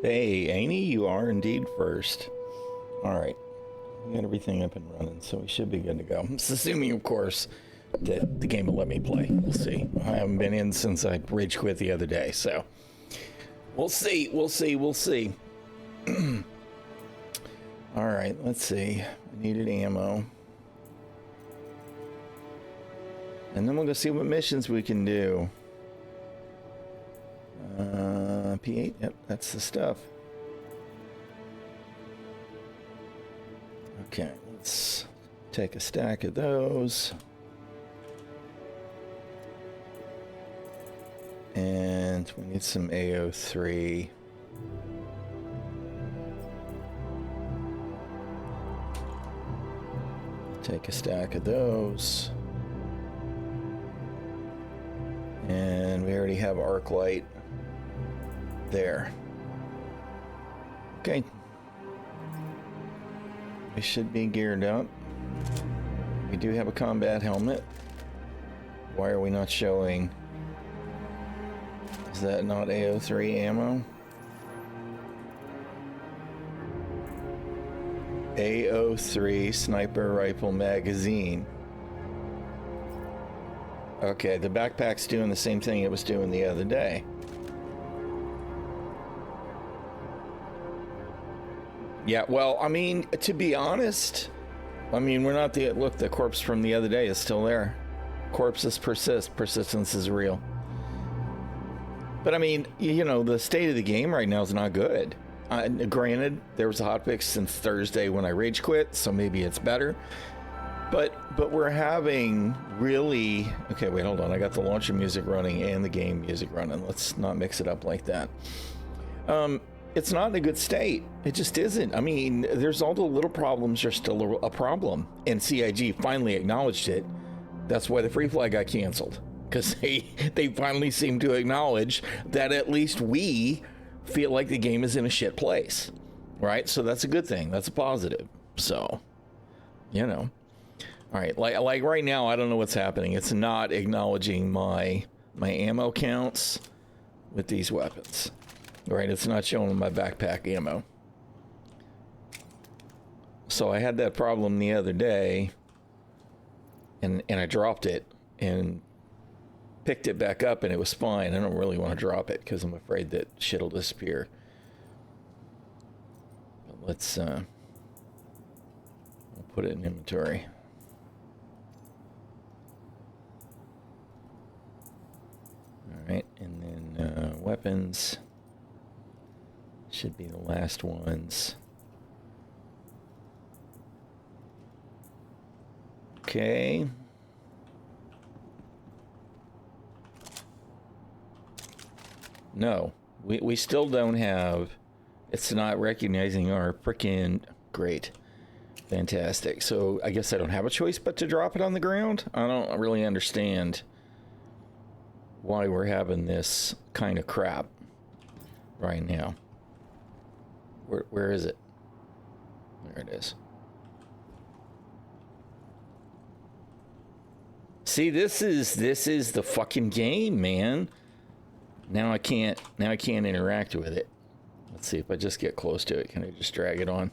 Hey, Amy, you are indeed first. All right. We got everything up and running, so we should be good to go. It's assuming, of course, that the game will let me play. We'll see. I haven't been in since I rage quit the other day, so we'll see. We'll see. We'll see. All right. Let's see. I needed ammo. And then we'll go see what missions we can do. P8, yep, that's the stuff. Okay, let's take a stack of those. And we need some AO3. Take a stack of those. And we already have arc light there. Okay. We should be geared up. We do have a combat helmet. Why are we not showing? Is that not AO3 ammo? AO3 sniper rifle magazine. Okay, the backpack's doing the same thing it was doing the other day. Yeah, well, I mean, to be honest, I mean, we're not the... Look, the corpse from the other day is still there. Corpses persist. Persistence is real. But, I mean, you know, the state of the game right now is not good. Granted, there was a hotfix since Thursday when I rage quit, so maybe it's better. But we're having really... Okay, wait, hold on. I got the launcher music running and the game music running. Let's not mix it up like that. It's not in a good state. It just isn't. I mean, there's all the little problems are still a problem. And CIG finally acknowledged it. That's why the free flag got canceled. Because they finally seem to acknowledge that at least we feel like the game is in a shit place. Right? So that's a good thing. That's a positive. So, you know. All right. Like right now, I don't know what's happening. It's not acknowledging my ammo counts with these weapons. Right, it's not showing my backpack ammo. So I had that problem the other day, and I dropped it and picked it back up, and it was fine. I don't really want to drop it because I'm afraid that shit'll disappear. But let's we'll put it in inventory. All right, and then weapons. Should be the last ones. Okay. No, we still don't have... It's not recognizing our frickin' great. Fantastic. So I guess I don't have a choice but to drop it on the ground? I don't really understand why we're having this kind of crap right now. Where is it? There it is. See, this is the fucking game, man. Now I can't interact with it. Let's see if I just get close to it. Can I just drag it on?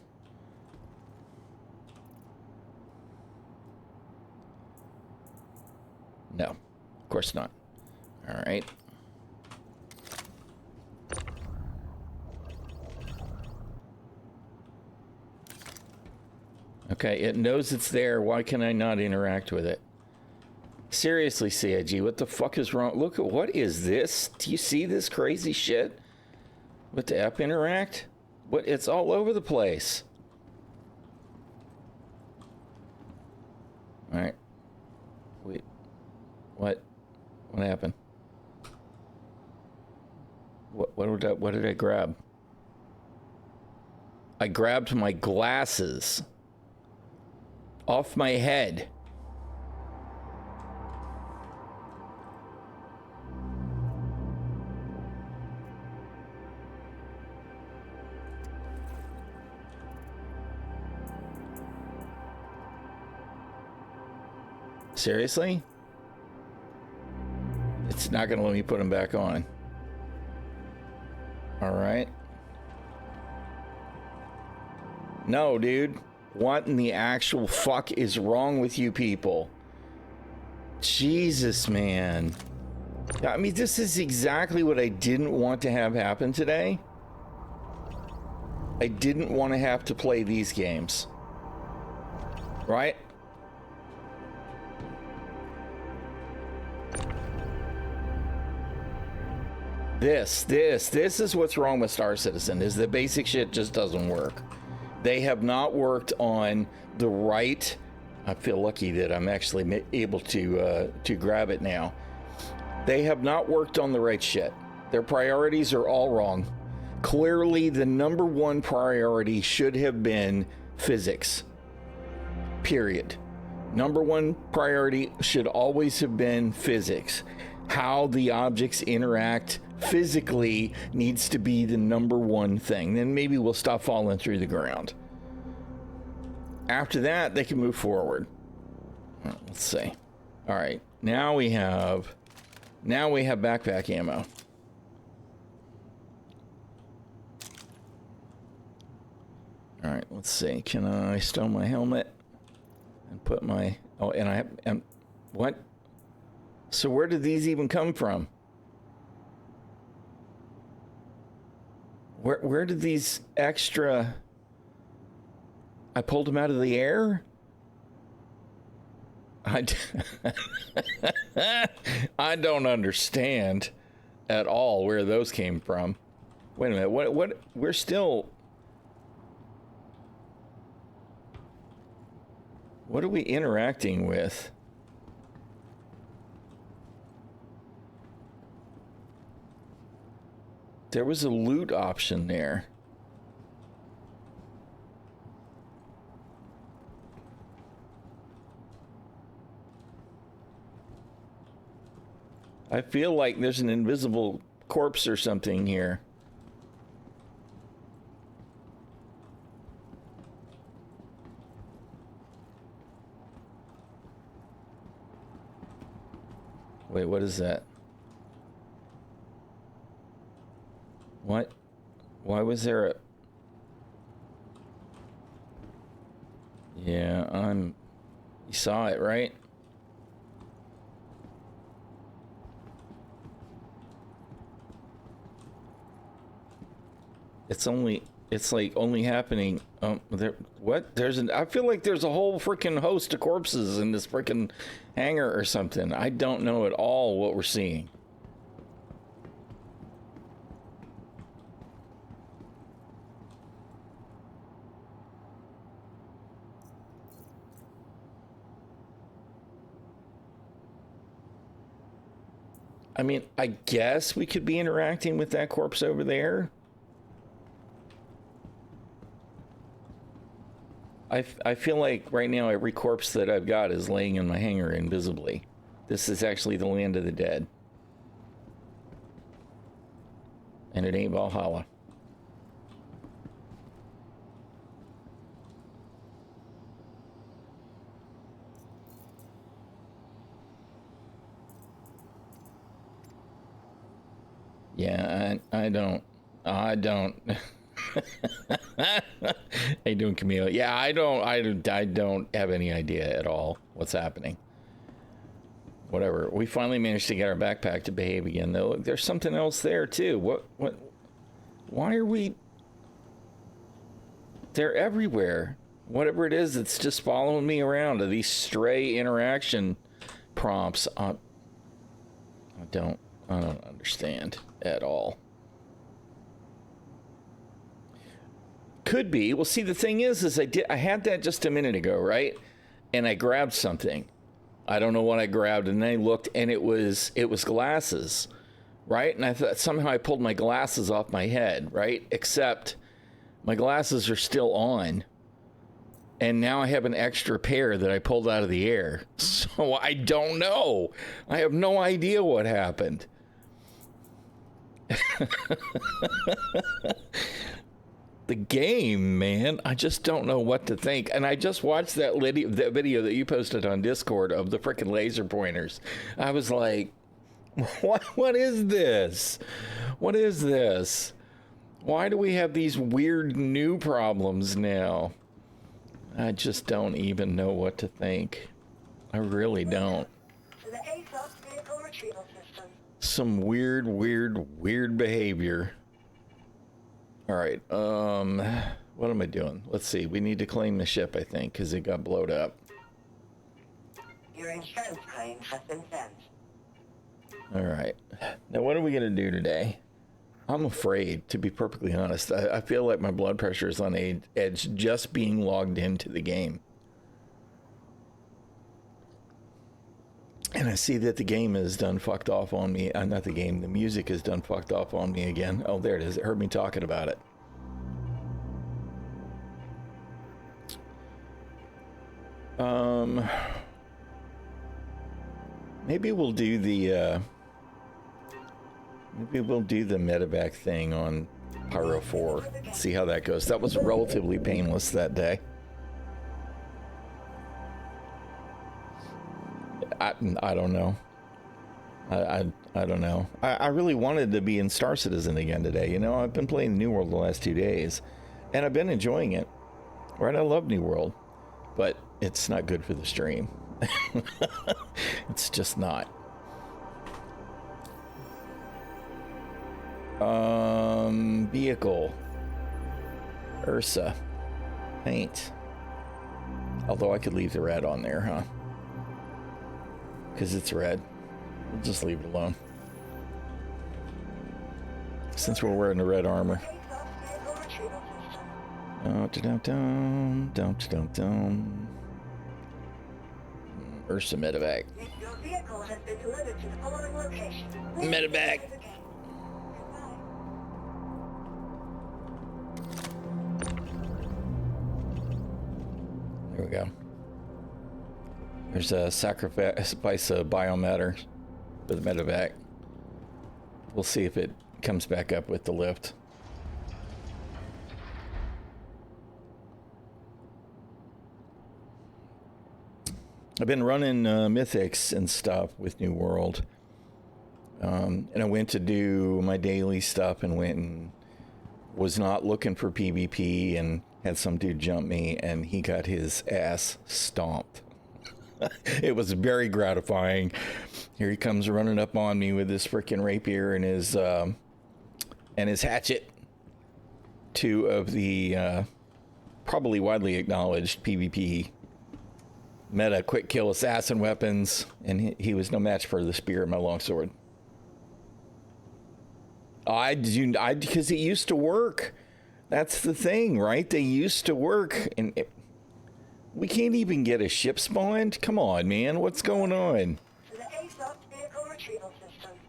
No, of course not. All right. Okay, it knows it's there. Why can I not interact with it? Seriously, CIG, what the fuck is wrong? Look at what is this? Do you see this crazy shit with the app interact? What? It's all over the place. All right. Wait. What? What happened? What did I grab? I grabbed my glasses off my head. Seriously? It's not going to let me put them back on. All right. No, dude. What in the actual fuck is wrong with you people? Jesus, man. I mean, this is exactly what I didn't want to have happen today. I didn't want to have to play these games. Right? This is what's wrong with Star Citizen, is the basic shit just doesn't work. They have not worked on the right. I feel lucky that I'm actually able to grab it now. They have not worked on the right shit. Their priorities are all wrong. Clearly, the number one priority should have been physics. Period. Number one priority should always have been physics. How the objects interact physically needs to be the number one thing. Then maybe we'll stop falling through the ground. After that, they can move forward. Let's see. All right, now we have backpack ammo. All right, let's see. Can I stow my helmet and put my... Oh, and I have... what? So where did these even come from? Where did these extra... I pulled them out of the air? I don't understand at all where those came from. Wait a minute, what, we're still... What are we interacting with? There was a loot option there. I feel like there's an invisible corpse or something here. Wait, what is that? What? Why was there a... Yeah, you saw it, right? It's like only happening, I feel like there's a whole freaking host of corpses in this freaking hangar or something. I don't know at all what we're seeing. I mean, I guess we could be interacting with that corpse over there. I feel like right now every corpse that I've got is laying in my hangar invisibly. This is actually the land of the dead. And it ain't Valhalla. Yeah, I don't. How you doing, Camille? Yeah, I don't have any idea at all what's happening. Whatever. We finally managed to get our backpack to behave again, though. Look, there's something else there too. What? Why are we? They're everywhere. Whatever it is, it's just following me around. These stray interaction prompts. I don't understand at all. Could be. Well, see, the thing is I had that just a minute ago, right? And I grabbed something. I don't know what I grabbed, and then I looked, and it was glasses, right? And I thought somehow I pulled my glasses off my head, right? Except my glasses are still on, and now I have an extra pair that I pulled out of the air. So I don't know. I have no idea what happened. The game, man, I just don't know what to think. And I just watched that video that you posted on Discord of the frickin' laser pointers. I was like, what is this? What is this? Why do we have these weird new problems now? I just don't even know what to think. I really don't. Some weird behavior. All right, what am I doing? Let's see, we need to claim the ship, I think, because it got blowed up. Your insurance claim has been sent. All right, now what are we gonna do today? I'm afraid, to be perfectly honest. I feel like my blood pressure is on edge just being logged into the game. And I see that the game is done fucked off on me. Not the game, the music is done fucked off on me again. Oh, there it is. It heard me talking about it. Maybe we'll do the, medevac thing on Pyro 4. See how that goes. That was relatively painless that day. I don't know. I don't know. I really wanted to be in Star Citizen again today. You know, I've been playing New World the last 2 days, and I've been enjoying it. Right? I love New World, but it's not good for the stream. It's just not. Vehicle. Ursa. Paint. Although I could leave the red on there, huh? Because it's red. We'll just leave it alone. Since we're wearing the red armor. Ursa medevac. Your vehicle has been delivered to the following location. Medevac. There we go. There's a sacrifice of biomatter for the medevac. We'll see if it comes back up with the lift. I've been running mythics and stuff with New World. And I went to do my daily stuff and went and was not looking for PvP and had some dude jump me and he got his ass stomped. It was very gratifying. Here he comes running up on me with this freaking rapier and his hatchet. Two of the probably widely acknowledged PvP meta quick kill assassin weapons, and he was no match for the spear and my longsword. Because it used to work. That's the thing, right? They used to work, and we can't even get a ship spawned. Come on, man, what's going on?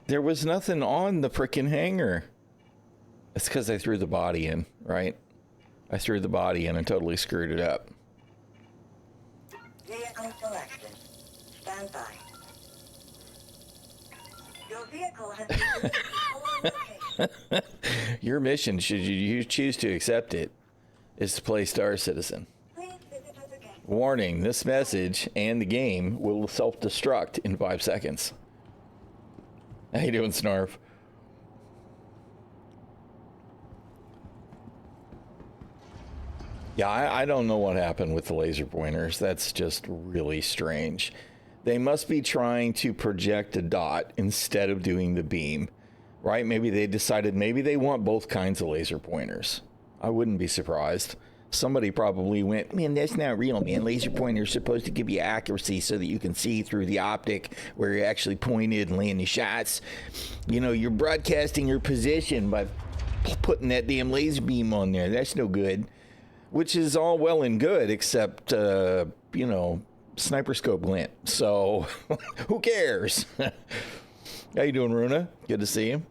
There was nothing on the frickin' hangar. It's because I threw the body in, right? I threw the body in and totally screwed it up. Vehicle selected. Stand by. Your vehicle has been delivered to the following location. Your mission, should you choose to accept it, is to play Star Citizen. Please visit us again. Warning, this message and the game will self-destruct in 5 seconds. How you doing, Snarf? Yeah, I don't know what happened with the laser pointers. That's just really strange. They must be trying to project a dot instead of doing the beam, right? Maybe they decided maybe they want both kinds of laser pointers. I wouldn't be surprised. Somebody probably went, man, that's not real, man. Laser pointers are supposed to give you accuracy so that you can see through the optic where you're actually pointed and landing shots. You know, you're broadcasting your position by putting that damn laser beam on there. That's no good. Which is all well and good, except, you know, sniper scope glint. So, who cares? How you doing, Runa? Good to see you.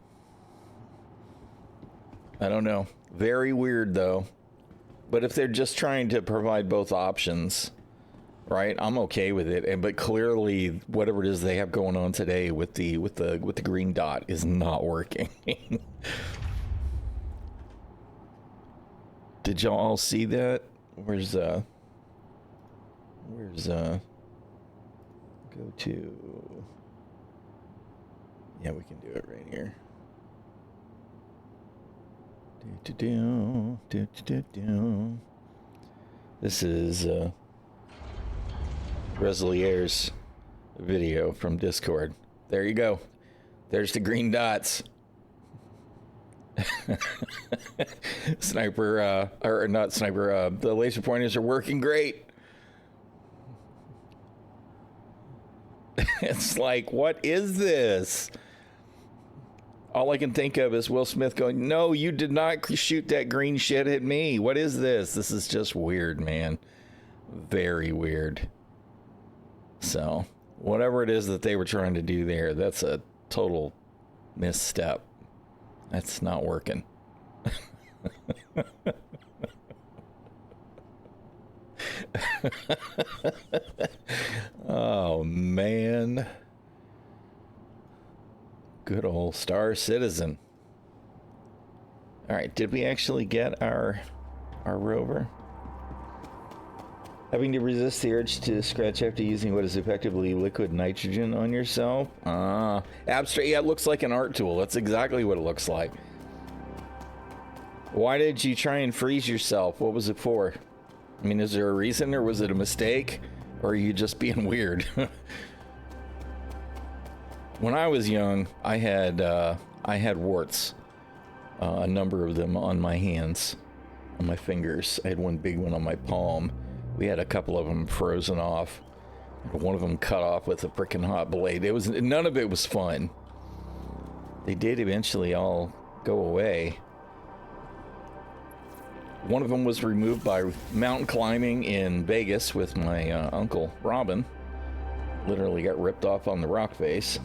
I don't know. Very weird, though. But if they're just trying to provide both options, right? I'm okay with it. But clearly, whatever it is they have going on today with the green dot is not working. Did y'all all see that? Where's go to, yeah, we can do it right here. This is Reslier's video from Discord. There you go. There's the green dots. Sniper, or not sniper, the laser pointers are working great. It's like, what is this? All I can think of is Will Smith going, no, you did not shoot that green shit at me. What is this? This is just weird, man. Very weird. So, whatever it is that they were trying to do there, that's a total misstep. That's not working. Oh, man. Good old Star Citizen. All right, did we actually get our rover? Having to resist the urge to scratch after using what is effectively liquid nitrogen on yourself? Abstract. Yeah, it looks like an art tool. That's exactly what it looks like. Why did you try and freeze yourself? What was it for? I mean, is there a reason, or was it a mistake? Or are you just being weird? When I was young, I had warts, a number of them on my hands, on my fingers. I had one big one on my palm. We had a couple of them frozen off. One of them cut off with a frickin' hot blade. None of it was fun. They did eventually all go away. One of them was removed by mountain climbing in Vegas with my uncle Robin. Literally got ripped off on the rock face.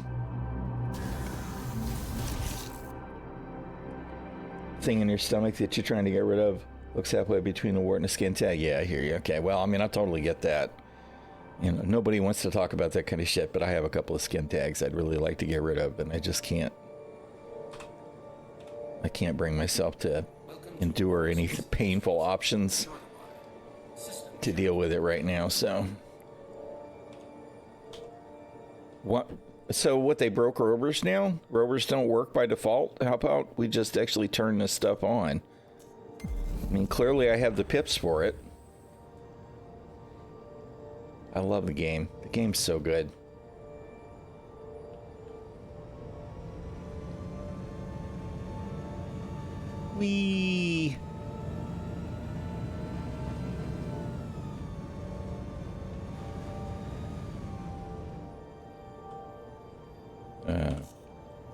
Thing in your stomach that you're trying to get rid of looks halfway between a wart and a skin tag. Yeah, I hear you. Okay, well, I mean, I totally get that. You know, nobody wants to talk about that kind of shit, but I have a couple of skin tags I'd really like to get rid of, and I just can't. I can't bring myself to endure any painful options to deal with it right now, so. What? So what, they broke rovers now? Rovers don't work by default? How about we just actually turn this stuff on? I mean, clearly I have the pips for it. I love the game. The game's so good. Whee!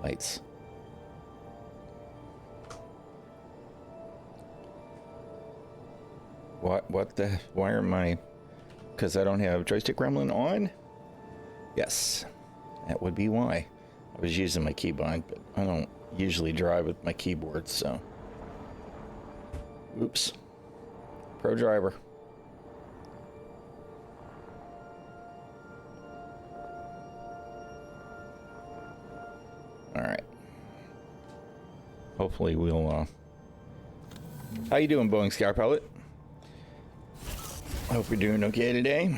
Lights. What the, why are my, because I don't have joystick gremlin on? Yes, that would be why. I was using my keybind, but I don't usually drive with my keyboard, so. Oops. Pro driver. All right. Hopefully we'll, how you doing, Boeing Sky Pilot? Hope you're doing okay today.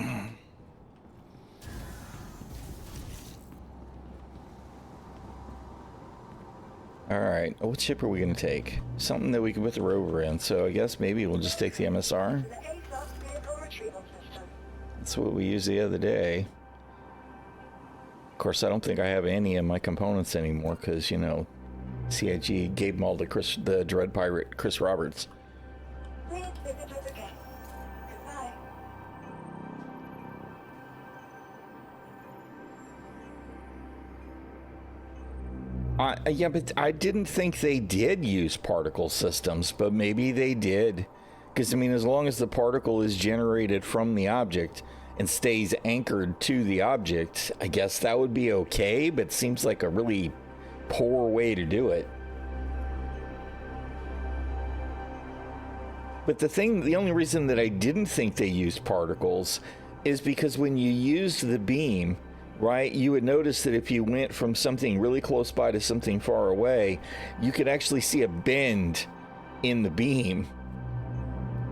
All right, what ship are we gonna take? Something that we can put the rover in, so I guess maybe we'll just take the MSR. That's what we used the other day. Of course, I don't think I have any of my components anymore because, you know, CIG gave them all to the Dread Pirate, Chris Roberts. Yeah, but I didn't think they did use particle systems, but maybe they did. Because, I mean, as long as the particle is generated from the object and stays anchored to the object, I guess that would be okay, but it seems like a really poor way to do it. But the only reason that I didn't think they used particles is because when you used the beam, right, you would notice that if you went from something really close by to something far away, you could actually see a bend in the beam,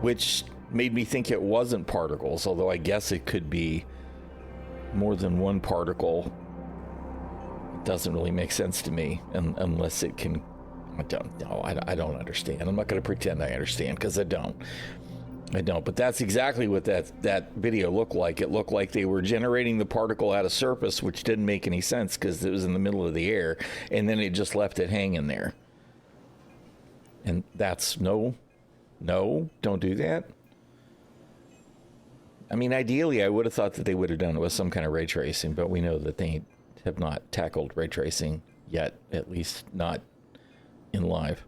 which made me think it wasn't particles, although I guess it could be more than one particle. It doesn't really make sense to me unless it can I don't know. I don't understand. I'm not going to pretend I understand because I don't. But that's exactly what that video looked like. It looked like they were generating the particle at a surface, which didn't make any sense because it was in the middle of the air, and then it just left it hanging there. And that's no, don't do that. I mean, ideally, I would have thought that they would have done it with some kind of ray tracing, but we know that they have not tackled ray tracing yet, at least not in live.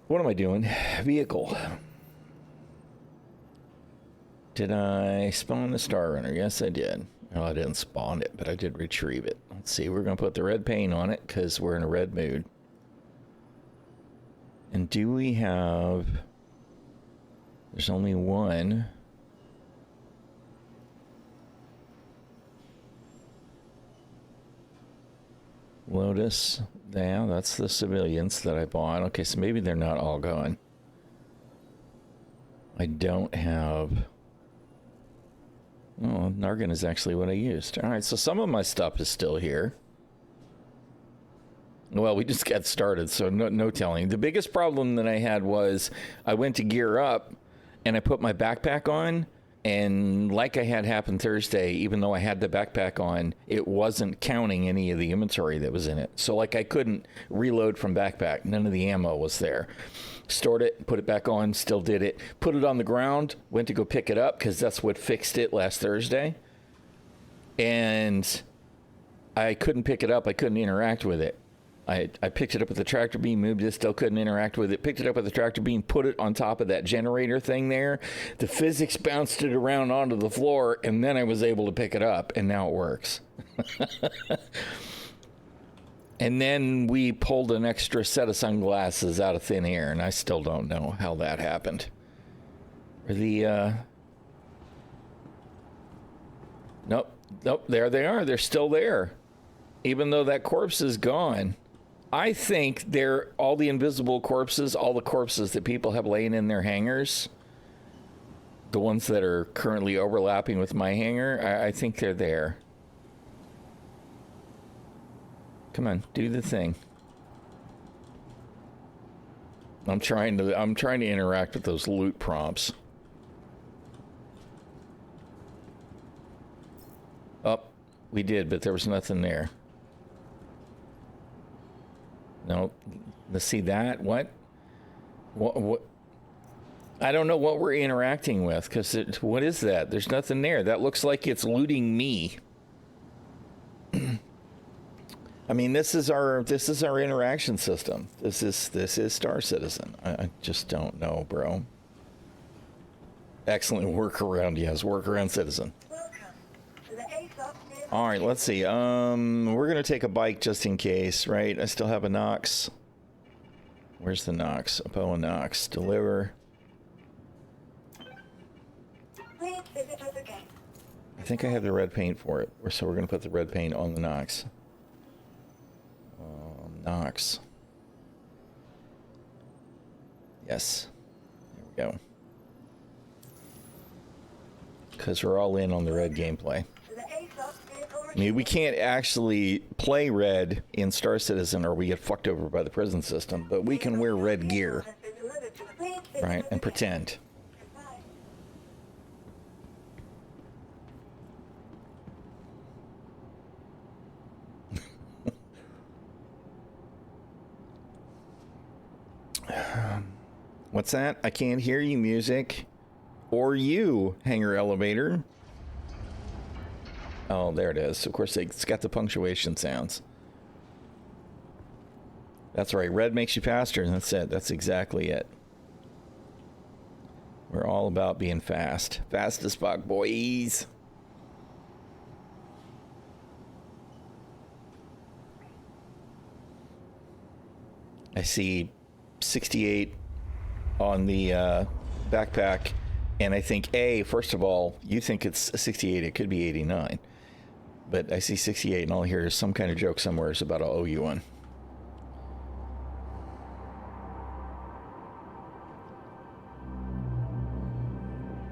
What am I doing? Vehicle. Did I spawn the Star Runner? Yes, I did. Well, I didn't spawn it, but I did retrieve it. Let's see. We're going to put the red paint on it because we're in a red mood. And do we have... There's only one. Lotus. Yeah, that's the civilians that I bought. Okay, so maybe they're not all gone. I don't have... Oh, Nargan is actually what I used. All right, so some of my stuff is still here. Well, we just got started, so no telling. The biggest problem that I had was I went to gear up, and I put my backpack on, and like I had happen Thursday, even though I had the backpack on, it wasn't counting any of the inventory that was in it. So like I couldn't reload from backpack. None of the ammo was there. Stored it, put it back on, still did it. Put it on the ground, went to go pick it up because that's what fixed it last Thursday. And I couldn't pick it up. I couldn't interact with it. I picked it up with the tractor beam, moved it, still couldn't interact with it. Picked it up with the tractor beam, put it on top of that generator thing there. The physics bounced it around onto the floor, and then I was able to pick it up, and now it works. And then we pulled an extra set of sunglasses out of thin air, and I still don't know how that happened. Nope, there they are. They're still there. Even though that corpse is gone. I think they're all the invisible corpses, all the corpses that people have laying in their hangars, the ones that are currently overlapping with my hangar, I think they're there. Come on, do the thing. I'm trying to interact with those loot prompts. Oh, we did, but there was nothing there. No, let's see that. What? I don't know what we're interacting with because what is that? There's nothing there. That looks like it's looting me. I mean, this is our interaction system. This is Star Citizen. I just don't know, bro. Excellent workaround, yes, workaround citizen. All right, let's see. We're gonna take a bike just in case, right? I still have a Nox. Where's the Nox? Apoa Nox. Deliver. I think I have the red paint for it, so we're gonna put the red paint on the Nox. Nox. Yes. There we go. Because we're all in on the red gameplay. I mean, we can't actually play red in Star Citizen or we get fucked over by the prison system, but we can wear red gear, right, and pretend. What's that? I can't hear you, music. Or you, hangar elevator. Oh, there it is. Of course, it's got the punctuation sounds. That's right. Red makes you faster. That's it. That's exactly it. We're all about being fast. Fast as fuck, boys. I see 68 on the backpack. And I think, first of all, you think it's 68. It could be 89. But I see 68, and all I hear is some kind of joke somewhere is about I'll owe you one.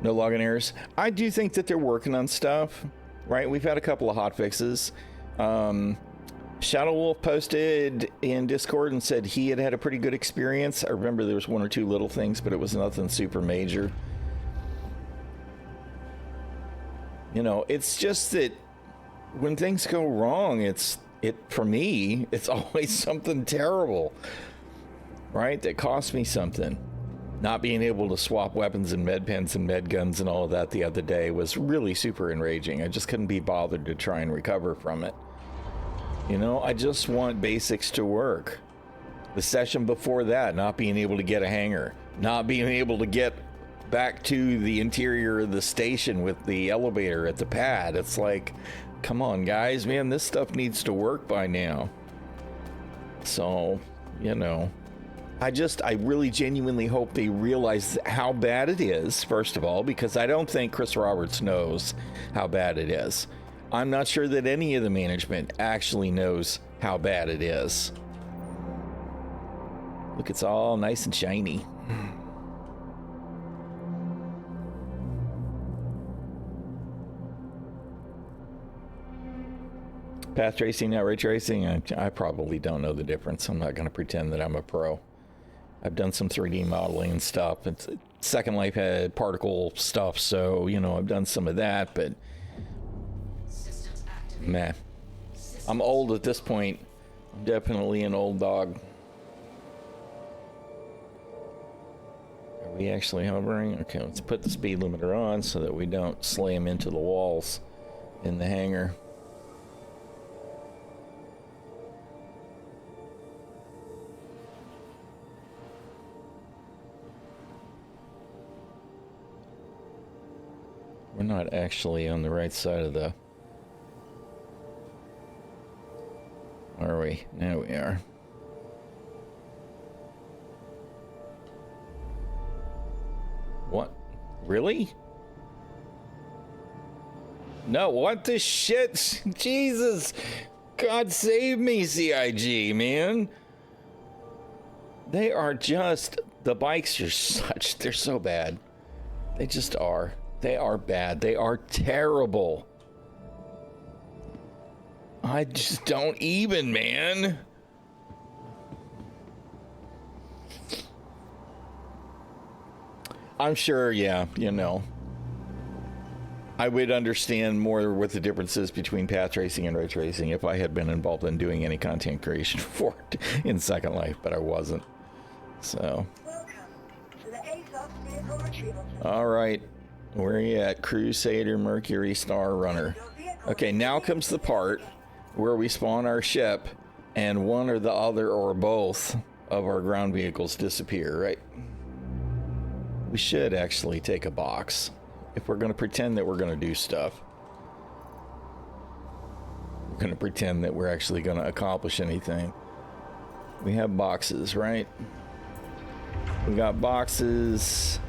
No login errors. I do think that they're working on stuff, right? We've had a couple of hot fixes. Shadow Wolf posted in Discord and said he had a pretty good experience. I remember there was one or two little things, but it was nothing super major. You know, it's just that when things go wrong, for me, it's always something terrible, right? That cost me something. Not being able to swap weapons and med pens and med guns and all of that the other day was really super enraging. I just couldn't be bothered to try and recover from it. You know, I just want basics to work. The session before that, not being able to get a hanger, not being able to get back to the interior of the station with the elevator at the pad. It's like, come on, guys, man, this stuff needs to work by now. So, you know, I really genuinely hope they realize how bad it is, first of all, because I don't think Chris Roberts knows how bad it is. I'm not sure that any of the management actually knows how bad it is. Look, it's all nice and shiny. Path tracing, not ray tracing, I probably don't know the difference. I'm not going to pretend that I'm a pro. I've done some 3D modeling and stuff. Second Life had particle stuff, so, you know, I've done some of that, but meh. I'm old at this point. I'm definitely an old dog. Are we actually hovering? Okay, let's put the speed limiter on so that we don't slam into the walls in the hangar. We're not actually on the right side of the... Are we? Now we are. What? Really? No, what the shit? Jesus! God save me, CIG, man! They are just... The bikes are they're so bad. They just are. They are bad. They are terrible. I just don't even, man. I'm sure, yeah, you know. I would understand more what the difference is between path tracing and ray tracing if I had been involved in doing any content creation for it in Second Life, but I wasn't. So. Welcome to the ASOS vehicle retrieval. All right. Where are you at? Crusader, Mercury, Star Runner. Okay, now comes the part where we spawn our ship and one or the other or both of our ground vehicles disappear, right? We should actually take a box if we're going to pretend that we're going to do stuff. We're going to pretend that we're actually going to accomplish anything. We have boxes, right? We got boxes.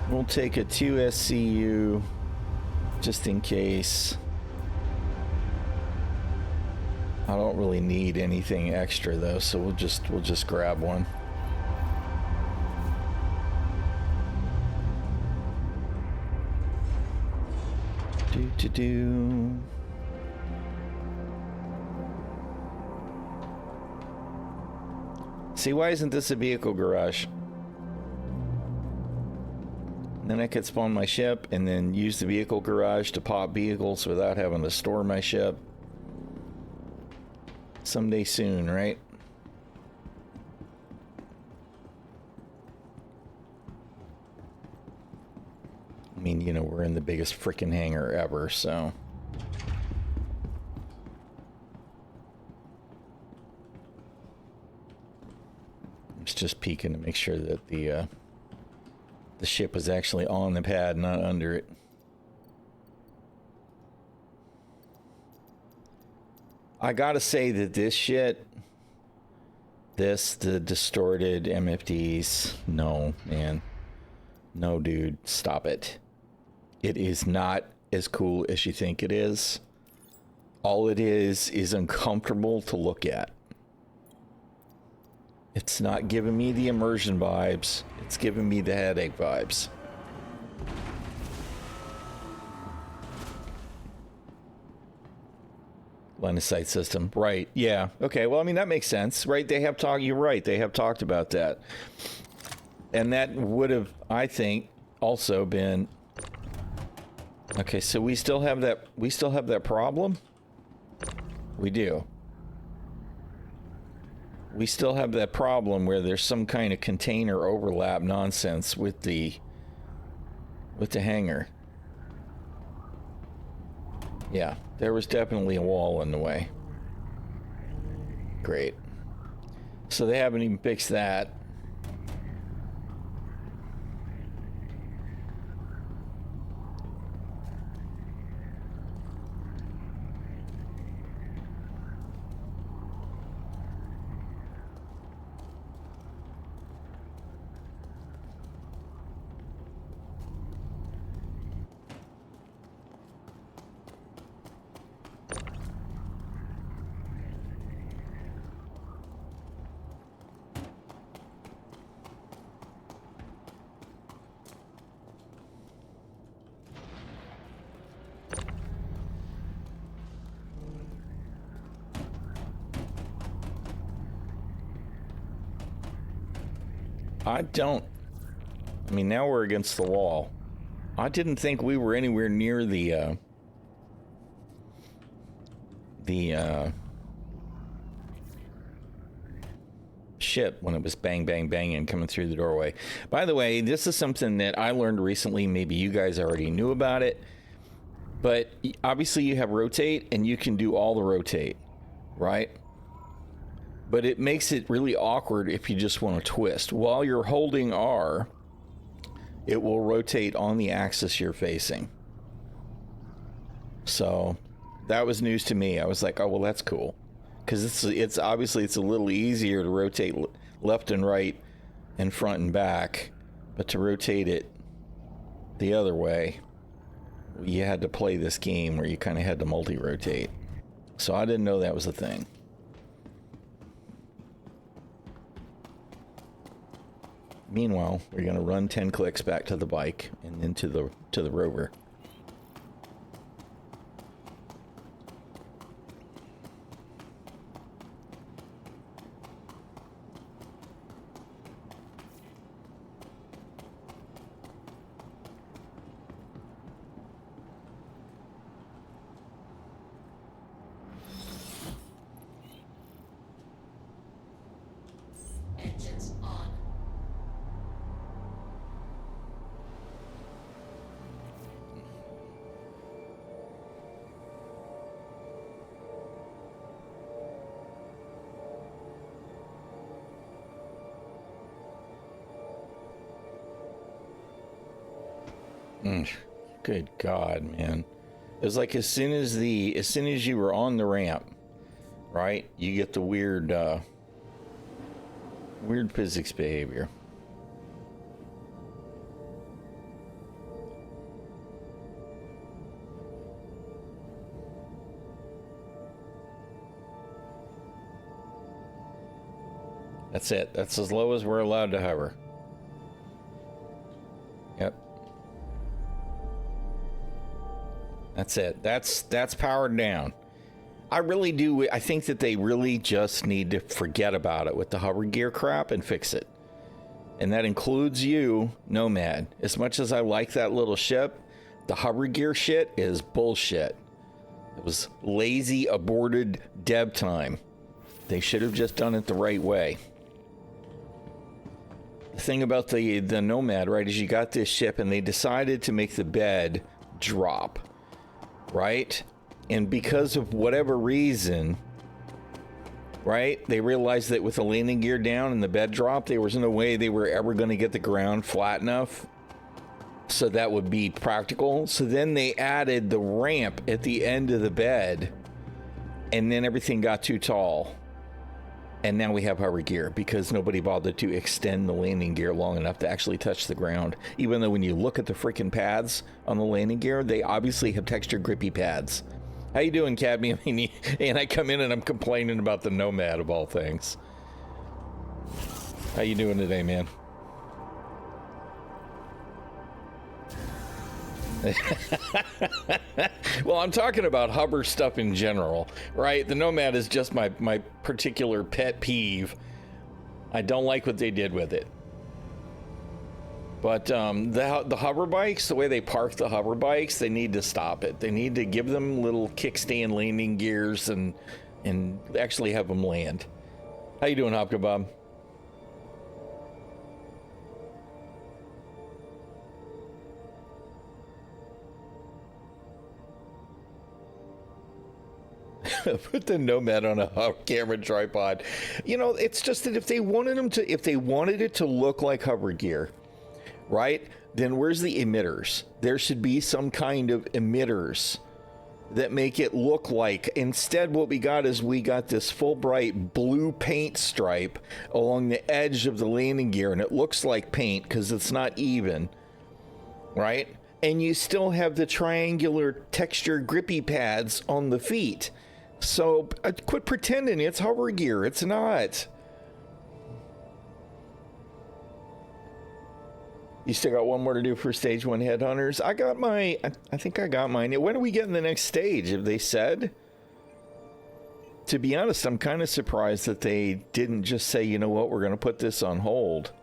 We'll take a 2 SCU just in case. I don't really need anything extra though, so we'll just grab one. Do. See, why isn't this a vehicle garage? Then I could spawn my ship and then use the vehicle garage to pop vehicles without having to store my ship. Someday soon, right? I mean, you know, we're in the biggest freaking hangar ever, so... just peeking to make sure that the ship was actually on the pad, not under it. I gotta say that this shit, the distorted MFDs, no, man. No, dude, stop it. It is not as cool as you think it is. All it is uncomfortable to look at. It's not giving me the immersion vibes. It's giving me the headache vibes. Line of sight system. Right. Yeah. Okay. Well, I mean, that makes sense, right? They have talked, you're right. They have talked about that. And that would have, I think, also been, okay, so we still have that problem? We do. We still have that problem where there's some kind of container overlap nonsense with the hangar. Yeah, there was definitely a wall in the way. Great. So they haven't even fixed that. I mean, now we're against the wall. I didn't think we were anywhere near the ship when it was bang, bang, banging coming through the doorway. By the way, this is something that I learned recently. Maybe you guys already knew about it, but obviously you have rotate and you can do all the rotate, right? But it makes it really awkward if you just want to twist. While you're holding R, it will rotate on the axis you're facing. So that was news to me. I was like, oh, well, that's cool. Because it's obviously it's a little easier to rotate left and right and front and back. But to rotate it the other way, you had to play this game where you kind of had to multi-rotate. So I didn't know that was a thing. Meanwhile, we're going to run 10 clicks back to the bike and into the rover. Engines on. Good God, man. It was like as soon as you were on the ramp, right? You get the weird physics behavior. That's it. That's as low as we're allowed to hover. Yep. That's it. That's powered down. I really do. I think that they really just need to forget about it with the hover gear crap and fix it. And that includes you, Nomad. As much as I like that little ship, the hover gear shit is bullshit. It was lazy, aborted dev time. They should have just done it the right way. The thing about the Nomad, right, is you got this ship and they decided to make the bed drop, right? And because of whatever reason, right, they realized that with the landing gear down and the bed drop, there was no way they were ever going to get the ground flat enough so that would be practical. So then they added the ramp at the end of the bed, and then everything got too tall. And now we have hover gear because nobody bothered to extend the landing gear long enough to actually touch the ground. Even though when you look at the freaking pads on the landing gear, they obviously have textured grippy pads. How you doing, Cadmium? And I come in and I'm complaining about the Nomad of all things. How you doing today, man? Well, I'm talking about hover stuff in general, right? The Nomad is just my particular pet peeve. I don't like what they did with it. But the hover bikes, the way they park the hover bikes, they need to stop it. They need to give them little kickstand landing gears and actually have them land. How you doing, Hop Kebab? Put the Nomad on a camera tripod. You know, it's just that if they wanted it to look like hover gear, right? Then where's the emitters? There should be some kind of emitters that make it look like. Instead, what we got is we got this full bright blue paint stripe along the edge of the landing gear, and it looks like paint because it's not even, right? And you still have the triangular texture grippy pads on the feet. So quit pretending it's hover gear. It's not. You still got one more to do for stage 1 headhunters. I got my, I think I got mine. When are we getting the next stage? Have they said? To be honest, I'm kind of surprised that they didn't just say, you know what, we're going to put this on hold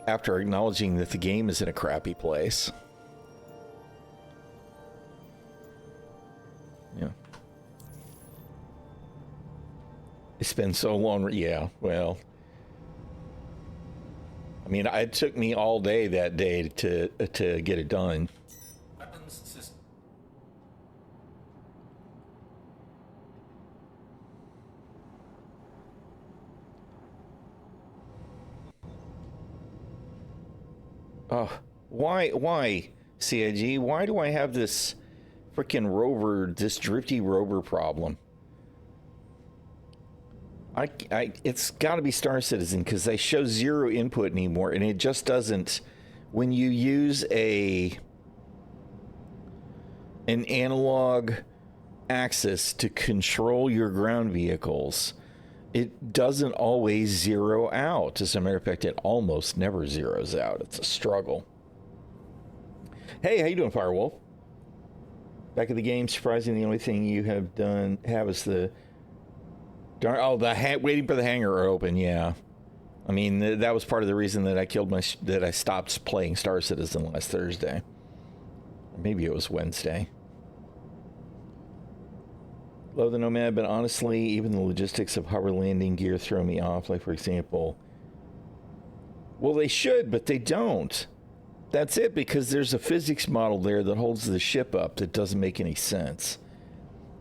after acknowledging that the game is in a crappy place. Yeah. It's been so long. Yeah, well, I mean, it took me all day that day to get it done. Oh, why, CIG? Why do I have this freaking rover, this drifty rover problem? It's got to be Star Citizen because they show 0 input anymore, and it just doesn't. When you use an analog axis to control your ground vehicles, it doesn't always zero out. As a matter of fact, it almost never zeroes out. It's a struggle. Hey, how you doing, Firewolf? Back at the game. Surprising, the only thing you have is the darn. Oh, waiting for the hangar to open. Yeah, I mean that was part of the reason that I stopped playing Star Citizen last Thursday. Or maybe it was Wednesday. Love the Nomad, but honestly, even the logistics of hover landing gear throw me off. Like, for example, well, they should, but they don't. That's it, because there's a physics model there that holds the ship up that doesn't make any sense.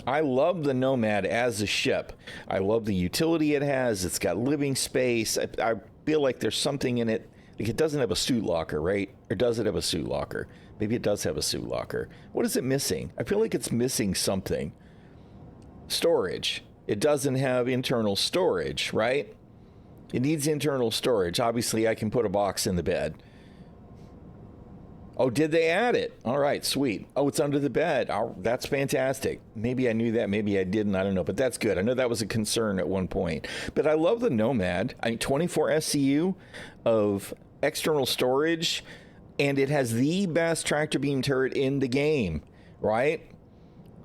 I love the Nomad as a ship. I love the utility it has. It's got living space. I feel like there's something in it. Like, it doesn't have a suit locker, right? Or does it have a suit locker? Maybe it does have a suit locker. What is it missing? I feel like it's missing something. Storage. It doesn't have internal storage, right? It needs internal storage. Obviously, I can put a box in the bed. Oh, did they add it? All right, sweet. Oh, it's under the bed. Oh, that's fantastic. Maybe I knew that. Maybe I didn't. I don't know. But that's good. I know that was a concern at one point. But I love the Nomad. I mean, 24 SCU of external storage. And it has the best tractor beam turret in the game, right?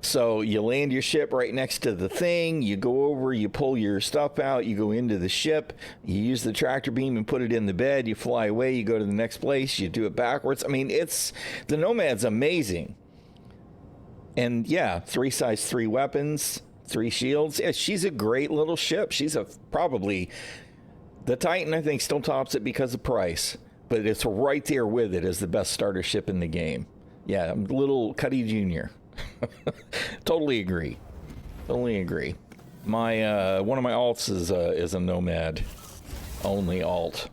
So you land your ship right next to the thing, you go over, you pull your stuff out, you go into the ship, you use the tractor beam and put it in the bed, you fly away, you go to the next place, you do it backwards. I mean, the Nomad's amazing. And yeah, 3 weapons, 3 shields. Yeah, she's a great little ship. She's probably, the Titan, I think, still tops it because of price, but it's right there with it as the best starter ship in the game. Yeah, little Cuddy Jr. Totally agree. My one of my alts is a Nomad only alt.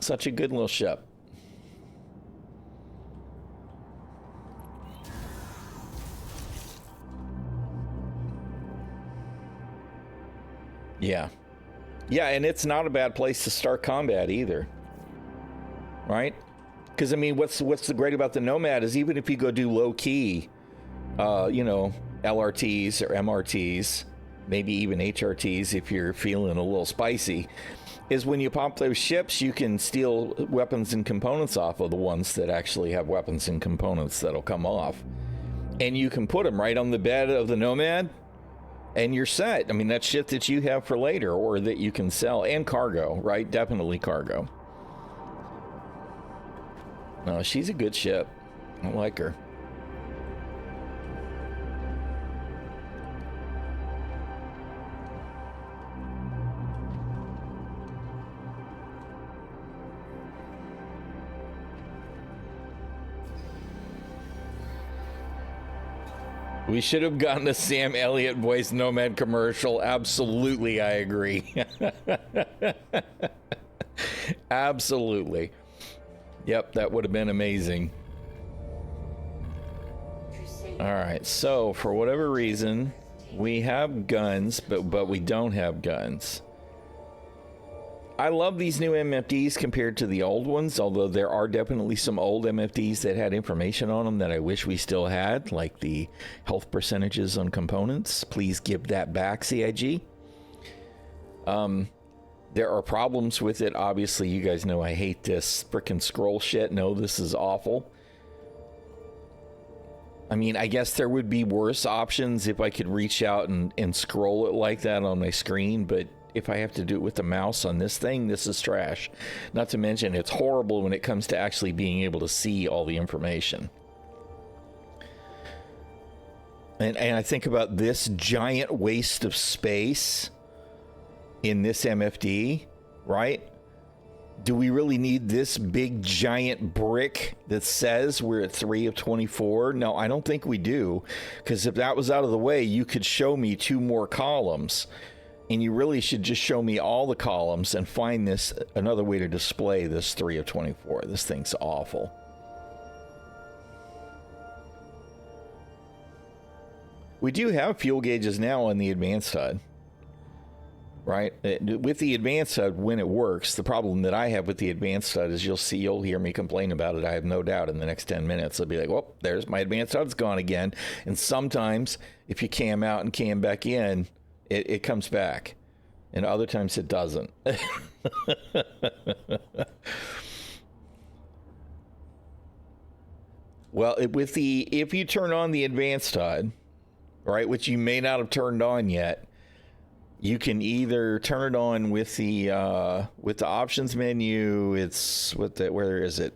Such a good little ship. Yeah, and it's not a bad place to start combat either, right? Because I mean, what's the great about the Nomad is even if you go do low key, LRTs or MRTs, maybe even HRTs if you're feeling a little spicy, is when you pop those ships, you can steal weapons and components off of the ones that actually have weapons and components that'll come off. And you can put them right on the bed of the Nomad, and you're set. I mean, that's shit that you have for later, or that you can sell. And cargo, right? Definitely cargo. No, she's a good ship. I like her. We should have gotten a Sam Elliott voice Nomad commercial. Absolutely, I agree. Absolutely. Yep, that would have been amazing. All right, so for whatever reason, we have guns, but we don't have guns. I love these new MFDs compared to the old ones, although there are definitely some old MFDs that had information on them that I wish we still had, like the health percentages on components. Please give that back, CIG. There are problems with it. Obviously, you guys know I hate this frickin' scroll shit. No, this is awful. I mean, I guess there would be worse options if I could reach out and scroll it like that on my screen, but if I have to do it with the mouse on this thing, this is trash. Not to mention, it's horrible when it comes to actually being able to see all the information. And I think about this giant waste of space in this MFD, right? Do we really need this big giant brick that says we're at 3 of 24? No, I don't think we do. Because if that was out of the way, you could show me 2 more columns. And you really should just show me all the columns and find this another way to display this 3 of 24. This thing's awful. We do have fuel gauges now on the advanced HUD, right? With the advanced HUD, when it works, the problem that I have with the advanced HUD is you'll hear me complain about it. I have no doubt in the next 10 minutes. I'll be like, well, there's my advanced HUD's gone again. And sometimes if you cam out and cam back in, it comes back, and other times it doesn't. Well, if you turn on the advanced HUD, right, which you may not have turned on yet, you can either turn it on with the options menu. It's where is it?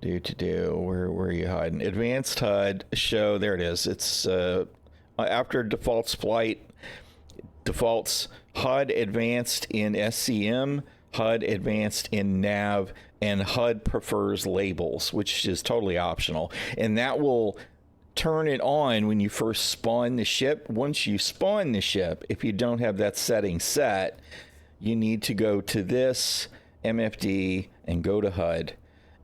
Where are you hiding? Advanced HUD show, there it is. It's after defaults flight, defaults HUD advanced in SCM, HUD advanced in nav, and HUD prefers labels, which is totally optional. And that will turn it on when you first spawn the ship. Once you spawn the ship, if you don't have that setting set, you need to go to this MFD and go to HUD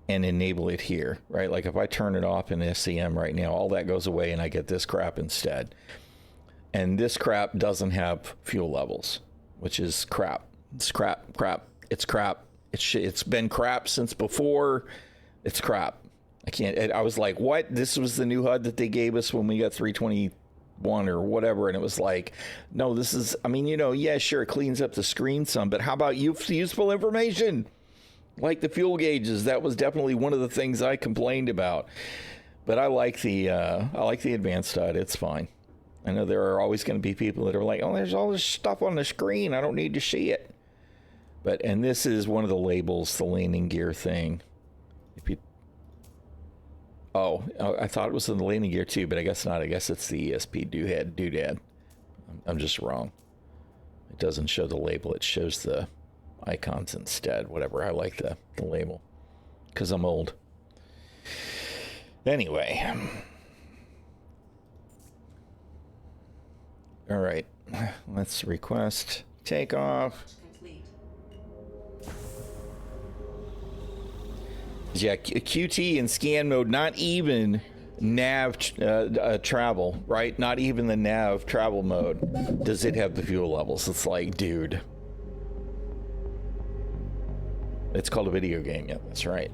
and enable it here, right? Like if I turn it off in SCM right now, all that goes away and I get this crap instead. And this crap doesn't have fuel levels, which is crap. It's crap. It's crap. It's been crap since before. It's crap. I was like, what? This was the new HUD that they gave us when we got 321 or whatever. And it was like, no, this is, I mean, yeah, sure, it cleans up the screen some, but how about useful information? Like the fuel gauges, that was definitely one of the things I complained about. But I like the advanced HUD. It's fine. I know there are always going to be people that are like, oh, there's all this stuff on the screen. I don't need to see it. And this is one of the labels, the landing gear thing. I thought it was in the landing gear too, but I guess not. I guess it's the ESP doodad. I'm just wrong. It doesn't show the label. It shows the icons instead. Whatever. I like the label because I'm old. Anyway. All right. Let's request takeoff. Yeah, QT and scan mode, not even nav travel, right? Not even the nav travel mode does it have the fuel levels. It's like, dude. It's called a video game. Yeah, that's right.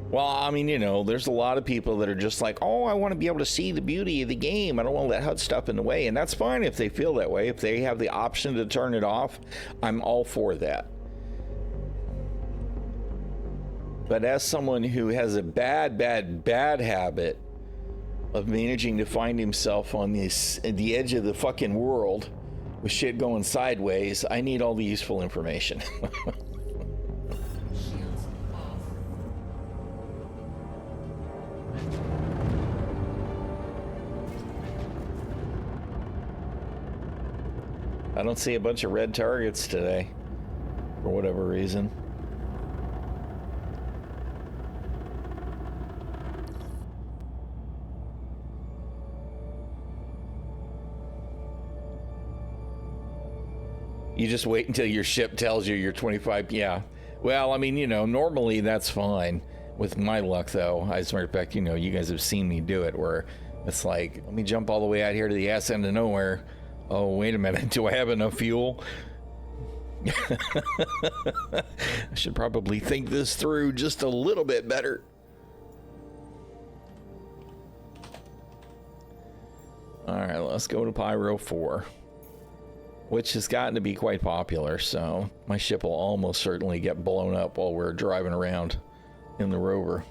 Well, I mean, you know, there's a lot of people that are just like, oh, I want to be able to see the beauty of the game. I don't want to let HUD stuff in the way. And that's fine if they feel that way. If they have the option to turn it off, I'm all for that. But as someone who has a bad habit of managing to find himself on the edge of the fucking world with shit going sideways, I need all the useful information. I don't see a bunch of red targets today, for whatever reason. You just wait until your ship tells you you're 25. Yeah. Well, I mean, you know, normally that's fine. With my luck, though, as a matter of fact, you know, you guys have seen me do it where it's like, let me jump all the way out here to the ass end of nowhere. Oh, wait a minute. Do I have enough fuel? I should probably think this through just a little bit better. All right, let's go to Pyro 4, which has gotten to be quite popular, so my ship will almost certainly get blown up while we're driving around in the rover.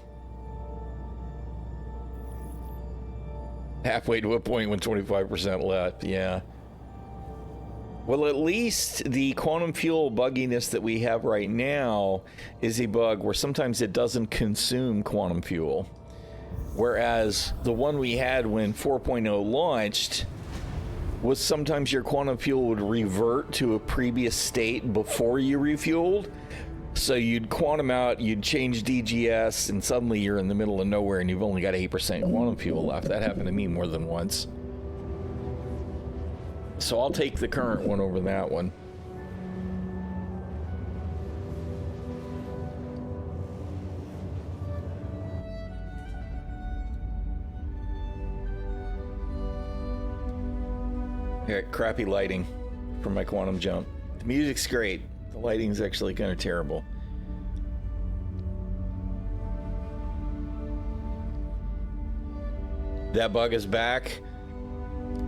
Halfway to a point when 25% left, yeah. Well, at least the quantum fuel bugginess that we have right now is a bug where sometimes it doesn't consume quantum fuel. Whereas the one we had when 4.0 launched was sometimes your quantum fuel would revert to a previous state before you refueled. So you'd quantum out, you'd change DGS, and suddenly you're in the middle of nowhere and you've only got 8% quantum fuel left. That happened to me more than once. So I'll take the current one over that one. Yeah, crappy lighting from my quantum jump. The music's great. The lighting's actually kind of terrible. That bug is back.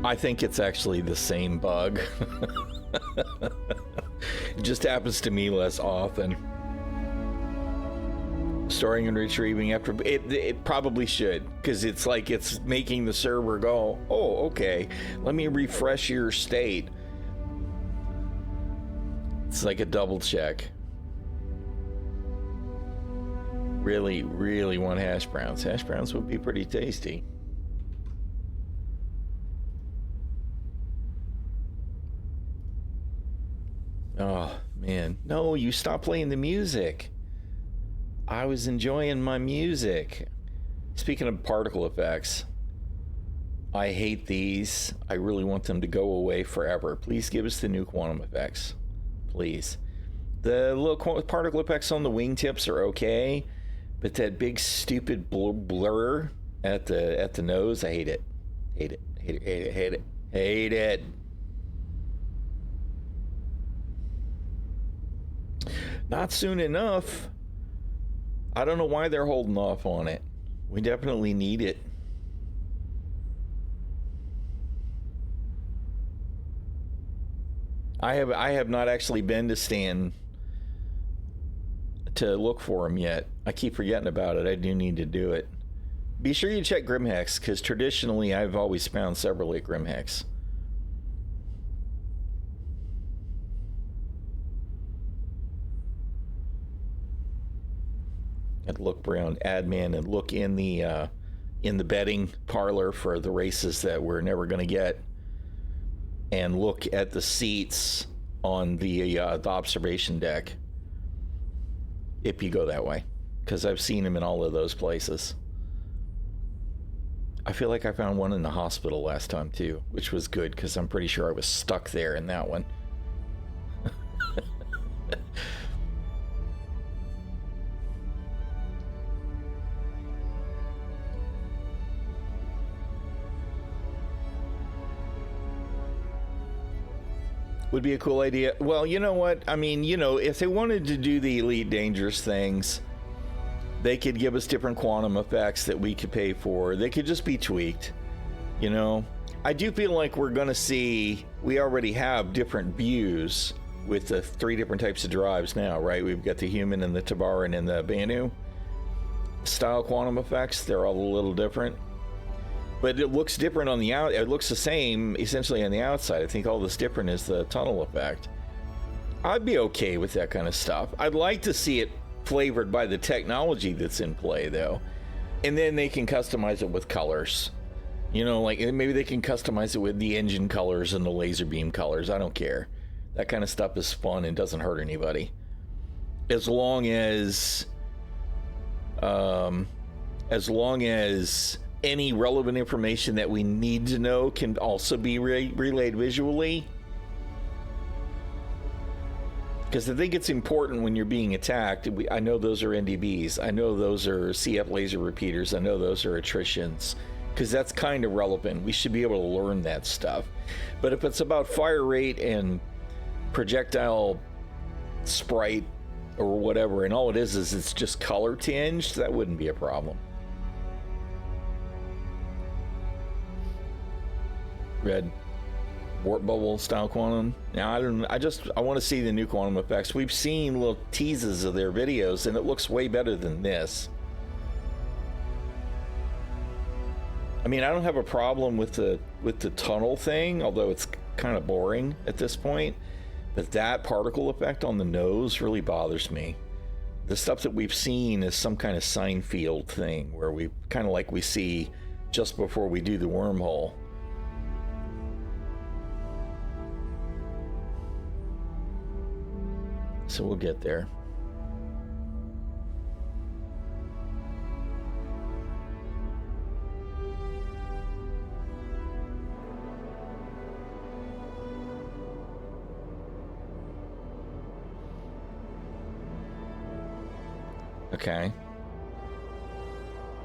I think it's actually the same bug. It just happens to me less often. Storing and retrieving after it probably should, because it's like it's making the server go, oh, okay, let me refresh your state. It's like a double check. Really, really want hash browns. Hash browns would be pretty tasty. Oh, man. No, you stop playing the music. I was enjoying my music. Speaking of particle effects, I hate these. I really want them to go away forever. Please give us the new quantum effects. Please. The little particle effects on the wingtips are okay, but that big stupid blur at the nose, I hate it. Hate it. Hate it. Hate it. Hate it. Hate it. Not soon enough. I don't know why they're holding off on it. We definitely need it. I have not actually been to Stan to look for him yet. I keep forgetting about it. I do need to do it. Be sure you check Grimhex, because traditionally I've always found several at Grimhex. And look around admin and look in the betting parlor for the races that we're never going to get, and look at the seats on the observation deck if you go that way, because I've seen them in all of those places. I feel like I found one in the hospital last time too, which was good because I'm pretty sure I was stuck there in that one. Would be a cool idea. Well, you know what? I mean, you know, if they wanted to do the Elite Dangerous things, they could give us different quantum effects that we could pay for. They could just be tweaked, you know? I do feel like we're going to see, we already have different views with the 3 different types of drives now, right? We've got the human and the Tabaran and the Banu style quantum effects. They're all a little different. But it looks different on the out. It looks the same essentially on the outside. I think all that's different is the tunnel effect. I'd be okay with that kind of stuff. I'd like to see it flavored by the technology that's in play, though. And then they can customize it with colors. You know, like maybe they can customize it with the engine colors and the laser beam colors. I don't care. That kind of stuff is fun and doesn't hurt anybody. As long as any relevant information that we need to know can also be relayed visually. Because I think it's important when you're being attacked. I know those are NDBs. I know those are CF laser repeaters. I know those are attritions. Because that's kind of relevant. We should be able to learn that stuff. But if it's about fire rate and projectile sprite or whatever, and all it is it's just color tinged, that wouldn't be a problem. Red warp bubble style quantum. Now I want to see the new quantum effects. We've seen little teases of their videos and it looks way better than this. I mean, I don't have a problem with the tunnel thing, although it's kind of boring at this point. But that particle effect on the nose really bothers me. The stuff that we've seen is some kind of sine field thing where we kind of like we see just before we do the wormhole. So we'll get there. Okay.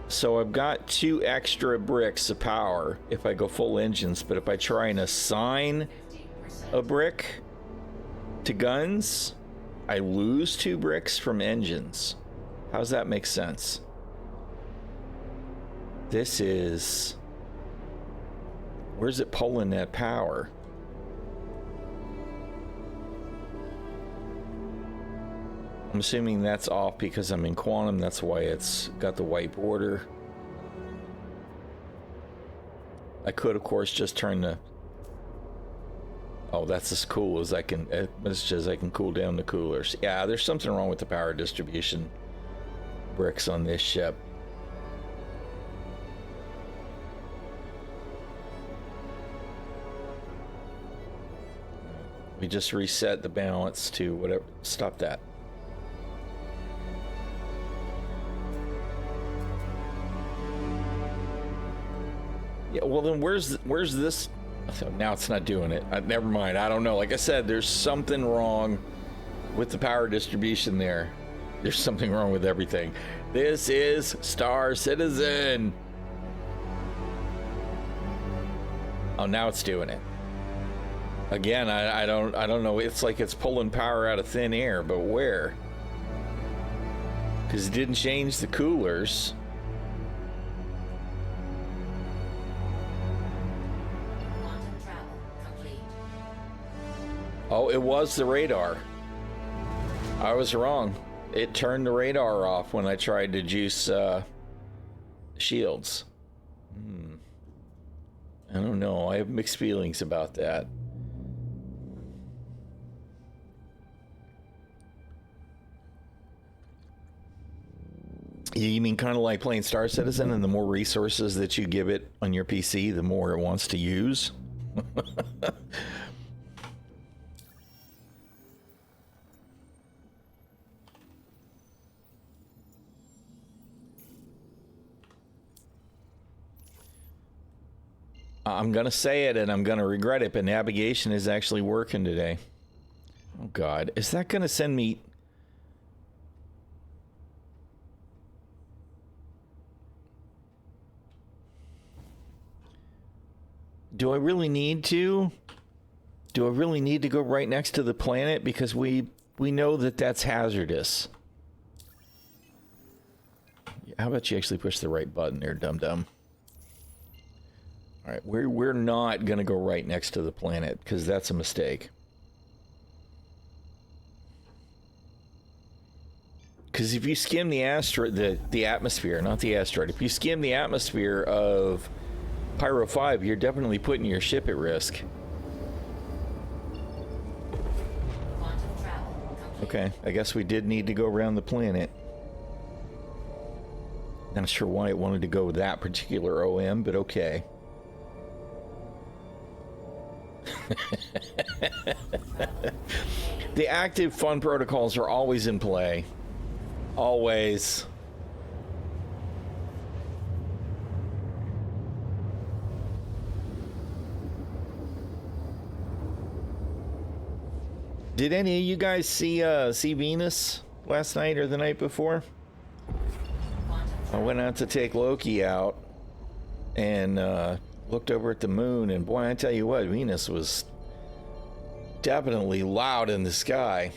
So I've got 2 extra bricks of power if I go full engines, but if I try and assign a brick to guns, I lose 2 bricks from engines. How does that make sense? This is... Where's it pulling that power? I'm assuming that's off because I'm in quantum. That's why it's got the white border. I could, of course, just turn the... Oh, that's as cool as I can... as I can cool down the coolers. Yeah, there's something wrong with the power distribution bricks on this ship. We just reset the balance to whatever... Stop that. Yeah, well then where's this? Now it's not doing it. Never mind. I don't know. Like I said, there's something wrong with the power distribution there. There's something wrong with everything. This is Star Citizen. Oh, now it's doing it. Again, I don't know. It's like it's pulling power out of thin air, but where? Because it didn't change the coolers. Oh, it was the radar. I was wrong. It turned the radar off when I tried to juice shields. I don't know. I have mixed feelings about that. You mean kind of like playing Star Citizen, and the more resources that you give it on your PC, the more it wants to use? I'm going to say it and I'm going to regret it, but navigation is actually working today. Oh, God. Is that going to send me... Do I really need to? Do I really need to go right next to the planet? Because we know that that's hazardous. How about you actually push the right button there, dum-dum? All right, we're not going to go right next to the planet because that's a mistake. Because if you skim the asteroid, the atmosphere, not the asteroid, if you skim the atmosphere of Pyro 5, you're definitely putting your ship at risk. Okay, I guess we did need to go around the planet. Not sure why it wanted to go with that particular OM, but okay. The active fun protocols are always in play. Always. Did any of you guys see Venus last night or the night before? I went out to take Loki out and looked over at the moon, and boy, I tell you what, Venus was definitely loud in the sky.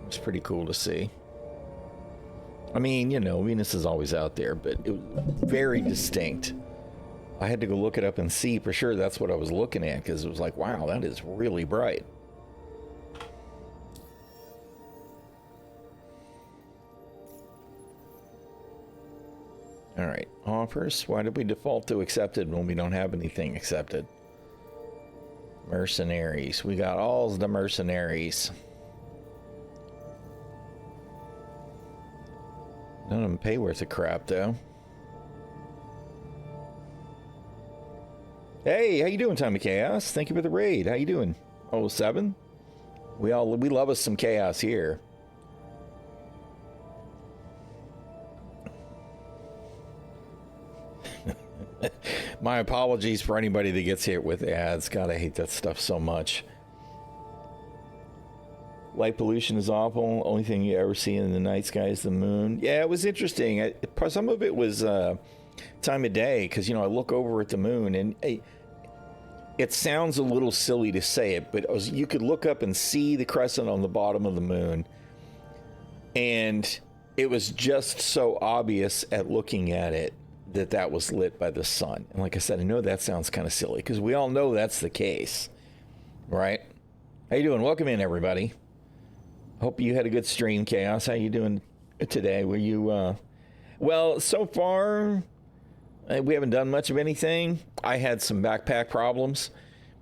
It was pretty cool to see. I mean, you know, Venus is always out there, but it was very distinct. I had to go look it up and see for sure that's what I was looking at, because it was like, wow, that is really bright. All right, offers. Why did we default to accepted when we don't have anything accepted? Mercenaries. We got all the mercenaries. None of them pay worth a crap, though. Hey, how you doing, Time of Chaos? Thank you for the raid. How you doing? 07? We love us some chaos here. My apologies for anybody that gets hit with ads. God, I hate that stuff so much. Light pollution is awful. Only thing you ever see in the night sky is the moon. Yeah, it was interesting. Some of it was time of day, because, you know, I look over at the moon, and it sounds a little silly to say it, but you could look up and see the crescent on the bottom of the moon, and it was just so obvious at looking at it that was lit by the sun. And like I said, I know that sounds kind of silly, because we all know that's the case, right? How you doing? Welcome in, everybody. Hope you had a good stream, Chaos. How you doing today? Were you, well, so far, we haven't done much of anything. I had some backpack problems,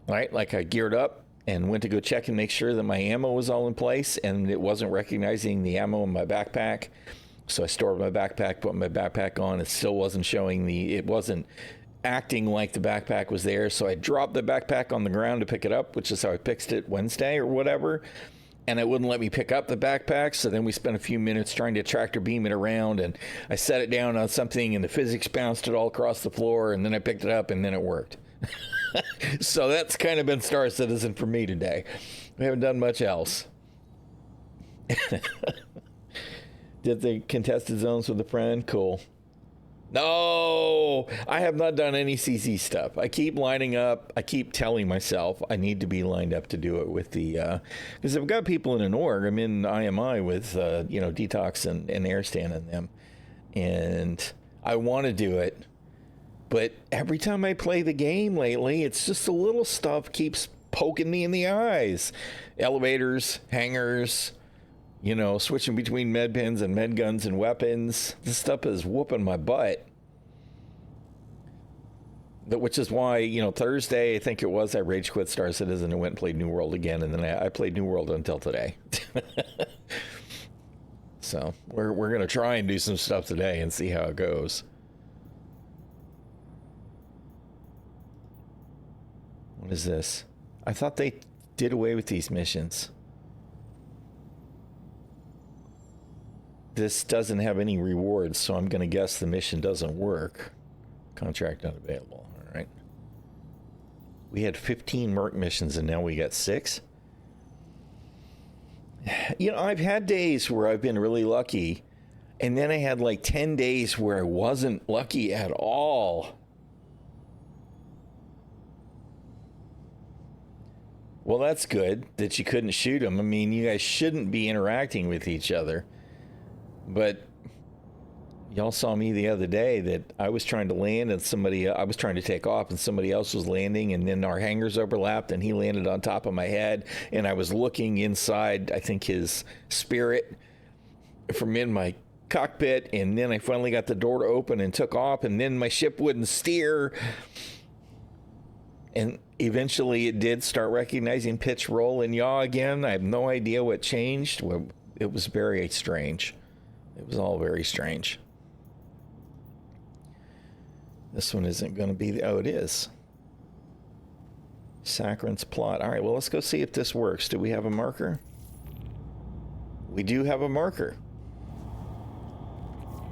right? Like I geared up and went to go check and make sure that my ammo was all in place, and it wasn't recognizing the ammo in my backpack. So I stored my backpack, put my backpack on. It still wasn't showing it wasn't acting like the backpack was there. So I dropped the backpack on the ground to pick it up, which is how I fixed it Wednesday or whatever. And it wouldn't let me pick up the backpack. So then we spent a few minutes trying to tractor beam it around, and I set it down on something, and the physics bounced it all across the floor, and then I picked it up, and then it worked. So that's kind of been Star Citizen for me today. We haven't done much else. Did the contested zones with a friend? Cool. No, I have not done any CC stuff. I keep lining up. I keep telling myself I need to be lined up to do it with the, because I've got people in an org. I'm in IMI with, you know, Detox and Airstand and them. And I want to do it. But every time I play the game lately, it's just the little stuff keeps poking me in the eyes. Elevators, hangars, you know, switching between med pens and med guns and weapons. This stuff is whooping my butt. Which is why, you know, Thursday, I think it was, I rage quit Star Citizen and went and played New World again. And then I played New World until today. So we're going to try and do some stuff today and see how it goes. What is this? I thought they did away with these missions. This doesn't have any rewards, so I'm going to guess the mission doesn't work. Contract unavailable. All right. We had 15 Merc missions, and now we got 6. You know, I've had days where I've been really lucky, and then I had like 10 days where I wasn't lucky at all. Well, that's good that you couldn't shoot him. I mean, you guys shouldn't be interacting with each other. But y'all saw me the other day that I was trying to land and I was trying to take off and somebody else was landing, and then our hangars overlapped and he landed on top of my head, and I was looking inside, I think his spirit from in my cockpit, and then I finally got the door to open and took off, and then my ship wouldn't steer. And eventually it did start recognizing pitch, roll, and yaw again. I have no idea what changed. It was very strange. It was all very strange. This one isn't going to be oh, it is. Saccharin's plot. All right, well, let's go see if this works. Do we have a marker? We do have a marker.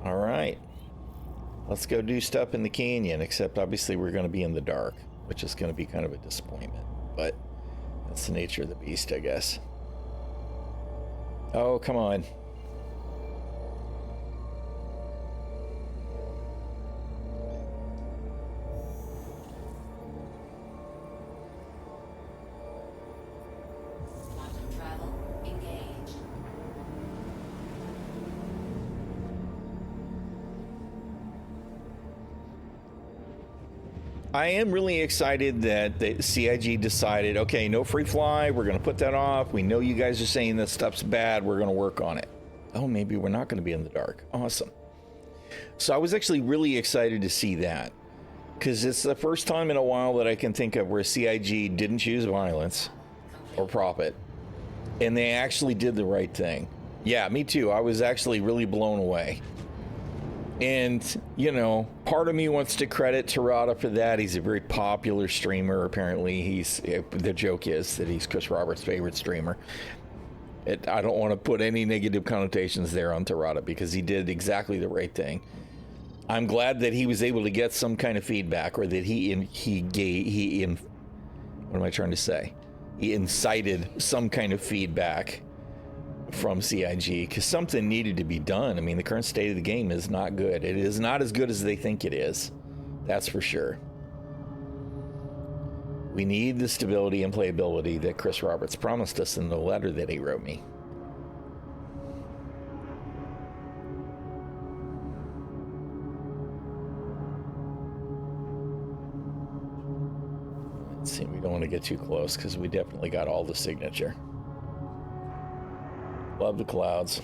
All right. Let's go do stuff in the canyon, except obviously we're going to be in the dark, which is going to be kind of a disappointment, but that's the nature of the beast, I guess. Oh, come on. Quantum travel engaged. I am really excited that the CIG decided, okay, no free fly. We're going to put that off. We know you guys are saying this stuff's bad. We're going to work on it. Oh, maybe we're not going to be in the dark. Awesome. So I was actually really excited to see that, because it's the first time in a while that I can think of where CIG didn't choose violence or profit, and they actually did the right thing. Yeah, me too. I was actually really blown away. And, you know, part of me wants to credit ᚈᚗᚯ for that. He's a very popular streamer. Apparently, the joke is that he's Chris Roberts' favorite streamer. I don't want to put any negative connotations there on ᚈᚗᚯ, because he did exactly the right thing. I'm glad that he was able to get some kind of feedback, or that he what am I trying to say? He incited some kind of feedback from CIG, because something needed to be done. I mean, the current state of the game is not good. It is not as good as they think it is. That's for sure. We need the stability and playability that Chris Roberts promised us in the letter that he wrote me. Let's see, we don't want to get too close because we definitely got all the signature. Love the clouds.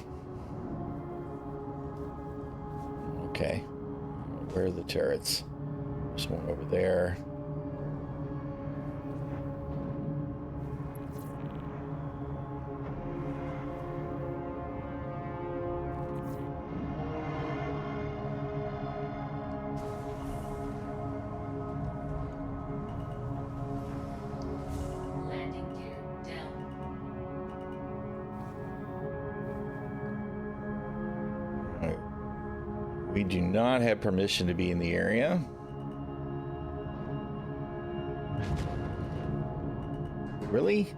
Okay. Where are the turrets? There's one over there. Landing gear down. We do not have permission to be in the area. Really?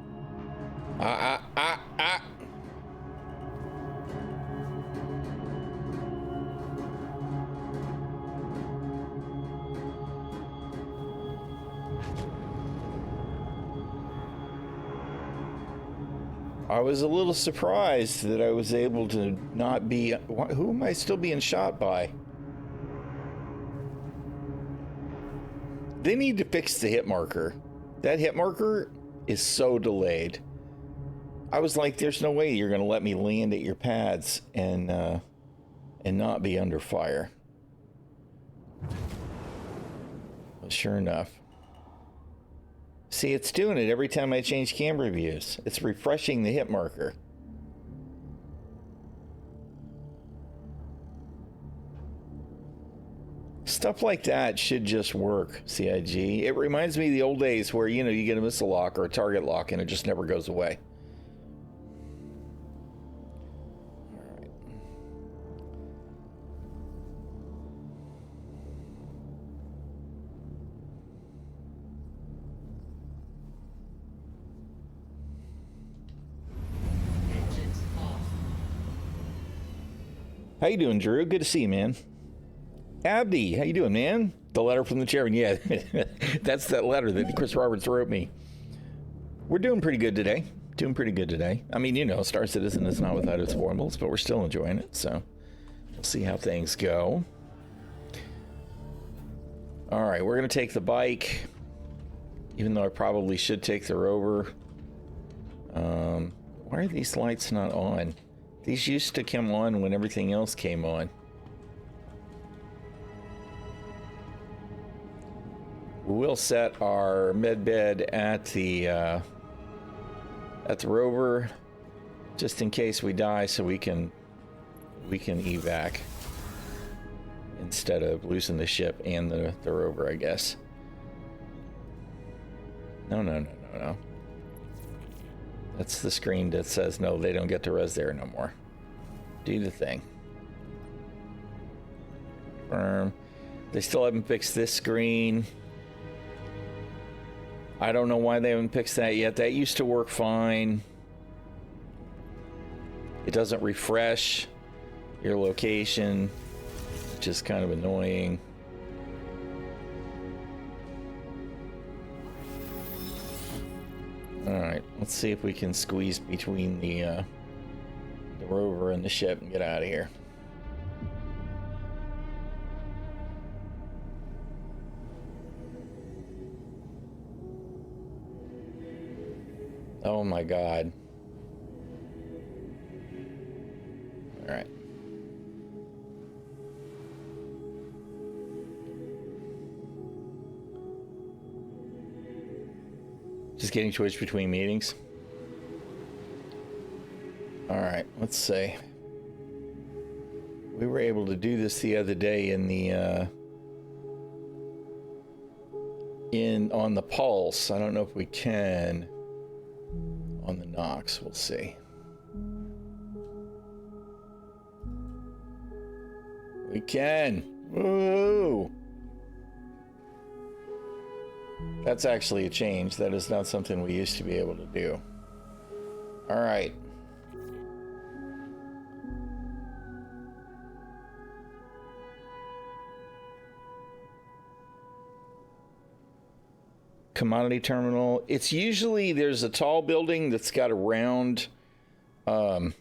I was a little surprised that I was able to not be... Who am I still being shot by? They need to fix the hit marker. That hit marker is so delayed. I was like, there's no way you're going to let me land at your pads and not be under fire. But sure enough. See, it's doing it every time I change camera views. It's refreshing the hit marker. Stuff like that should just work, CIG. It reminds me of the old days where, you know, you get a missile lock or a target lock and it just never goes away. All right. Engines off. How you doing, Drew? Good to see you, man. Abdi, how you doing, man? The letter from the chairman. Yeah, that's that letter that Chris Roberts wrote me. We're doing pretty good today. Doing pretty good today. I mean, you know, Star Citizen is not without its foibles, but we're still enjoying it, so we'll see how things go. All right, we're going to take the bike, even though I probably should take the rover. Why are these lights not on? These used to come on when everything else came on. We'll set our med bed at the rover, just in case we die, so we can evac instead of losing the ship and the rover, I guess. No. That's the screen that says no, they don't get to res there no more. Do the thing. Confirm. They still haven't fixed this screen. I don't know why they haven't fixed that yet. That used to work fine. It doesn't refresh your location, which is kind of annoying. All right, let's see if we can squeeze between the rover and the ship and get out of here. Oh my God. All right. Just getting switched between meetings. All right, let's see. We were able to do this the other day in the on the Pulse. I don't know if we can on the Nox. We'll see. We can. Woo! That's actually a change. That is not something we used to be able to do. All right. Commodity terminal. It's usually, there's a tall building that's got a round dome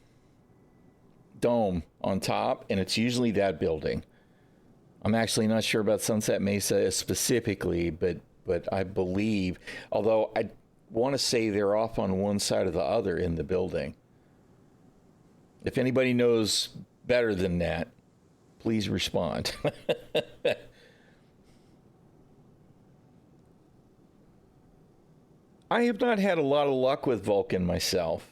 on top, and it's usually that building. I'm actually not sure about Sunset Mesa specifically, but I believe, although I want to say they're off on one side or the other in the building. If anybody knows better than that, please respond. I have not had a lot of luck with Vulcan myself.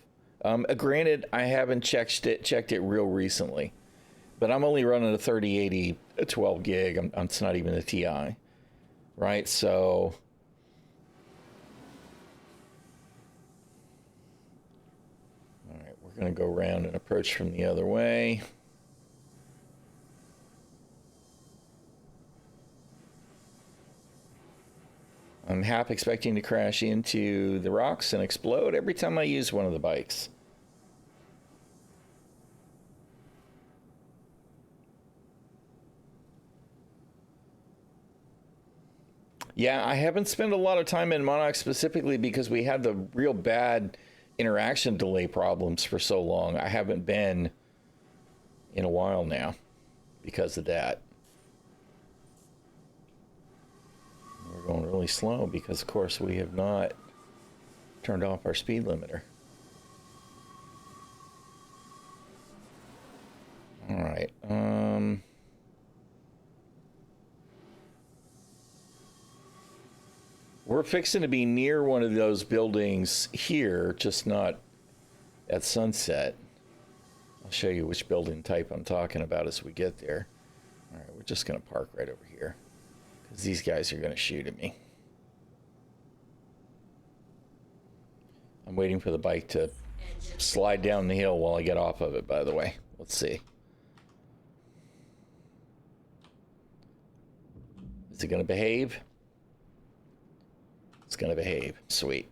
Granted, I haven't checked it real recently, but I'm only running a 3080 12 gig. It's not even a TI. Right, so all right, we're going to go around and approach from the other way. I'm half expecting to crash into the rocks and explode every time I use one of the bikes. Yeah, I haven't spent a lot of time in Monarch specifically because we had the real bad interaction delay problems for so long. I haven't been in a while now because of that. We're going really slow because, of course, we have not turned off our speed limiter. All right. We're fixing to be near one of those buildings here, just not at sunset. I'll show you which building type I'm talking about as we get there. All right, we're just going to park right over here because these guys are going to shoot at me. I'm waiting for the bike to slide down the hill while I get off of it, by the way. Let's see. Is it going to behave? It's going to behave. Sweet.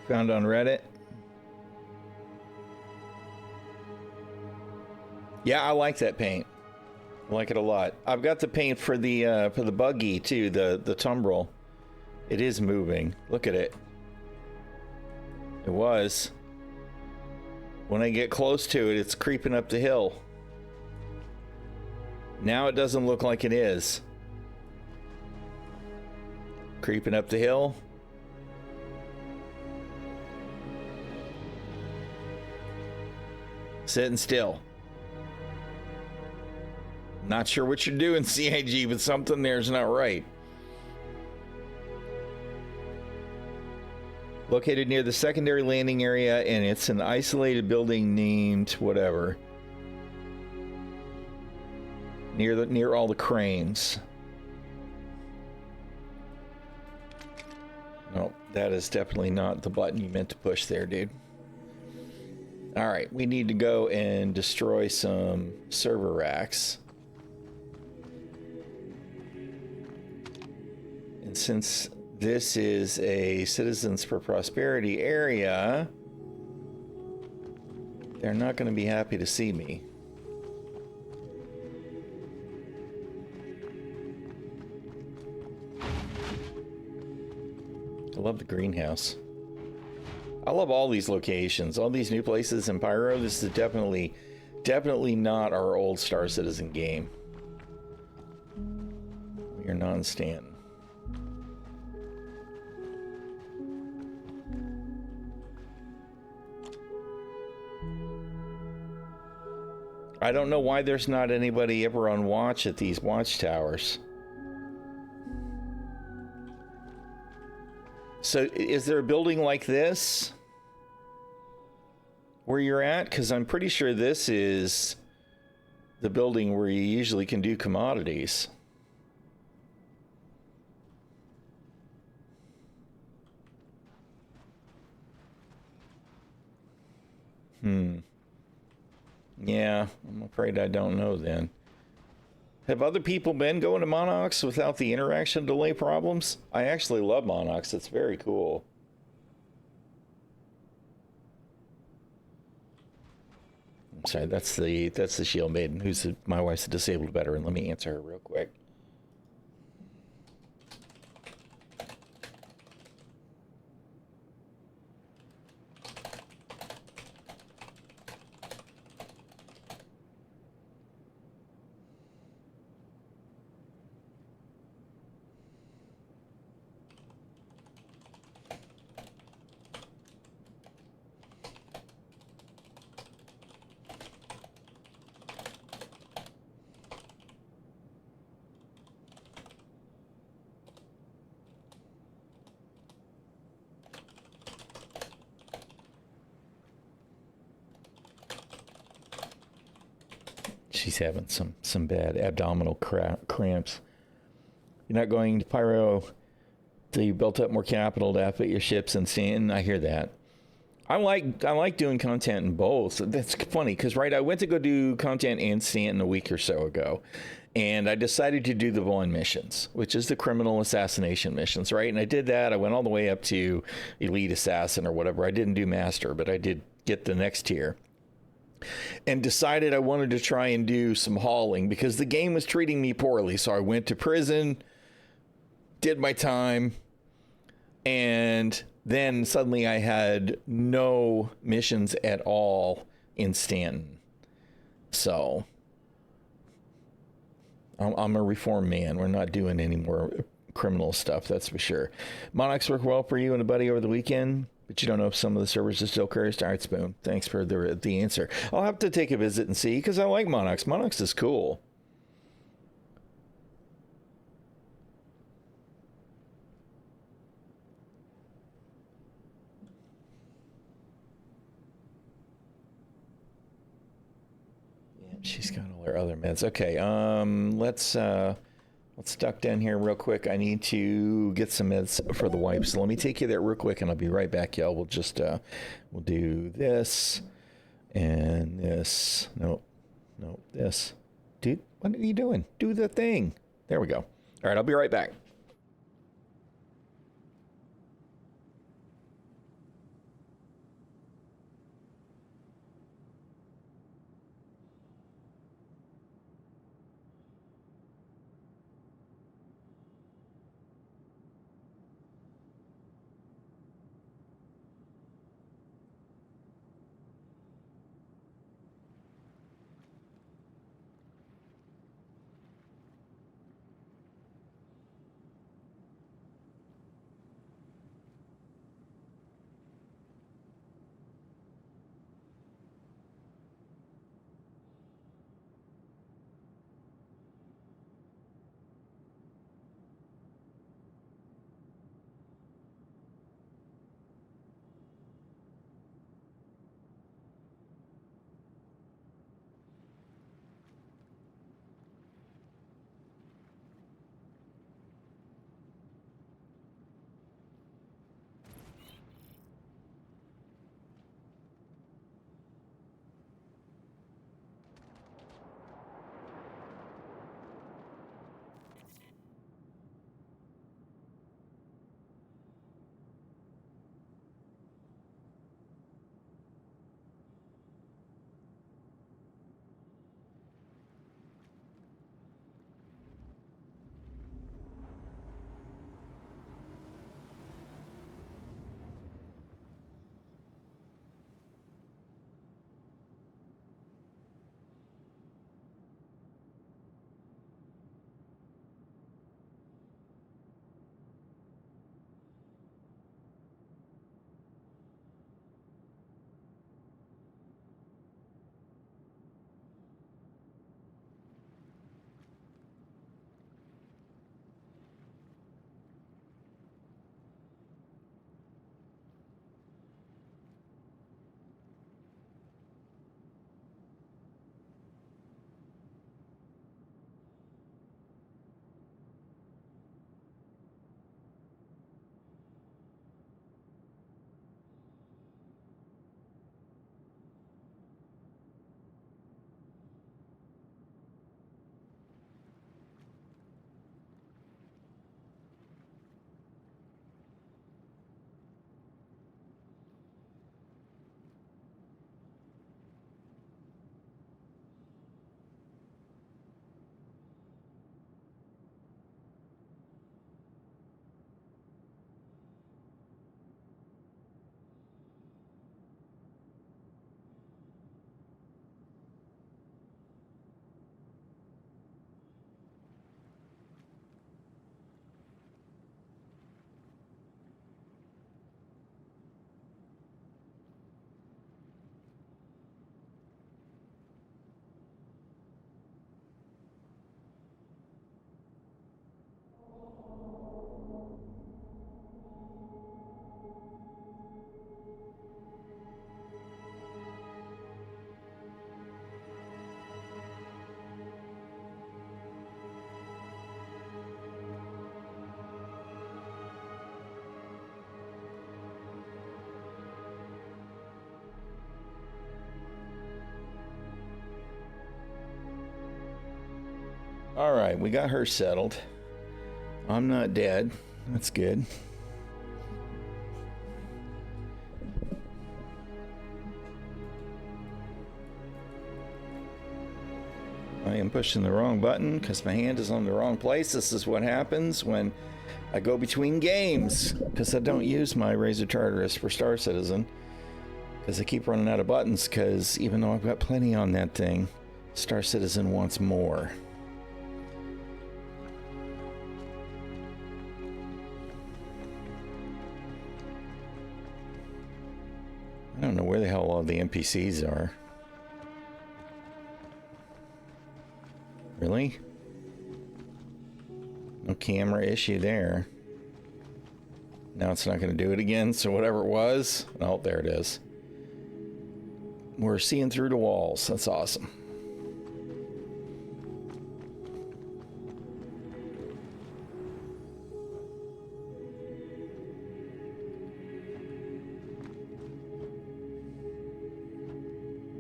Found on Reddit. Yeah, I like that paint. I like it a lot. I've got the paint for the buggy too, the tumbrel. It is moving. Look at it. It was. When I get close to it, it's creeping up the hill. Now it doesn't look like it is. Creeping up the hill. Sitting still. Not sure what you're doing, CIG, but something there's not right. Located near the secondary landing area, and it's an isolated building named whatever. Near all the cranes. No, that is definitely not the button you meant to push there, dude. All right, we need to go and destroy some server racks. And since this is a Citizens for Prosperity area, they're not going to be happy to see me. I love the greenhouse. I love all these locations, all these new places in Pyro. This is definitely not our old Star Citizen game. We are non-Stanton. I don't know why there's not anybody ever on watch at these watchtowers. So is there a building like this where you're at? Because I'm pretty sure this is the building where you usually can do commodities. Yeah, I'm afraid I don't know then. Have other people been going to Monox without the interaction delay problems? I actually love Monox. It's very cool. I'm sorry, that's the Shield Maiden, who's my wife's a disabled veteran. Let me answer her real quick. She's having some bad abdominal cramps. You're not going to Pyro till you built up more capital to outfit your ships and Stanton. I hear that. I like doing content in both. That's funny because I went to go do content in Stanton a week or so ago, and I decided to do the Vaughn missions, which is the criminal assassination missions, right? And I did that. I went all the way up to Elite Assassin or whatever. I didn't do Master, but I did get the next tier. And decided I wanted to try and do some hauling because the game was treating me poorly. So I went to prison, did my time, and then suddenly I had no missions at all in Stanton. So I'm a reformed man. We're not doing any more criminal stuff, that's for sure. Monox worked well for you and a buddy over the weekend, but you don't know if some of the servers are still cursed. All right, Spoon. Thanks for the answer. I'll have to take a visit and see because I like Monox. Monox is cool. Yeah, she's got all her other meds. Okay, let's duck down here real quick. I need to get some meds for the wipes. So let me take you there real quick, and I'll be right back, y'all. We'll just we'll do this and this. Nope, this. Dude, what are you doing? Do the thing. There we go. All right, I'll be right back. All right, we got her settled. I'm not dead. That's good. I am pushing the wrong button because my hand is on the wrong place. This is what happens when I go between games, because I don't use my Razor Tartarus for Star Citizen, because I keep running out of buttons, because even though I've got plenty on that thing, Star Citizen wants more. I don't know where the hell all the NPCs are. Really? No camera issue there. Now it's not going to do it again, so whatever it was... Oh, there it is. We're seeing through the walls. That's awesome.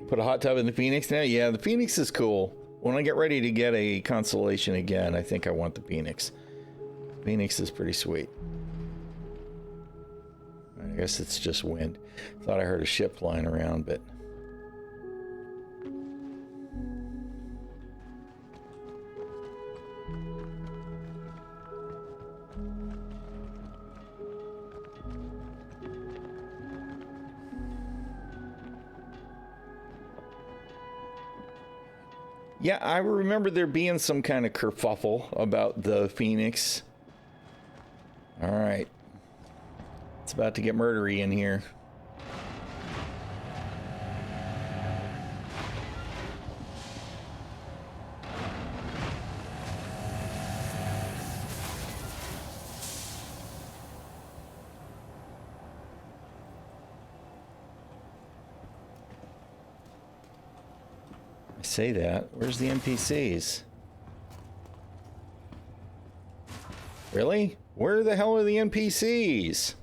Put a hot tub in the Phoenix now? Yeah, the Phoenix is cool. When I get ready to get a Constellation again, I think I want the Phoenix. Phoenix is pretty sweet. I guess it's just wind. Thought I heard a ship flying around, but... Yeah, I remember there being some kind of kerfuffle about the Phoenix. All right. It's about to get murdery in here. Say that. Where's the NPCs? Really? Where the hell are the NPCs?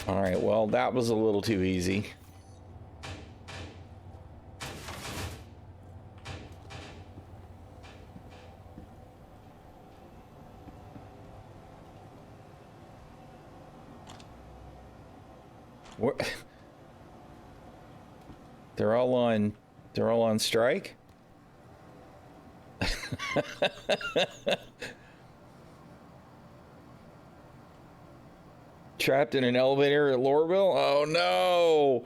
All right, well, that was a little too easy. They're all on strike? Trapped in an elevator at Lorville? Oh no!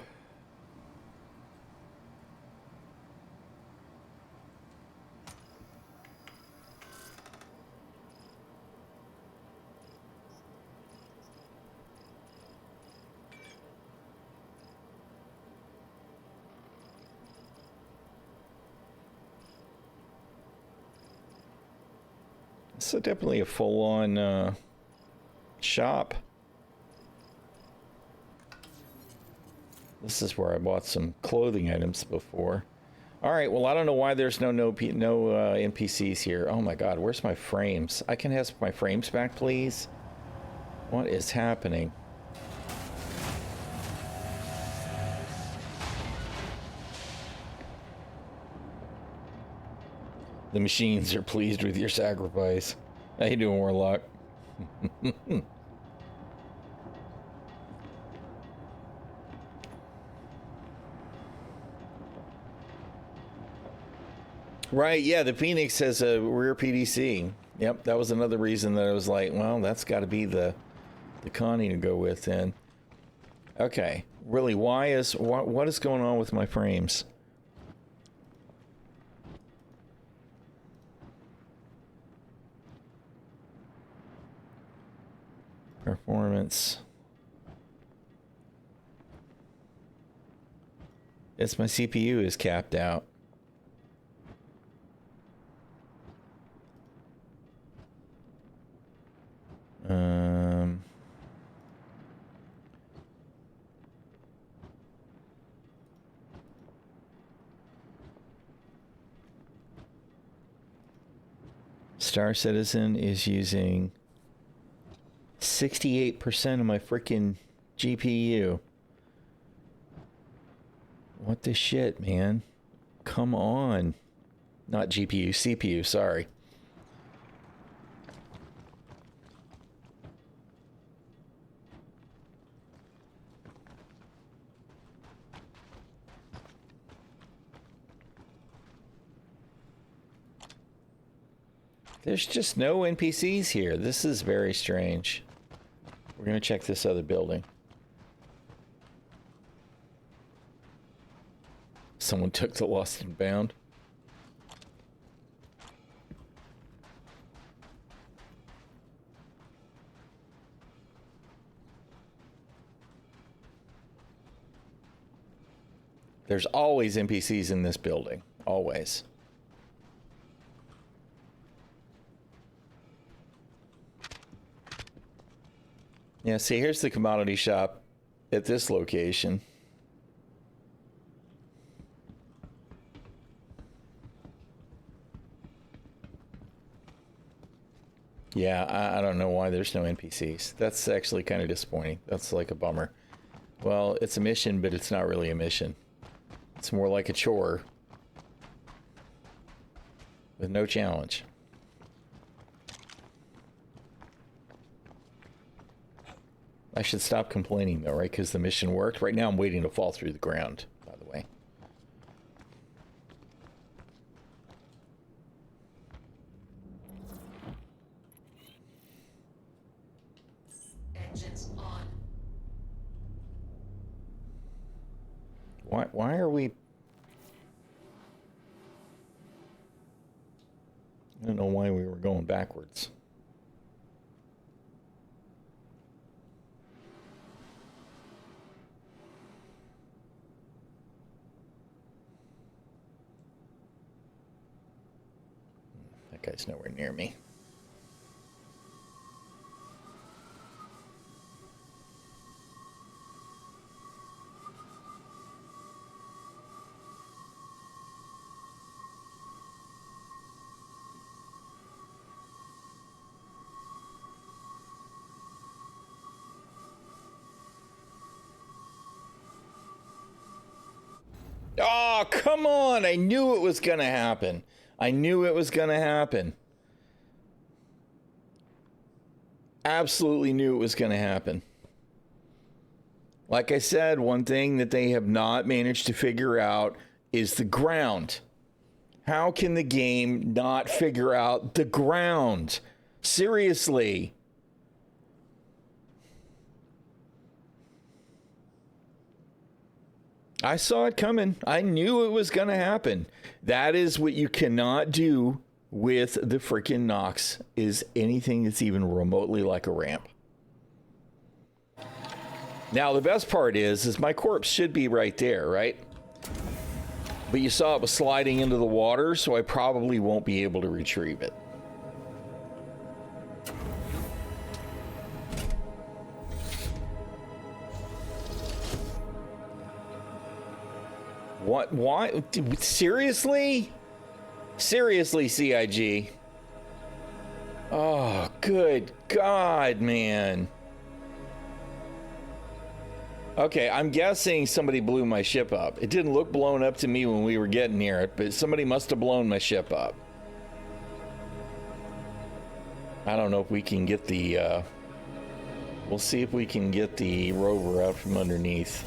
So definitely a full-on shop. This is where I bought some clothing items before. All right, well, I don't know why there's no NPCs here. Oh my God, where's my frames? I can have my frames back, please. What is happening? The machines are pleased with your sacrifice. How you doing, Warlock? Right, yeah, the Phoenix has a rear PDC. Yep, that was another reason that I was like, well, that's got to be the Connie to go with then. Okay, really, what is going on with my frames? Performance. It's my CPU is capped out. Star Citizen is using 68% of my freaking GPU. What the shit, man? Come on. Not GPU, CPU, sorry. There's just no NPCs here. This is very strange. We're gonna check this other building. Someone took the Lost and Bound. There's always NPCs in this building. Always. Yeah, see, here's the commodity shop at this location. Yeah, I don't know why there's no NPCs. That's actually kind of disappointing. That's like a bummer. Well, it's a mission, but it's not really a mission. It's more like a chore with no challenge. I should stop complaining though, right? Because the mission worked. Right now I'm waiting to fall through the ground, by the way. Engines on. Why are we... I don't know why we were going backwards. That guy's nowhere near me. Oh, come on! I knew it was gonna happen. I knew it was gonna happen. Absolutely knew it was gonna happen. Like I said, one thing that they have not managed to figure out is the ground. How can the game not figure out the ground? Seriously. I saw it coming. I knew it was going to happen. That is what you cannot do with the freaking Nox, is anything that's even remotely like a ramp. Now, the best part is my corpse should be right there, right? But you saw it was sliding into the water, so I probably won't be able to retrieve it. What? Why? Seriously? Seriously, CIG? Oh, good God, man. Okay, I'm guessing somebody blew my ship up. It didn't look blown up to me when we were getting near it, but somebody must have blown my ship up. I don't know if we can get the, we'll see if we can get the rover out from underneath.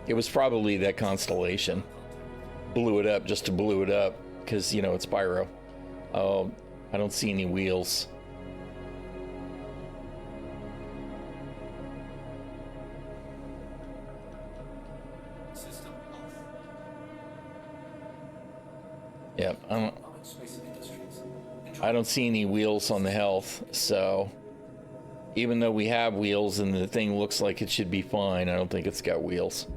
It was probably that constellation. Blew it up just to blew it up, because, you know, it's pyro. Oh, I don't see any wheels. System off. Yep, I don't see any wheels on the health, so even though we have wheels and the thing looks like it should be fine, I don't think it's got wheels.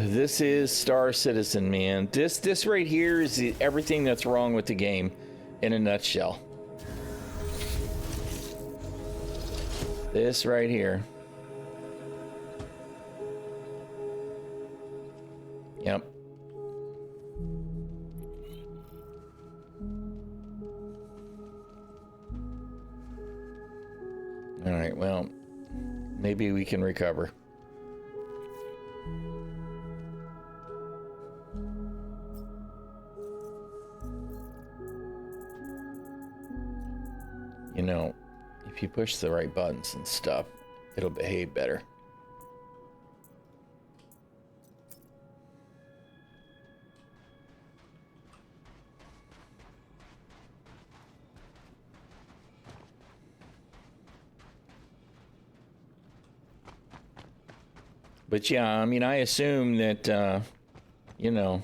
This is Star Citizen, man. This right here is everything that's wrong with the game in a nutshell. This right here. Yep. All right, well, maybe we can recover. You know, if you push the right buttons and stuff, it'll behave better. But yeah, I mean, I assume that, you know,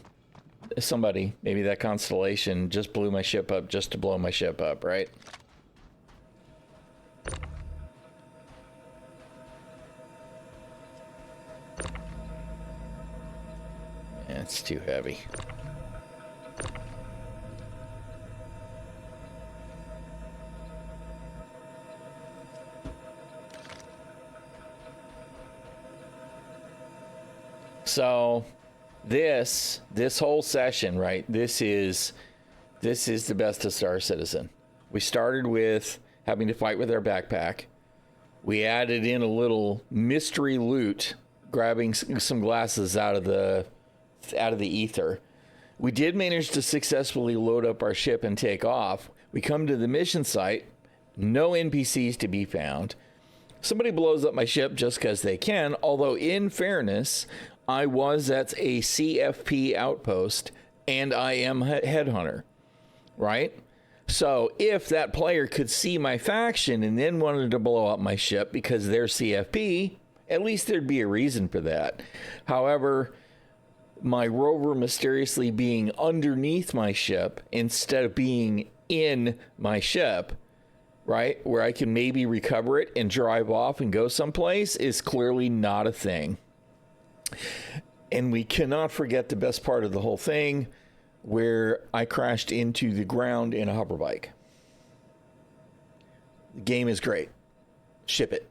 somebody, maybe that constellation, just blew my ship up just to blow my ship up, right? Yeah, it's too heavy. So this whole session, right? This is the best of Star Citizen. We started with having to fight with our backpack. We added in a little mystery loot, grabbing some glasses out of the ether. We did manage to successfully load up our ship and take off. We come to the mission site, no NPCs to be found. Somebody blows up my ship just because they can, although in fairness, I was at a CFP outpost and I am a headhunter, right? So if that player could see my faction and then wanted to blow up my ship because they're CFP, at least there'd be a reason for that. However, my rover mysteriously being underneath my ship instead of being in my ship, right, where I can maybe recover it and drive off and go someplace, is clearly not a thing. And we cannot forget the best part of the whole thing, where I crashed into the ground in a hover bike. The game is great. Ship it.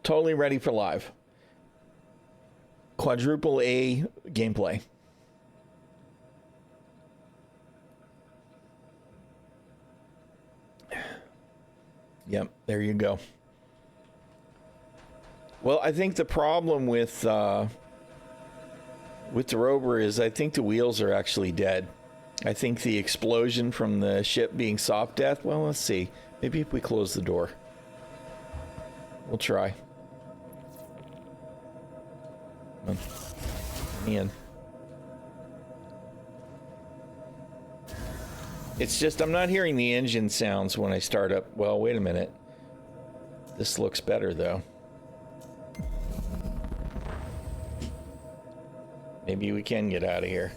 Totally ready for live. Quadruple A gameplay. Yep, there you go. Well, I think the problem with the rover is I think the wheels are actually dead. I think the explosion from the ship being soft death, well, let's see. Maybe if we close the door. We'll try. Come on. In. It's just I'm not hearing the engine sounds when I start up. Well, wait a minute. This looks better, though. Maybe we can get out of here.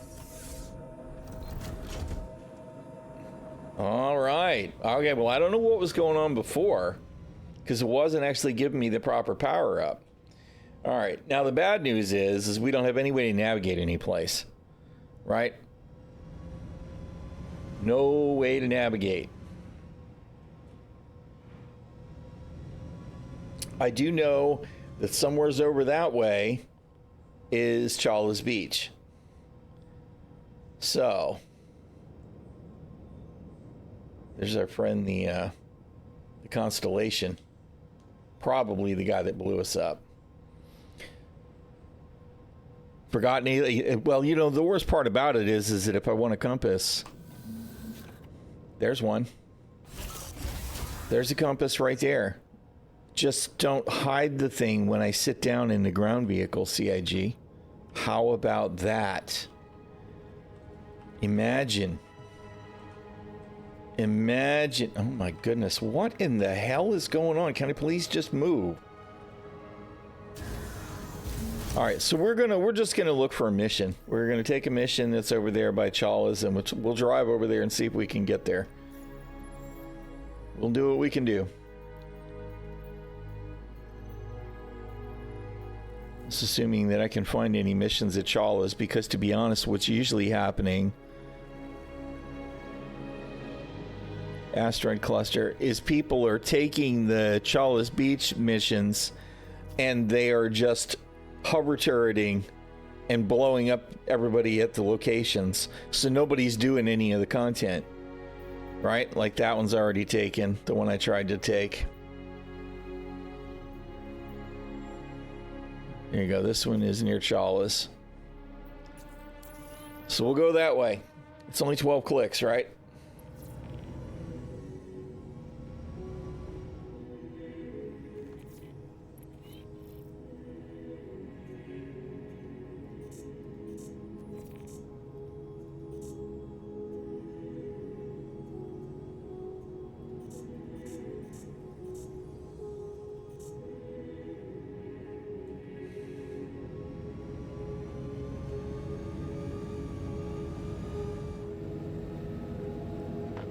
All right. Okay, well, I don't know what was going on before, because it wasn't actually giving me the proper power up. All right. Now, the bad news is we don't have any way to navigate any place, right? No way to navigate. I do know that somewhere's over that way is Ċaħla's Beach. So there's our friend, the Constellation. Probably the guy that blew us up. Forgotten. Well, you know, the worst part about it is that if I want a compass, there's one. There's a compass right there. Just don't hide the thing when I sit down in the ground vehicle, CIG. How about that? Imagine. Oh my goodness. What in the hell is going on? Can I please just move? All right, so we're just gonna look for a mission. We're gonna take a mission that's over there by Ċaħla's, and we'll drive over there and see if we can get there. We'll do what we can do. Just assuming that I can find any missions at Ċaħla's, because to be honest, what's usually happening asteroid cluster is people are taking the Chalice Beach missions and they are just hover turreting and blowing up everybody at the locations. So nobody's doing any of the content, right? Like that one's already taken, the one I tried to take. There you go. This one is near Chalice. So we'll go that way. It's only 12 clicks, right?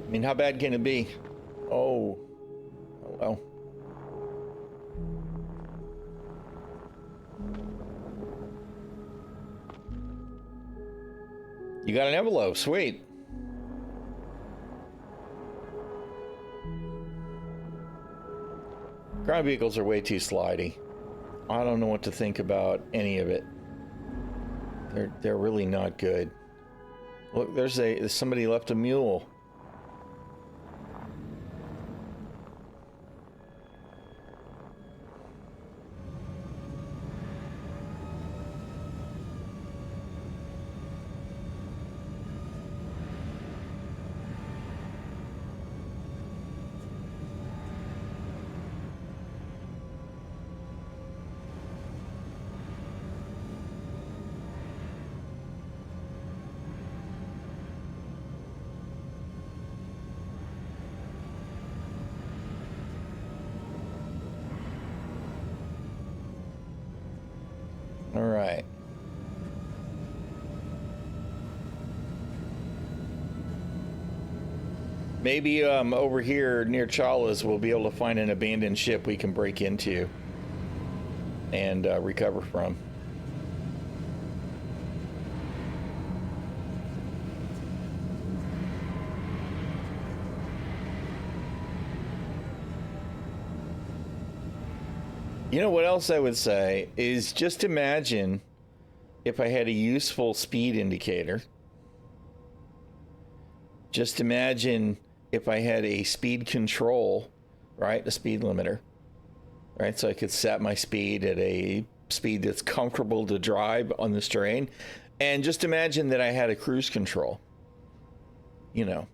I mean, how bad can it be? Oh, well. You got an envelope, sweet. Ground vehicles are way too slidey. I don't know what to think about any of it. They're really not good. Look, there's somebody left a mule. All right. Maybe over here near Chalice we'll be able to find an abandoned ship we can break into and recover from. You know what else I would say is just imagine if I had a useful speed indicator. Just imagine if I had a speed control, right? A speed limiter, right? So I could set my speed at a speed that's comfortable to drive on this terrain. And just imagine that I had a cruise control. You know,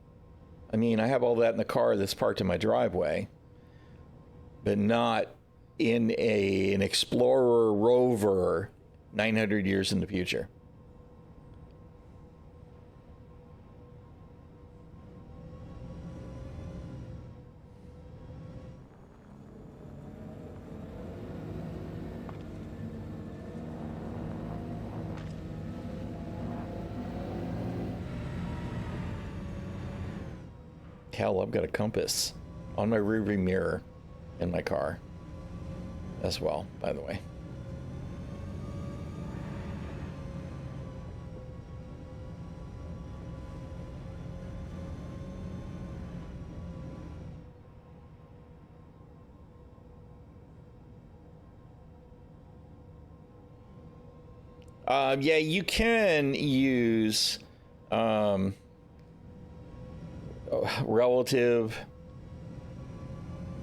I mean, I have all that in the car that's parked in my driveway, but not in an Explorer Rover 900 years in the future. Hell, I've got a compass on my rearview mirror in my car as well, by the way. Yeah, you can use relative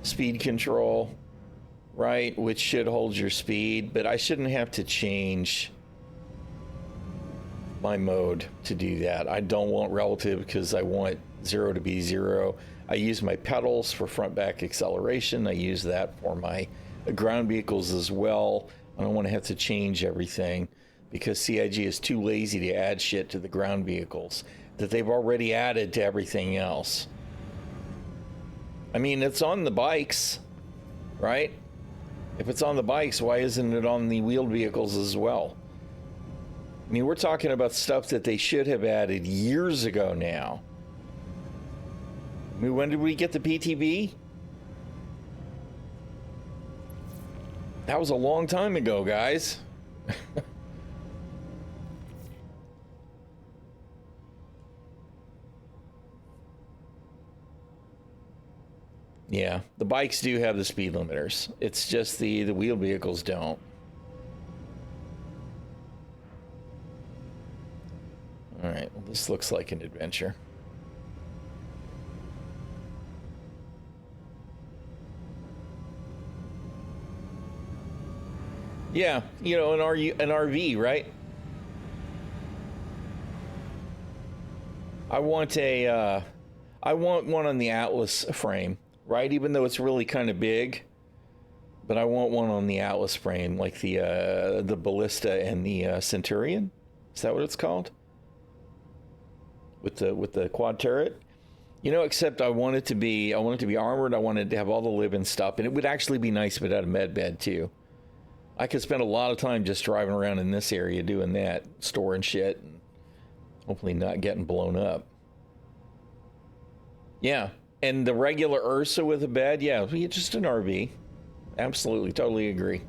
speed control, right, which should hold your speed, but I shouldn't have to change my mode to do that. I don't want relative because I want 0 to be 0. I use my pedals for front back acceleration. I use that for my ground vehicles as well. I don't want to have to change everything because CIG is too lazy to add shit to the ground vehicles that they've already added to everything else. I mean, it's on the bikes, right? If it's on the bikes, why isn't it on the wheeled vehicles as well? I mean, we're talking about stuff that they should have added years ago now. I mean, when did we get the PTB? That was a long time ago, guys. Yeah, the bikes do have the speed limiters. It's just the wheeled vehicles don't. All right, well, this looks like an adventure. Yeah, you know, an RV, right? I want one on the Atlas frame, right? Even though it's really kind of big, but I want one on the Atlas frame, like the Ballista and the Centurion. Is that what it's called? With the quad turret, you know. Except I want it to be armored. I want it to have all the live-in stuff, and it would actually be nice if it had a med bed too. I could spend a lot of time just driving around in this area doing that, storing shit, and hopefully not getting blown up. Yeah, and the regular Ursa with a bed, yeah, just an RV. Absolutely, totally agree.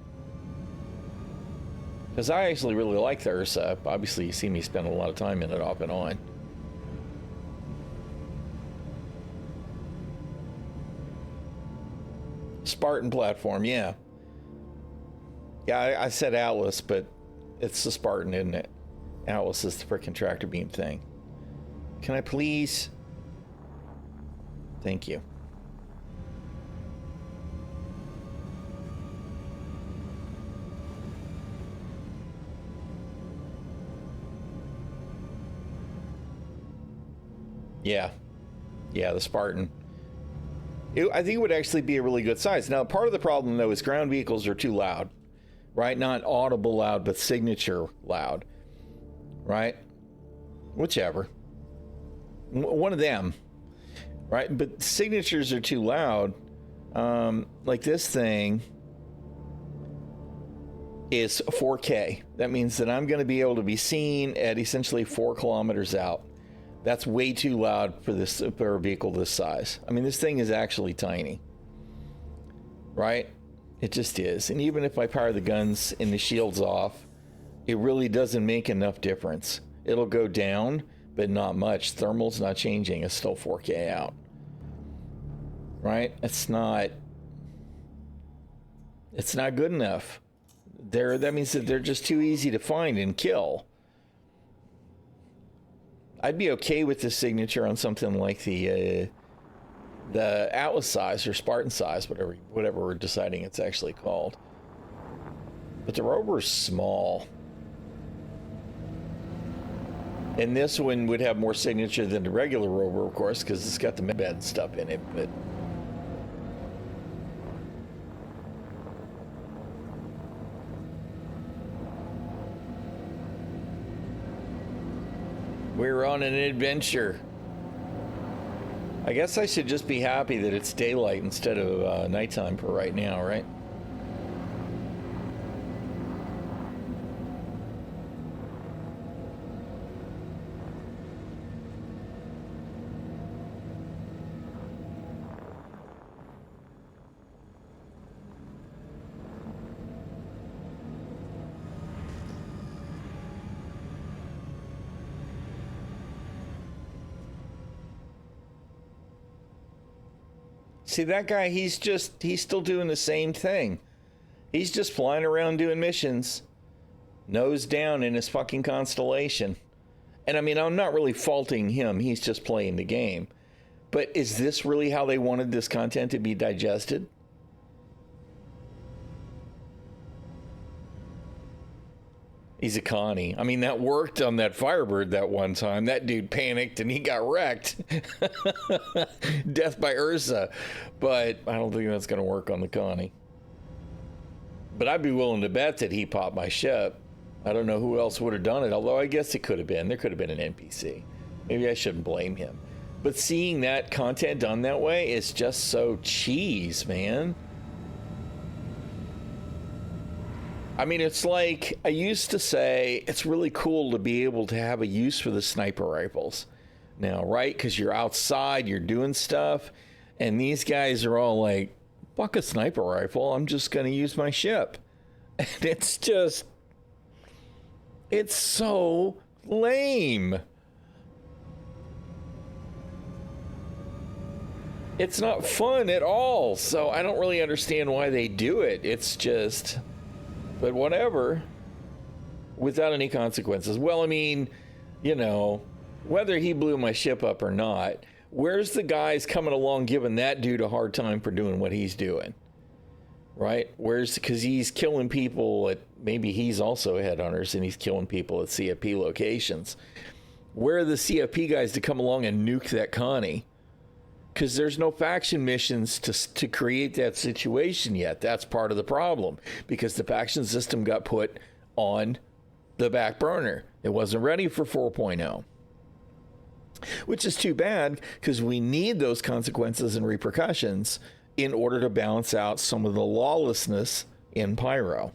Because I actually really like the Ursa. Obviously, you see me spend a lot of time in it off and on. Spartan platform, yeah. Yeah, I said Atlas, but it's the Spartan, isn't it? Atlas is the frickin' tractor beam thing. Can I please? Thank you. Yeah. Yeah, the Spartan. I think it would actually be a really good size. Now, part of the problem, though, is ground vehicles are too loud, right? Not audible loud, but signature loud, right? Whichever. One of them, right? But signatures are too loud. Like this thing is 4K. That means that I'm going to be able to be seen at essentially 4 kilometers out. That's way too loud for a vehicle this size. I mean, this thing is actually tiny, right? It just is. And even if I power the guns and the shields off, it really doesn't make enough difference. It'll go down, but not much. Thermal's not changing. It's still 4K out, right? It's not good enough. That means that they're just too easy to find and kill. I'd be okay with this signature on something like the Atlas size or Spartan size, whatever we're deciding it's actually called. But the Rover's small. And this one would have more signature than the regular Rover, of course, because it's got the med bed stuff in it, but we're on an adventure. I guess I should just be happy that it's daylight instead of nighttime for right now, right? See, that guy, he's still doing the same thing. He's just flying around doing missions, nose down in his fucking constellation. And I mean, I'm not really faulting him. He's just playing the game. But is this really how they wanted this content to be digested? He's a Connie. I mean, that worked on that Firebird that one time. That dude panicked and he got wrecked. Death by Ursa. But I don't think that's going to work on the Connie. But I'd be willing to bet that he popped my ship. I don't know who else would have done it, although I guess it could have been. There could have been an NPC. Maybe I shouldn't blame him. But seeing that content done that way is just so cheese, man. I mean, it's like I used to say it's really cool to be able to have a use for the sniper rifles now, right? Because you're outside, you're doing stuff, and these guys are all like, fuck a sniper rifle, I'm just going to use my ship. And it's so lame. It's not fun at all. So I don't really understand why they do it. It's just, but whatever. Without any consequences. Well, I mean, you know, whether he blew my ship up or not, where's the guys coming along giving that dude a hard time for doing what he's doing? Right? Where's, because he's killing people at, maybe he's also headhunters and he's killing people at CFP locations. Where are the CFP guys to come along and nuke that Connie? Because there's no faction missions to create that situation yet. That's part of the problem. Because the faction system got put on the back burner. It wasn't ready for 4.0. Which is too bad, because we need those consequences and repercussions in order to balance out some of the lawlessness in Pyro.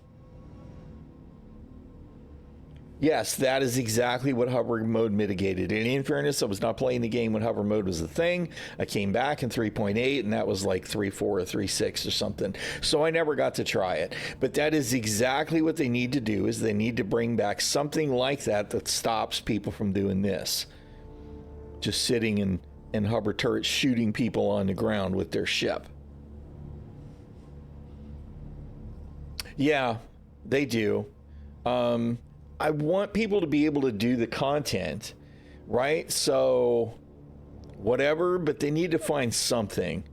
Yes, that is exactly what hover mode mitigated. And in fairness, I was not playing the game when hover mode was a thing. I came back in 3.8, and that was like 3.4 or 3.6 or something. So I never got to try it. But that is exactly what they need to do, is they need to bring back something like that that stops people from doing this. Just sitting in hover turrets shooting people on the ground with their ship. Yeah, they do. I want people to be able to do the content, right? So whatever, but they need to find something.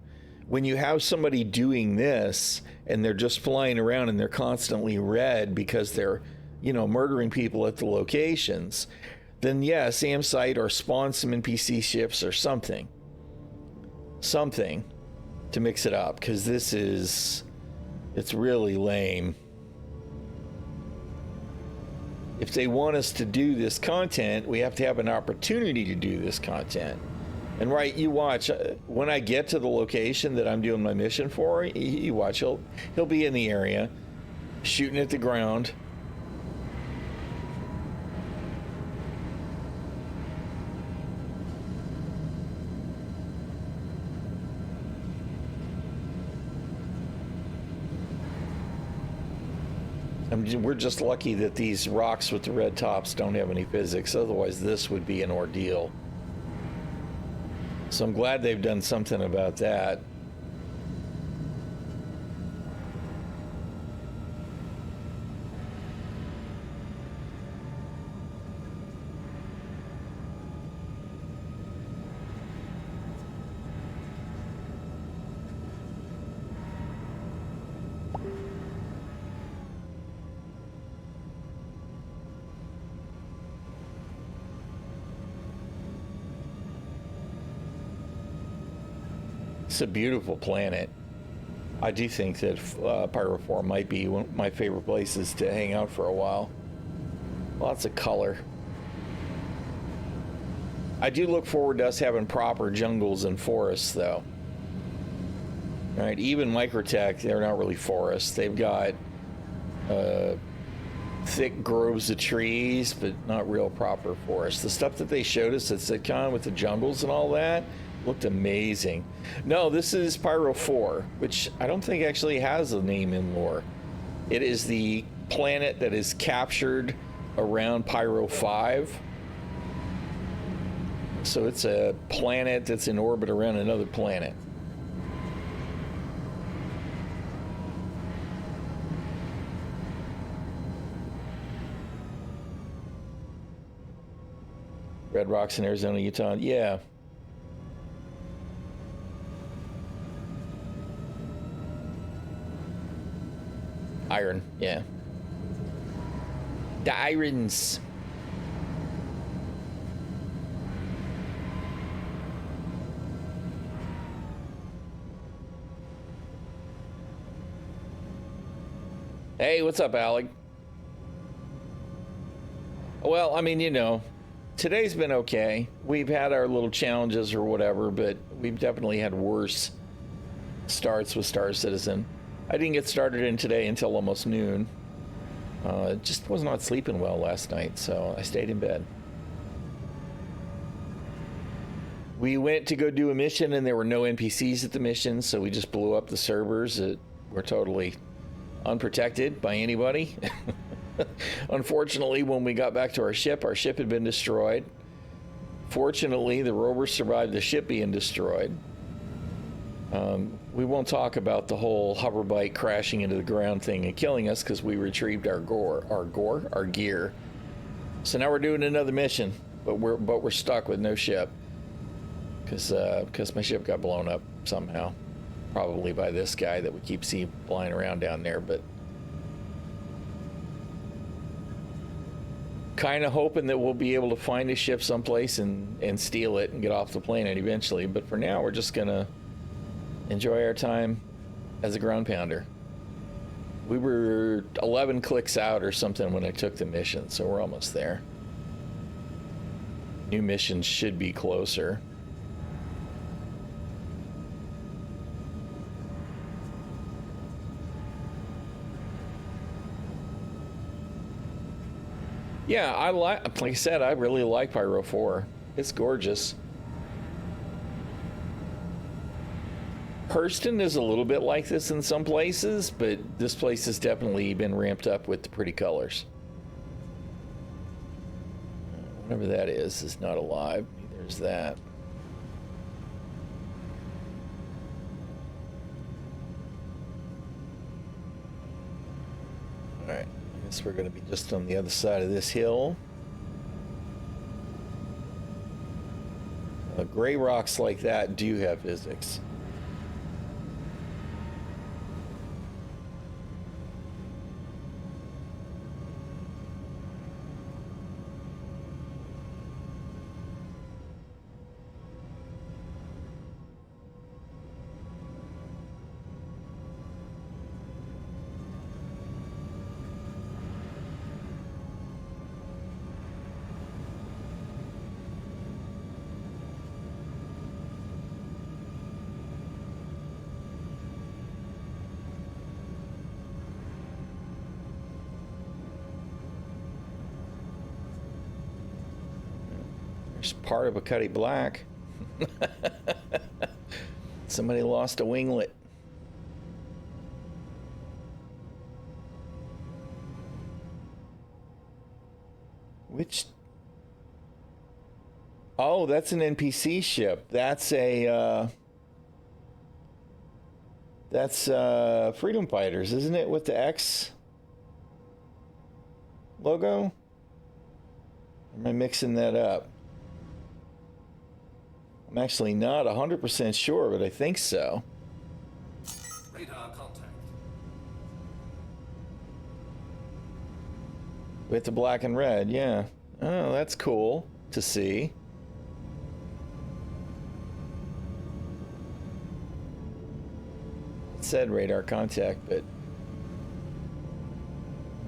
When you have somebody doing this and they're just flying around and they're constantly red because they're, you know, murdering people at the locations, then yes, AMSite or spawn some NPC ships or something to mix it up, because it's really lame. If they want us to do this content, we have to have an opportunity to do this content. And right, you watch, when I get to the location that I'm doing my mission for, you watch, he'll be in the area, shooting at the ground. We're just lucky that these rocks with the red tops don't have any physics. Otherwise, this would be an ordeal. So I'm glad they've done something about that. It's a beautiful planet. I do think that Pyro 4 might be one of my favorite places to hang out for a while. Lots of color. I do look forward to us having proper jungles and forests, though. All right, even Microtech, they're not really forests. They've got thick groves of trees, but not real proper forests. The stuff that they showed us at SitCon with the jungles and all that looked amazing. No, this is Pyro 4, which I don't think actually has a name in lore. It is the planet that is captured around Pyro 5. So it's a planet that's in orbit around another planet. Red Rocks in Arizona, Utah. Yeah. Iron, yeah. The irons. Hey, what's up, Alec? Well, I mean, you know, today's been okay. We've had our little challenges or whatever, but we've definitely had worse starts with Star Citizen. I didn't get started in today until almost noon. Just was not sleeping well last night, so I stayed in bed. We went to go do a mission, and there were no NPCs at the mission, so we just blew up the servers that were totally unprotected by anybody. Unfortunately, when we got back to our ship had been destroyed. Fortunately, the rovers survived the ship being destroyed. We won't talk about the whole hover bike crashing into the ground thing and killing us because we retrieved our gear. So now we're doing another mission, but we're stuck with no ship because my ship got blown up somehow, probably by this guy that we keep seeing flying around down there. But kind of hoping that we'll be able to find a ship someplace and steal it and get off the planet eventually. But for now, we're just gonna enjoy our time as a ground pounder. We were 11 clicks out or something when I took the mission, so we're almost there. New missions should be closer. Yeah, like I said, I really like Pyro 4. It's gorgeous. Hurston is a little bit like this in some places, but this place has definitely been ramped up with the pretty colors. Whatever that is not alive. There's that. Alright, I guess we're going to be just on the other side of this hill. Gray rocks like that do have physics. Part of a Cuddy Black. Somebody lost a winglet. Which? Oh, that's an NPC ship. That's a Freedom Fighters, isn't it? With the X logo? Or am I mixing that up? I'm actually not 100% sure, but I think so. Radar contact. With the black and red, yeah. Oh, that's cool to see. It said radar contact, but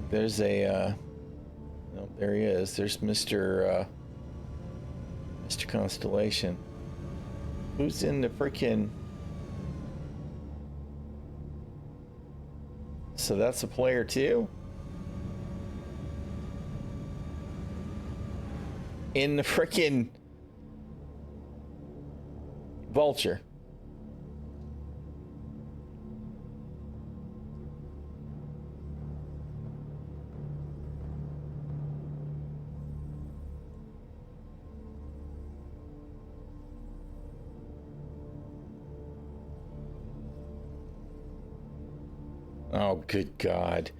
there's a no, there he is. There's Mr. Constellation. Who's in the freaking... So that's a player too? In the freaking Vulture. Oh, good God.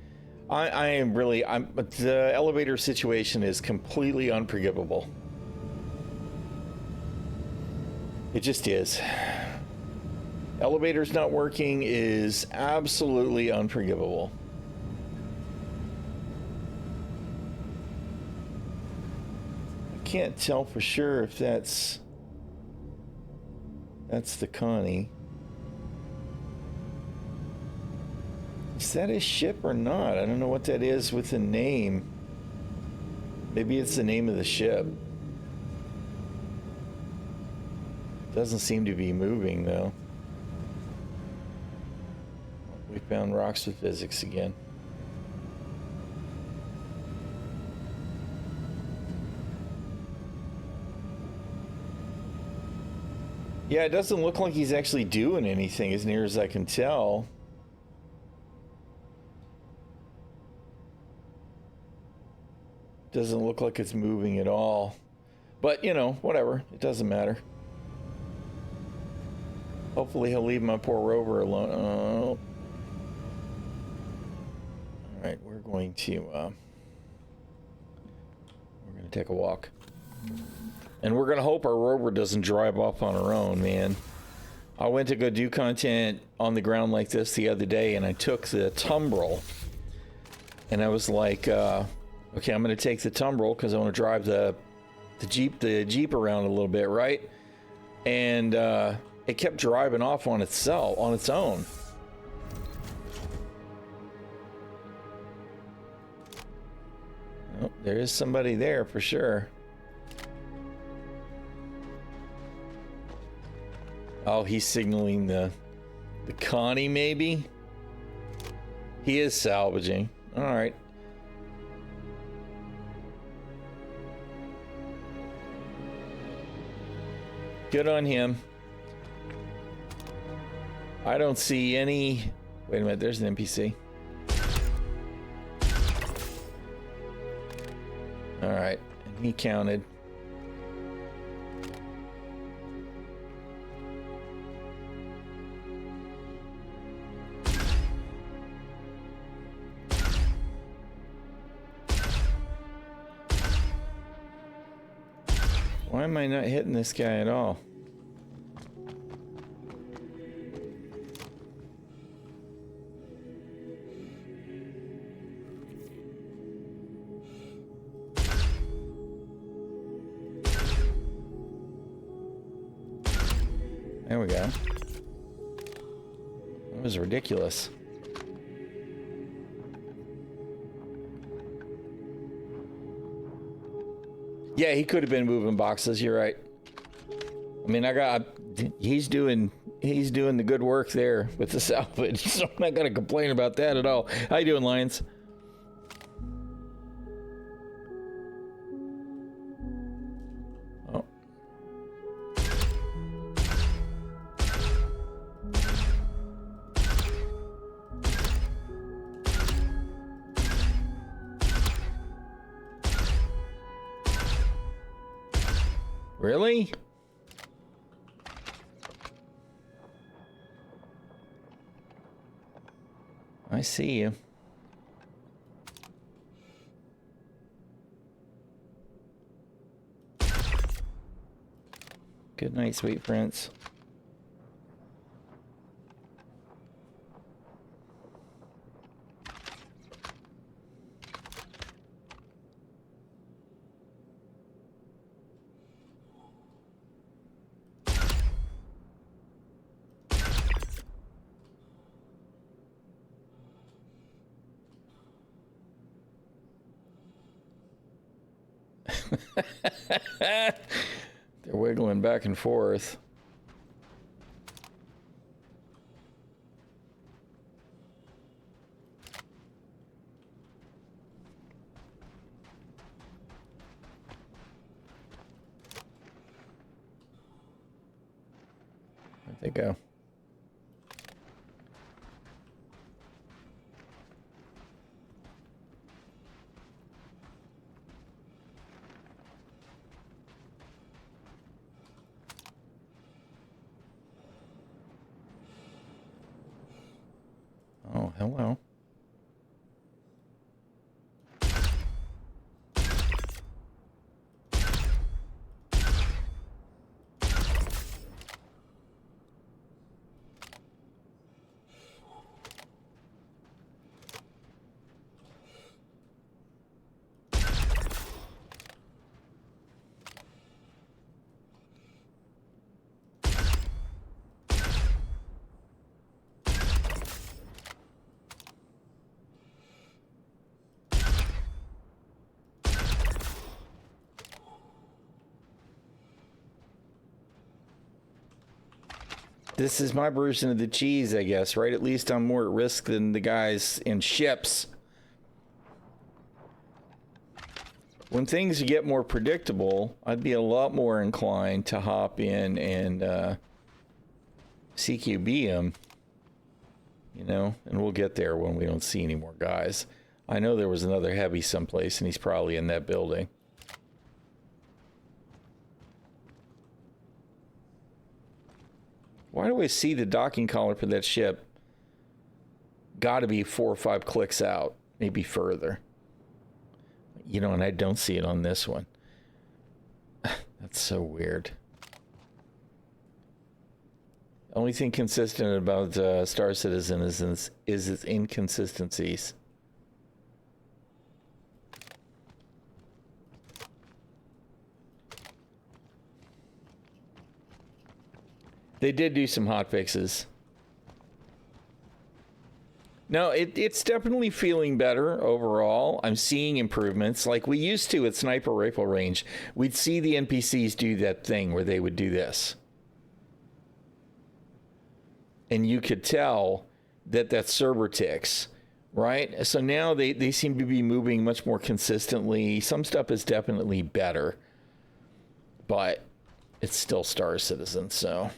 I am really, the elevator situation is completely unforgivable. It just is. Elevator's not working is absolutely unforgivable. I can't tell for sure if that's the Connie. Is that his ship or not? I don't know what that is with the name. Maybe it's the name of the ship. Doesn't seem to be moving though. We found rocks with physics again. Yeah, it doesn't look like he's actually doing anything as near as I can tell. Doesn't look like it's moving at all. But, you know, whatever. It doesn't matter. Hopefully he'll leave my poor rover alone. Oh. All right, we're going to take a walk. And we're going to hope our rover doesn't drive off on her own, man. I went to go do content on the ground like this the other day, and I took the tumbrel. And I was like, okay, I'm going to take the tumbrel because I want to drive the Jeep around a little bit, right? And it kept driving off on its own. Oh, there is somebody there for sure. Oh, he's signaling the Connie, maybe? He is salvaging. All right. Good on him. I don't see any... Wait a minute, there's an NPC. All right, and he counted. Why am I not hitting this guy at all? There we go. That was ridiculous. Yeah, he could have been moving boxes. You're right. I mean, he's doing the good work there with the salvage, so I'm not gonna complain about that at all. How you doing, Lions? Oh. Really? I see you. Good night, sweet prince. They're wiggling back and forth. Where'd they go? Oh, hello. This is my version of the cheese, I guess, right? At least I'm more at risk than the guys in ships. When things get more predictable, I'd be a lot more inclined to hop in and CQB them, you know, and we'll get there when we don't see any more guys. I know there was another heavy someplace, and he's probably in that building. Why do I see the docking collar for that ship? Got to be 4 or 5 clicks out, maybe further. You know, and I don't see it on this one. That's so weird. Only thing consistent about Star Citizen is its inconsistencies. They did do some hot fixes. No, it's definitely feeling better overall. I'm seeing improvements. Like we used to at Sniper Rifle Range, we'd see the NPCs do that thing where they would do this. And you could tell that server ticks, right? So now they seem to be moving much more consistently. Some stuff is definitely better, but it's still Star Citizen, so...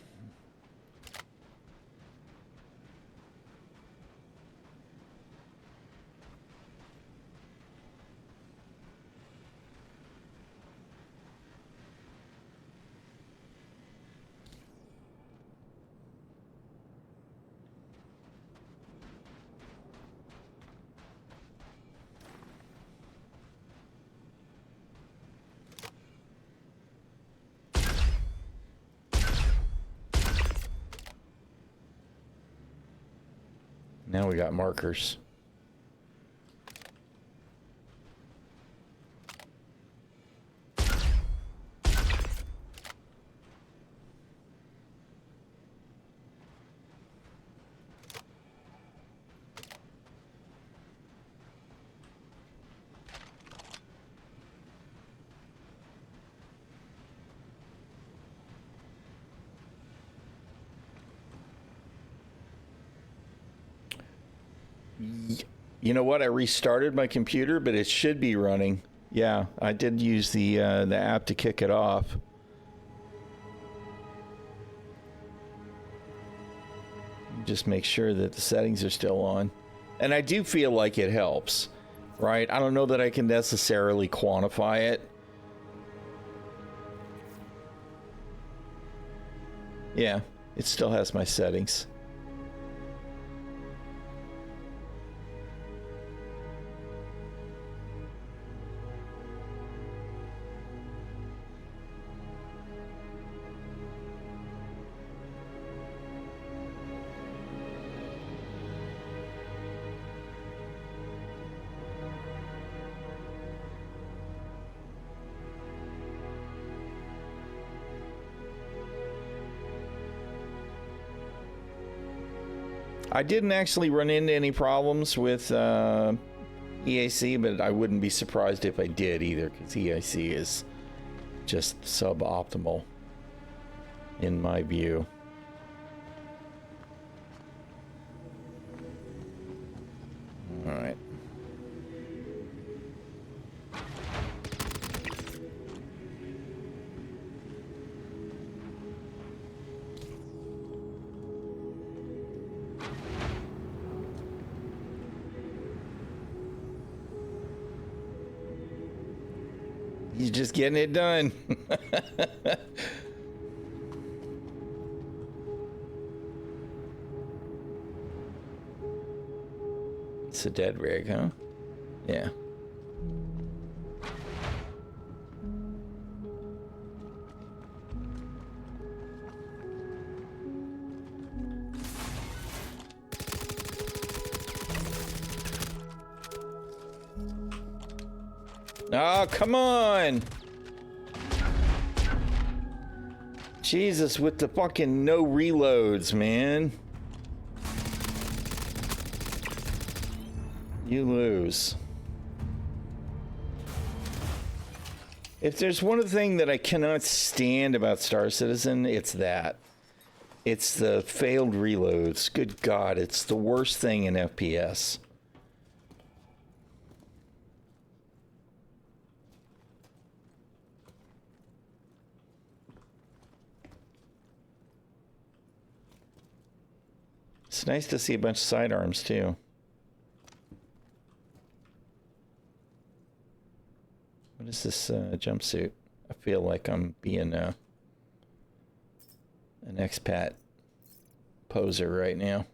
Now we got markers. You know what? I restarted my computer, but it should be running. Yeah, I did use the app to kick it off. Just make sure that the settings are still on. And I do feel like it helps, right? I don't know that I can necessarily quantify it. Yeah, it still has my settings. I didn't actually run into any problems with EAC, but I wouldn't be surprised if I did either, because EAC is just suboptimal in my view. All right. He's just getting it done. It's a dead rig, huh? Yeah. Oh, come on! Jesus, with the fucking no reloads, man. You lose. If there's one thing that I cannot stand about Star Citizen, it's that. It's the failed reloads. Good God, it's the worst thing in FPS. It's nice to see a bunch of sidearms, too. What is this jumpsuit? I feel like I'm being an expat. poser right now.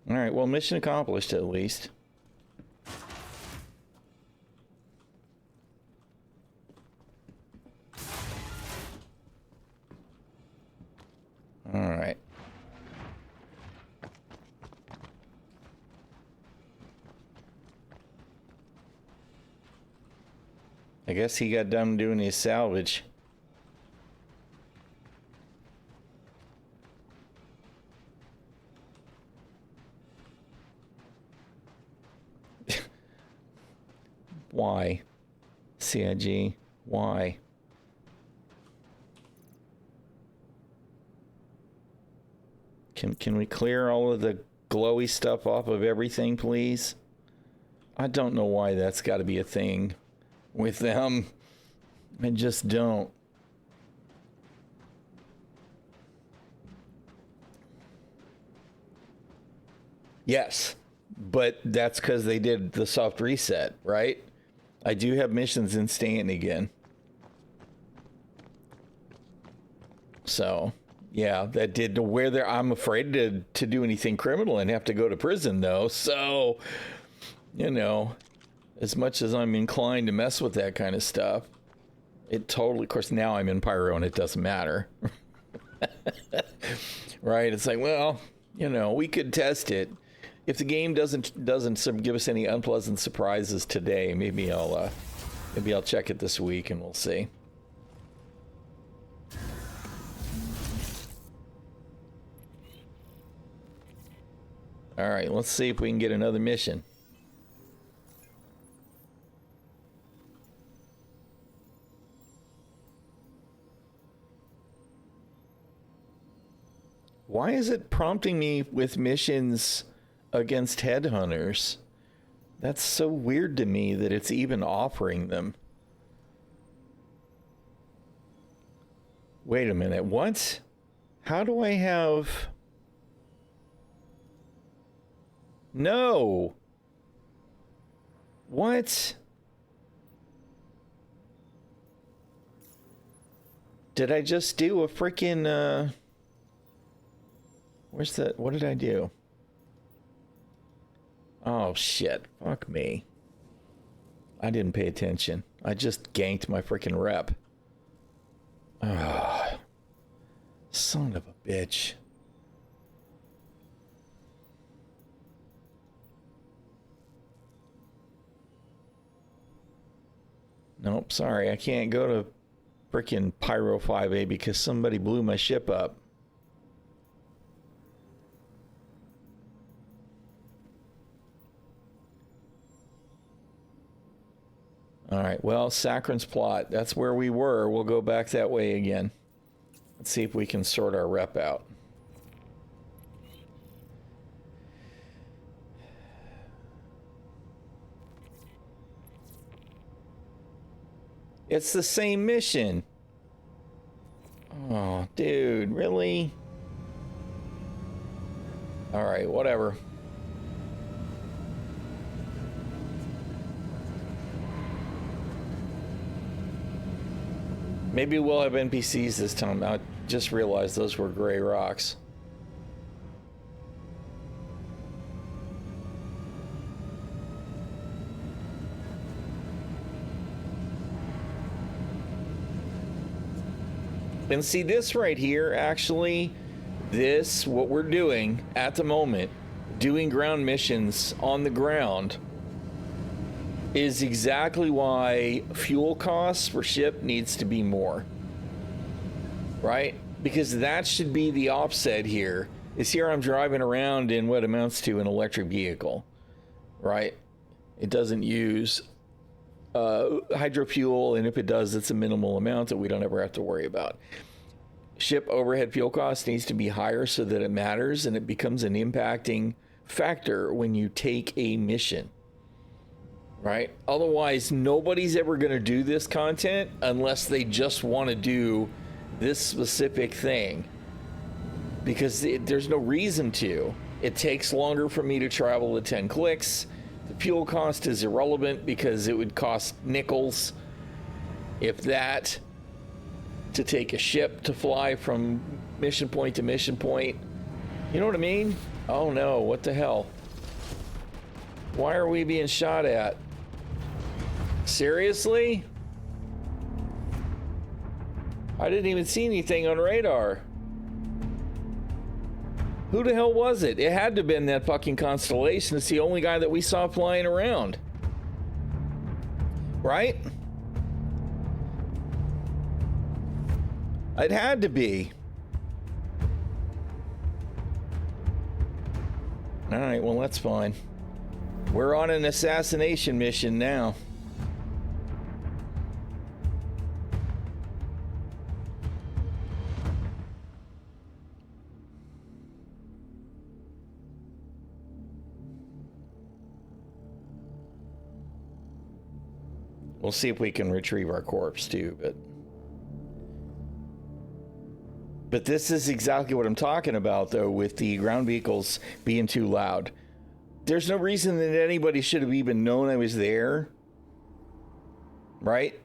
All right, well, mission accomplished at least. All right. I guess he got done doing his salvage. Why? CIG, why? Can we clear all of the glowy stuff off of everything, please? I don't know why that's got to be a thing with them. I just don't. Yes, but that's because they did the soft reset, right? I do have missions in Stanton again. So, yeah, that did to where there. I'm afraid to do anything criminal and have to go to prison, though. So, you know, as much as I'm inclined to mess with that kind of stuff, it totally, of course, now I'm in Pyro and it doesn't matter. Right? It's like, well, you know, we could test it. If the game doesn't give us any unpleasant surprises today, maybe I'll check it this week and we'll see. All right, let's see if we can get another mission. Why is it prompting me with missions against headhunters? That's so weird to me that it's even offering them. Wait a minute, what? How do I have... No! What? Did I just do a freaking, where's that? What did I do? Oh, shit. Fuck me. I didn't pay attention. I just ganked my freaking rep. Ah, son of a bitch. Nope, sorry. I can't go to freaking Pyro 5A because somebody blew my ship up. All right, well, Saccharin's plot. That's where we were. We'll go back that way again. Let's see if we can sort our rep out. It's the same mission. Oh, dude, really? All right, whatever. Maybe we'll have NPCs this time. I just realized those were gray rocks. And see this right here, actually, this, what we're doing at the moment, doing ground missions on the ground, is exactly why fuel costs for ship needs to be more, right? Because that should be the offset here. Is here I'm driving around in what amounts to an electric vehicle, right? It doesn't use hydro fuel, and if it does, it's a minimal amount that we don't ever have to worry about. Ship overhead fuel cost needs to be higher so that it matters and it becomes an impacting factor when you take a mission. Right? Otherwise, nobody's ever going to do this content unless they just want to do this specific thing. Because there's no reason to. It takes longer for me to travel the 10 clicks. The fuel cost is irrelevant because it would cost nickels, if that, to take a ship to fly from mission point to mission point. You know what I mean? Oh no, what the hell? Why are we being shot at? Seriously? I didn't even see anything on radar. Who the hell was it? It had to have been that fucking constellation. It's the only guy that we saw flying around. Right? It had to be. All right, well, that's fine. We're on an assassination mission now. We'll see if we can retrieve our corpse too, but this is exactly what I'm talking about, though, with the ground vehicles being too loud. There's no reason that anybody should have even known I was there, right?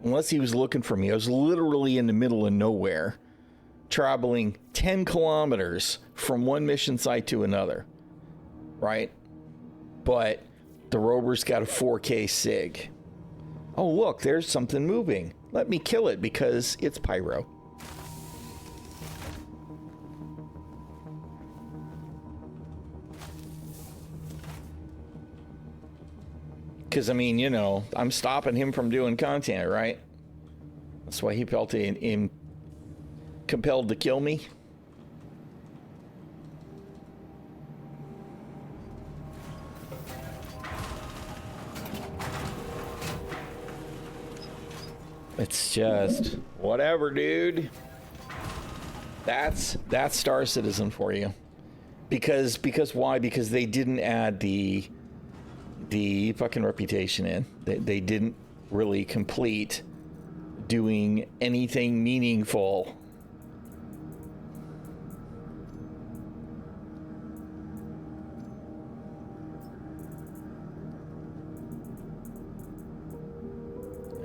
Unless he was looking for me. I was literally in the middle of nowhere, traveling 10 kilometers from one mission site to another, right? But the rover's got a 4K SIG. Oh, look, there's something moving. Let me kill it because it's pyro. Because, I mean, you know, I'm stopping him from doing content, right? That's why he felt compelled to kill me. It's just whatever, dude. That's Star Citizen for you. Because why? Because they didn't add the fucking reputation in. They didn't really complete doing anything meaningful.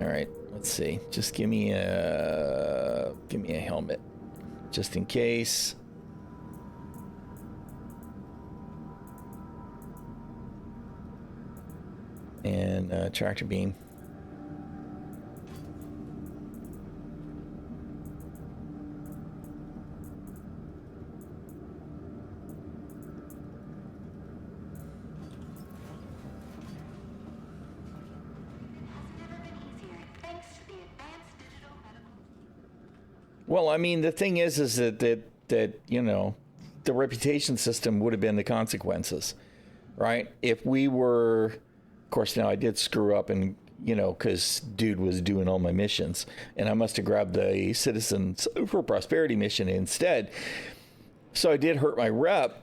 All right. Let's see. Just give me a helmet, just in case. And tractor beam. Well, I mean, the thing is that you know, the reputation system would have been the consequences, right? If we were, of course, now I did screw up, and you know, because dude was doing all my missions, and I must have grabbed the Citizens for Prosperity mission instead. So I did hurt my rep.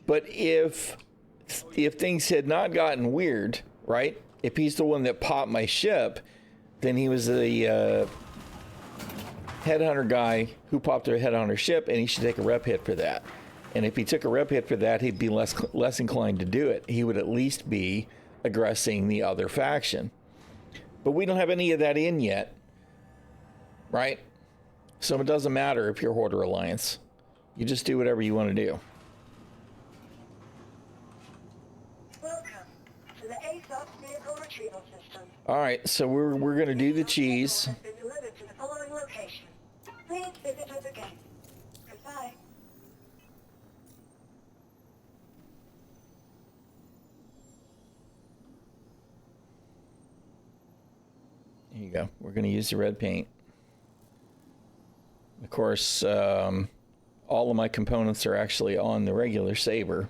But if things had not gotten weird, right? If he's the one that popped my ship, then he was the headhunter guy who popped a headhunter ship, and he should take a rep hit for that. And if he took a rep hit for that, he'd be less inclined to do it. He would at least be aggressing the other faction. But we don't have any of that in yet, right? So it doesn't matter if you're Horde or Alliance. You just do whatever you want to do. Welcome to the ASOS vehicle retrieval system. All right, so we're going to do the cheese. Has been delivered to the following location. Please visit us again. Goodbye. There you go. We're going to use the red paint. Of course, all of my components are actually on the regular Saber,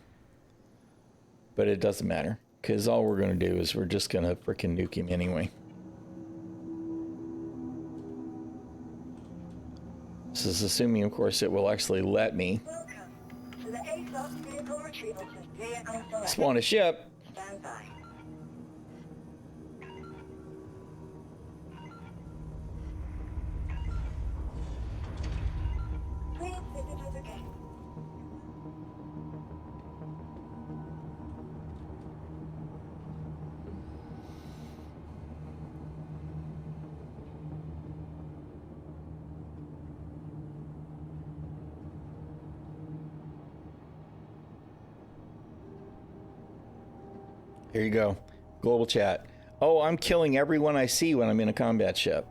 but it doesn't matter because all we're going to do is we're just going to freaking nuke him anyway. This is assuming, of course, it will actually let me Welcome to the ASOS vehicle retrieval system. Vehicle select. spawn a ship. Stand by. Please visit us again. Here you go. Global chat. Oh, I'm killing everyone I see when I'm in a combat ship.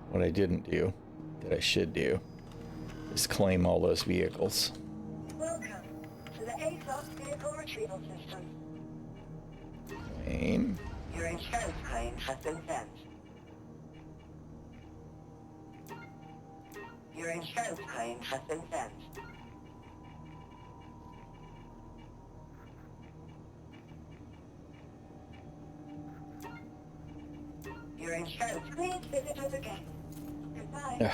What I didn't do, that I should do, is claim all those vehicles. Welcome to the A-Class Vehicle Retrieval System. Claim. Your insurance claim has been sent. Your insurance claim has been sent. Your insurance. Please visit us again. Goodbye.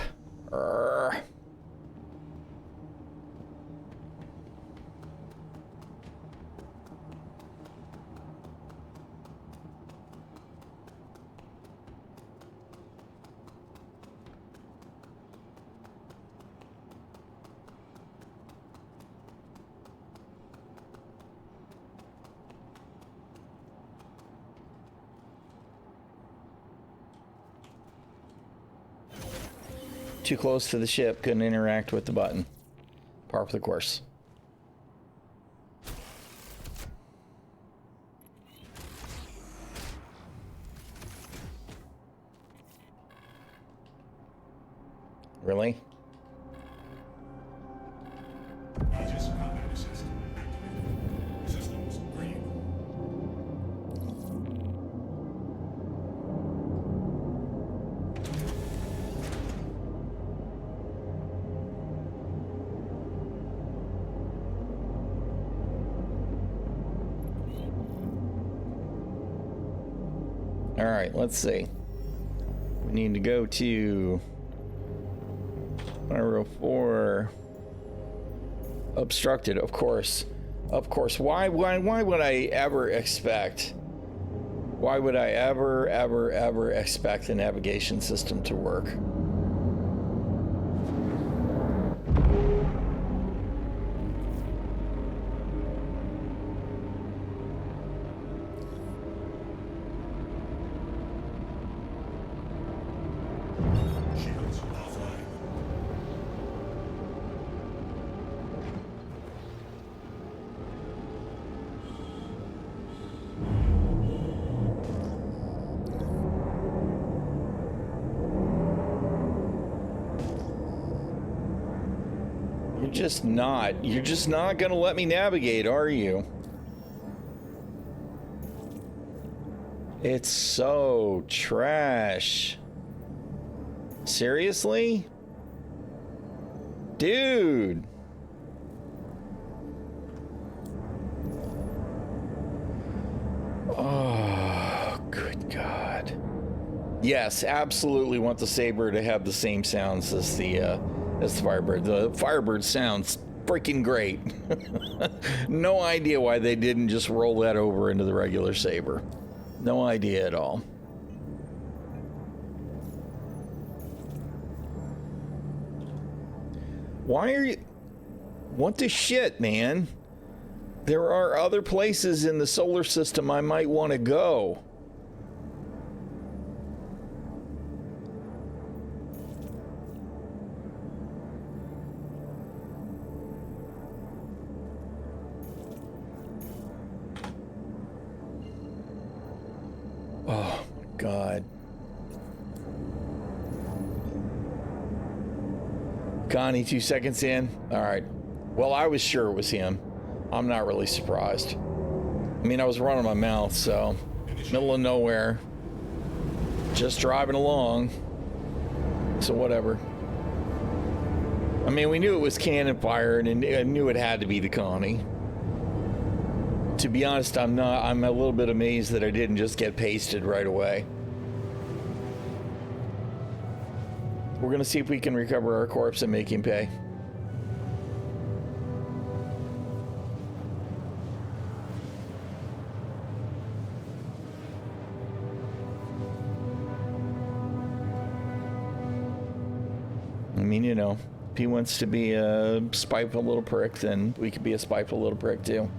Too close to the ship, couldn't interact with the button. Par for the course. Really? Aegis combat assist. Systems green. All right, let's see. We need to go to 4 obstructed, of course. Of course. Why would I ever expect? Why would I ever expect the navigation system to work? Shields offline. You're just not gonna let me navigate, are you? It's so trash. Seriously? Dude. Oh, good God. Yes, absolutely want the Saber to have the same sounds as the Firebird. The Firebird sounds freaking great. No idea why they didn't just roll that over into the regular Saber. No idea at all. Why are you... What the shit, man? There are other places in the solar system I might want to go. Oh, my God. Connie, 2 seconds in. All right. Well, I was sure it was him. I'm not really surprised. I mean, I was running my mouth, so middle of nowhere, just driving along. So whatever. I mean, we knew it was cannon fire, and I knew it had to be the Connie. To be honest, I'm a little bit amazed that I didn't just get pasted right away. We're gonna see if we can recover our corpse and make him pay. I mean, you know, If he wants to be a spiteful little prick, then we could be a spiteful little prick too.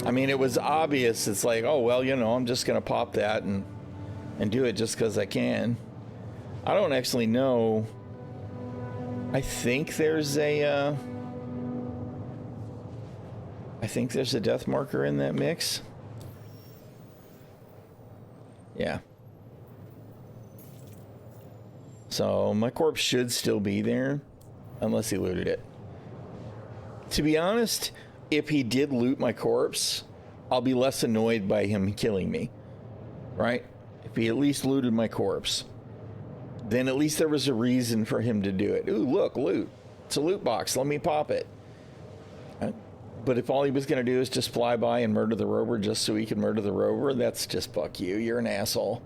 I mean, it was obvious. It's like, oh, well, you know, I'm just going to pop that and do it just because I can. I don't actually know. I think there's a death marker in that mix. Yeah. So my corpse should still be there unless he looted it. To be honest, if he did loot my corpse, I'll be less annoyed by him killing me, right? If he at least looted my corpse, then at least there was a reason for him to do it. Ooh, look, loot. It's a loot box. Let me pop it. But if all he was going to do is just fly by and murder the rover just so he could murder the rover, that's just fuck you. You're an asshole.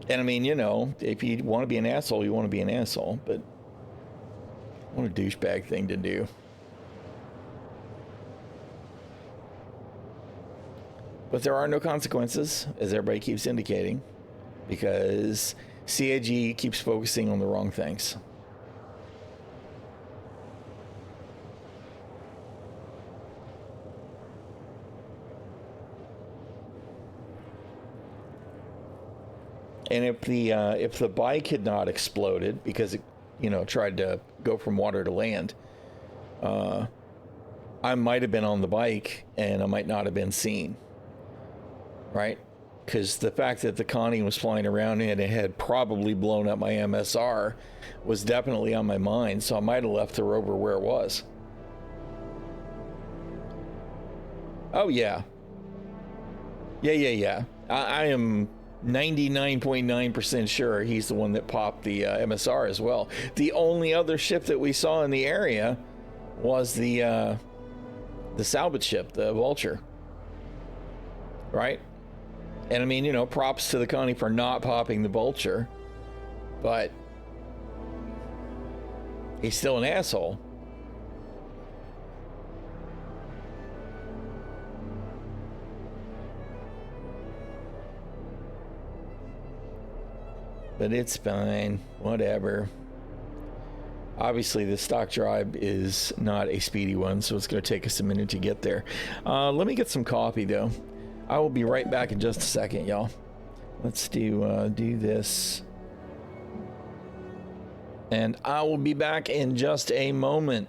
And I mean, you know, if you want to be an asshole, you want to be an asshole, but what a douchebag thing to do. But there are no consequences, as everybody keeps indicating, because CIG keeps focusing on the wrong things. And if the bike had not exploded because it, you know, tried to go from water to land, I might have been on the bike and I might not have been seen, right? Because the fact that the Connie was flying around and it had probably blown up my MSR was definitely on my mind, so I might have left the rover where it was. Oh yeah. Yeah. I am 99.9% sure he's the one that popped the MSR as well. The only other ship that we saw in the area was the salvage ship, the Vulture, right? And I mean, you know, props to the Connie for not popping the Vulture, but he's still an asshole. But it's fine, whatever. Obviously, the stock drive is not a speedy one, so it's going to take us a minute to get there. Let me get some coffee, though. I will be right back in just a second, y'all. Let's do this. And I will be back in just a moment.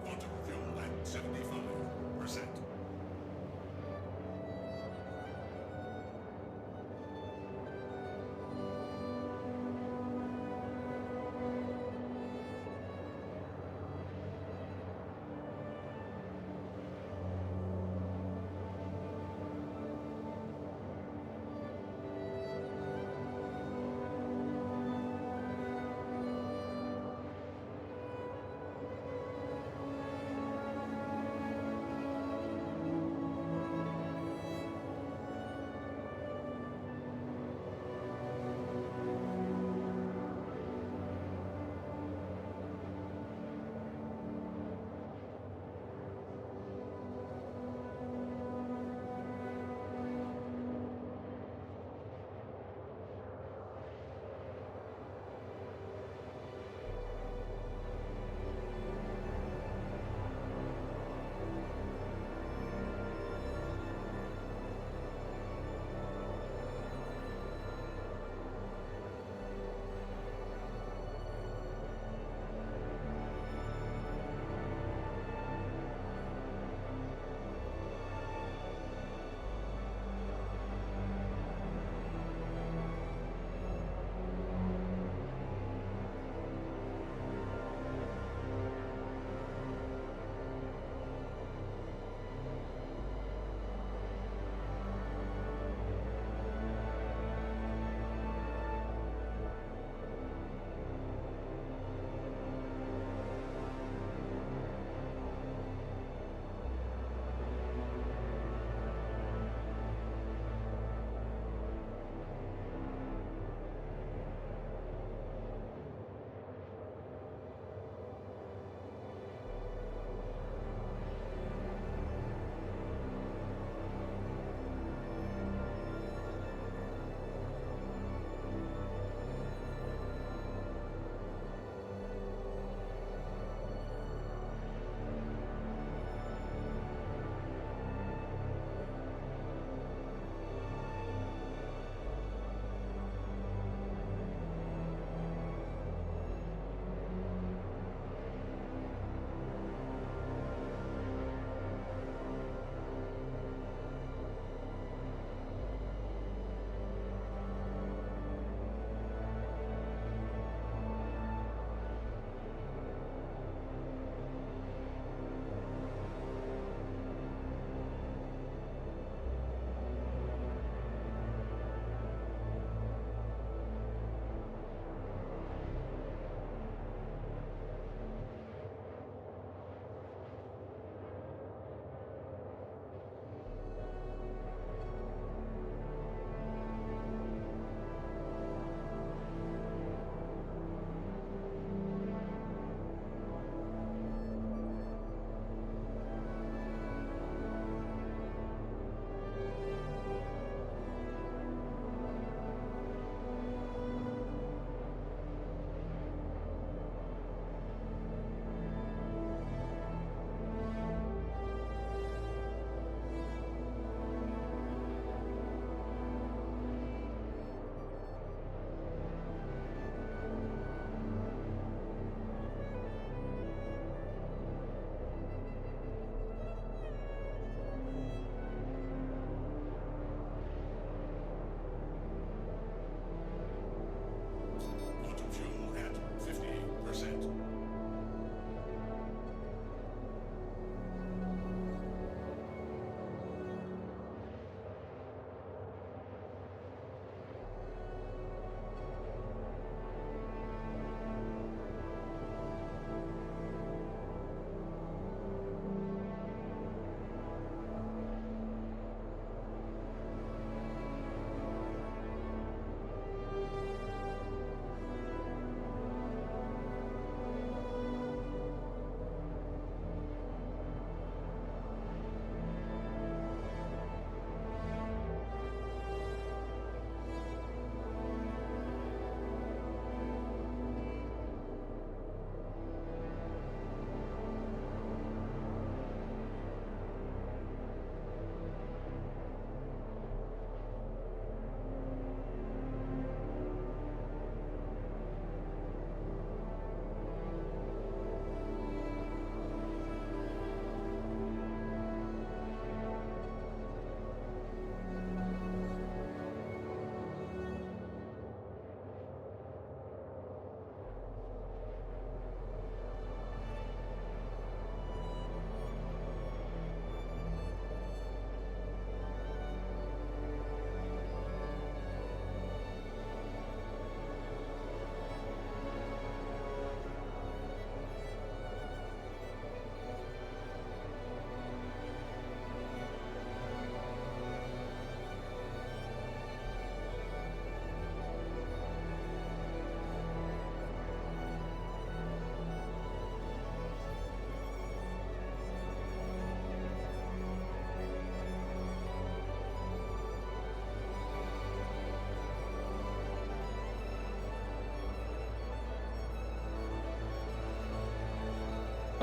Quantum fuel at 75%.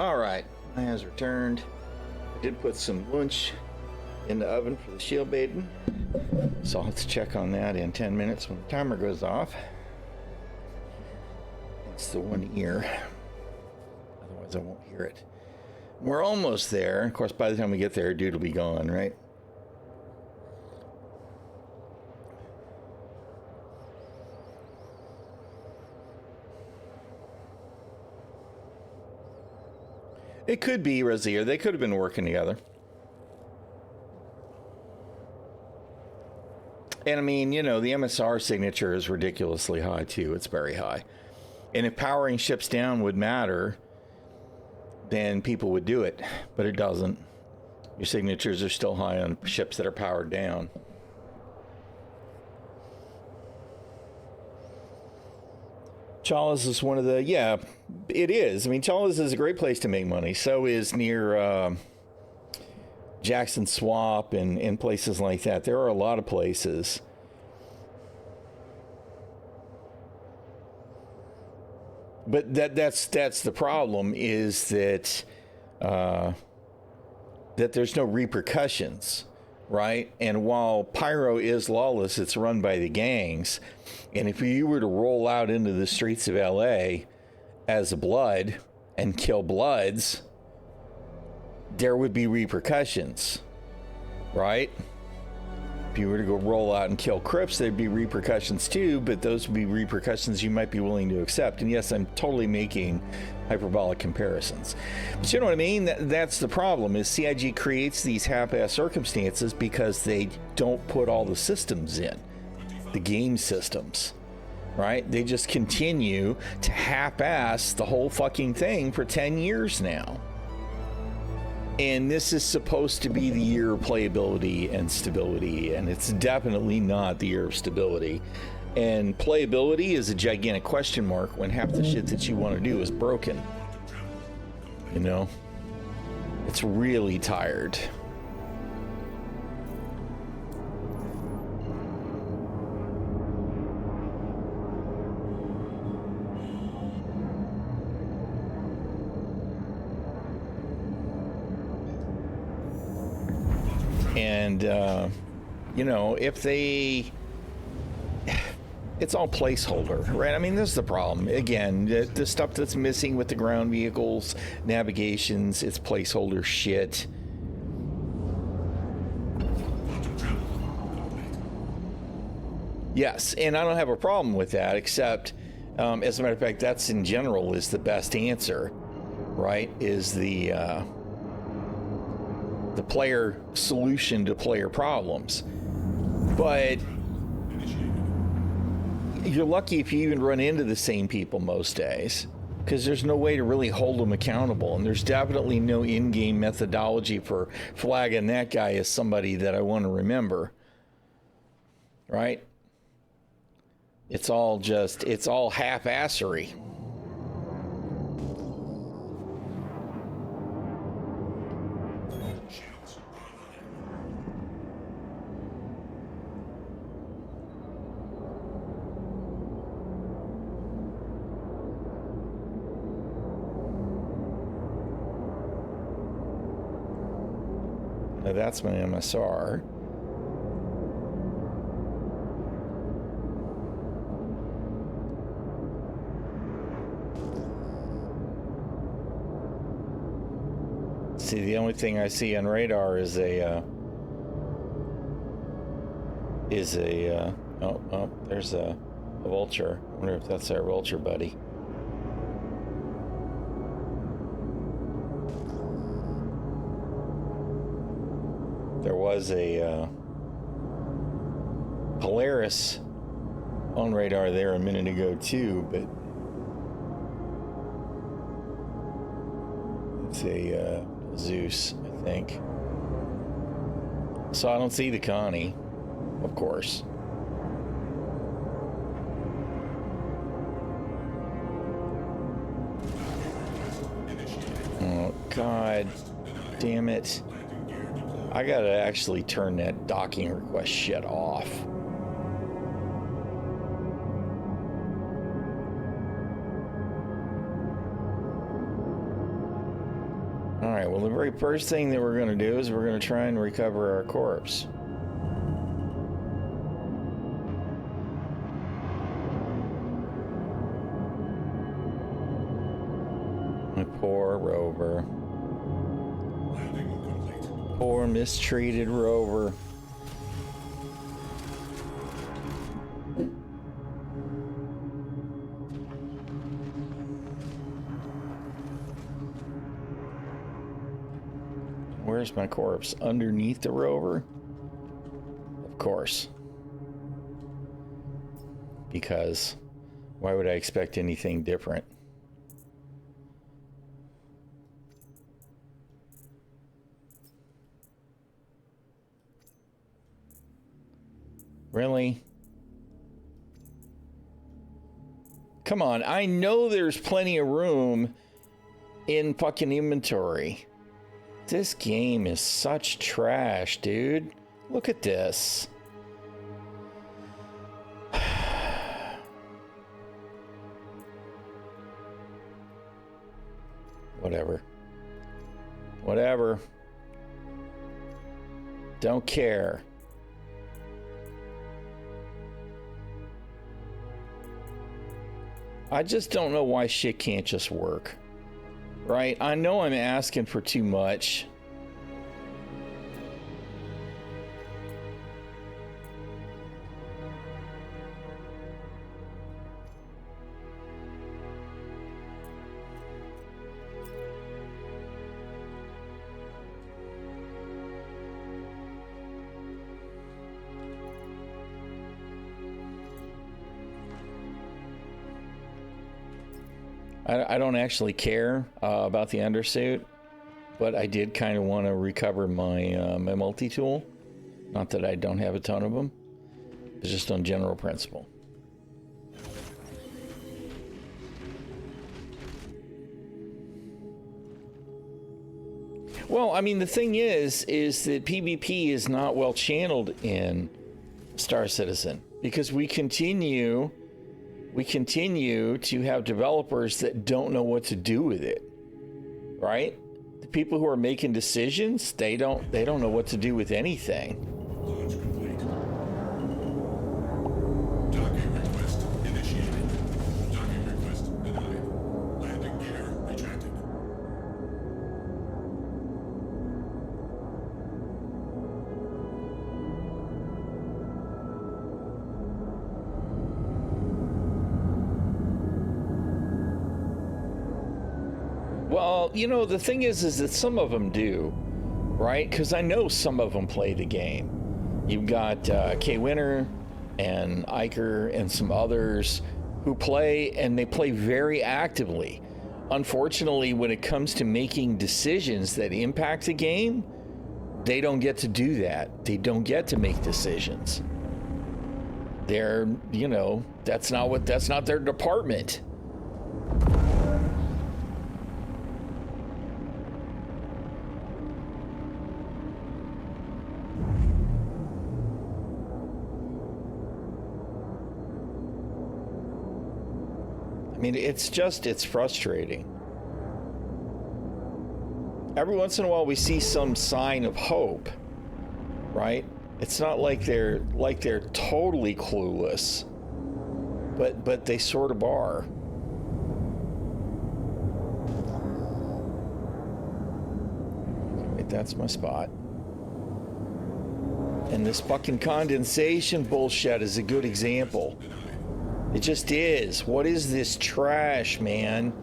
All right, I has returned. I did put some lunch in the oven for the shield bathing, so I'll have to check on that in 10 minutes when the timer goes off. It's the one ear, otherwise I won't hear it. We're almost there. Of course, by the time we get there, dude will be gone, right? It could be Razier. They could have been working together. And I mean, you know, the MSR signature is ridiculously high too. It's very high. And if powering ships down would matter, then people would do it. But it doesn't. Your signatures are still high on ships that are powered down. Chalice is one of the, yeah, it is. I mean, Chalice is a great place to make money. So is near Jackson Swap and places like that. There are a lot of places. But that's the problem, is that that there's no repercussions, right? And while Pyro is lawless, it's run by the gangs. And if you were to roll out into the streets of LA as a Blood and kill Bloods, there would be repercussions, right? If you were to go roll out and kill Crips, there'd be repercussions too, but those would be repercussions you might be willing to accept. And yes, I'm totally making hyperbolic comparisons. But you know what I mean? That's the problem, is CIG creates these half-ass circumstances because they don't put all the systems in, the game systems, right? They just continue to half-ass the whole fucking thing for 10 years now. And this is supposed to be the year of playability and stability, and it's definitely not the year of stability. And playability is a gigantic question mark when half the shit that you want to do is broken. You know? It's really tired. And, you know, if they... It's all placeholder, right? I mean, this is the problem. Again, the stuff that's missing with the ground vehicles, navigations, it's placeholder shit. Yes, and I don't have a problem with that, except, as a matter of fact, that's in general is the best answer, right? Is the player solution to player problems. But you're lucky if you even run into the same people most days, because there's no way to really hold them accountable, and there's definitely no in-game methodology for flagging that guy as somebody that I want to remember, right? It's all half-assery. Now that's my MSR. See, the only thing I see on radar is a oh, there's a vulture. I wonder if that's our vulture buddy. There was a Polaris on radar there a minute ago too, but it's a Zeus, I think. So I don't see the Connie, of course. Oh, God damn it. I gotta actually turn that docking request shit off. the very first thing that we're going to do is we're going to try and recover our corpse. My poor rover. Landing complete. Poor mistreated rover. Where's my corpse? Underneath the rover? Of course. Because why would I expect anything different? Really? Come on, I know there's plenty of room in fucking inventory. This game is such trash, dude. Look at this. Whatever. Whatever. Don't care. I just don't know why shit can't just work. Right? I know I'm asking for too much. I don't actually care about the undersuit, but I did kind of want to recover my my multi-tool. Not that I don't have a ton of them. It's just on general principle. Well, I mean, the thing is that PvP is not well channeled in Star Citizen because we continue to have developers that don't know what to do with it, right? The people who are making decisions, they don't know what to do with anything. Launch complete. Docking request initiated. Docking request denied. Landing gear retracted. Well, you know, the thing is that some of them do, right? Because I know some of them play the game. You've got K Winner and Iker and some others who play, and they play very actively. Unfortunately, when it comes to making decisions that impact the game, they don't get to do that. They don't get to make decisions. They're, you know, that's not their department. I mean, it's frustrating. Every once in a while we see some sign of hope, right? It's not like they're totally clueless, but they sort of are. Wait, that's my spot. And this fucking condensation bullshit is a good example. It just is. What is this trash, man?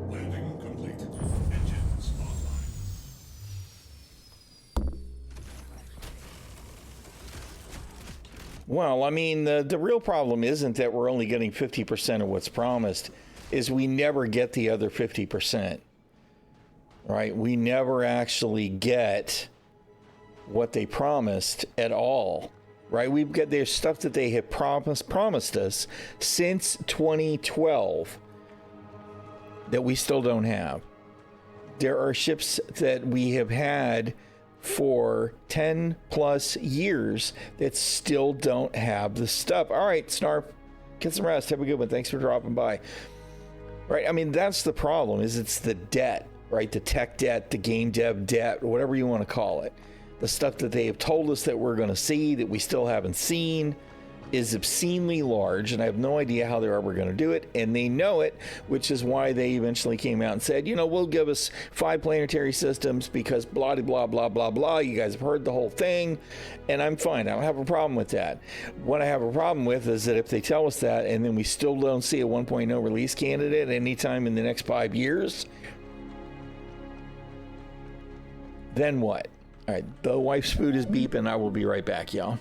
Landing complete. Engines offline. Well, I mean, the real problem isn't that we're only getting 50% of what's promised, is we never get the other 50%, right? We never actually get what they promised at all, right? We've got there's stuff that they have promised us since 2012 that we still don't have. There are ships that we have had for 10 plus years that still don't have the stuff. All right, Snarf, get some rest. Have a good one. Thanks for dropping by. Right, I mean, that's the problem, is it's the debt, right? The tech debt, the game dev debt, whatever you want to call it. The stuff that they have told us that we're going to see that we still haven't seen is obscenely large, and I have no idea how they're ever going to do it, and they know it, which is why they eventually came out and said, you know, we'll give us 5 planetary systems because blah, blah, blah, blah, blah. You guys have heard the whole thing, and I'm fine. I don't have a problem with that. What I have a problem with is that if they tell us that and then we still don't see a 1.0 release candidate anytime in the next 5 years, then what? All right, the wife's food is beeping. I will be right back, y'all.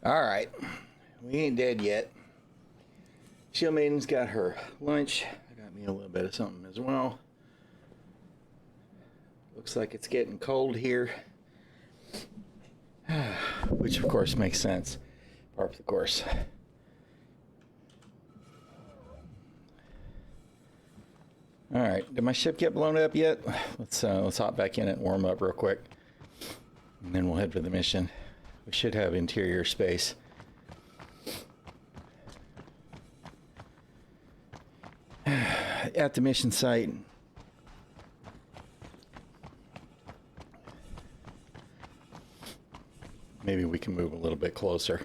All right, we ain't dead yet. Shield Maiden's got her lunch. I got me a little bit of something as well. Looks like it's getting cold here, which of course makes sense. Part of the course. All right, did my ship get blown up yet? Let's hop back in it and warm up real quick, and then we'll head for the mission. We should have interior space. At the mission site. Maybe we can move a little bit closer.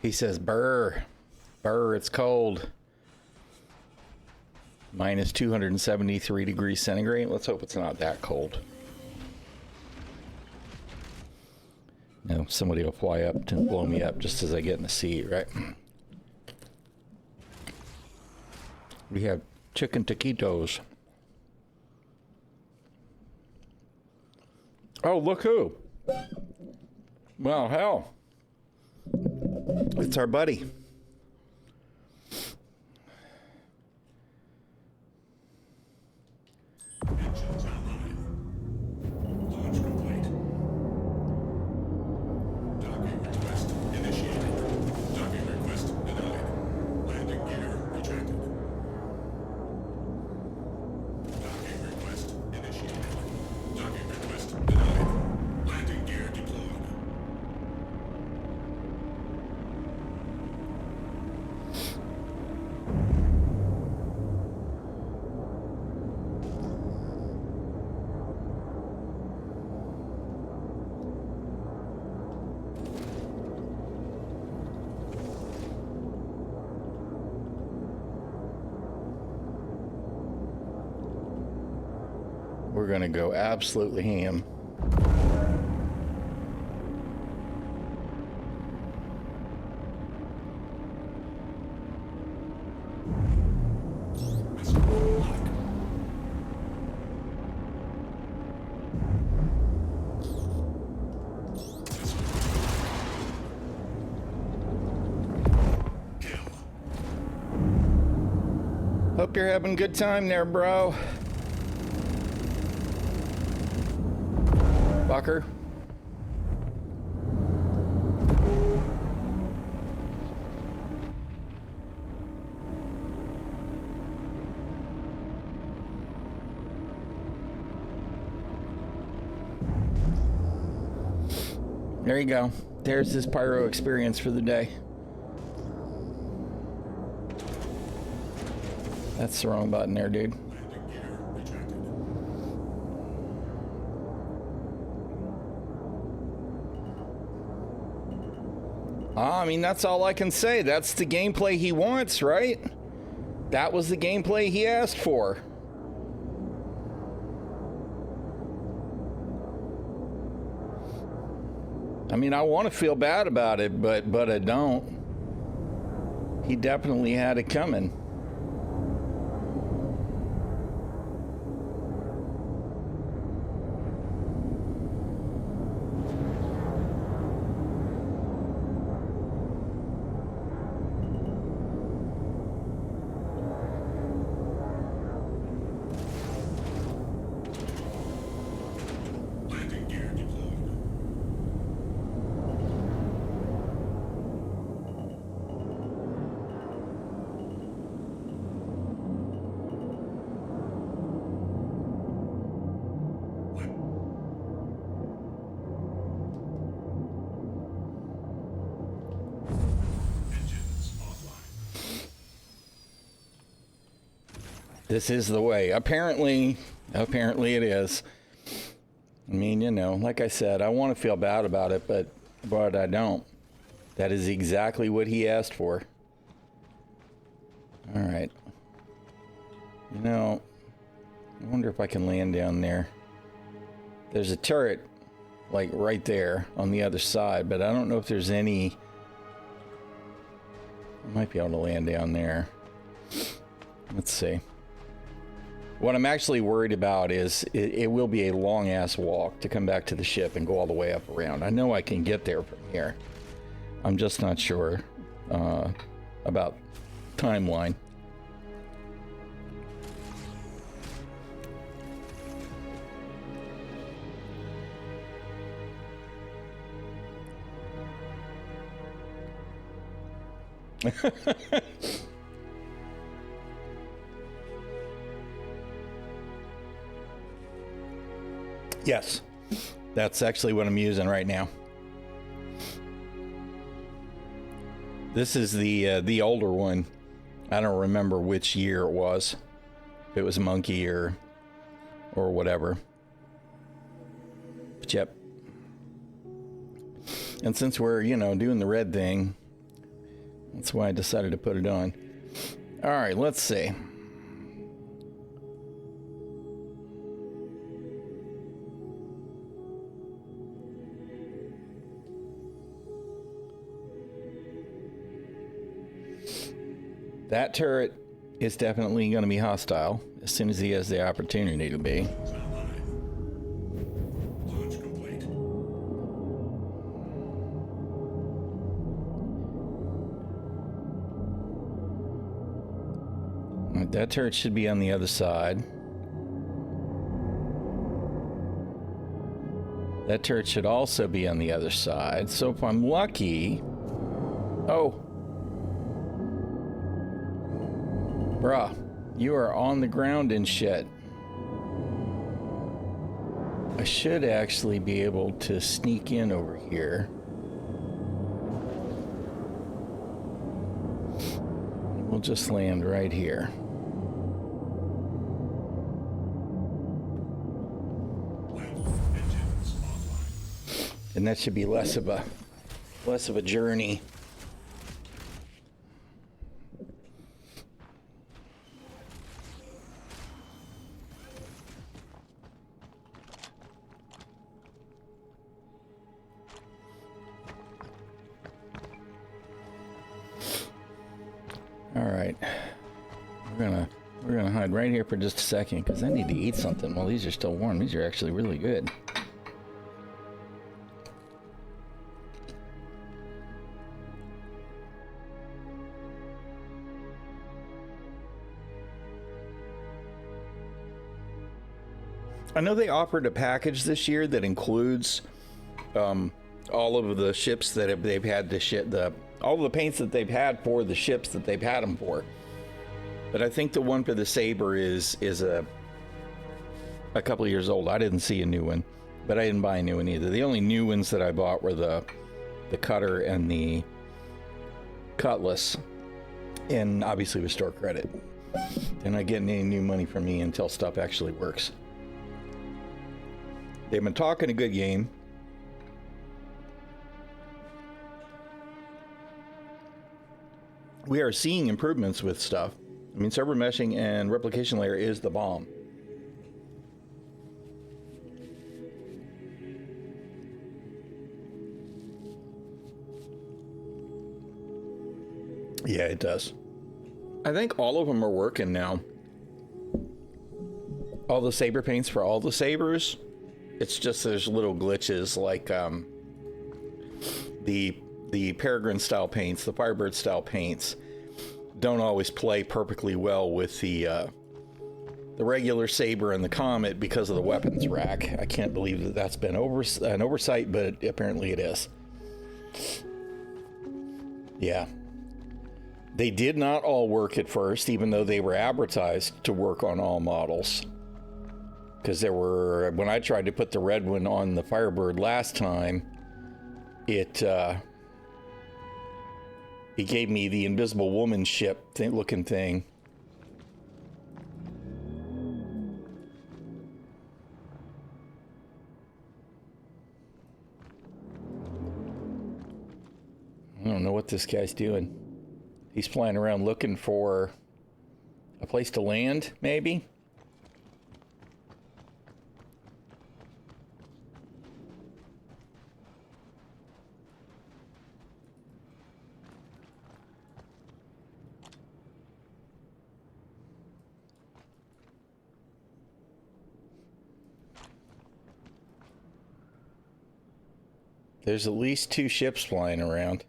He says, "Brr, brr, it's cold. Minus 273 degrees centigrade. Let's hope it's not that cold." No, somebody will fly up to blow me up just as I get in the seat, right? We have chicken taquitos. Oh, look who. Well, hell. It's our buddy. Docking request initiated. Docking request denied. Landing gear retracted. Docking request initiated. Docking request denied. Landing gear deployed. We're gonna go absolutely ham. Missile lock. Missile. Kill. Hope you're having a good time there, bro. Fucker. There you go. There's his pyro experience for the day. That's the wrong button there, dude. Landing gear retracted. I mean, that's all I can say. That's the gameplay he wants, right? That was the gameplay he asked for. I mean, I want to feel bad about it, but I don't. He definitely had it coming. Landing gear deployed. Engines offline. This is the way. Apparently it is. I mean, you know, like I said, I want to feel bad about it, but I don't. That is exactly what he asked for. All right. You know, I wonder if I can land down there. There's a turret, like, right there on the other side, but I don't know if there's any... I might be able to land down there. Let's see. What I'm actually worried about is it will be a long-ass walk to come back to the ship and go all the way up around. I know I can get there from here. I'm just not sure about timeline. Yes, that's actually what I'm using right now. This is the older one. I don't remember which year it was. If it was Monkey or whatever. But yep. And since we're, you know, doing the red thing, that's why I decided to put it on. All right, let's see. That turret is definitely going to be hostile as soon as he has the opportunity to be. Launch complete. Right, that turret should be on the other side. That turret should also be on the other side. So if I'm lucky... Oh. Bruh, you are on the ground and shit. I should actually be able to sneak in over here. We'll just land right here. And that should be less of a journey. All right, we're gonna hide right here for just a second because I need to eat something. Well, these are still warm. These are actually really good. I know they offered a package this year that includes all of the ships that they've had to ship, all of the paints that they've had for the ships that they've had them for. But I think the one for the Saber is a couple of years old. I didn't see a new one, but I didn't buy a new one either. The only new ones that I bought were the cutter and the cutlass, and obviously with store credit. They're not getting any new money from me until stuff actually works. They've been talking a good game. We are seeing improvements with stuff. I mean, server meshing and replication layer is the bomb. Yeah, it does. I think all of them are working now. All the Saber paints for all the Sabers. It's just there's little glitches like the Peregrine style paints, the Firebird style paints don't always play perfectly well with the regular Saber and the Comet because of the weapons rack. I can't believe that that's been an oversight, but apparently it is. Yeah. They did not all work at first, even though they were advertised to work on all models. Because there were, when I tried to put the red one on the Firebird last time, it gave me the Invisible Woman ship looking thing. I don't know what this guy's doing. He's flying around looking for a place to land, maybe? There's at least 2 ships flying around.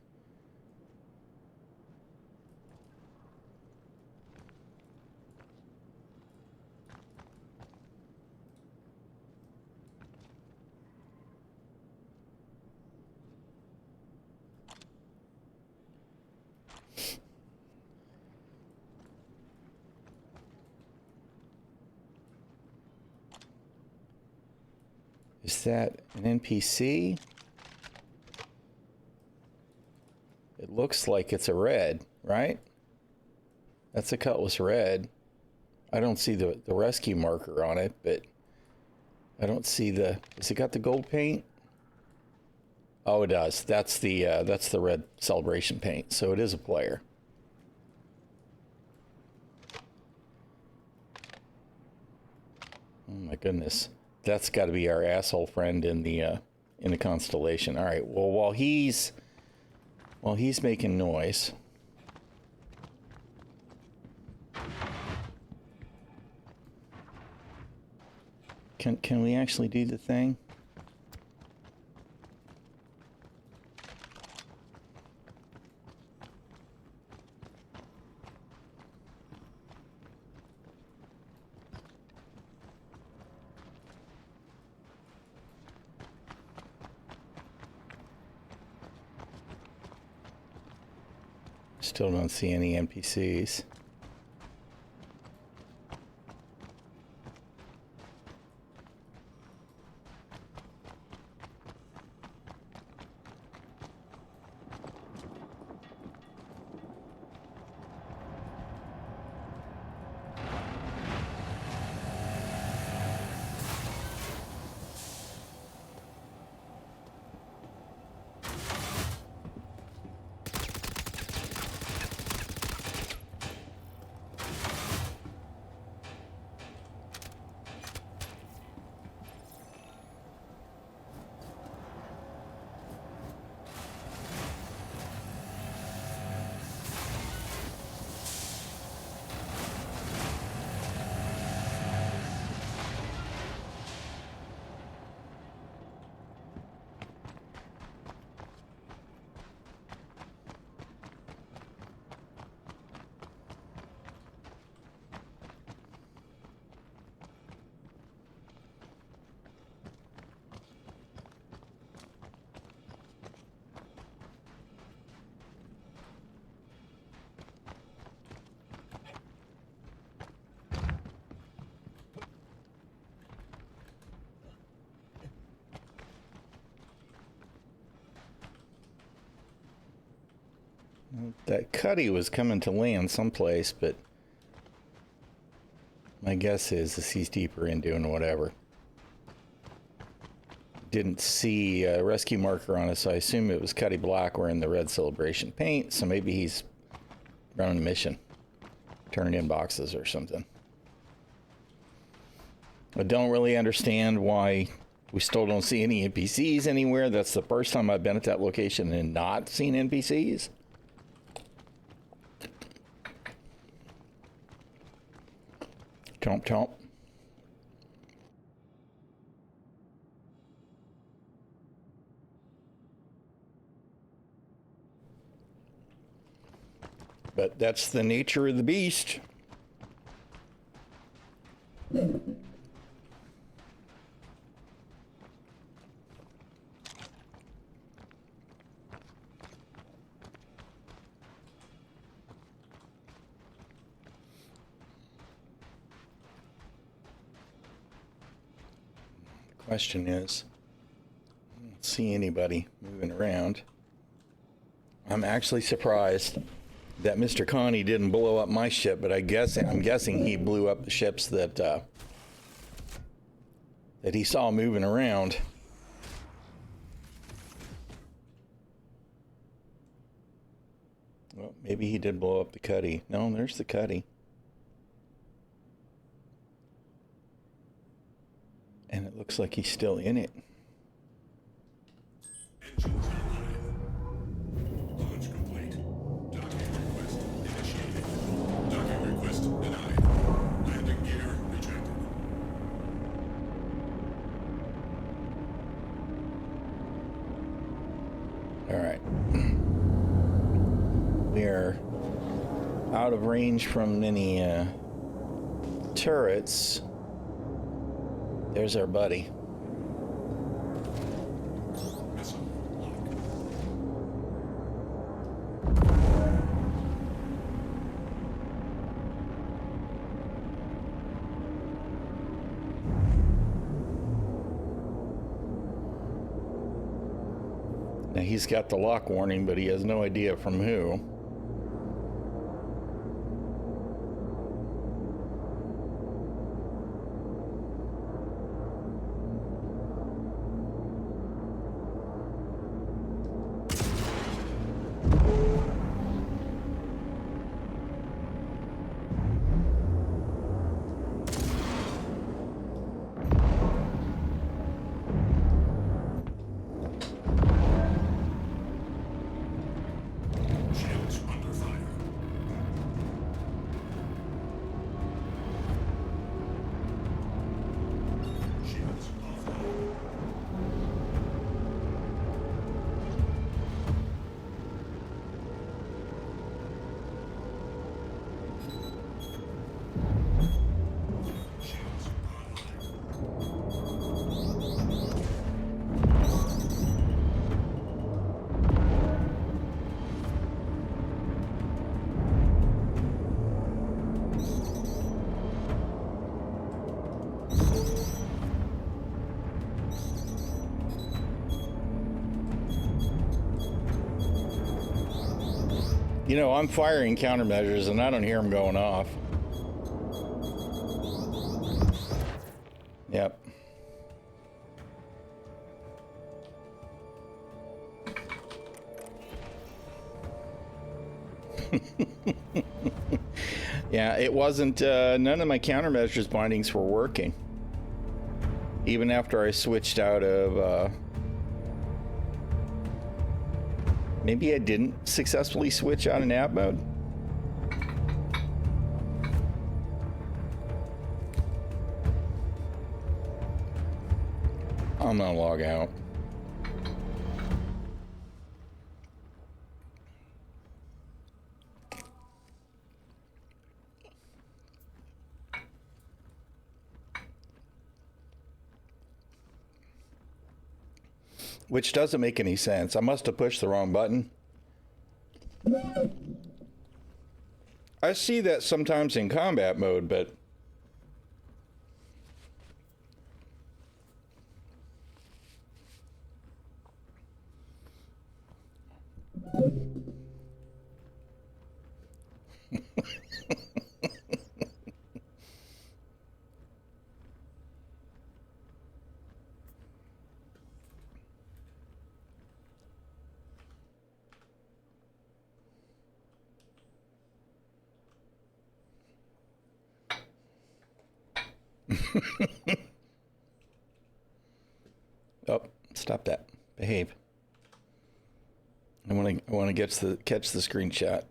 Is that an NPC? It looks like it's a red, right? That's a Cutlass red. I don't see the rescue marker on it, but I don't see the... Has it got the gold paint? Oh, it does. That's the red celebration paint, so it is a player. Oh my goodness. That's got to be our asshole friend in the constellation. All right. Well, while he's making noise, can we actually do the thing? Still don't see any NPCs. That Cuddy was coming to land someplace, but my guess is he's deeper in doing whatever. Didn't see a rescue marker on it, so I assume it was Cuddy Black wearing the red Celebration paint, so maybe he's running a mission, turning in boxes or something. I don't really understand why we still don't see any NPCs anywhere. That's the first time I've been at that location and not seen NPCs. Chomp chomp. But that's the nature of the beast. Question is, I don't see anybody moving around. I'm actually surprised that Mr. Connie didn't blow up my ship, but I'm guessing he blew up the ships that that he saw moving around. Well, maybe he did blow up the Cuddy. No, there's the Cuddy. And it looks like he's still in it. Engines are running. Launch complete. Docking request initiated. Docking request denied. Landing gear rejected. All right. We are out of range from any turrets. There's our buddy. Missile lock. Now he's got the lock warning, but he has no idea from who. Shields You know, I'm firing countermeasures and I don't hear them going off. Yep. Yeah, it wasn't, none of my countermeasures bindings were working. Even after I switched out of, maybe I didn't successfully switch out of nav mode. I'm gonna log out. Which doesn't make any sense. I must have pushed the wrong button. I see that sometimes in combat mode, but oh, stop that. Behave. I want to catch the screenshot.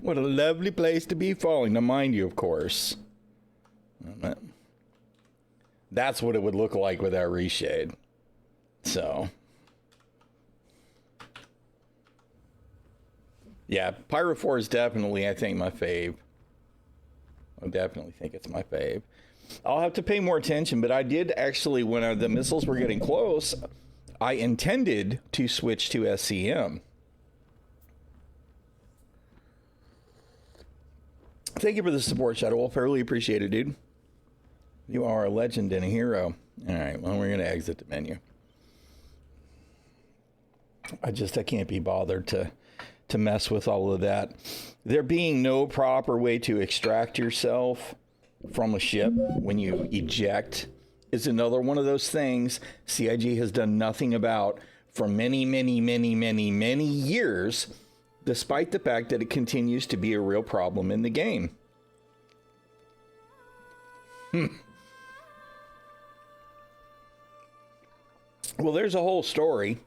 What a lovely place to be falling. Now, mind you, of course, that's what it would look like without reshade. So, yeah, Pyrophore is definitely, I think, my fave. I definitely think it's my fave. I'll have to pay more attention, but I did actually, when the missiles were getting close, I intended to switch to SCM. Thank you for the support, Shadow Wolf. I really appreciate it, dude. You are a legend and a hero. All right, well, we're going to exit the menu. I can't be bothered to mess with all of that. There being no proper way to extract yourself from a ship when you eject is another one of those things CIG has done nothing about for many, many, many, many, many years, despite the fact that it continues to be a real problem in the game. Well, there's a whole story.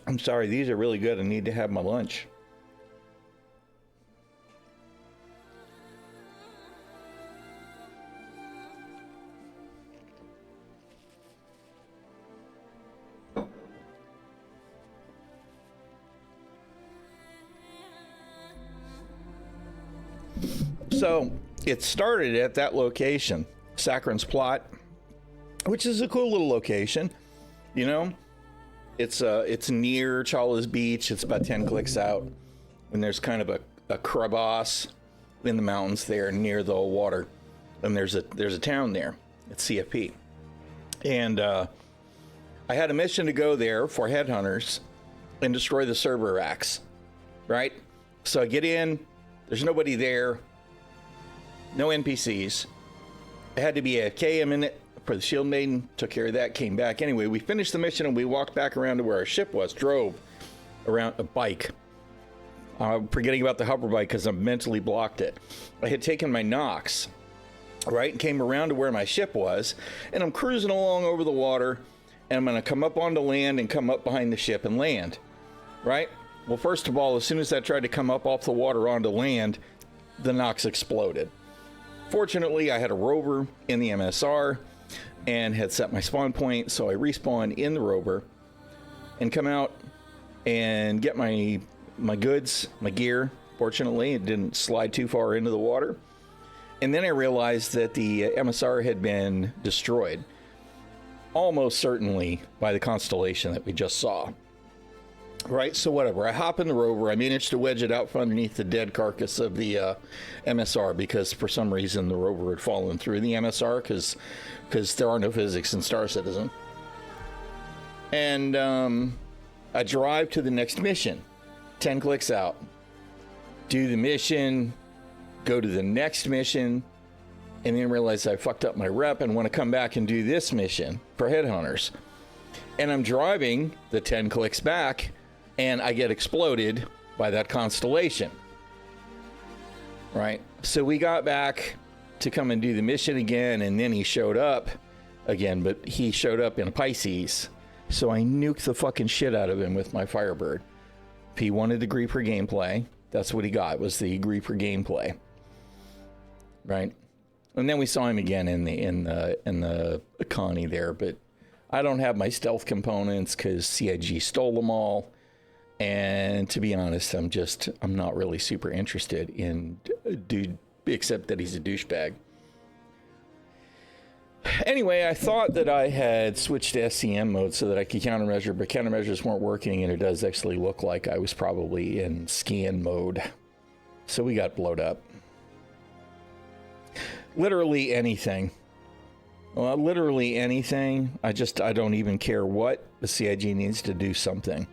I'm sorry, these are really good. I need to have my lunch. So it started at that location, Sakharin's Plot, which is a cool little location. You know, it's near Ċalla's Beach. It's about 10 clicks out, and there's kind of a crevasse in the mountains there near the water, and there's a town there. It's CFP, and I had a mission to go there for headhunters and destroy the server racks. Right, so I get in. There's nobody there. No NPCs. I had to be AFK a minute for the Shield Maiden. Took care of that, came back. Anyway, we finished the mission and we walked back around to where our ship was. Drove around a bike. I'm forgetting about the hover bike because I mentally blocked it. I had taken my Nox, right, and came around to where my ship was. And I'm cruising along over the water. And I'm going to come up onto land and come up behind the ship and land. Right? Well, first of all, as soon as I tried to come up off the water onto land, the Nox exploded. Fortunately, I had a rover in the MSR and had set my spawn point, so I respawned in the rover and come out and get my goods, my gear. Fortunately, it didn't slide too far into the water. And then I realized that the MSR had been destroyed, almost certainly by the constellation that we just saw. Right, so whatever. I hop in the rover. I managed to wedge it out from underneath the dead carcass of the MSR because for some reason the rover had fallen through the MSR because there are no physics in Star Citizen. And I drive to the next mission. 10 clicks out. Do the mission. Go to the next mission. And then realize I fucked up my rep and want to come back and do this mission for headhunters. And I'm driving the 10 clicks back, and I get exploded by that constellation. Right? So we got back to come and do the mission again, and then he showed up again, but he showed up in a Pisces. So I nuked the fucking shit out of him with my Firebird. If he wanted the Grieper gameplay, that's what he got, was the Grieper gameplay. Right? And then we saw him again in the Connie there, but I don't have my stealth components because CIG stole them all. And to be honest, I'm not really super interested in a dude, except that he's a douchebag. Anyway, I thought that I had switched to SCM mode so that I could countermeasure, but countermeasures weren't working, and it does actually look like I was probably in scan mode. So we got blowed up. Literally anything. Well, literally anything. I don't even care what. The CIG needs to do something.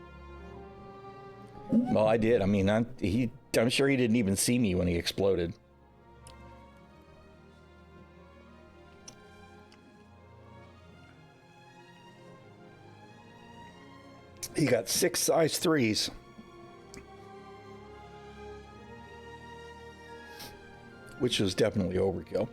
Well, I did. I mean, I'm sure he didn't even see me when he exploded. He got 6 size 3s. Which was definitely overkill.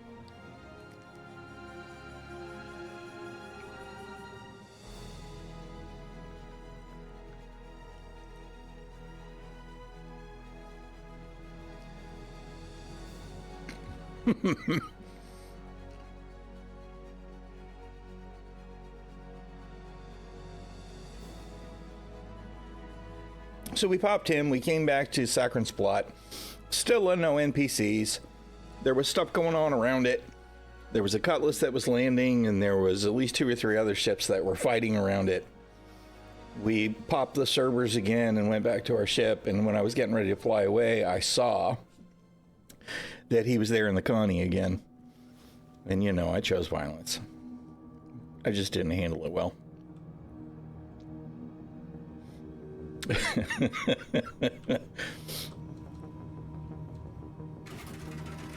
So we popped him, we came back to Saccharin's plot. Still no NPCs. There was stuff going on around it. There was a Cutlass that was landing, and there was at least 2 or 3 other ships that were fighting around it. We popped the servers again and went back to our ship, and when I was getting ready to fly away, I saw that he was there in the Connie again. And you know, I chose violence. I just didn't handle it well.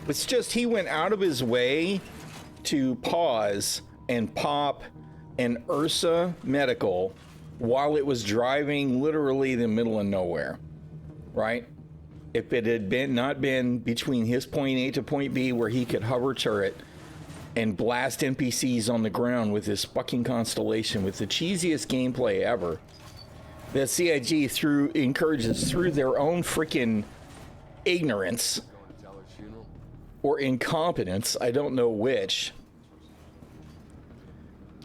It's just he went out of his way to pause and pop an Ursa medical while it was driving literally the middle of nowhere, right? If it had not been between his point A to point B where he could hover turret and blast NPCs on the ground with his fucking constellation with the cheesiest gameplay ever, that CIG encourages through their own freaking ignorance or incompetence, I don't know which.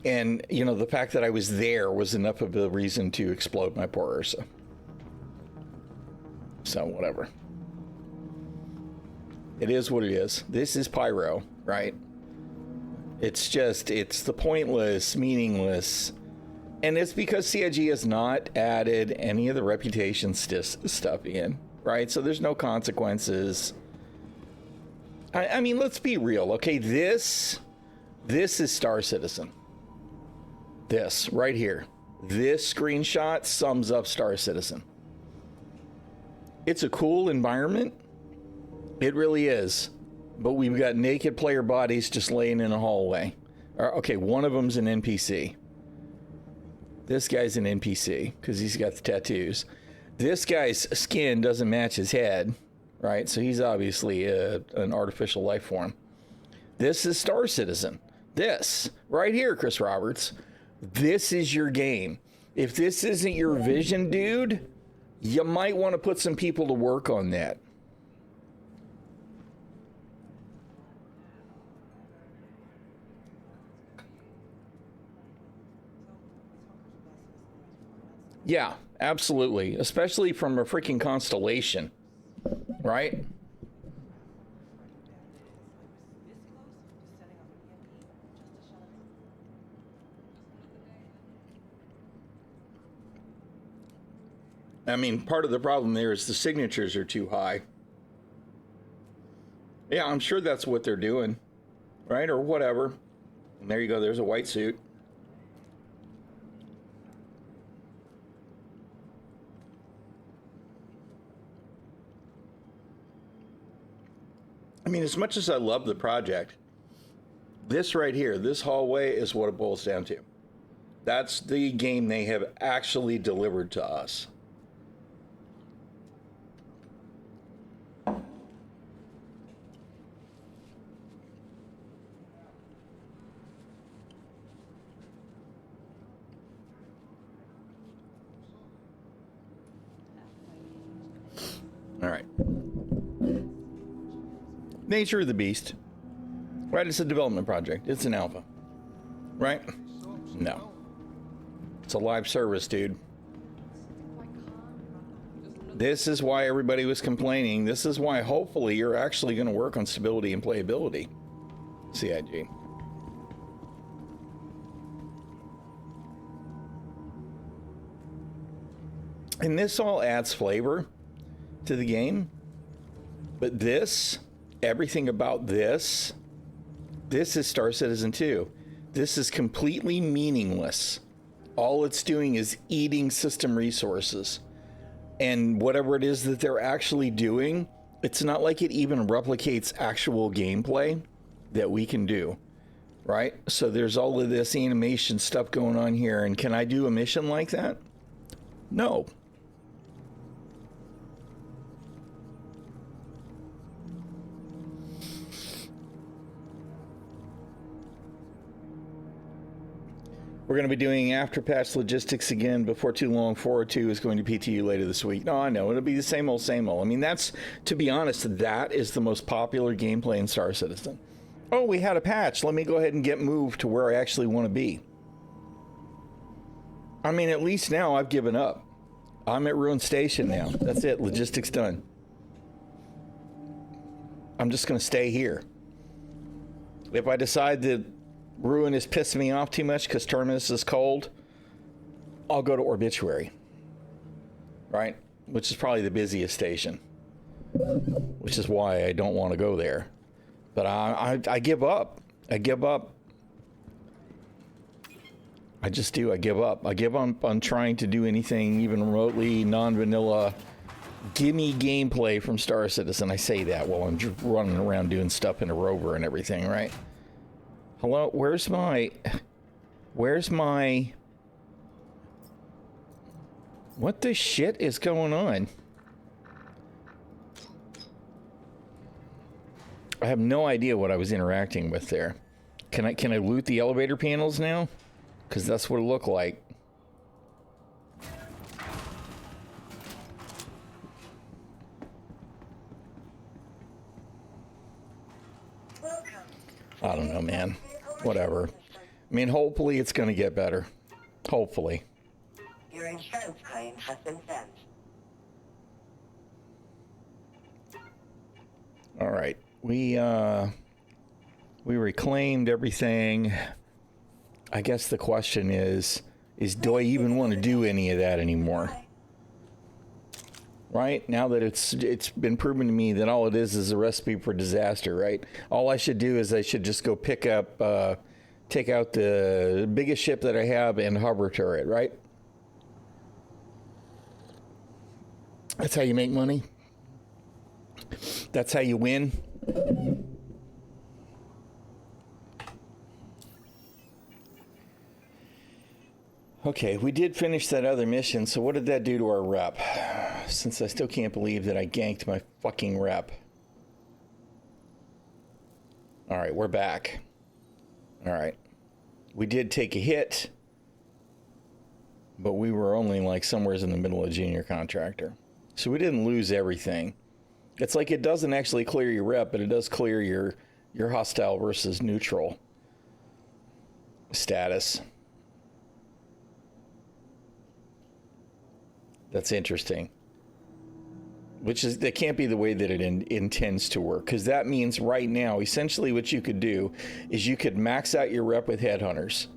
And, you know, the fact that I was there was enough of a reason to explode my poor Ursa. So, whatever. It is what it is. This is Pyro, right? It's the pointless, meaningless. And it's because CIG has not added any of the reputation stuff in, right? So there's no consequences. I mean, let's be real, okay? This is Star Citizen. This, right here. This screenshot sums up Star Citizen. It's a cool environment. It really is. But we've got naked player bodies just laying in a hallway. Okay, one of them's an NPC. This guy's an NPC because he's got the tattoos. This guy's skin doesn't match his head, right? So he's obviously an artificial life form. This is Star Citizen. This right here, Chris Roberts. This is your game. If this isn't your vision, dude, you might want to put some people to work on that. Yeah, absolutely. Especially from a freaking constellation, right? I mean, part of the problem there is the signatures are too high. Yeah, I'm sure that's what they're doing, right? Or whatever. And there you go. There's a white suit. mean, as much as I love the project, this right here, this hallway is what it boils down to. That's the game they have actually delivered to us. All right. Nature of the beast. Right, it's a development project. It's an alpha. Right? No. It's a live service, dude. This is why everybody was complaining. This is why hopefully you're actually going to work on stability and playability. CIG. And this all adds flavor to the game. But this, everything about this is Star Citizen 2. This is completely meaningless. All it's doing is eating system resources. And whatever it is that they're actually doing, it's not like it even replicates actual gameplay that we can do, right? So there's all of this animation stuff going on here. And can I do a mission like that? No. We're going to be doing after patch logistics again before too long. 402 is going to PTU later this week. No, I know. It'll be the same old, same old. I mean, that's, to be honest, that is the most popular gameplay in Star Citizen. Oh, we had a patch. Let me go ahead and get moved to where I actually want to be. I mean, at least now I've given up. I'm at Ruin Station now. That's it. Logistics done. I'm just going to stay here. If I decide that Ruin is pissing me off too much because Terminus is cold, I'll go to Obituary, right? Which is probably the busiest station, which is why I don't want to go there. But I give up. I give up. I just do. I give up. I give up on trying to do anything even remotely non-vanilla gimme gameplay from Star Citizen. I say that while I'm just running around doing stuff in a rover and everything, right? Hello, where's my, what the shit is going on? I have no idea what I was interacting with there. Can I loot the elevator panels now? Because that's what it looked like. I don't know, man. Whatever. I mean, hopefully it's going to get better. Hopefully. Your insurance claim has been sent. All right. We reclaimed everything. I guess the question is do I even want to do any of that anymore? Right? Now that it's been proven to me that all it is a recipe for disaster, right? All I should do is I should just go pick up, take out the biggest ship that I have and hover turret, right? That's how you make money. That's how you win. Okay, we did finish that other mission, so what did that do to our rep? Since I still can't believe that I ganked my fucking rep. All right, we're back. All right. We did take a hit, but we were only like somewhere in the middle of junior contractor. So we didn't lose everything. It's like it doesn't actually clear your rep, but it does clear your hostile versus neutral status. That's interesting. That can't be the way that it intends to work, because that means right now, essentially what you could do is you could max out your rep with headhunters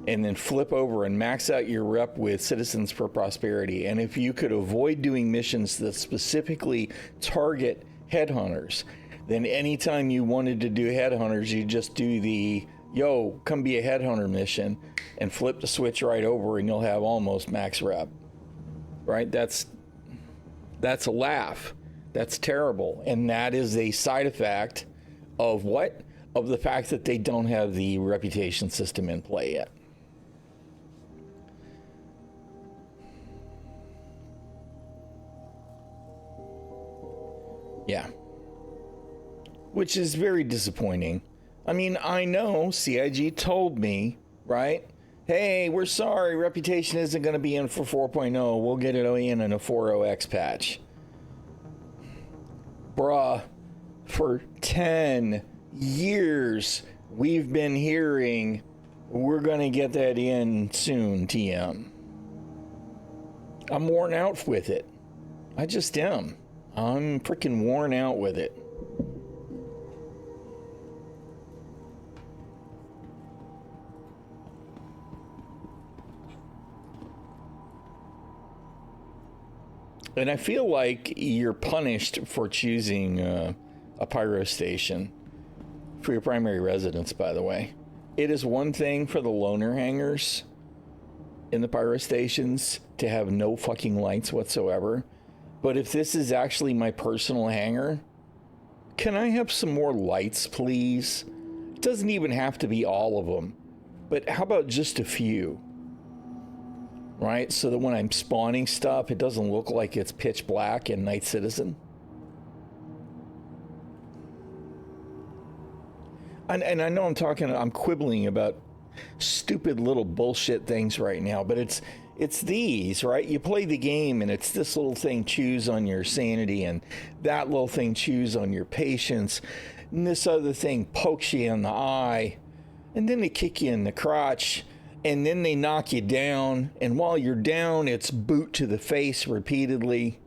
and then flip over and max out your rep with Citizens for Prosperity. And if you could avoid doing missions that specifically target headhunters, then anytime you wanted to do headhunters, you just do the, yo, come be a headhunter mission and flip the switch right over and you'll have almost max rep. Right? That's a laugh. That's terrible. And that is a side effect of what? Of the fact that they don't have the reputation system in play yet. Yeah. Which is very disappointing. I mean, I know CIG told me, right? Hey, we're sorry, reputation isn't going to be in for 4.0. We'll get it in a 4.0x patch. Bruh, for 10 years, we've been hearing we're going to get that in soon, TM. I'm worn out with it. I just am. I'm freaking worn out with it. And I feel like you're punished for choosing a pyro station for your primary residence, by the way. It is one thing for the loner hangers in the pyro stations to have no fucking lights whatsoever. But if this is actually my personal hangar, can I have some more lights, please? It doesn't even have to be all of them. But how about just a few? Right? So that when I'm spawning stuff, it doesn't look like it's pitch black in Night Citizen. And I know I'm quibbling about stupid little bullshit things right now, but it's these, right? You play the game and it's this little thing chews on your sanity, and that little thing chews on your patience, and this other thing pokes you in the eye, and then they kick you in the crotch, and then they knock you down, and while you're down, it's boot to the face repeatedly.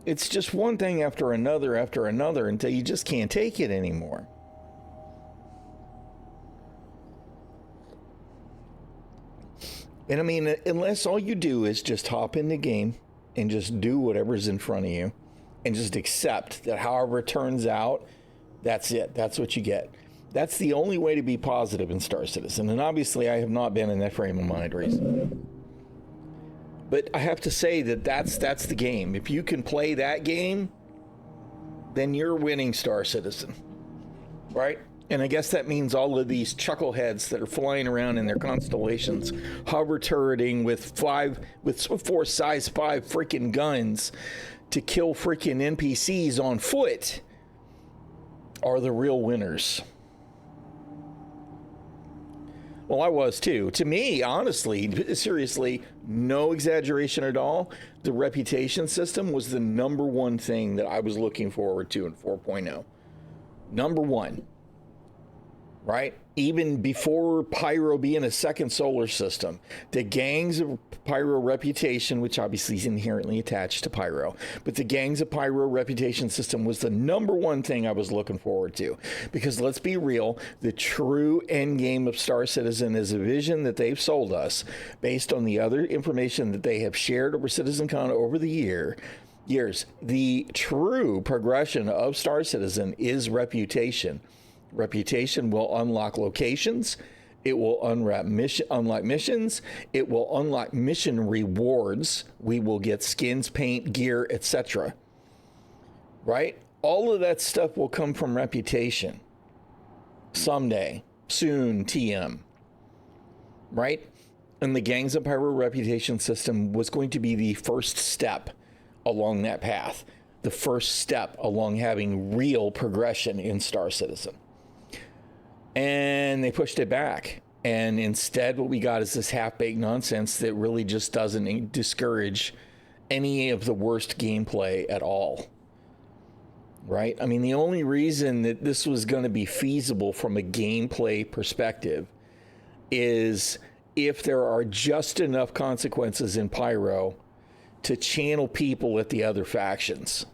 It's just one thing after another until you just can't take it anymore. And I mean, unless all you do is just hop in the game and just do whatever's in front of you and just accept that however it turns out, that's it. That's what you get. That's the only way to be positive in Star Citizen. And obviously, I have not been in that frame of mind recently. But I have to say that that's the game. If you can play that game, then you're winning Star Citizen, right? And I guess that means all of these chuckleheads that are flying around in their constellations, hover turreting with 4 size 5 freaking guns to kill freaking NPCs on foot, are the real winners. Well, I was too. To me, honestly, seriously, no exaggeration at all, the reputation system was the number one thing that I was looking forward to in 4.0. Number one. Right? Even before Pyro being a second solar system, the gangs of Pyro reputation, which obviously is inherently attached to Pyro, but the gangs of Pyro reputation system was the number one thing I was looking forward to. Because let's be real, the true end game of Star Citizen is a vision that they've sold us based on the other information that they have shared over CitizenCon over the years. The true progression of Star Citizen is reputation. Reputation will unlock locations. It will unlock missions. It will unlock mission rewards. We will get skins, paint, gear, etc. Right? All of that stuff will come from reputation. Someday. Soon, TM. Right? And the Gangs of Pyro reputation system was going to be the first step along that path. The first step along having real progression in Star Citizen. And they pushed it back. And instead, what we got is this half-baked nonsense that really just doesn't discourage any of the worst gameplay at all. Right? I mean, the only reason that this was going to be feasible from a gameplay perspective is if there are just enough consequences in Pyro to channel people at the other factions.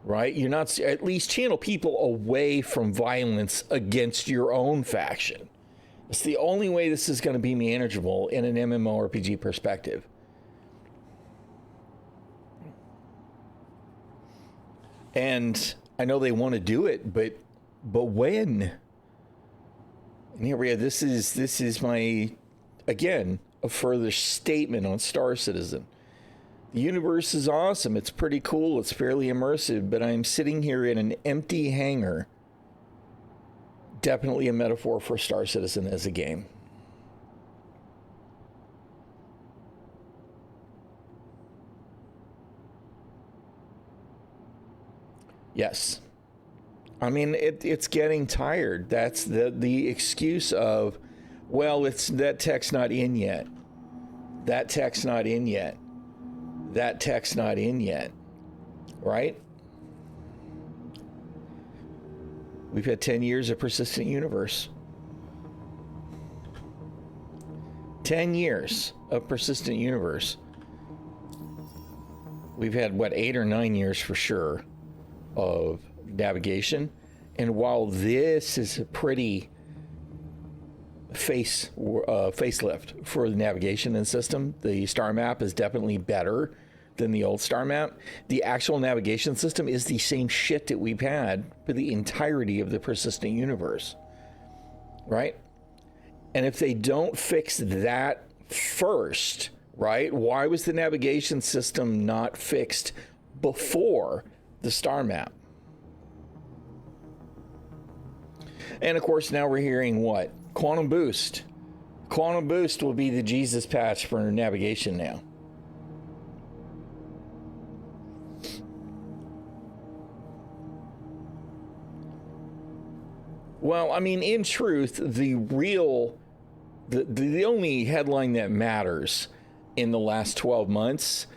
Right? You're not, at least channel people away from violence against your own faction. It's the only way this is going to be manageable in an MMORPG perspective. And I know they want to do it, but when? And here we are. This is my, again, a further statement on Star Citizen. The universe is awesome. It's pretty cool. It's fairly immersive, but I'm sitting here in an empty hangar. Definitely a metaphor for Star Citizen as a game. Yes. I mean, it's getting tired. That's the excuse of, well, it's that tech's not in yet. That tech's not in yet. That tech's not in yet. Right? We've had 10 years of persistent universe. 10 years of persistent universe. We've had, what, 8 or 9 years for sure of navigation. And while this is a pretty facelift for the navigation and system, the star map is definitely better than the old star map. The actual navigation system is the same shit that we've had for the entirety of the persistent universe, right? And if they don't fix that first, right? Why was the navigation system not fixed before the star map? And of course, now we're hearing what? Quantum Boost. Quantum Boost will be the Jesus patch for navigation now. Well, I mean, in truth, the only headline that matters in the last 12 months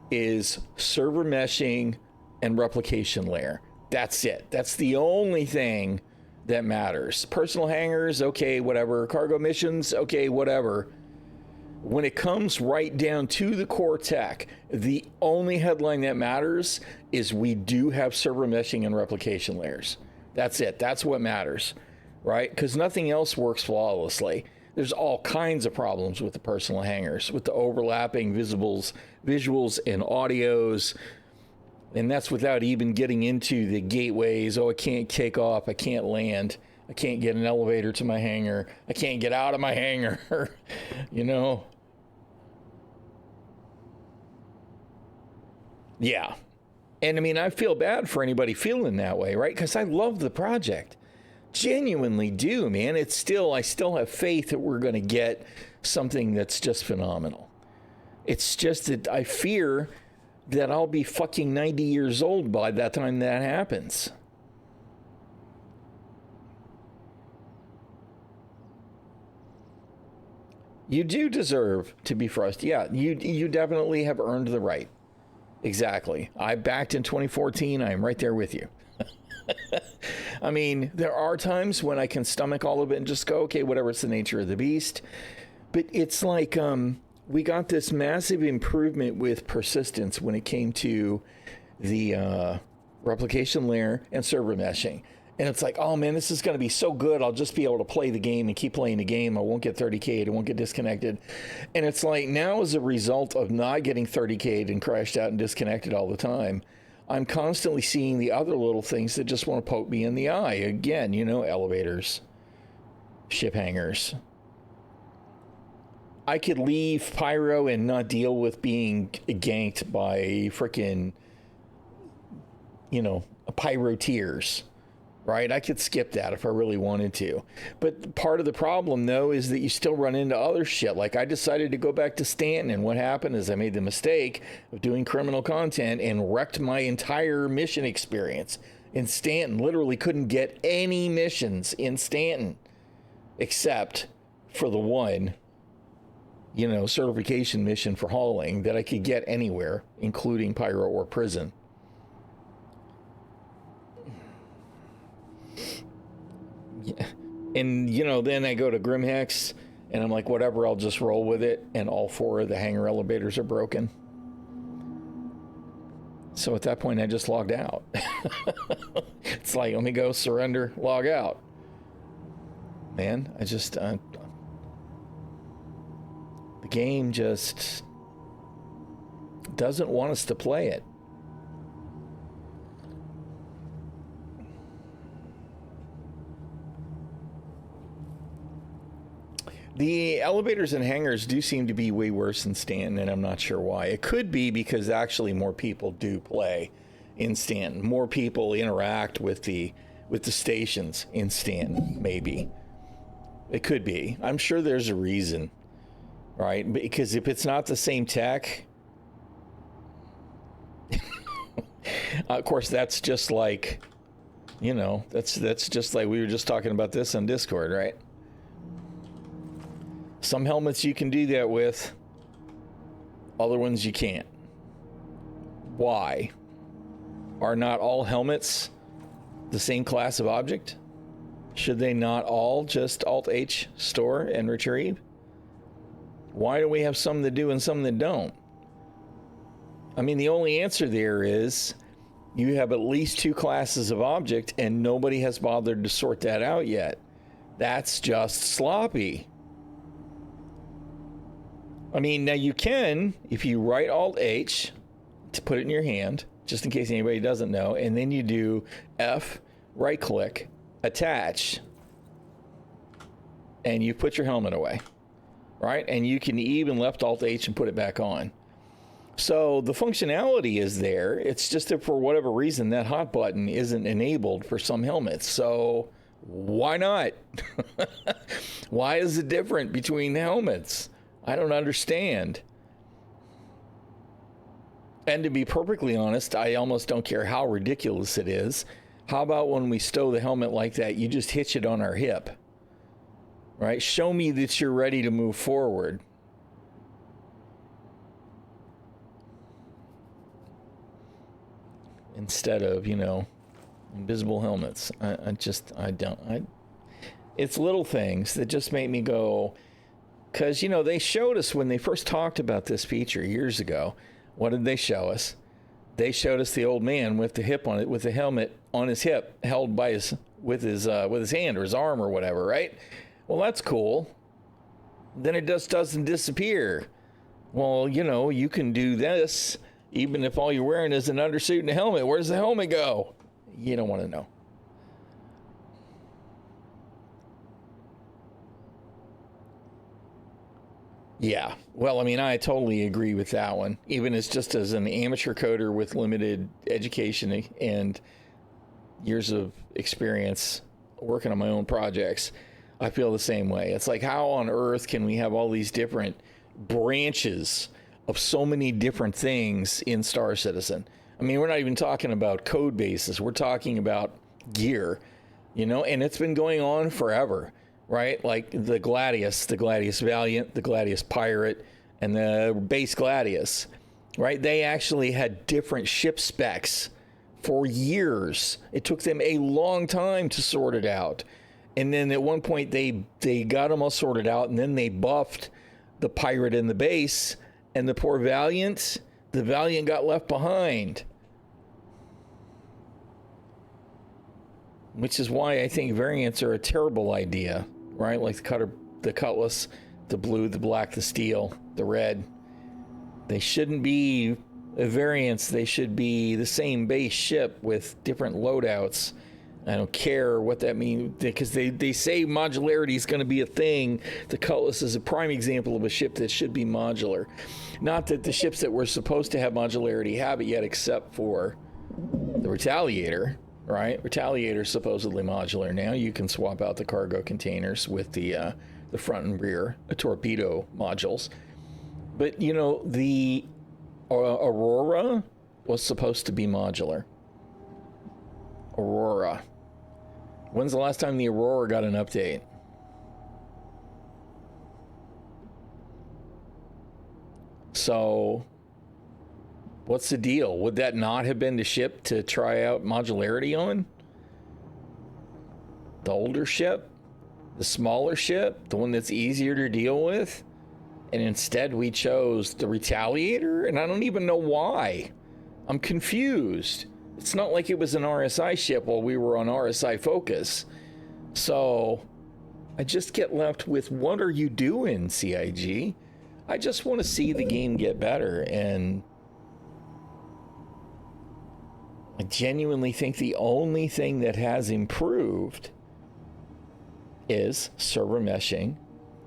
is server meshing and replication layer. That's it. That's the only thing that matters. Personal hangars, okay, whatever. Cargo missions, okay, whatever. When it comes right down to the core tech, the only headline that matters is we do have server meshing and replication layers. That's it. That's what matters, right? Because nothing else works flawlessly. There's all kinds of problems with the personal hangars, with the overlapping visuals and audios. And that's without even getting into the gateways. Oh, I can't take off. I can't land. I can't get an elevator to my hangar. I can't get out of my hangar. You know? Yeah. And I mean, I feel bad for anybody feeling that way, right? Because I love the project. Genuinely do, man. I still have faith that we're going to get something that's just phenomenal. It's just that I fear that I'll be fucking 90 years old by that time that happens. You do deserve to be frustrated. Yeah, you definitely have earned the right. Exactly. I backed in 2014. I am right there with you. I mean, there are times when I can stomach all of it and just go, okay, whatever, it's the nature of the beast. But it's like, we got this massive improvement with persistence when it came to the replication layer and server meshing. And it's like, oh man, this is going to be so good. I'll just be able to play the game and keep playing the game. I won't get 30K'd. I won't get disconnected. And it's like, now as a result of not getting 30K'd and crashed out and disconnected all the time, I'm constantly seeing the other little things that just want to poke me in the eye. Again, you know, elevators, ship hangars. I could leave Pyro and not deal with being ganked by frickin', you know, Pyro tiers, right? I could skip that if I really wanted to. But part of the problem, though, is that you still run into other shit. Like, I decided to go back to Stanton, and what happened is I made the mistake of doing criminal content and wrecked my entire mission experience. In Stanton, literally couldn't get any missions in Stanton, except for the one, you know, certification mission for hauling that I could get anywhere, including Pyro or prison. Yeah. And, you know, then I go to Grimhex and I'm like, whatever, I'll just roll with it. And all 4 of the hangar elevators are broken. So at that point, I just logged out. It's like, let me go surrender, log out. Man, I just, the game just doesn't want us to play it. The elevators and hangars do seem to be way worse in Stanton, and I'm not sure why. It could be because actually more people do play in Stanton. More people interact with the stations in Stanton, maybe. It could be. I'm sure there's a reason, right? Because if it's not the same tech, of course, that's just like, you know, that's just like we were just talking about this on Discord, right? Some helmets you can do that with, other ones you can't. Why? Are not all helmets the same class of object? Should they not all just Alt-H store and retrieve? Why do we have some that do and some that don't? I mean, the only answer there is you have at least two classes of object and nobody has bothered to sort that out yet. That's just sloppy. I mean, now you can, if you write Alt-H to put it in your hand, just in case anybody doesn't know, and then you do F, right-click, attach, and you put your helmet away, right? And you can even left Alt-H and put it back on. So the functionality is there. It's just that for whatever reason, that hot button isn't enabled for some helmets. So why not? Why is it different between the helmets? I don't understand. And to be perfectly honest, I almost don't care how ridiculous it is. How about when we stow the helmet like that, you just hitch it on our hip, right? Show me that you're ready to move forward. Instead of, you know, invisible helmets. It's little things that just make me go, because, you know, they showed us when they first talked about this feature years ago. What did they show us? They showed us the old man with the hip on it, with the helmet on his hip, held by with his hand or his arm or whatever, right? Well, that's cool. Then it just doesn't disappear. Well, you know, you can do this even if all you're wearing is an undersuit and a helmet. Where does the helmet go? You don't want to know. Yeah, well, I mean, I totally agree with that one. Even as just as an amateur coder with limited education and years of experience working on my own projects, I feel the same way. It's like, how on earth can we have all these different branches of so many different things in Star Citizen? I mean, we're not even talking about code bases. We're talking about gear, you know, and it's been going on forever. Right? Like the Gladius Valiant, the Gladius Pirate, and the base Gladius, right? They actually had different ship specs for years. It took them a long time to sort it out. And then at one point they got them all sorted out, and then they buffed the Pirate and the base, and the poor Valiant, the Valiant got left behind. Which is why I think variants are a terrible idea. Right, like the Cutlass, the blue, the black, the steel, the red. They shouldn't be variants. They should be the same base ship with different loadouts. I don't care what that means, because they say modularity is going to be a thing. The Cutlass is a prime example of a ship that should be modular. Not that the ships that were supposed to have modularity have it yet, except for the Retaliator. Right, Retaliator's supposedly modular now. You can swap out the cargo containers with the front and rear torpedo modules. But you know, the Aurora was supposed to be modular. Aurora. When's the last time the Aurora got an update? So what's the deal? Would that not have been the ship to try out modularity on? The older ship? The smaller ship? The one that's easier to deal with? And instead we chose the Retaliator? And I don't even know why. I'm confused. It's not like it was an RSI ship while we were on RSI Focus. So I just get left with, what are you doing, CIG? I just want to see the game get better, and I genuinely think the only thing that has improved is server meshing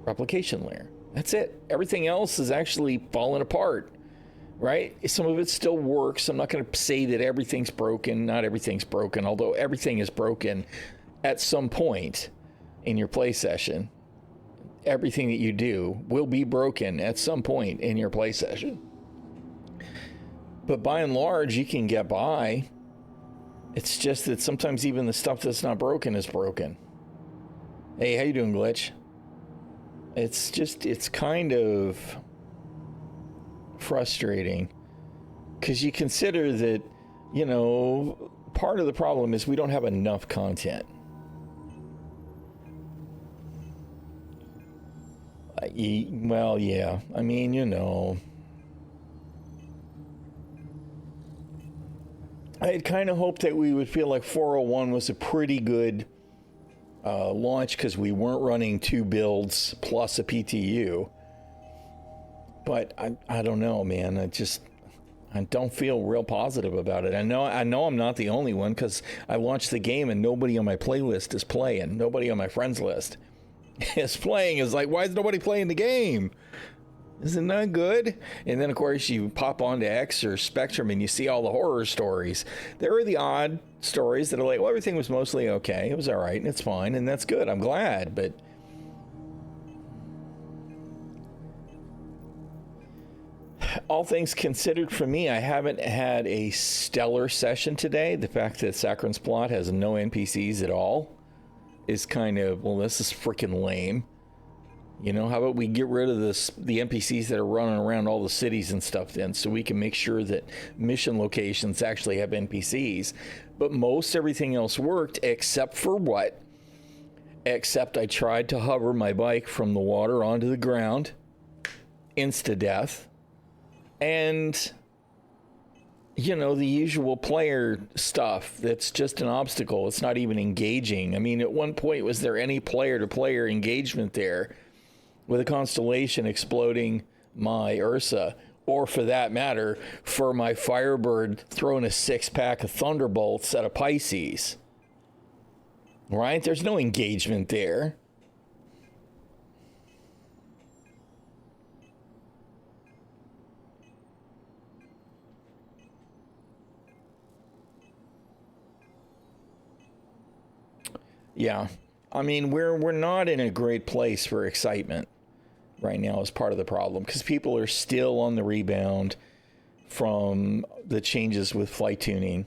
replication layer. That's it. Everything else is actually falling apart, right? Some of it still works. I'm not going to say that everything's broken. Not everything's broken, although everything is broken at some point in your play session. Everything that you do will be broken at some point in your play session. But by and large, you can get by. It's just that sometimes even the stuff that's not broken is broken. Hey, how you doing, Glitch? It's kind of frustrating because you consider that, you know, part of the problem is we don't have enough content. Well, yeah, I mean, you know, I had kind of hoped that we would feel like 401 was a pretty good launch because we weren't running 2 builds plus a PTU. But I don't know, man. I don't feel real positive about it. I know I'm not the only one because I launched the game and nobody on my playlist is playing. Nobody on my friends list is playing. It's like, why is nobody playing the game? Isn't that good? And then, of course, you pop onto X or Spectrum and you see all the horror stories. There are the odd stories that are like, well, everything was mostly okay. It was all right, and it's fine, and that's good. I'm glad, but all things considered, for me, I haven't had a stellar session today. The fact that Saccharin's plot has no NPCs at all is kind of, well, this is freaking lame. You know, how about we get rid of the NPCs that are running around all the cities and stuff then, so we can make sure that mission locations actually have NPCs. But most everything else worked except for what? Except I tried to hover my bike from the water onto the ground. Insta-death. And, you know, the usual player stuff that's just an obstacle. It's not even engaging. I mean, at one point, was there any player-to-player engagement there with a constellation exploding my Ursa, or for that matter, for my Firebird throwing a 6-pack of Thunderbolts at a Pisces? Right? There's no engagement there. Yeah. I mean, we're not in a great place for excitement right now is part of the problem, because people are still on the rebound from the changes with flight tuning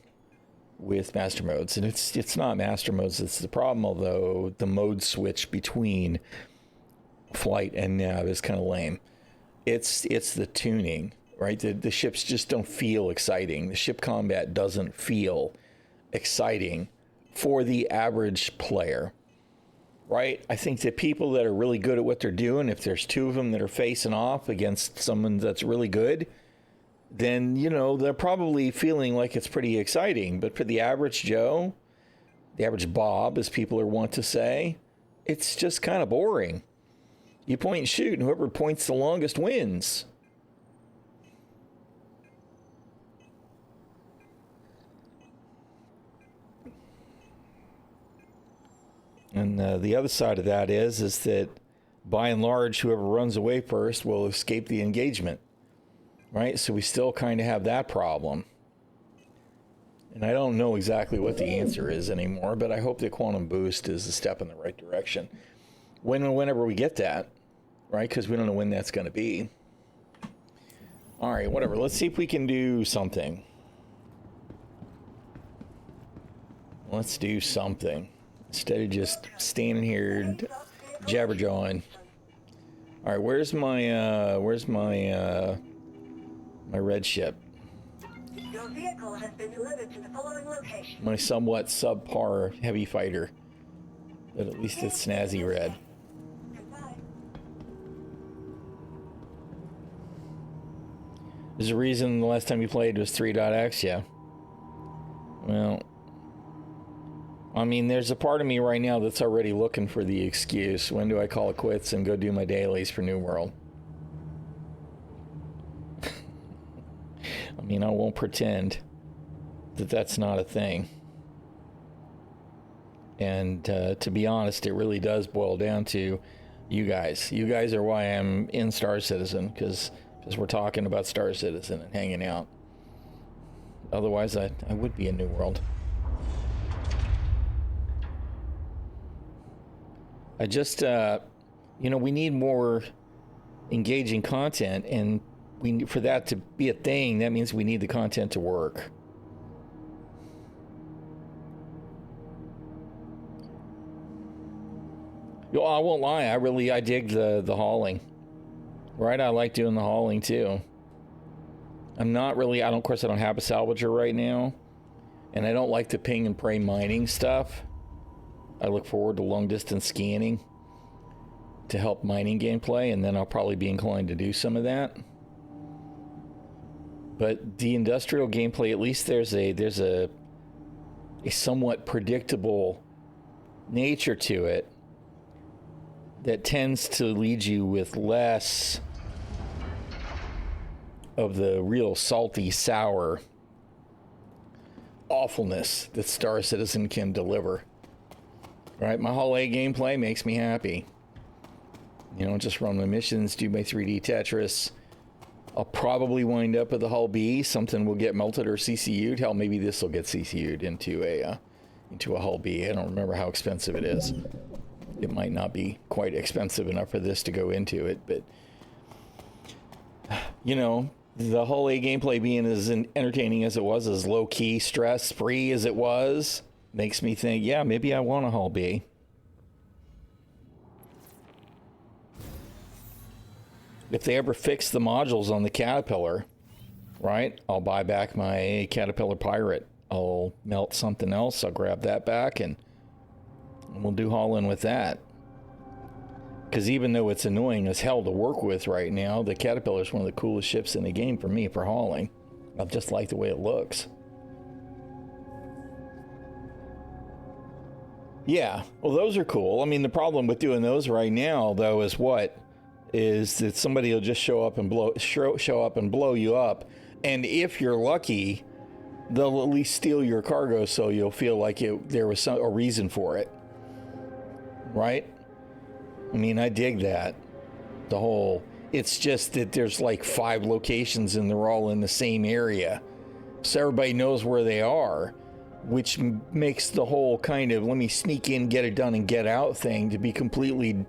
with master modes. And it's not master modes that's the problem, although the mode switch between flight and nav is kind of lame. It's the tuning, right? The ships just don't feel exciting. The ship combat doesn't feel exciting for the average player. Right? I think that people that are really good at what they're doing, if there's 2 of them that are facing off against someone that's really good, then, you know, they're probably feeling like it's pretty exciting. But for the average Joe, the average Bob, as people are wont to say, it's just kind of boring. You point and shoot, and whoever points the longest wins. And the other side of that is that by and large, whoever runs away first will escape the engagement, right? So we still kind of have that problem. And I don't know exactly what the answer is anymore, but I hope that Quantum Boost is a step in the right direction. Whenever we get that, right? Because we don't know when that's going to be. All right, whatever. Let's see if we can do something. Let's do something. Instead of just standing here jabberjawing. All right, where's my my red ship? Your vehicle has been delivered to the following location. My somewhat subpar heavy fighter, but at least it's snazzy red. Goodbye. There's a reason the last time you played was 3.x, yeah. Well, I mean, there's a part of me right now that's already looking for the excuse. When do I call it quits and go do my dailies for New World? I mean, I won't pretend that that's not a thing. And to be honest, it really does boil down to You guys are why I'm in Star Citizen, because we're talking about Star Citizen and hanging out. Otherwise, I would be in New World. I just, you know, we need more engaging content, and for that to be a thing, that means we need the content to work. Yo, I won't lie, I dig the hauling. Right, I like doing the hauling too. I'm not really, of course I don't have a salvager right now, and I don't like the ping and pray mining stuff. I look forward to long distance scanning to help mining gameplay, and then I'll probably be inclined to do some of that. But the industrial gameplay, at least there's a somewhat predictable nature to it that tends to lead you with less of the real salty, sour awfulness that Star Citizen can deliver. Right? My Hull A gameplay makes me happy. You know, just run my missions, do my 3D Tetris. I'll probably wind up with the Hull B. Something will get melted or CCU'd. Hell, maybe this will get CCU'd into a Hull B. I don't remember how expensive it is. It might not be quite expensive enough for this to go into it, but you know, the Hull A gameplay being as entertaining as it was, as low-key, stress-free as it was, makes me think, yeah, maybe I want a Hull B. If they ever fix the modules on the Caterpillar, right, I'll buy back my Caterpillar Pirate. I'll melt something else, I'll grab that back, and we'll do hauling with that. Because even though it's annoying as hell to work with right now, the Caterpillar is one of the coolest ships in the game for me for hauling. I just like the way it looks. Yeah, well, those are cool. I mean, the problem with doing those right now, though, is that somebody will just show up and blow you up, and if you're lucky, they'll at least steal your cargo, so you'll feel like there was a reason for it, right? I mean, I dig that. It's just that there's like 5 locations and they're all in the same area, so everybody knows where they are, which makes the whole kind of let me sneak in, get it done, and get out thing to be completely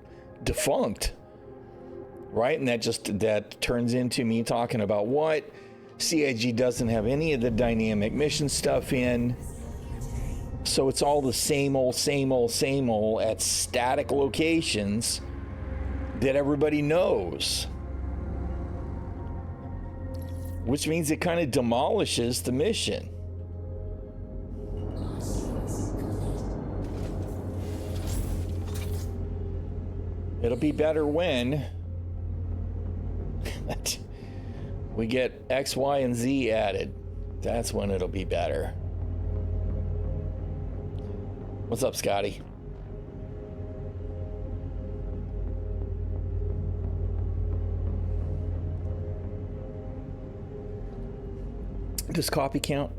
defunct. Right? And that turns into me talking about what CIG doesn't have any of the dynamic mission stuff in. So it's all the same old at static locations that everybody knows. Which means it kind of demolishes the mission. It'll be better when we get X, Y, and Z added. That's when it'll be better. What's up, Scotty? Does copy count?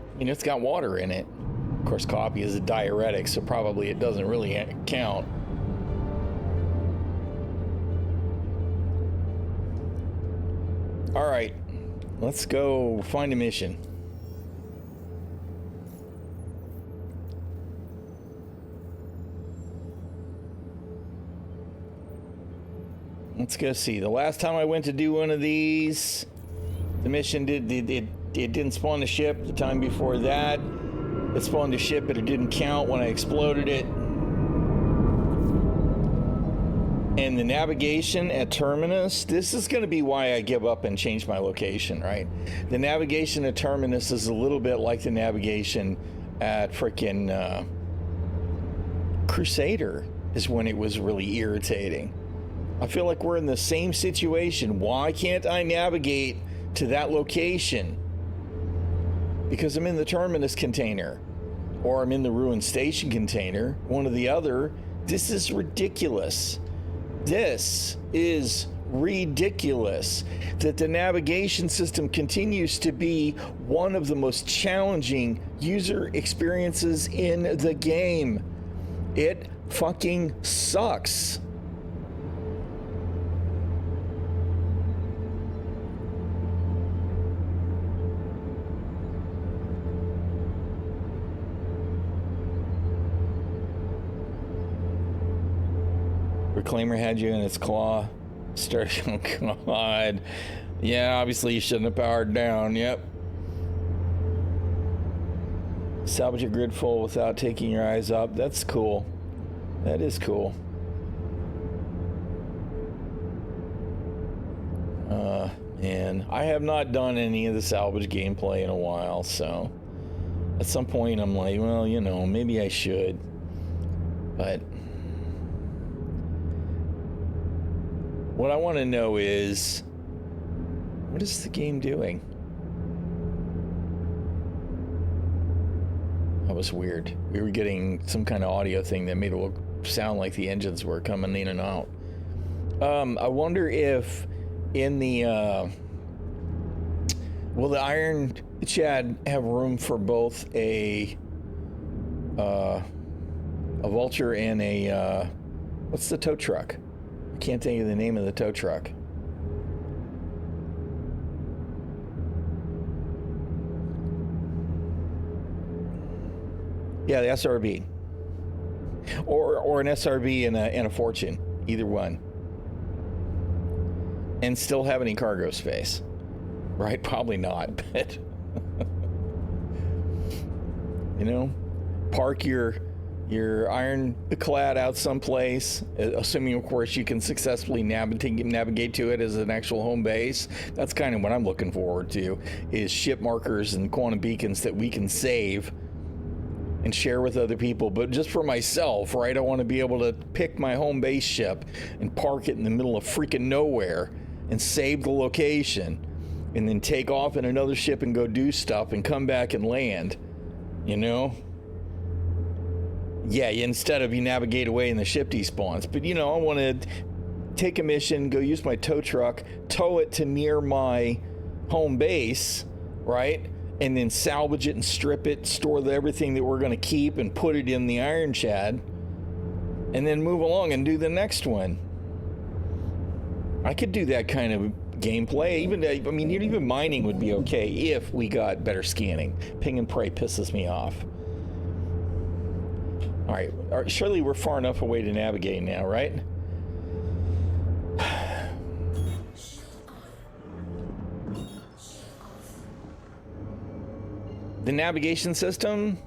I mean, it's got water in it. Of course, coffee is a diuretic, so probably it doesn't really count. All right, let's go find a mission. Let's go see. The last time I went to do one of these, the mission it didn't spawn the ship. The time before that, it spawned a ship, but it didn't count when I exploded it. And the navigation at Terminus, this is going to be why I give up and change my location, right? The navigation at Terminus is a little bit like the navigation at frickin' Crusader, is when it was really irritating. I feel like we're in the same situation. Why can't I navigate to that location? Because I'm in the Terminus container, or I'm in the Ruin Station container, one or the other. This is ridiculous. This is ridiculous that the navigation system continues to be one of the most challenging user experiences in the game. It fucking sucks. Reclaimer had you in its claw. Oh god. Yeah, obviously you shouldn't have powered down. Yep. Salvage your grid full without taking your eyes up. That's cool. That is cool. Man, I have not done any of the salvage gameplay in a while, so at some point I'm like, well, you know, maybe I should. But what I want to know is, what is the game doing? That was weird. We were getting some kind of audio thing that made it sound like the engines were coming in and out. I wonder if in the, will the Iron Chad have room for both a vulture and a, what's the tow truck? I can't think of the name of the tow truck. Yeah, the SRB. Or an SRB and a Fortune. Either one. And still have any cargo space. Right? Probably not, but you know, park your ironclad out someplace, assuming of course you can successfully navigate to it as an actual home base. That's kind of what I'm looking forward to, is ship markers and quantum beacons that we can save and share with other people. But just for myself, right, I want to be able to pick my home base ship and park it in the middle of freaking nowhere and save the location and then take off in another ship and go do stuff and come back and land, you know? Yeah, instead of you navigate away in the ship despawns. But, you know, I want to take a mission, go use my tow truck, tow it to near my home base, right? And then salvage it and strip it, store everything that we're going to keep and put it in the Iron Chad, and then move along and do the next one. I could do that kind of gameplay. Even mining would be okay if we got better scanning. Ping and pray pisses me off. All right, surely we're far enough away to navigate now, right? The navigation system?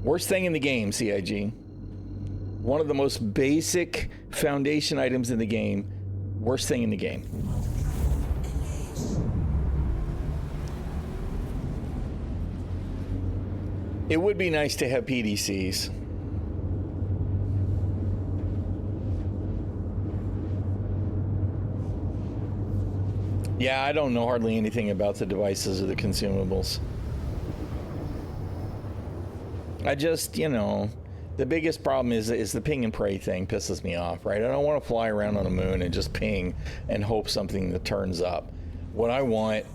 Worst thing in the game, CIG. One of the most basic foundation items in the game. Worst thing in the game. It would be nice to have PDCs. Yeah, I don't know hardly anything about the devices or the consumables. I just, you know, the biggest problem is the ping and pray thing pisses me off, right? I don't want to fly around on the moon and just ping and hope something that turns up. What I want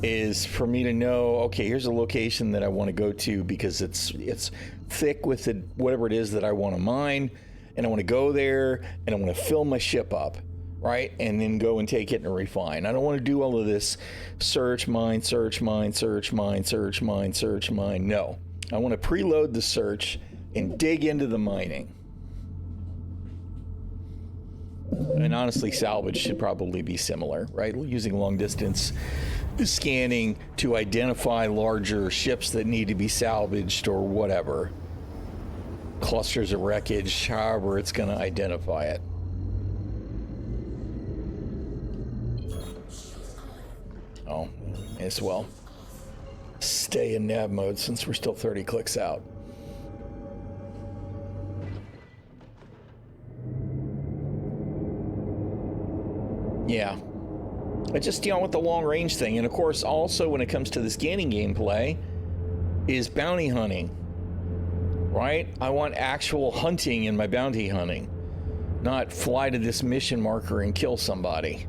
is for me to know, okay, here's a location that I want to go to because it's thick with the, whatever it is that I want to mine, and I want to go there and I want to fill my ship up, right? And then go and take it and refine. I don't want to do all of this search, mine, search, mine, search, mine, search, mine, search, mine. No, I want to preload the search and dig into the mining. And honestly, salvage should probably be similar, right? Using long distance scanning to identify larger ships that need to be salvaged or whatever. Clusters of wreckage, however it's going to identify it. Oh, may as well stay in nav mode since we're still 30 clicks out. Yeah. I just, you know, with the long range thing, and of course also when it comes to the scanning gameplay, is bounty hunting. right? I want actual hunting in my bounty hunting, not fly to this mission marker and kill somebody.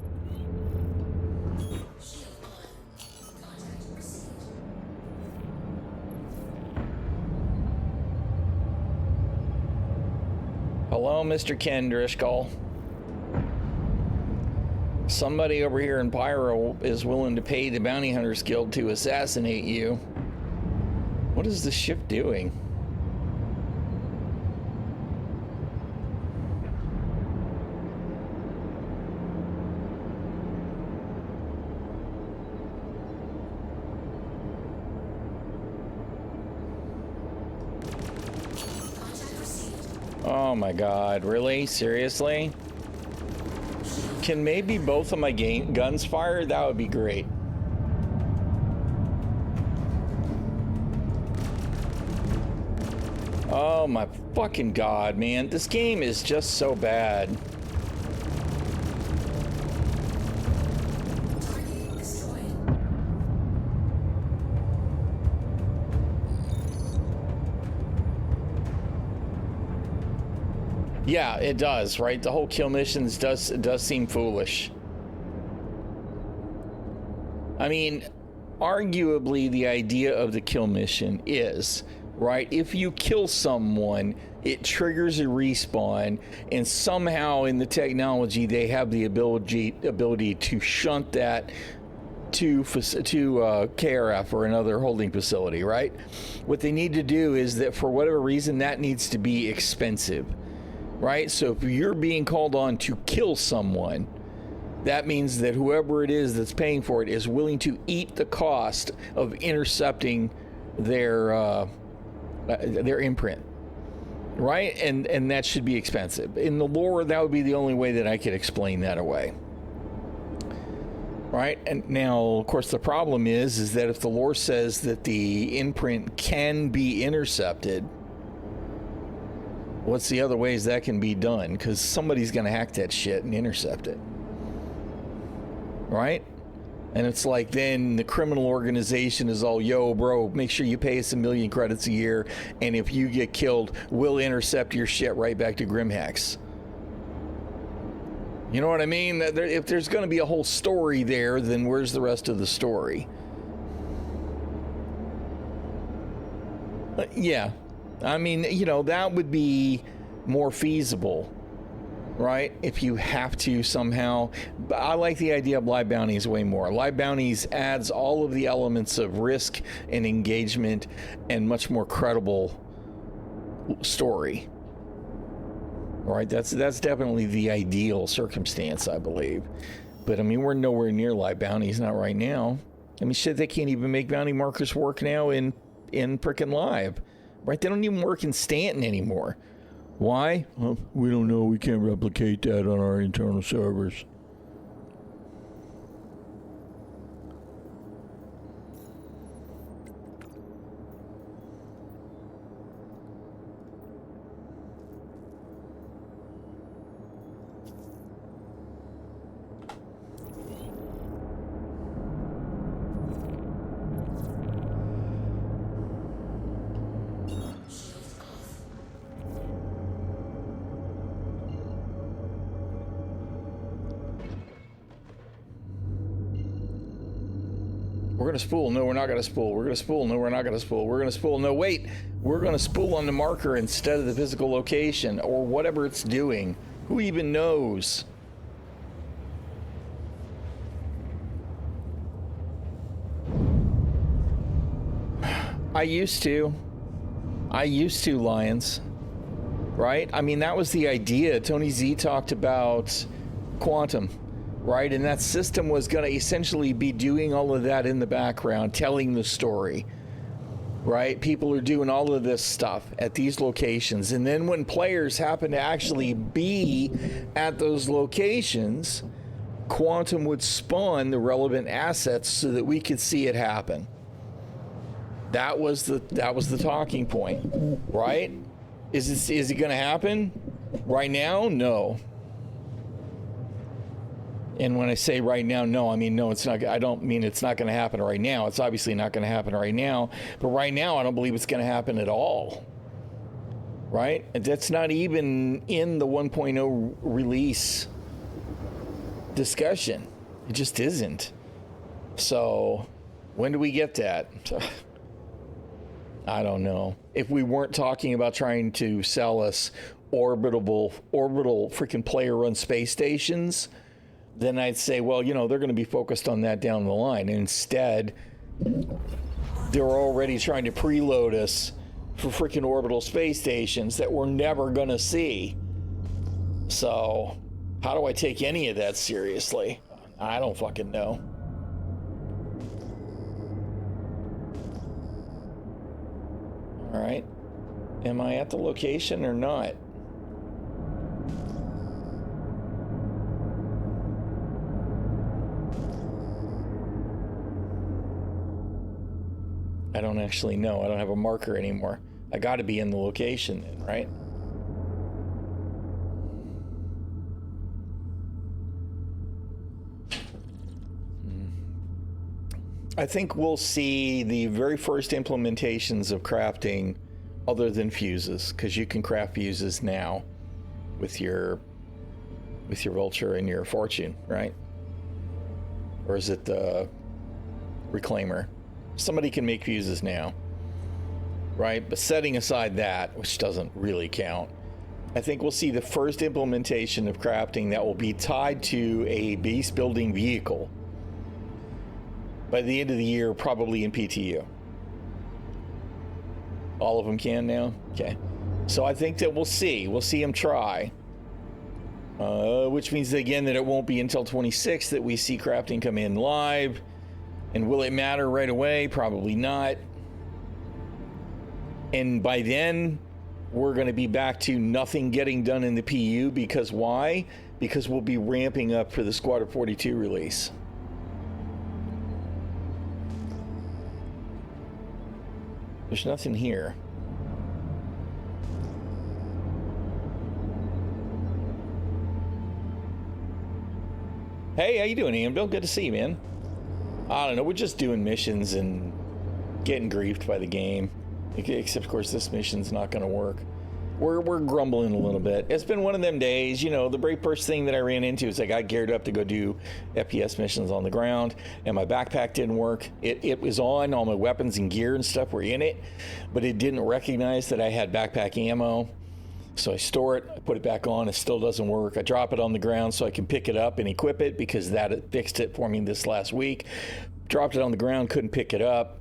Hello, Mr. Ken Driscoll. Somebody over here in Pyro is willing to pay the Bounty Hunters Guild to assassinate you. What is this ship doing? Oh my god, really? Seriously? Can maybe both of my guns fire? That would be great. Oh my fucking god, man. This game is just so bad. Yeah, it does, right? The whole kill missions does seem foolish. I mean, arguably the idea of the kill mission is, right, if you kill someone, it triggers a respawn, and somehow in the technology they have the ability to shunt that to KRF or another holding facility, right? What they need to do is that for whatever reason that needs to be expensive. Right? So if you're being called on to kill someone, that means that whoever it is that's paying for it is willing to eat the cost of intercepting their imprint. Right? And that should be expensive. In the lore, that would be the only way that I could explain that away. Right? And now, of course, the problem is that if the lore says that the imprint can be intercepted, what's the other ways that can be done? Because somebody's going to hack that shit and intercept it. Right? And it's like then the criminal organization is all, yo, bro, make sure you pay us 1 million credits a year. And if you get killed, we'll intercept your shit right back to Grimhex. You know what I mean? If there's going to be a whole story there, then where's the rest of the story? Yeah. I mean, you know, that would be more feasible, right? If you have to somehow. I like the idea of live bounties way more. Live bounties adds all of the elements of risk and engagement and much more credible story. All right, that's definitely the ideal circumstance, I believe. But I mean, we're nowhere near live bounties, not right now. I mean, shit, they can't even make bounty markers work now in frickin' live. Right? They don't even work in Stanton anymore. Why? Well, we don't know. We can't replicate that on our internal servers. We're going to spool. No, we're not going to spool. We're going to spool. No, we're not going to spool. We're going to spool. No, wait. We're going to spool on the marker instead of the physical location or whatever it's doing. Who even knows? I used to, Lions. Right? I mean, that was the idea. Tony Z talked about quantum. Right? And that system was going to essentially be doing all of that in the background, telling the story. Right? People are doing all of this stuff at these locations. And then when players happen to actually be at those locations, quantum would spawn the relevant assets so that we could see it happen. That was the talking point. Right? Is it going to happen right now? No. And when I say right now, no, I mean, no, it's not. I don't mean it's not going to happen right now. It's obviously not going to happen right now. But right now, I don't believe it's going to happen at all. right? And that's not even in the 1.0 release discussion. It just isn't. So when do we get that? I don't know. If we weren't talking about trying to sell us orbital freaking player-run space stations, then I'd say, well, you know, they're going to be focused on that down the line. Instead, they're already trying to preload us for freaking orbital space stations that we're never going to see. So how do I take any of that seriously? I don't fucking know. All right. Am I at the location or not? I don't actually know. I don't have a marker anymore. I got to be in the location then, right? I think we'll see the very first implementations of crafting other than fuses, because you can craft fuses now with your vulture and your fortune, right? Or is it the reclaimer? Somebody can make fuses now, right? But setting aside that, which doesn't really count, I think we'll see the first implementation of crafting that will be tied to a base building vehicle by the end of the year, probably in PTU. All of them can now? Okay. So I think that we'll see them try. Which means, again, that it won't be until 26 that we see crafting come in live. And will it matter right away? Probably not. And by then, we're going to be back to nothing getting done in the PU, because why? Because we'll be ramping up for the Squadron 42 release. There's nothing here. Hey, how you doing, Ian? Bill, good to see you, man. I don't know, we're just doing missions and getting griefed by the game. Except, of course, this mission's not going to work. We're grumbling a little bit. It's been one of them days. You know, the very first thing that I ran into is I got geared up to go do FPS missions on the ground, and my backpack didn't work. It was on, all my weapons and gear and stuff were in it, but it didn't recognize that I had backpack ammo. So I store it, I put it back on, it still doesn't work. I drop it on the ground so I can pick it up and equip it, because that fixed it for me this last week. Dropped it on the ground, couldn't pick it up.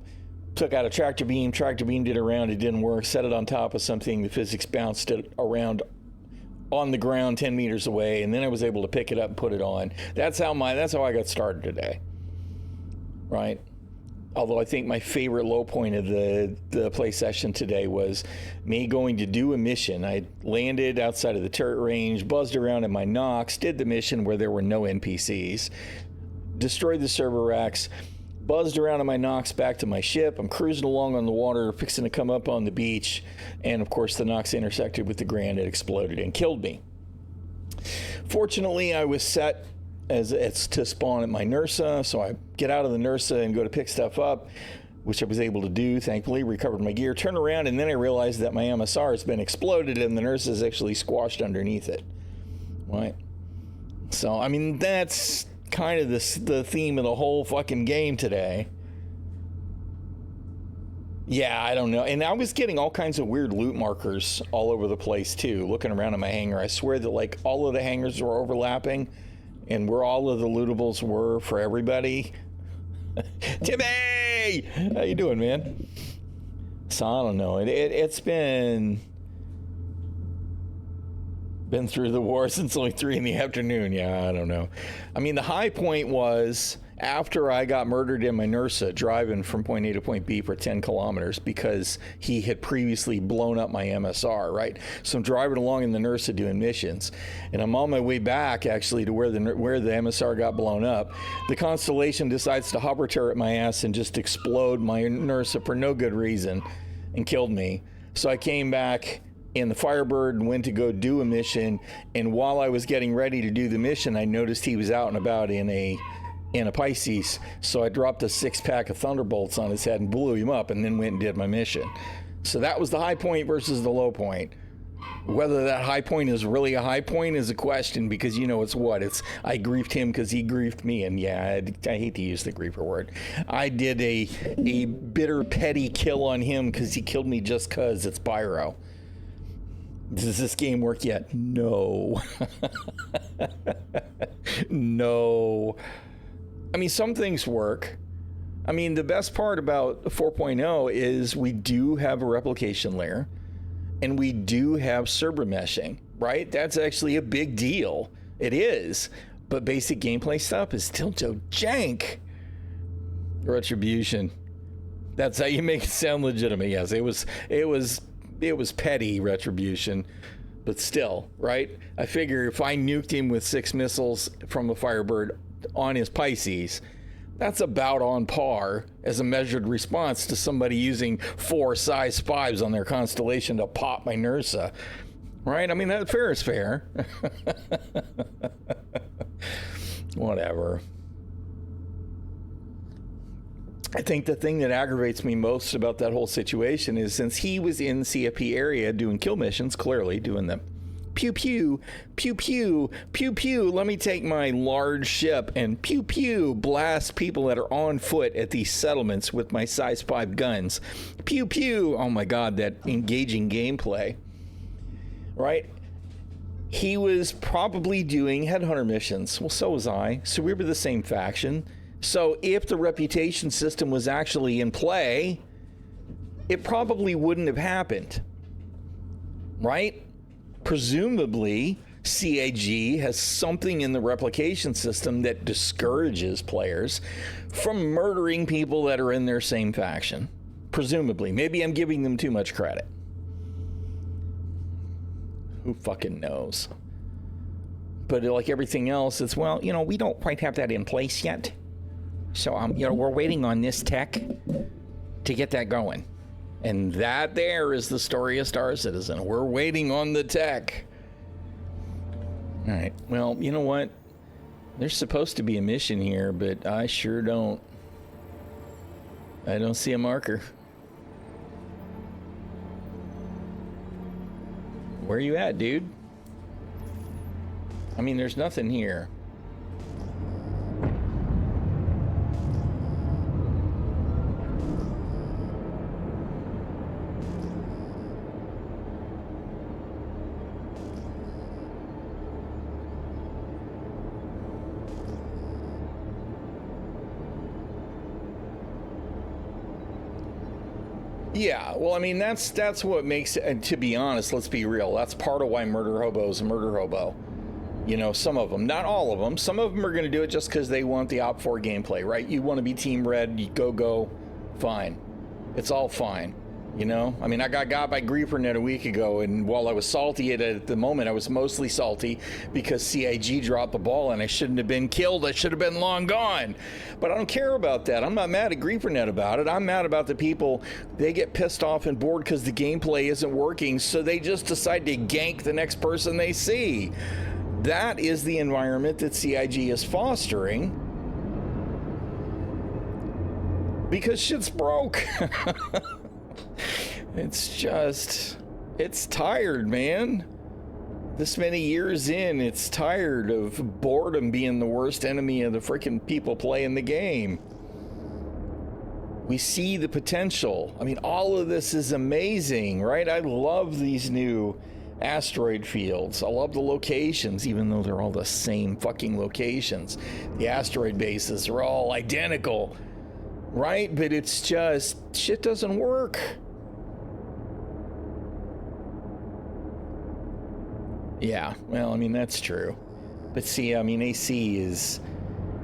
Took out a tractor beam did around, it didn't work. Set it on top of something, the physics bounced it around on the ground 10 meters away, and then I was able to pick it up and put it on. That's how I got started today, right? Although I think my favorite low point of the play session today was me going to do a mission. I landed outside of the turret range, buzzed around in my Nox, did the mission where there were no NPCs, destroyed the server racks, buzzed around in my Nox back to my ship. I'm cruising along on the water, fixing to come up on the beach, and of course the Nox intersected with the Grand. It exploded and killed me. Fortunately, I was set as it's to spawn at my Nursa, so I get out of the Nursa and go to pick stuff up, which I was able to do, thankfully. Recovered my gear, turn around, and then I realized that my MSR has been exploded and the Nursa is actually squashed underneath it. Right? So, I mean, that's kind of the theme of the whole fucking game today. Yeah, I don't know. And I was getting all kinds of weird loot markers all over the place too, looking around at my hangar. I swear that like all of the hangars were overlapping and where all of the lootables were for everybody. Timmy! How you doing, man? So I don't know. It's been through the war since only 3 in the afternoon. Yeah, I don't know. I mean, the high point was after I got murdered in my Nursa driving from point A to point B for 10 kilometers because he had previously blown up my MSR, right? So I'm driving along in the Nursa doing missions, and I'm on my way back actually to where the MSR got blown up. The Constellation decides to hover turret my ass and just explode my Nursa for no good reason and killed me. So I came back in the Firebird and went to go do a mission, and while I was getting ready to do the mission, I noticed he was out and about in a Pisces, so I dropped a 6-pack of Thunderbolts on his head and blew him up, and then went and did my mission. So that was the high point versus the low point. Whether that high point is really a high point is a question, because you know it's what? It's I griefed him because he griefed me. And yeah, I hate to use the griefer word. I did a bitter, petty kill on him because he killed me just because it's Pyro. Does this game work yet? No. No. I mean, some things work. I mean, the best part about 4.0 is we do have a replication layer. And we do have server meshing, right? That's actually a big deal. It is. But basic gameplay stuff is still so jank. Retribution. That's how you make it sound legitimate. Yes, it was petty retribution. But still, right? I figure if I nuked him with 6 missiles from a Firebird on his Pisces, that's about on par as a measured response to somebody using 4 size 5s on their constellation to pop my Nursa. Right? I mean, that fair is fair. Whatever. I think the thing that aggravates me most about that whole situation is since he was in CFP area doing kill missions, clearly doing them. Pew, pew, pew, pew, pew, pew. Let me take my large ship and pew, pew, blast people that are on foot at these settlements with my size 5 guns. Pew, pew. Oh my God, that engaging gameplay. Right? He was probably doing headhunter missions. Well, so was I. So we were the same faction. So if the reputation system was actually in play, it probably wouldn't have happened. Right? Presumably, CAG has something in the replication system that discourages players from murdering people that are in their same faction. Presumably. Maybe I'm giving them too much credit. Who fucking knows? But like everything else, it's, well, you know, we don't quite have that in place yet. So, you know, we're waiting on this tech to get that going. And that there is the story of Star Citizen. We're waiting on the tech. All right. Well, you know what? There's supposed to be a mission here, but I sure don't. I don't see a marker. Where are you at, dude? I mean, there's nothing here. Yeah, well, I mean, that's what makes it, and to be honest, let's be real, that's part of why Murder Hobo's a Murder Hobo. You know, some of them, not all of them. Some of them are going to do it just because they want the Op4 gameplay, right? You want to be Team Red, you go, fine. It's all fine, you know? I mean, I got by GrieferNet a week ago, and while I was salty at the moment, I was mostly salty because CIG dropped the ball and I shouldn't have been killed. I should have been long gone. But I don't care about that. I'm not mad at GrieferNet about it. I'm mad about the people, they get pissed off and bored because the gameplay isn't working, so they just decide to gank the next person they see. That is the environment that CIG is fostering because shit's broke. It's tired, man. This many years in, it's tired of boredom being the worst enemy of the freaking people playing the game. We see the potential. I mean, all of this is amazing, right? I love these new asteroid fields. I love the locations, even though they're all the same fucking locations. The asteroid bases are all identical, right? But it's just, shit doesn't work. Yeah, well, I mean, that's true. But see, I mean, AC is,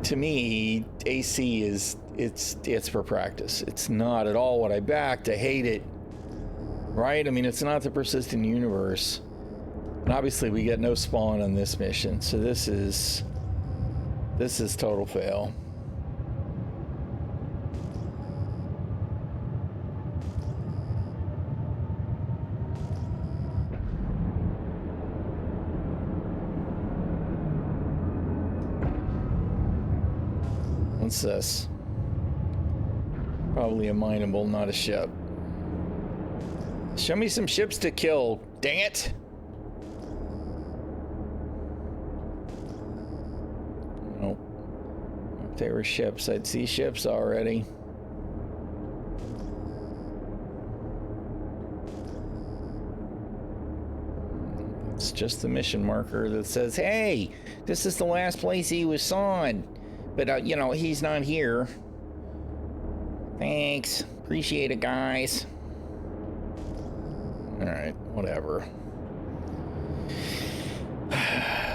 to me, AC is, it's for practice. It's not at all what I backed. I hate it. Right? I mean, it's not the persistent universe. And obviously we get no spawn on this mission, so this is total fail. What's this? Probably a mineable, not a ship. Show me some ships to kill, dang it. If they were ships, I'd see ships already. It's just the mission marker that says, hey, this is the last place he was on. But, you know, he's not here. Thanks. Appreciate it, guys. All right, whatever.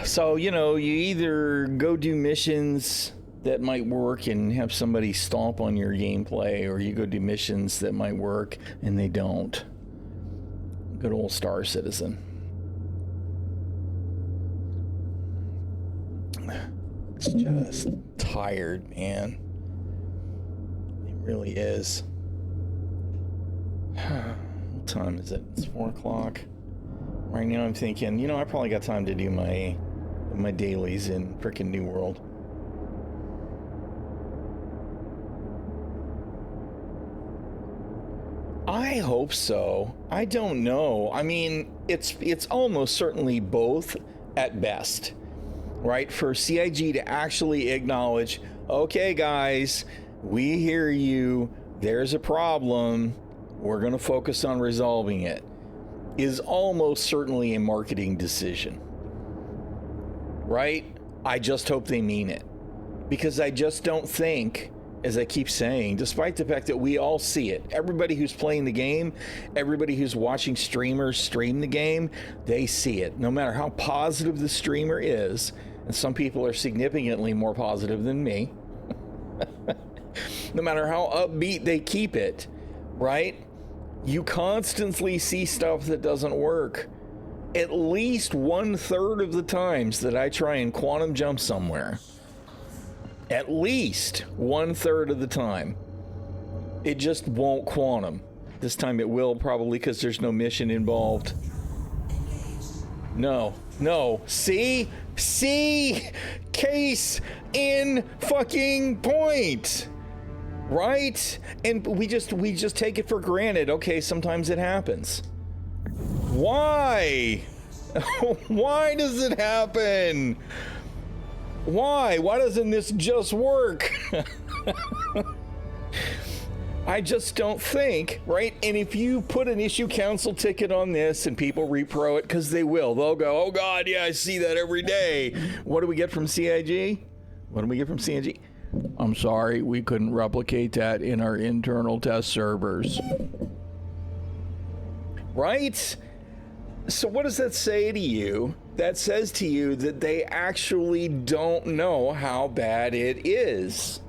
So, you know, you either go do missions that might work and have somebody stomp on your gameplay, or you go do missions that might work and they don't. Good old Star Citizen. It's just tired, man. It really is. What time is it? It's 4 o'clock. Right now I'm thinking, you know, I probably got time to do my dailies in frickin' New World. I hope so. I don't know. I mean, it's almost certainly both at best, right? For CIG to actually acknowledge, okay, guys, we hear you. There's a problem. We're going to focus on resolving it, is almost certainly a marketing decision, right? I just hope they mean it, because I just don't think, as I keep saying, despite the fact that we all see it, everybody who's playing the game, everybody who's watching streamers stream the game, they see it. No matter how positive the streamer is, and some people are significantly more positive than me, no matter how upbeat they keep it, right? You constantly see stuff that doesn't work. At least 1/3 of the times that I try and quantum jump somewhere, at least 1/3 of the time, it just won't quantum. This time it will, probably because there's no mission involved. No. See? Case in fucking point. Right? And we just take it for granted. Okay, sometimes it happens. Why? Why does it happen? Why doesn't this just work? I just don't think, right? And if you put an issue council ticket on this and people repro it, because they will, they'll go, oh God, yeah, I see that every day. What do we get from CIG? I'm sorry, we couldn't replicate that in our internal test servers. Right? So what does that say to you? That says to you that they actually don't know how bad it is.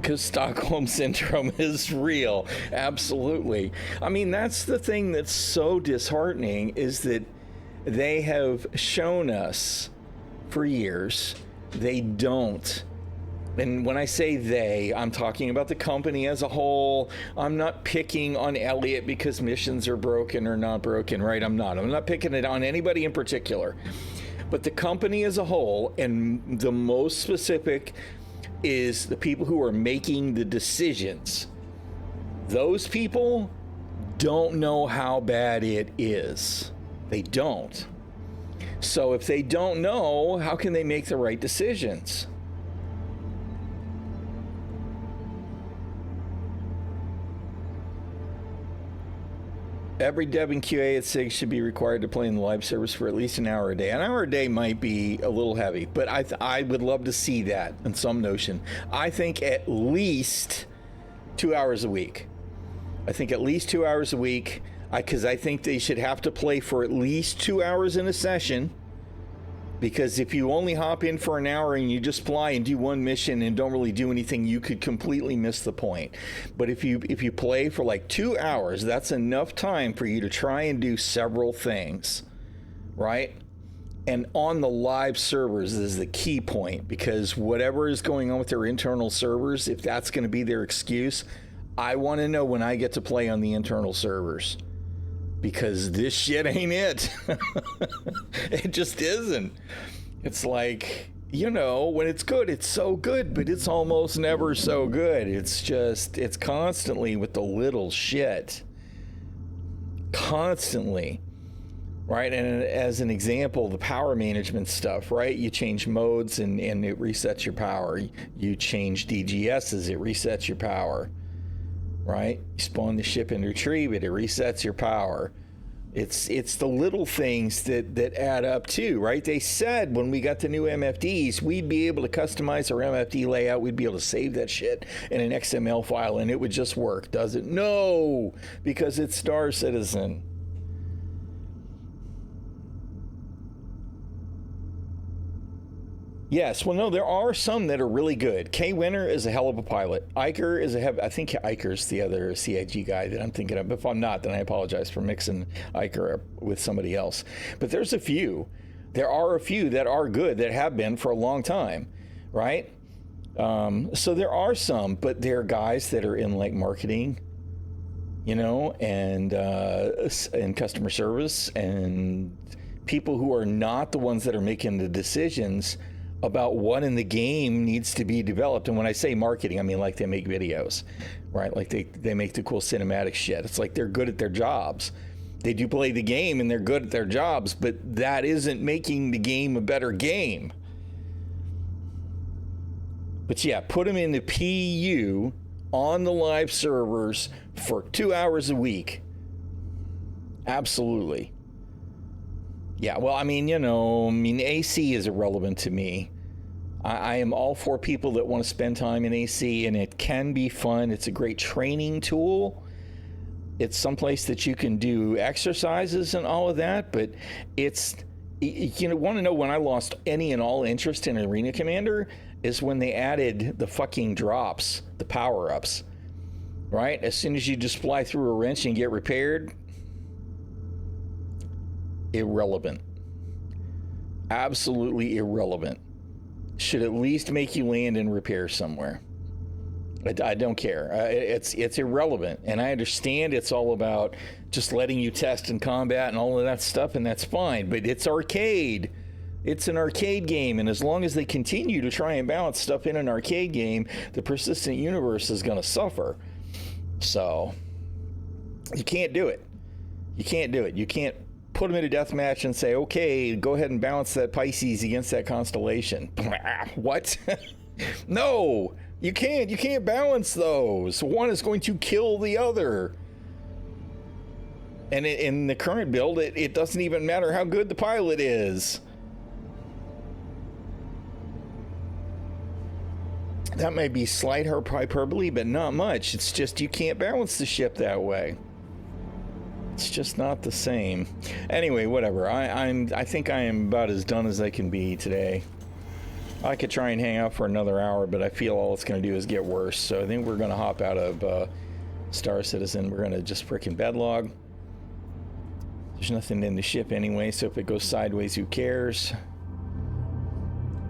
Because Stockholm Syndrome is real. Absolutely. I mean, that's the thing that's so disheartening, is that they have shown us for years they don't. And when I say they, I'm talking about the company as a whole. I'm not picking on Elliot because missions are broken or not broken, right? I'm not picking it on anybody in particular. But the company as a whole, and the most specific is the people who are making the decisions. Those people don't know how bad it is. They don't. So if they don't know, how can they make the right decisions? Every dev and QA at SIG should be required to play in the live service for at least an hour a day. An hour a day might be a little heavy, but I would love to see that in some notion. I think at least 2 hours a week. Because I think they should have to play for at least 2 hours in a session. Because if you only hop in for an hour and you just fly and do one mission and don't really do anything, you could completely miss the point. But if you play for like 2 hours, that's enough time for you to try and do several things, right? And on the live servers is the key point, because whatever is going on with their internal servers, if that's going to be their excuse, I want to know when I get to play on the internal servers. Because this shit ain't it. It just isn't. It's like, you know, when it's good, it's so good, but it's almost never so good. It's constantly with the little shit. Constantly. right? And as an example, the power management stuff, right? You change modes and it resets your power. You change DGSs, it resets your power, right? You spawn the ship and retrieve it, it resets your power. It's the little things that add up too, right? They said when we got the new MFDs, we'd be able to customize our MFD layout. We'd be able to save that shit in an XML file and it would just work. Does it? No, because it's Star Citizen. Yes, well, no, there are some that are really good. K Winter is a hell of a pilot. Iker is I think Iker's the other CIG guy that I'm thinking of. If I'm not, then I apologize for mixing Iker up with somebody else. But there's a few. There are a few that are good that have been for a long time, right? So there are some, but they're guys that are in like marketing, you know, and customer service and people who are not the ones that are making the decisions about what in the game needs to be developed. And when I say marketing, I mean like they make videos, right? Like they make the cool cinematic shit. It's like they're good at their jobs. They do play the game and they're good at their jobs, but that isn't making the game a better game. But yeah, put them in the PU on the live servers for 2 hours a week. Absolutely. Yeah, well, I mean, you know, AC is irrelevant to me. I am all for people that want to spend time in AC, and it can be fun. It's a great training tool. It's someplace that you can do exercises and all of that, but it's, you know, want to know when I lost any and all interest in Arena Commander is when they added the fucking drops, the power-ups, right? As soon as you just fly through a wrench and get repaired, irrelevant. Absolutely irrelevant. Should at least make you land and repair somewhere. I don't care. It's irrelevant. And I understand it's all about just letting you test in combat and all of that stuff, and that's fine. But it's arcade. It's an arcade game. And as long as they continue to try and balance stuff in an arcade game, the persistent universe is going to suffer. So you can't do it. You can't do it. You can't put them in a death match and say, okay, go ahead and balance that Pisces against that constellation. What? No, you can't. You can't balance those. One is going to kill the other. And in the current build, it doesn't even matter how good the pilot is. That may be slight hyperbole, but not much. It's just you can't balance the ship that way. It's just not the same. Anyway, whatever. I think I am about as done as I can be today. I could try and hang out for another hour, but I feel all it's going to do is get worse. So I think we're going to hop out of Star Citizen. We're going to just frickin' bedlog. There's nothing in the ship anyway, so if it goes sideways, who cares?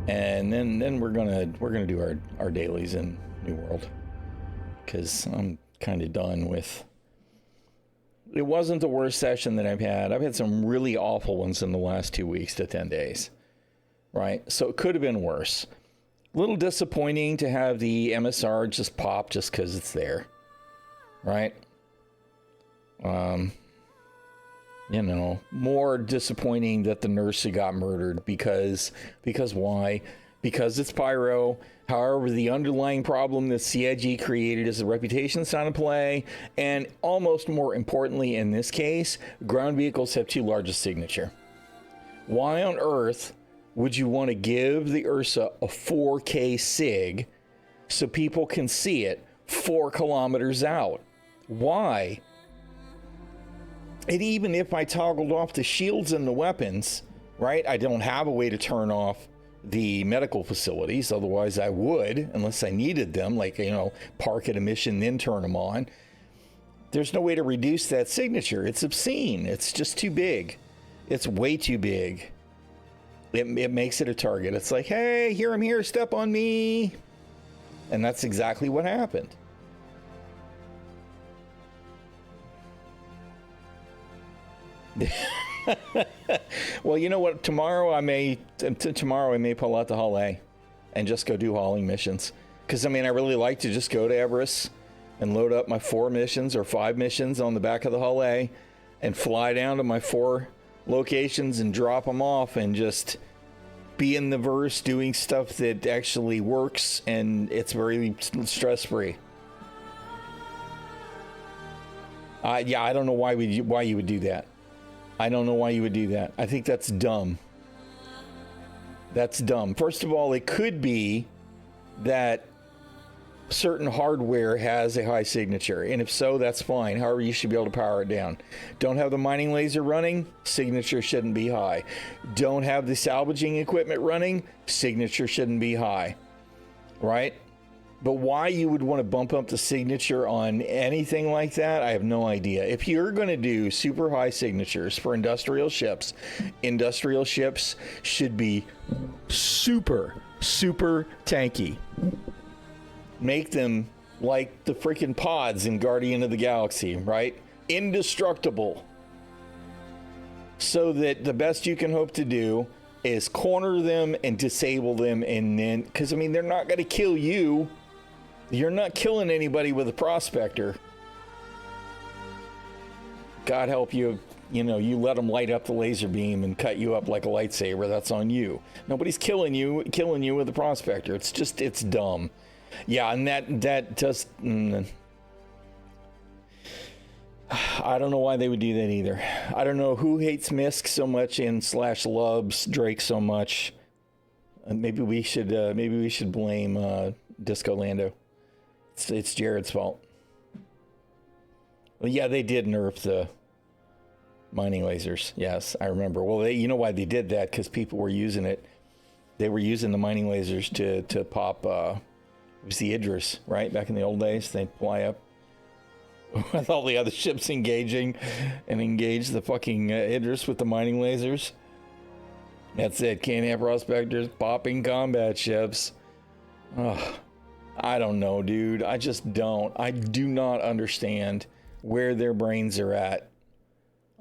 And then we're gonna do our dailies in New World, because I'm kind of done with. It wasn't the worst session that I've had. I've had some really awful ones in the last 2 weeks to 10 days, right? So it could have been worse. A little disappointing to have the MSR just pop just because it's there, right? You know, more disappointing that the nurse got murdered because why? Because it's Pyro. However, the underlying problem that CIG created is the reputation sign of play, and almost more importantly in this case, ground vehicles have too large a signature. Why on earth would you want to give the Ursa a 4K sig so people can see it 4 kilometers out? Why? And even if I toggled off the shields and the weapons, right? I don't have a way to turn off the medical facilities. Otherwise I would, unless I needed them, like, you know, park at a mission, then turn them on. There's no way to reduce that signature. It's obscene. It's just too big. It's way too big. It makes it a target. It's like, hey, here I'm here, step on me. And that's exactly what happened. Well, you know what? Tomorrow I may pull out the Hull A and just go do hauling missions. Because, I mean, I really like to just go to Everest and load up my 4 missions or 5 missions on the back of the Hull A and fly down to my 4 locations and drop them off and just be in the verse doing stuff that actually works, and it's very stress-free. Yeah, I don't know why you would do that. I don't know why you would do that. I think that's dumb. That's dumb. First of all, it could be that certain hardware has a high signature, and if so, that's fine. However, you should be able to power it down. Don't have the mining laser running, signature shouldn't be high. Don't have the salvaging equipment running, signature shouldn't be high, right? But why you would want to bump up the signature on anything like that, I have no idea. If you're going to do super high signatures for industrial ships should be super tanky. Make them like the freaking pods in Guardian of the Galaxy, right? Indestructible. So that the best you can hope to do is corner them and disable them, and then, because I mean, they're not going to kill you. You're not killing anybody with a prospector. God help you, you know, you let them light up the laser beam and cut you up like a lightsaber. That's on you. Nobody's killing you with a prospector. It's just, it's dumb. Yeah, and that just, I don't know why they would do that either. I don't know who hates Misk so much and / loves Drake so much. Maybe we should blame Disco Lando. It's Jared's fault. Well, yeah, they did nerf the mining lasers. Yes, I remember. Well, you know why they did that? Because people were using it. They were using the mining lasers to pop. It was the Idris, right? Back in the old days, they'd fly up with all the other ships engaging and engage the fucking Idris with the mining lasers. That's it. Can't have prospectors popping combat ships. Oh, I don't know, dude. I just don't. I do not understand where their brains are at.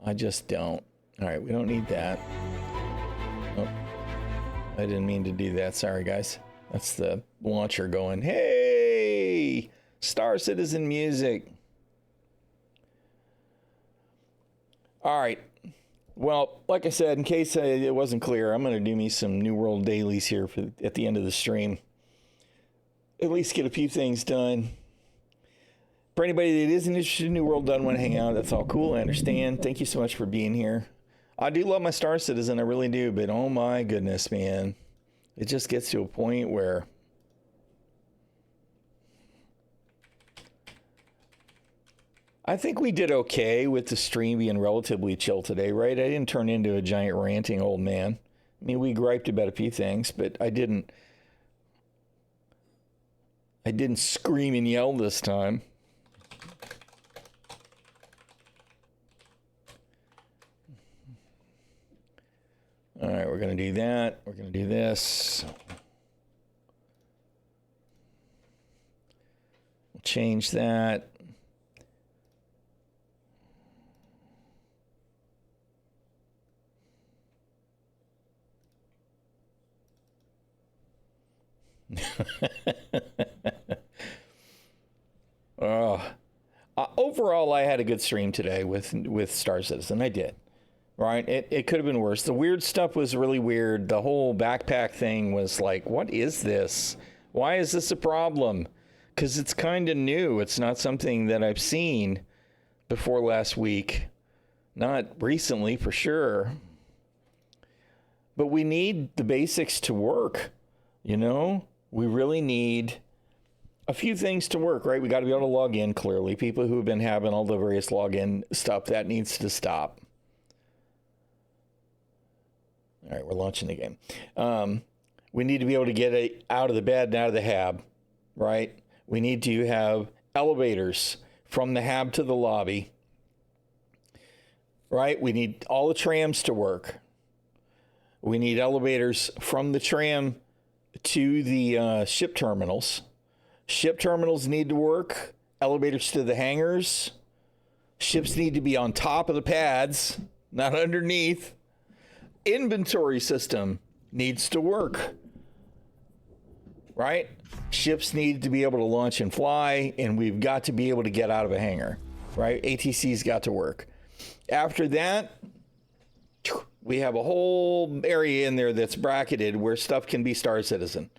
I just don't. All right, we don't need that. Oh, I didn't mean to do that. Sorry, guys. That's the launcher going, hey, Star Citizen music. All right. Well, like I said, in case it wasn't clear, I'm going to do me some New World dailies here at the end of the stream. At least get a few things done. For anybody that isn't interested in New World, doesn't want to hang out, that's all cool. I understand. Thank you so much for being here. I do love my Star Citizen. I really do. But oh my goodness, man. It just gets to a point where I think we did okay with the stream being relatively chill today, right? I didn't turn into a giant ranting old man. I mean, we griped about a few things, but I didn't scream and yell this time. All right, we're going to do that. We're going to do this. We'll change that. Overall, I had a good stream today with Star Citizen. I did. Right? It could have been worse. The weird stuff was really weird. The whole backpack thing was like, what is this? Why is this a problem? Because it's kind of new. It's not something that I've seen before last week. Not recently, for sure. But we need the basics to work, you know? We really need a few things to work, right? We got to be able to log in, clearly. People who have been having all the various login stuff, that needs to stop. All right, we're launching the game. We need to be able to get it out of the bed and out of the hab, right? We need to have elevators from the hab to the lobby, right? We need all the trams to work. We need elevators from the tram to the ship terminals. Ship terminals need to work. Elevators to the hangars. Ships need to be on top of the pads, not underneath. Inventory system needs to work, right? Ships need to be able to launch and fly, and we've got to be able to get out of a hangar, right? ATC's got to work. After that, We have a whole area in there that's bracketed where stuff can be Star Citizen,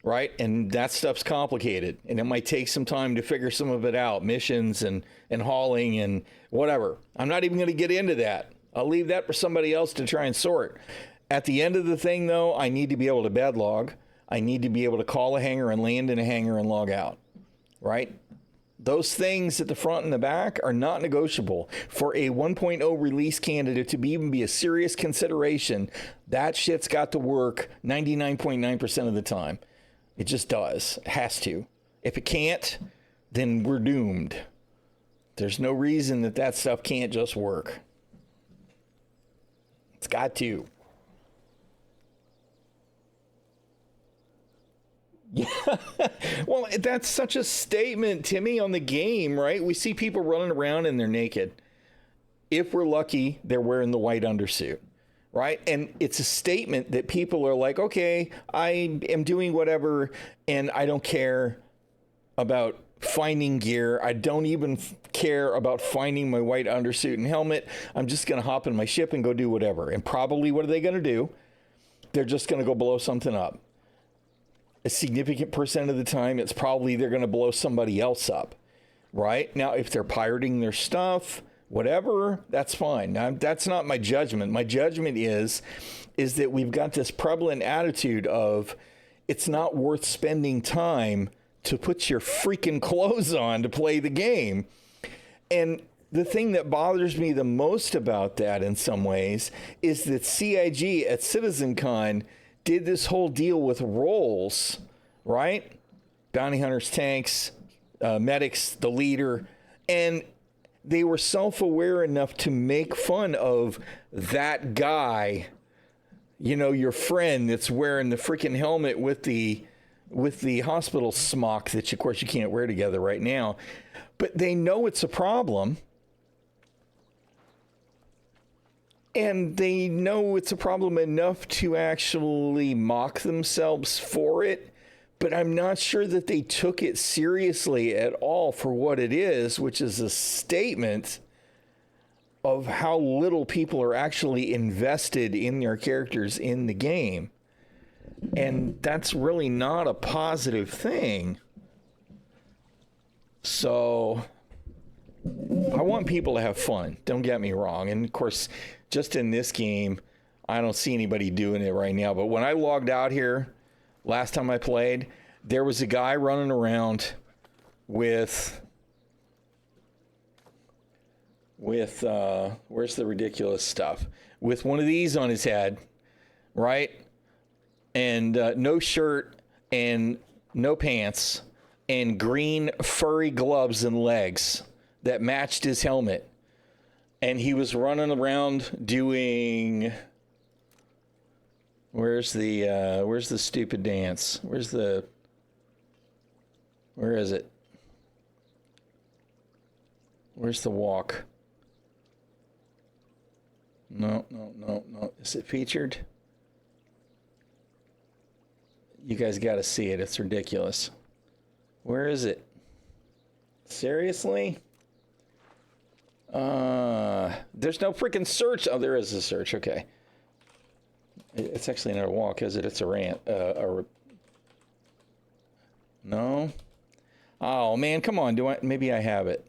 right? And that stuff's complicated, and it might take some time to figure some of it out, missions and hauling and whatever. I'm not even going to get into that. I'll leave that for somebody else to try and sort. At the end of the thing, though, I need to be able to bed log. I need to be able to call a hangar and land in a hangar and log out, right? Those things at the front and the back are not negotiable. For a 1.0 release candidate to even be a serious consideration, that shit's got to work 99.9% of the time. It just does. It has to. If it can't, then we're doomed. There's no reason that that stuff can't just work. It's got to. Yeah. Well, that's such a statement, Timmy, on the game, right? We see people running around and they're naked. If we're lucky, they're wearing the white undersuit, right? And it's a statement that people are like, okay, I am doing whatever, and I don't care about finding gear. I don't even care about finding my white undersuit and helmet. I'm just going to hop in my ship and go do whatever. And probably what are they going to do? They're just going to go blow something up. A significant percent of the time, it's probably they're going to blow somebody else up, right? Now, if they're pirating their stuff, whatever, that's fine. Now, that's not my judgment. My judgment is that we've got this prevalent attitude of it's not worth spending time to put your freaking clothes on to play the game. And the thing that bothers me the most about that in some ways is that CIG at CitizenCon did this whole deal with roles, right? Bounty hunters, tanks, medics, the leader, and they were self-aware enough to make fun of that guy, you know, your friend that's wearing the freaking helmet with the hospital smock that, of course, you can't wear together right now. But they know it's a problem. And they know it's a problem enough to actually mock themselves for it. But I'm not sure that they took it seriously at all for what it is, which is a statement of how little people are actually invested in their characters in the game. And that's really not a positive thing. So I want people to have fun. Don't get me wrong. And of course, just in this game, I don't see anybody doing it right now. But when I logged out here last time I played, there was a guy running around with where's the ridiculous stuff? With one of these on his head, right? And no shirt and no pants and green furry gloves and legs that matched his helmet. And he was running around doing, where's the stupid dance? Where is it? Where's the walk? No. Is it featured? You guys got to see it. It's ridiculous. Where is it? Seriously? There's no freaking search. Oh, there is a search. Okay. It's actually not a walk, is it? It's a rant. No. Oh man, come on. Maybe I have it.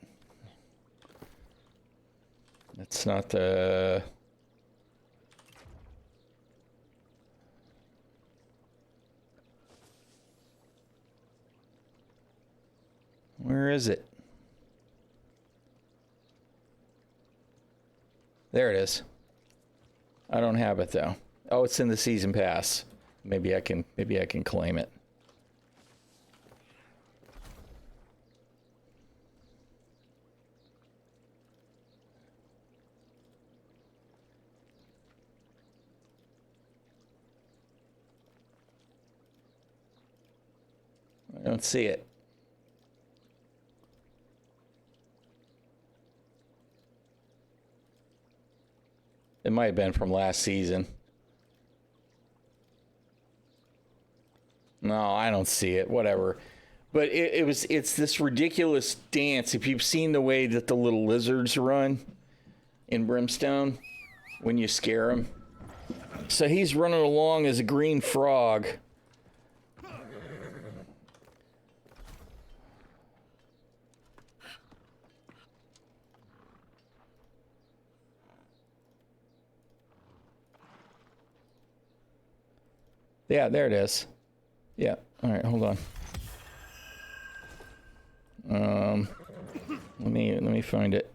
That's not the. Where is it? There it is. I don't have it though. Oh, it's in the season pass. Maybe I can claim it. I don't see it. It might have been from last season. No, I don't see it. Whatever. But it's this ridiculous dance. If you've seen the way that the little lizards run in Brimstone when you scare them, So he's running along as a green frog. Yeah, there it is. Yeah. All right, hold on. Let me find it.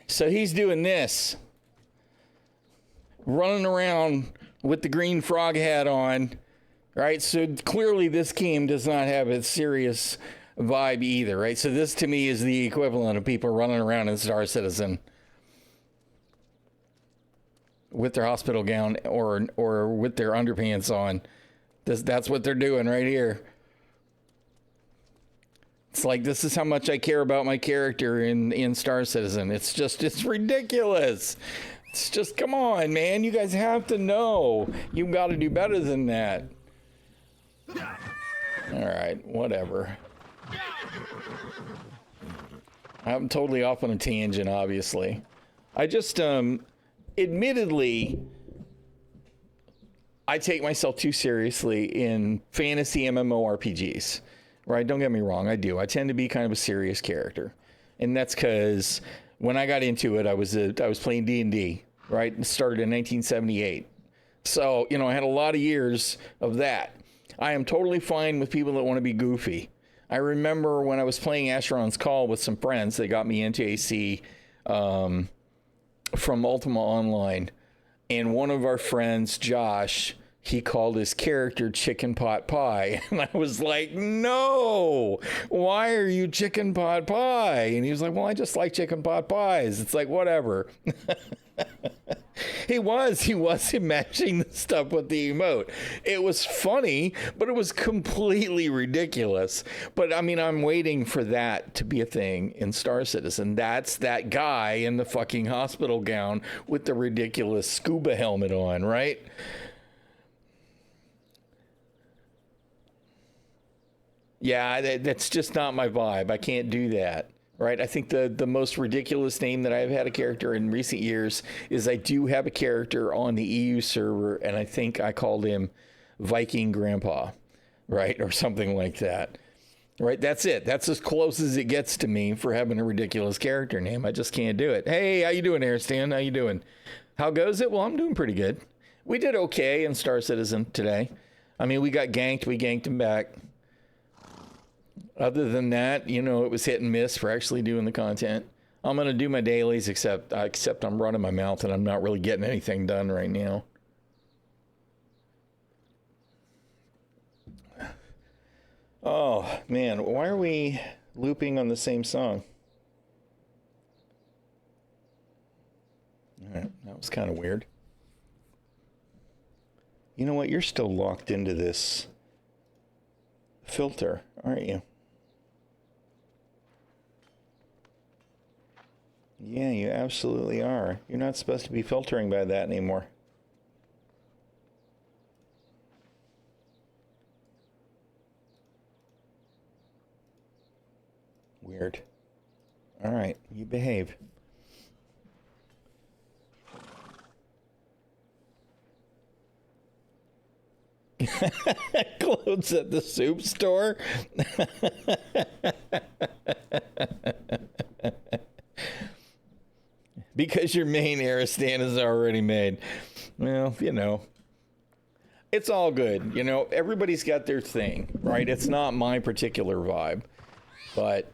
So he's doing this, running around with the green frog hat on, right? So clearly this game does not have a serious vibe either, right? So this to me is the equivalent of people running around in Star Citizen with their hospital gown or with their underpants on. That's what they're doing right here. It's like, this is how much I care about my character in Star Citizen. It's ridiculous. It's just, come on, man. You guys have to know. You've got to do better than that. All right, whatever. I'm totally off on a tangent, obviously. I just, admittedly, I take myself too seriously in fantasy MMORPGs. Right, don't get me wrong, I do. I tend to be kind of a serious character, and that's because when I got into it, I was playing D&D, right? It started in 1978, so I had a lot of years of that. I am totally fine with people that want to be goofy. I remember when I was playing Asheron's Call with some friends, they got me into AC from Ultima Online, and one of our friends, Josh, he called his character Chicken Pot Pie. And I was like, no, why are you Chicken Pot Pie? And he was like, well, I just like chicken pot pies. It's like, whatever. He was matching the stuff with the emote. It was funny, but it was completely ridiculous. But I mean, I'm waiting for that to be a thing in Star Citizen. That's that guy in the fucking hospital gown with the ridiculous scuba helmet on, right? Yeah, that's just not my vibe. I can't do that, right? I think the most ridiculous name that I've had a character in recent years is I do have a character on the EU server, and I think I called him Viking Grandpa, right? Or something like that, right? That's it. That's as close as it gets to me for having a ridiculous character name. I just can't do it. Hey, how you doing, Airstan? How you doing? How goes it? Well, I'm doing pretty good. We did okay in Star Citizen today. I mean, we got ganked. We ganked him back. Other than that, it was hit and miss for actually doing the content. I'm going to do my dailies, except I'm running my mouth and I'm not really getting anything done right now. Oh, man. Why are we looping on the same song? All right, that was kind of weird. You know what? You're still locked into this filter, aren't you? Yeah, you absolutely are. You're not supposed to be filtering by that anymore. Weird. All right, you behave. Clothes at the soup store. Because your main Aristan is already made. Well, it's all good. Everybody's got their thing, right? It's not my particular vibe, but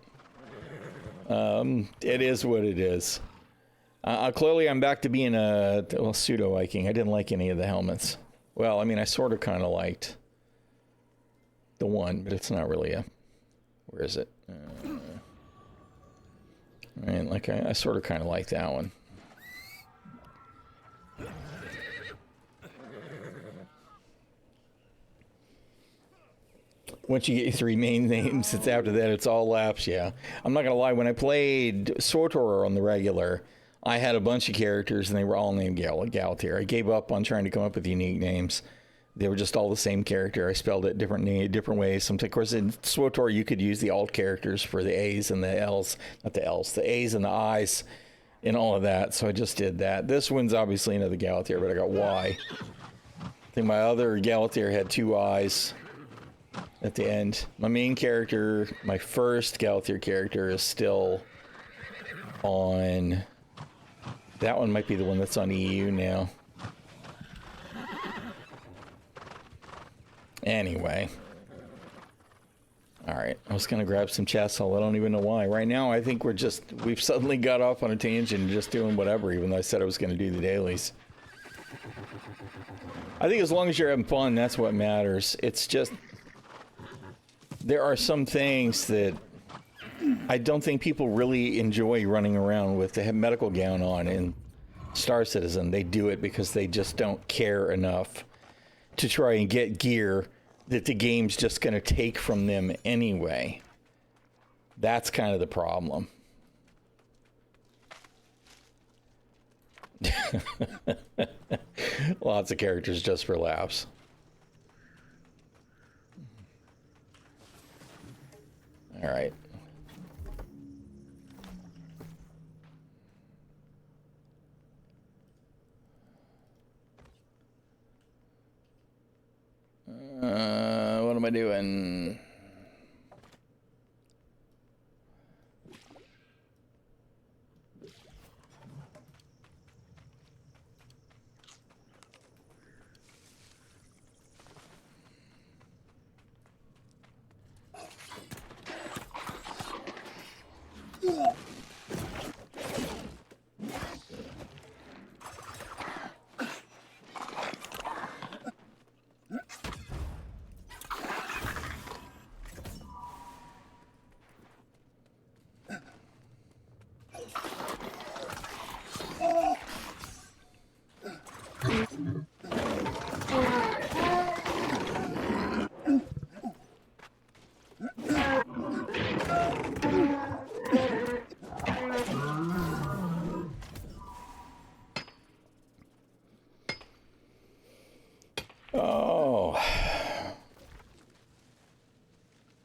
it is what it is. Clearly, I'm back to being pseudo Viking. I didn't like any of the helmets. Well, I mean, I sort of kind of liked the one, but it's not really where is it? Right, like I sort of kind of like that one. Once you get your three main names, it's after that, it's all laps, yeah. I'm not going to lie, when I played SWTOR on the regular, I had a bunch of characters, and they were all named Galtier. I gave up on trying to come up with unique names. They were just all the same character. I spelled it different ways. Sometimes, of course, in SWTOR, you could use the alt characters for the A's and the L's. Not the L's, the A's and the I's. in all of that, so I just did that. This one's obviously another Galateer, but I got Y. I think my other Galateer had 2 eyes at the end. My main character, my first Galateer character, is still on... That one might be the one that's on EU now. Anyway. Alright, I was gonna grab some chests, I don't even know why. Right now, I think we've suddenly got off on a tangent and just doing whatever, even though I said I was gonna do the dailies. I think as long as you're having fun, that's what matters. It's just... There are some things that I don't think people really enjoy running around with the medical gown on in Star Citizen. They do it because they just don't care enough to try and get gear that the game's just going to take from them anyway. That's kind of the problem. Lots of characters just for laughs. All right. What am I doing?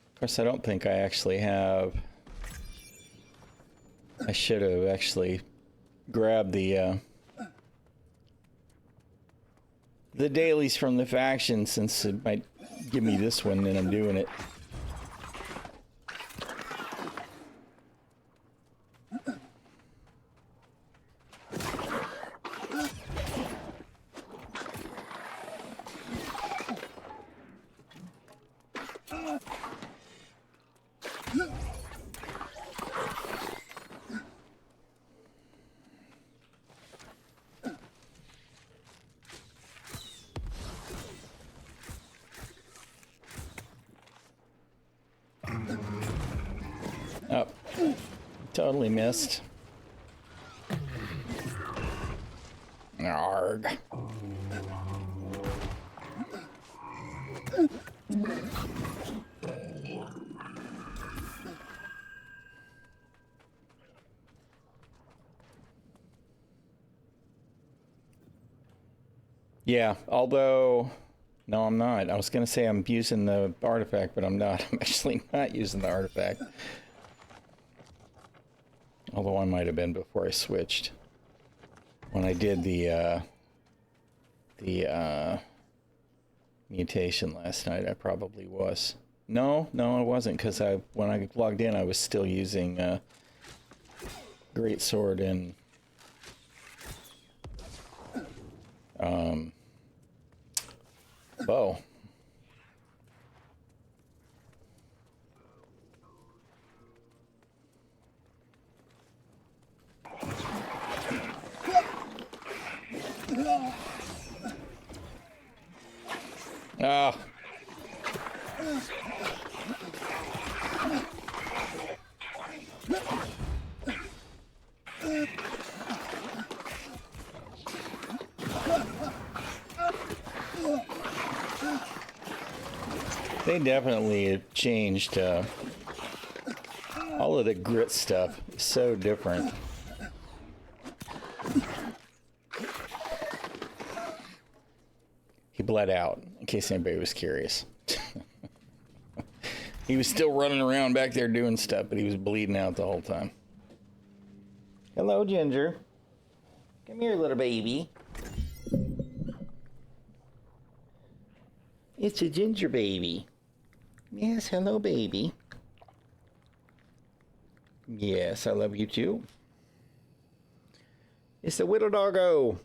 Of course, I don't think I actually have... I should have actually grabbed the dailies from the faction, since it might give me this one and I'm doing it. Oh, totally missed. Arg. Yeah, although... No, I'm not. I was going to say I'm using the artifact, but I'm not. I'm actually not using the artifact. Although I might have been before I switched. When I did the mutation last night, I probably was. No, I wasn't, because when I logged in, I was still using Great Sword and bow. Ah. They definitely have changed all of the grit stuff. So different. He bled out, in case anybody was curious. He was still running around back there doing stuff, but he was bleeding out the whole time. Hello, Ginger. Come here, little baby. It's a ginger baby. Yes, hello, baby. Yes, I love you too. It's the little doggo.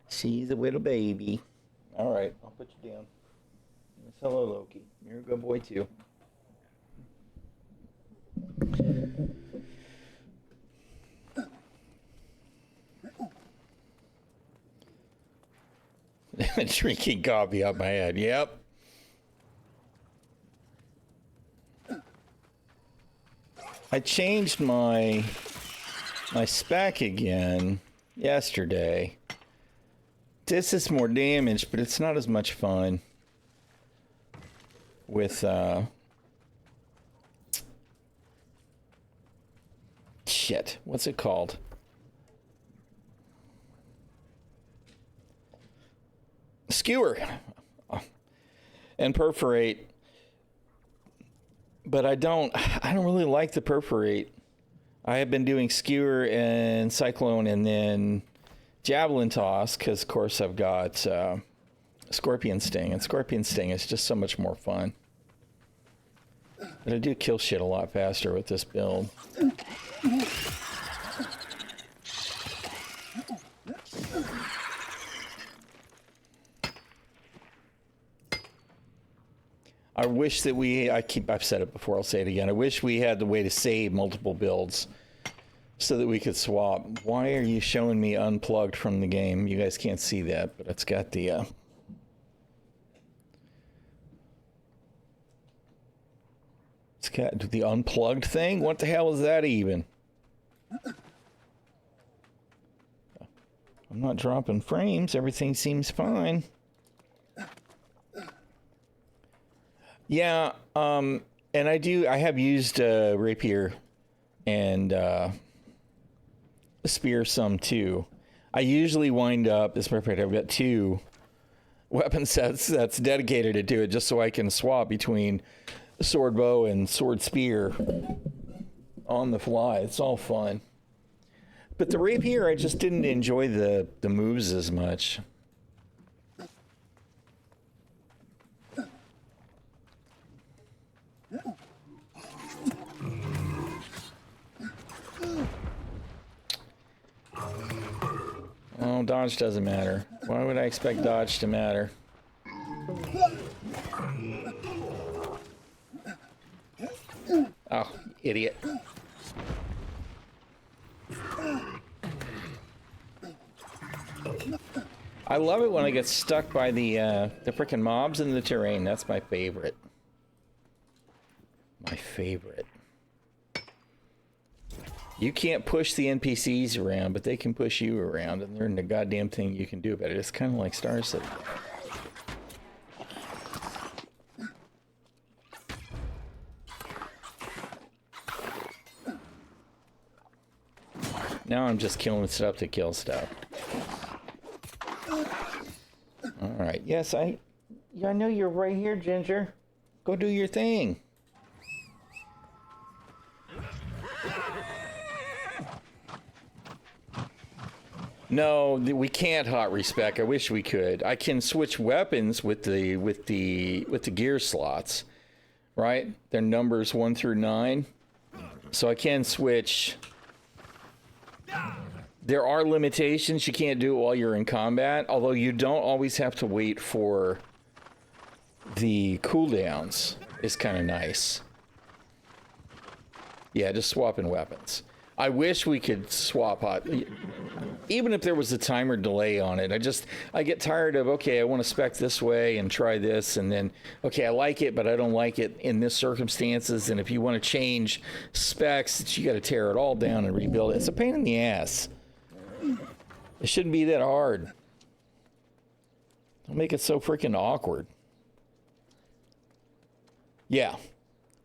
She's a little baby. All right, I'll put you down. Yes, hello, Loki. You're a good boy too. Drinking coffee out my head. Yep. I changed my spec again yesterday. This is more damage, but it's not as much fun with shit. What's it called? Skewer and perforate, but I don't really like the perforate. I have been doing skewer and cyclone and then javelin toss because of course I've got scorpion sting, and scorpion sting is just so much more fun. But I do kill shit a lot faster with this build. I wish that I've said it before, I'll say it again. I wish we had the way to save multiple builds so that we could swap. Why are you showing me unplugged from the game? You guys can't see that, but it's got the, it's got the unplugged thing? What the hell is that even? I'm not dropping frames. Everything seems fine. Yeah, and I have used rapier and spear some too. I usually wind up, as a matter of fact, I've got 2 weapon sets that's dedicated to it just so I can swap between sword bow and sword spear on the fly. It's all fun. But the rapier, I just didn't enjoy the moves as much. Oh, dodge doesn't matter. Why would I expect dodge to matter? Oh, idiot. I love it when I get stuck by the frickin' mobs in the terrain. That's my favorite. My favorite. You can't push the NPCs around, but they can push you around, and there isn't a goddamn thing you can do about it. It's kind of like Star City. Now I'm just killing stuff to kill stuff. Alright, yes, I know you're right here, Ginger. Go do your thing. No, we can't hot respec. I wish we could. I can switch weapons with the gear slots, right? They're numbers 1 through 9, so I can switch. There are limitations. You can't do it while you're in combat, although you don't always have to wait for the cooldowns. It's kind of nice. Yeah, just swapping weapons. I wish we could swap hot, even if there was a timer delay on it. I get tired of, okay, I want to spec this way and try this, and then, okay, I like it, but I don't like it in this circumstances. And if you want to change specs, you got to tear it all down and rebuild it. It's a pain in the ass. It shouldn't be that hard. Don't make it so freaking awkward. Yeah,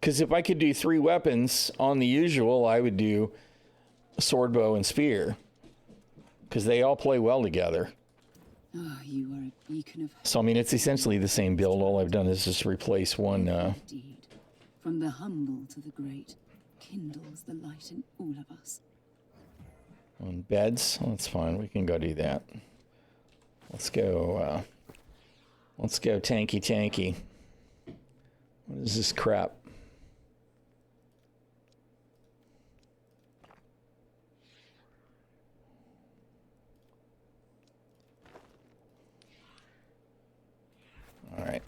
because if I could do 3 weapons on the usual, I would do sword, bow, and spear, because they all play well together. Oh, you are a beacon of hope. So I mean, it's essentially the same build. All I've done is just replace one. Indeed, from the humble to the great, kindles the light in all of us. On beds? Oh, that's fine. We can go do that. Let's go tanky tanky. What is this crap? All right.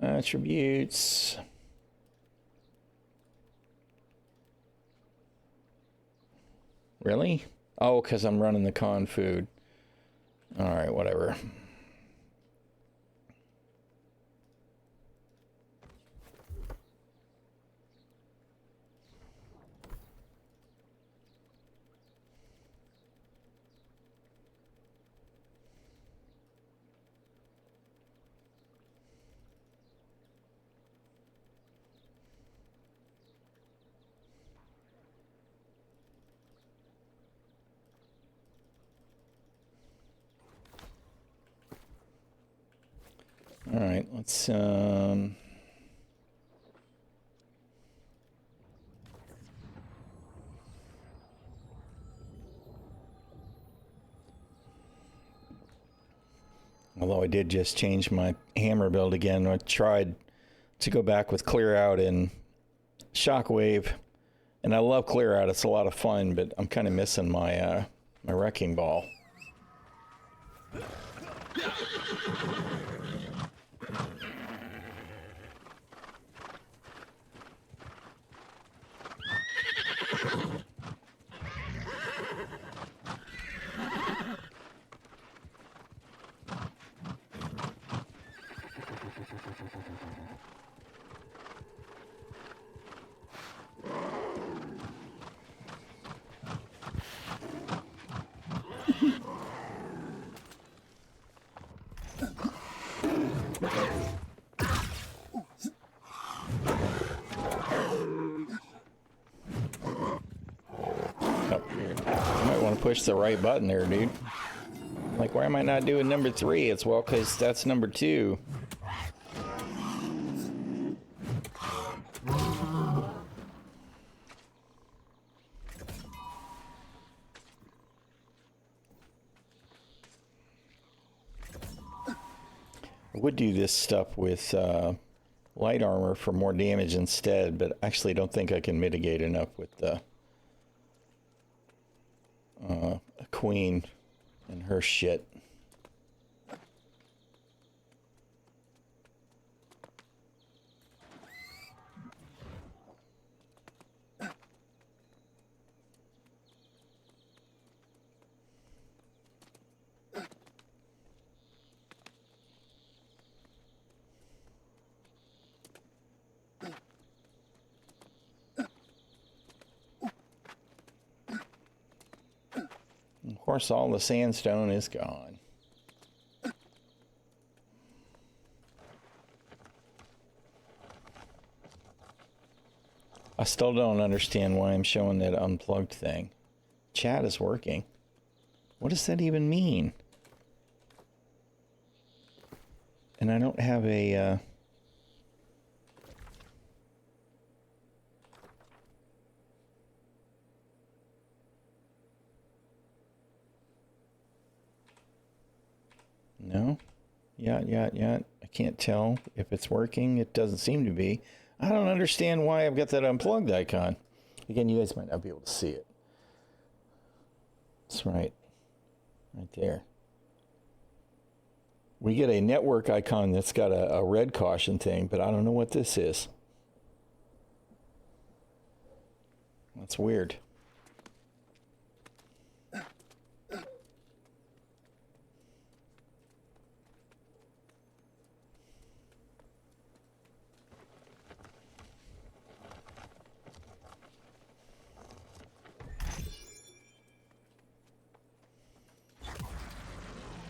Attributes. Really? Oh, because I'm running the con food. All right, whatever. All right, let's although I did just change my hammer build again. I tried to go back with clear out and shockwave, and I love clear out. It's a lot of fun, but I'm kind of missing my my wrecking ball. Push the right button there, dude. Like, why am I not doing number 3? It's well, because that's number 2. I would do this stuff with light armor for more damage instead, but actually don't think I can mitigate enough with the a queen and her shit. Of course, all the sandstone is gone. I still don't understand why I'm showing that unplugged thing. Chat is working. What does that even mean? And I don't have a... No? Yeah. I can't tell if it's working. It doesn't seem to be. I don't understand why I've got that unplugged icon. Again, you guys might not be able to see it. That's right. Right there. We get a network icon that's got a red caution thing, but I don't know what this is. That's weird.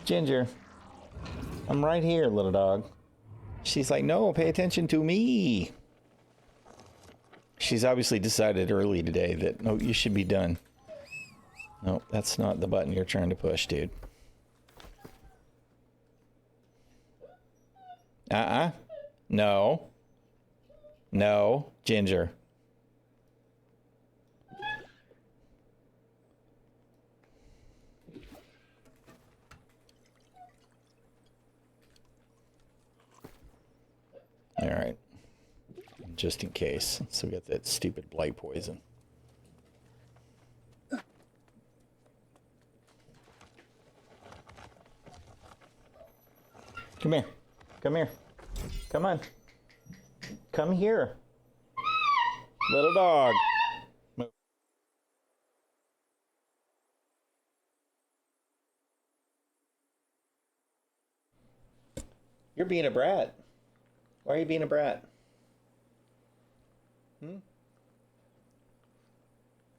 Ginger, I'm right here, little dog. She's like, no, pay attention to me. She's obviously decided early today that, no, you should be done. No, that's not the button you're trying to push, dude. No. No, Ginger. just in case. So we got that stupid blight poison. Come here. Come here. Come on. Come here. Little dog. Move. You're being a brat. Why are you being a brat?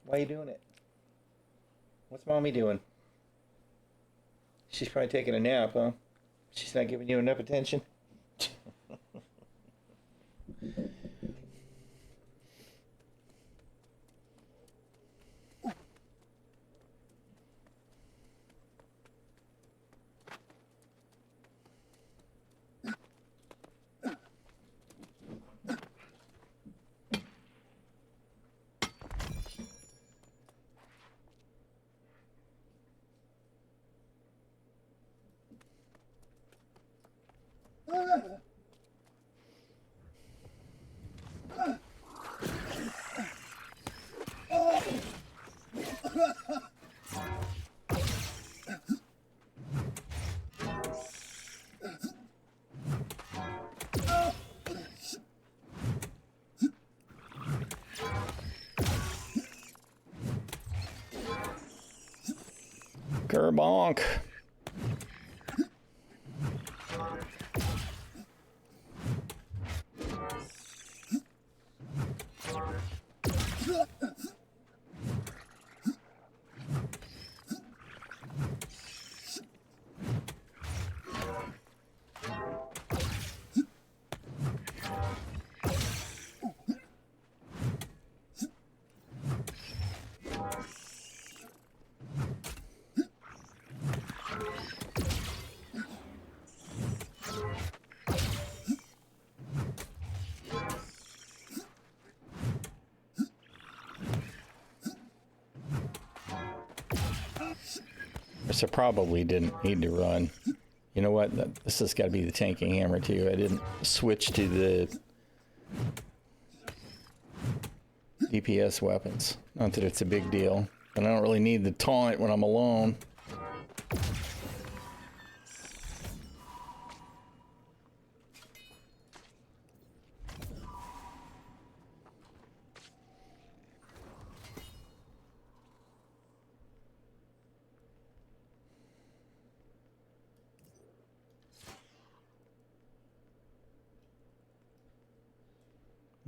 Why are you doing it? What's mommy doing? She's probably taking a nap, huh? She's not giving you enough attention? Gerbonk. I probably didn't need to run. You know what? This has got to be the tanking hammer too. I didn't switch to the DPS weapons. Not that it's a big deal. And I don't really need the taunt when I'm alone.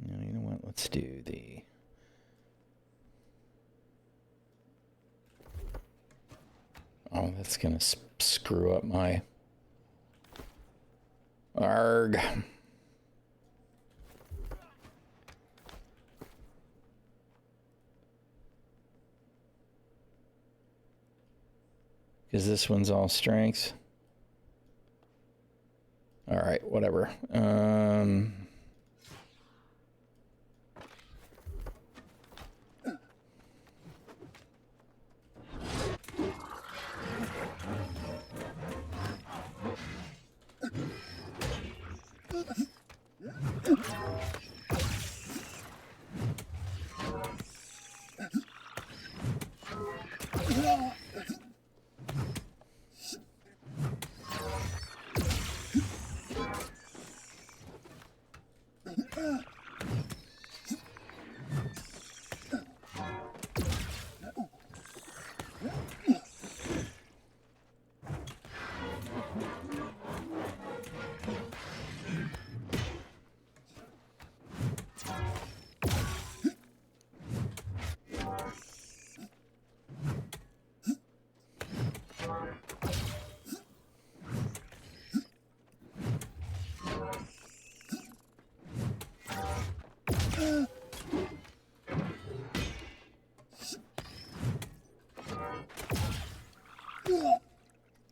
You know what? Let's do the... Oh, that's gonna screw up my... Arg. Because this one's all strength. All right, whatever.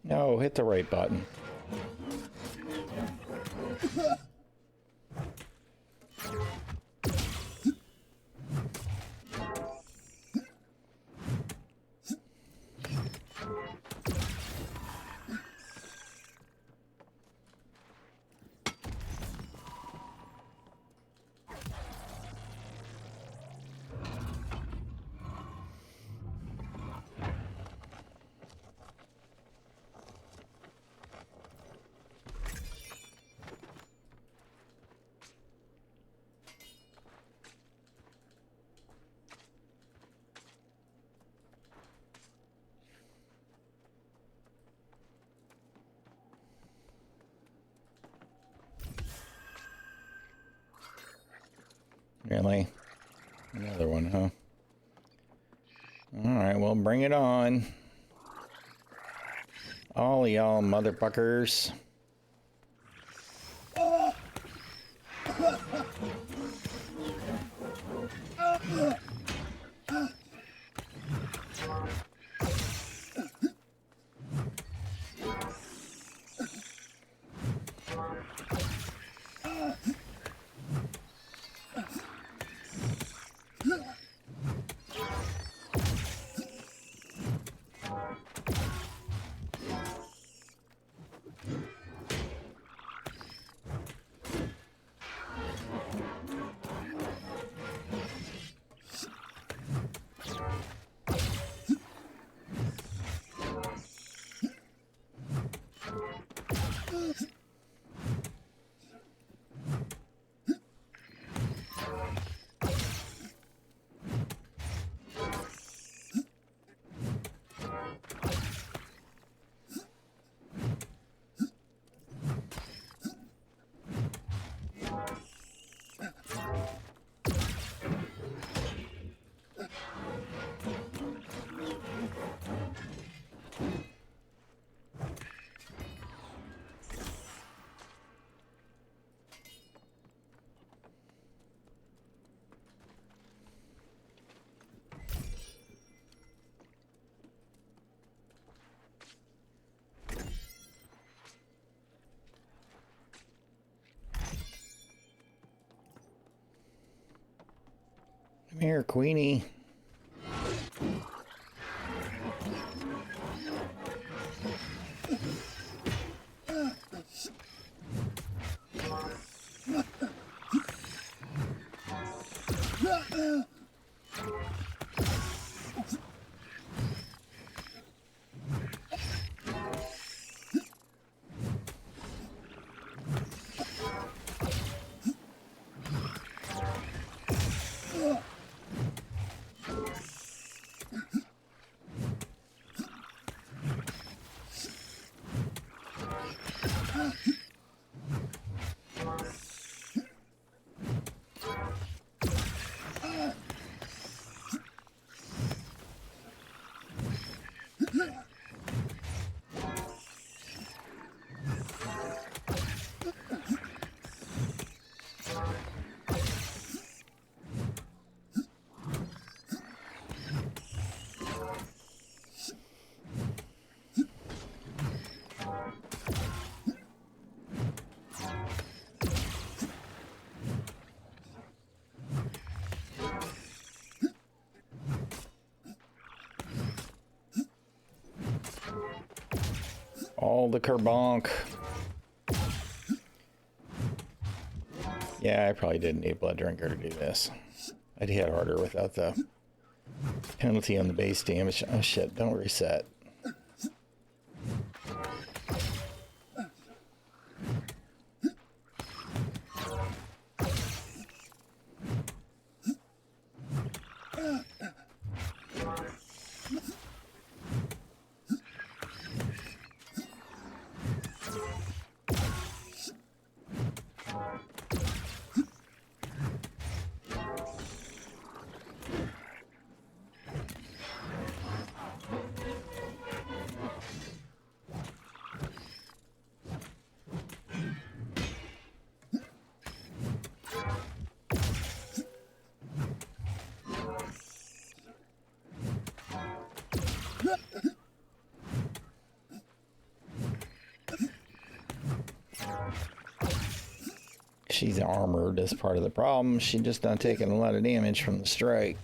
No, hit the right button. Really? Another one, huh? Alright, well, bring it on. All y'all motherfuckers. Come here, Queenie. All the kerbonk. Yeah, I probably didn't need a blood drinker to do this. I'd hit harder without the penalty on the base damage. Oh shit, don't reset. She's armored as part of the problem. She's just not taking a lot of damage from the strike.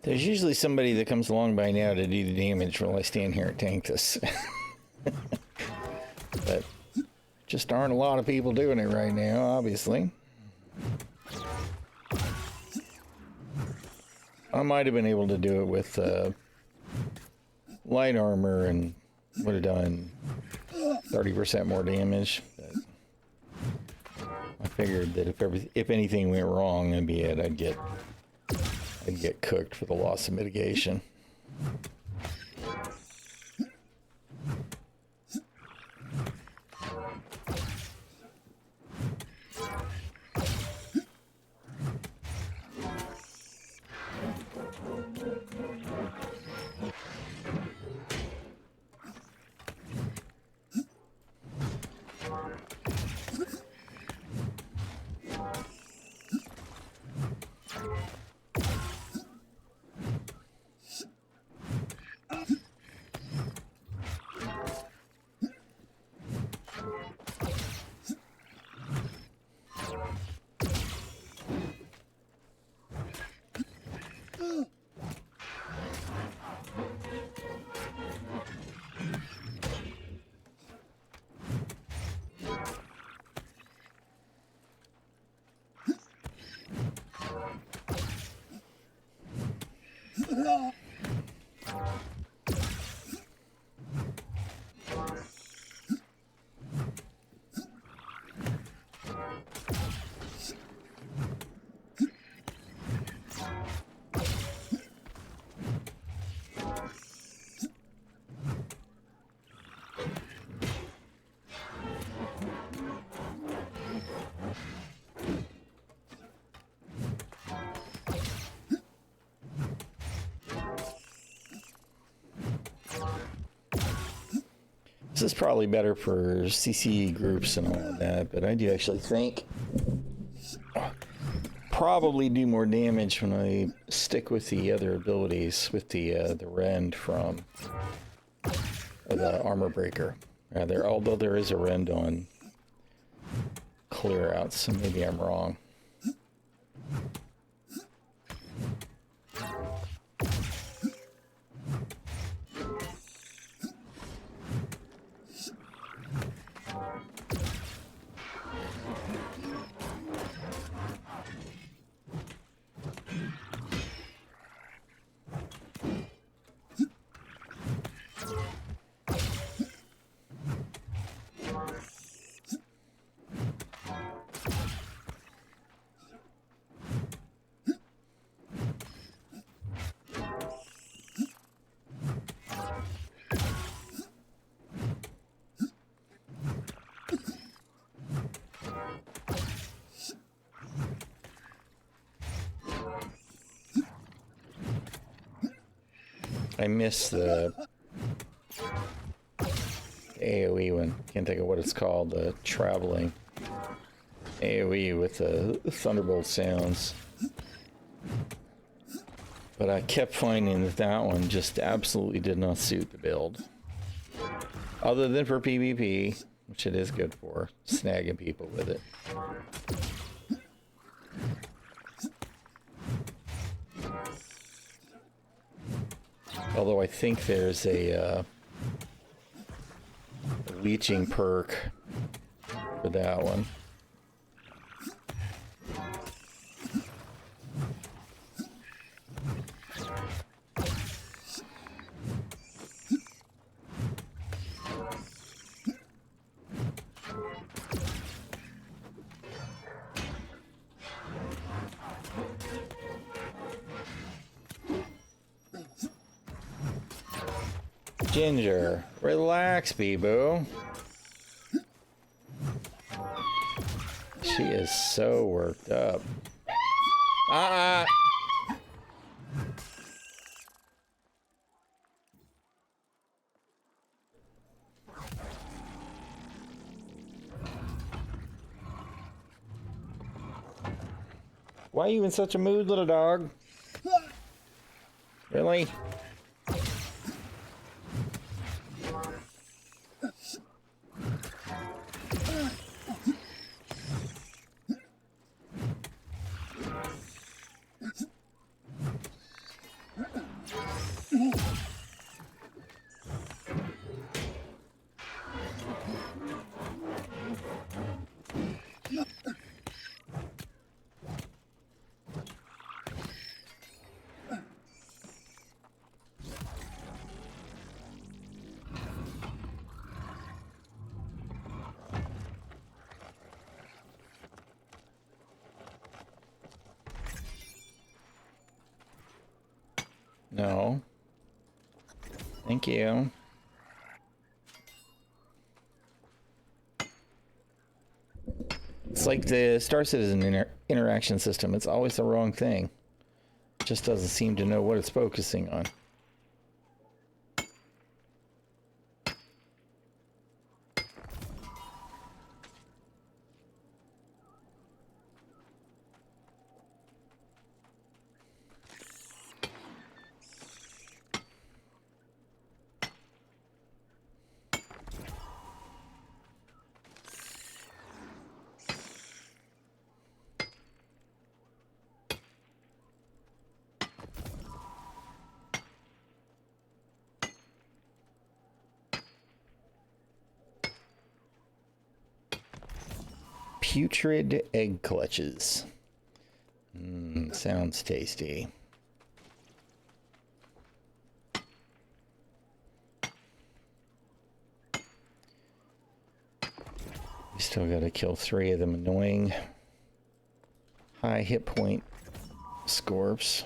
There's usually somebody that comes along by now to do the damage while I stand here and tank this. But just aren't a lot of people doing it right now, obviously. I might have been able to do it with light armor and would have done 30% more damage. But I figured that if anything went wrong, that'd be it. I'd get cooked for the loss of mitigation. This is probably better for CC groups and all of that, but I do actually think probably do more damage when I stick with the other abilities with the rend from the armor breaker. Rather, although there is a rend on clear out, so maybe I'm wrong. I missed the AoE one. Can't think of what it's called. The traveling AoE with the thunderbolt sounds. But I kept finding that that one just absolutely did not suit the build. Other than for PvP, which it is good for, snagging people with it. Although I think there's a leeching perk for that one. Ginger, relax, Bee-Boo. She is so worked up. Why are you in such a mood, little dog? Really? No. Thank you. It's like the Star Citizen interaction system. It's always the wrong thing. It just doesn't seem to know what it's focusing on. Putrid egg clutches. Sounds tasty. We still gotta kill 3 of them annoying high hit point scorps.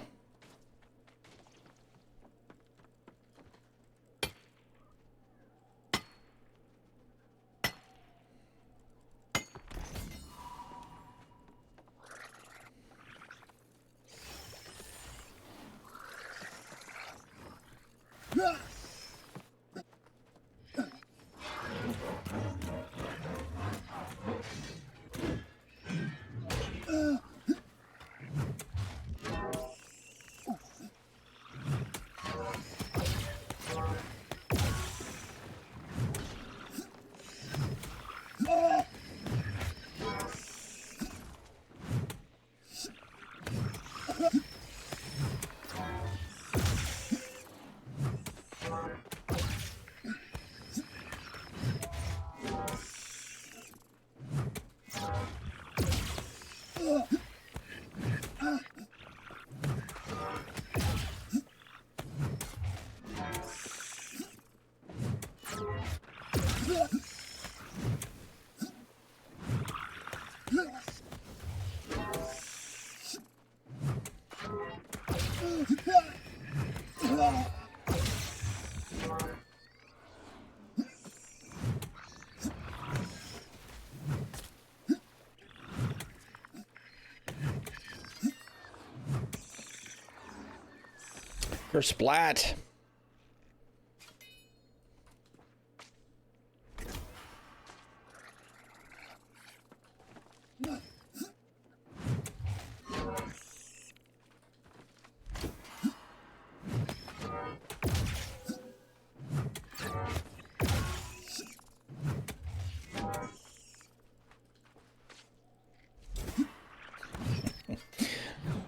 Or splat.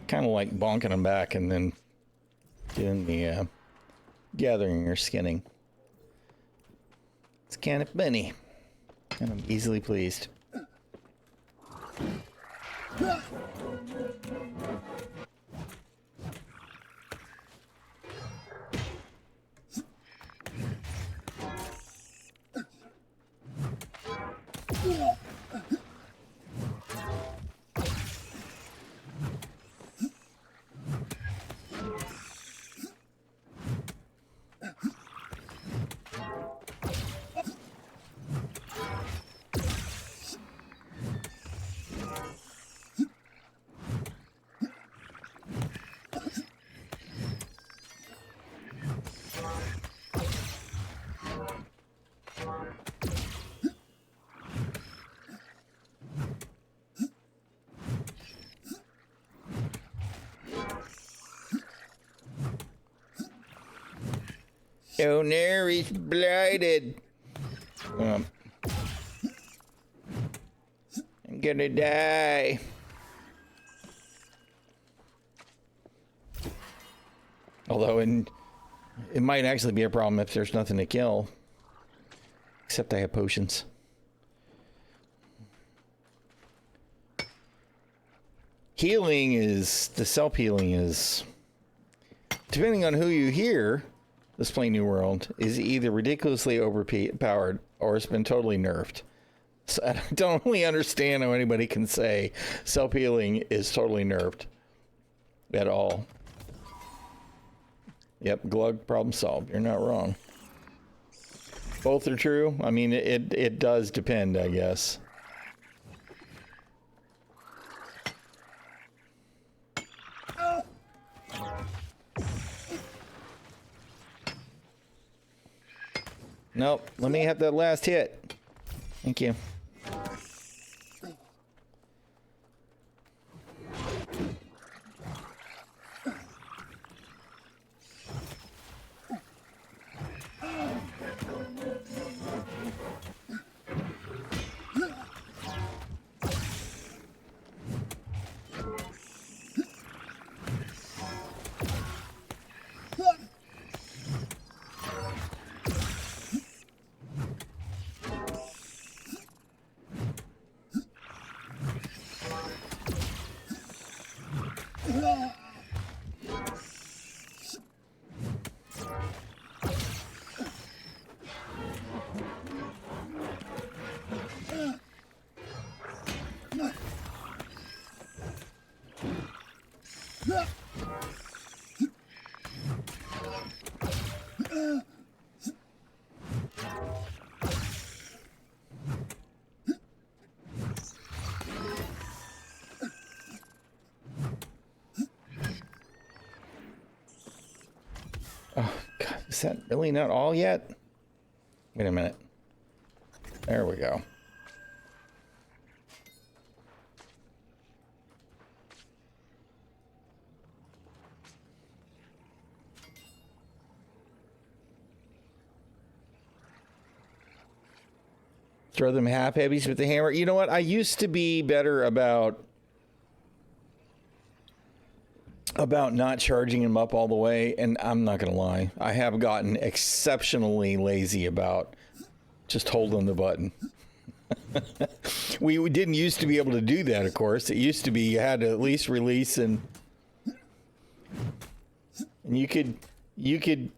Kind of like bonking them back and then doing the gathering or skinning. It's kind of funny, and I'm easily pleased. Oh no, he's blighted. I'm gonna die. Although it might actually be a problem if there's nothing to kill. Except I have potions. Healing is, the self-healing is, depending on who you hear, this Play New World is either ridiculously overpowered or it's been totally nerfed. So I don't really understand how anybody can say self-healing is totally nerfed at all. Yep, glug, problem solved. You're not wrong. Both are true. I mean, it does depend, I guess. Nope, let me have that last hit. Thank you. Oh, God, is that really not all yet? Wait a minute. There we go. Throw them half heavies with the hammer. You know what? I used to be better about not charging them up all the way, and I'm not gonna lie, I have gotten exceptionally lazy about just holding the button. we didn't used to be able to do that, of course. It used to be you had to at least release, and you could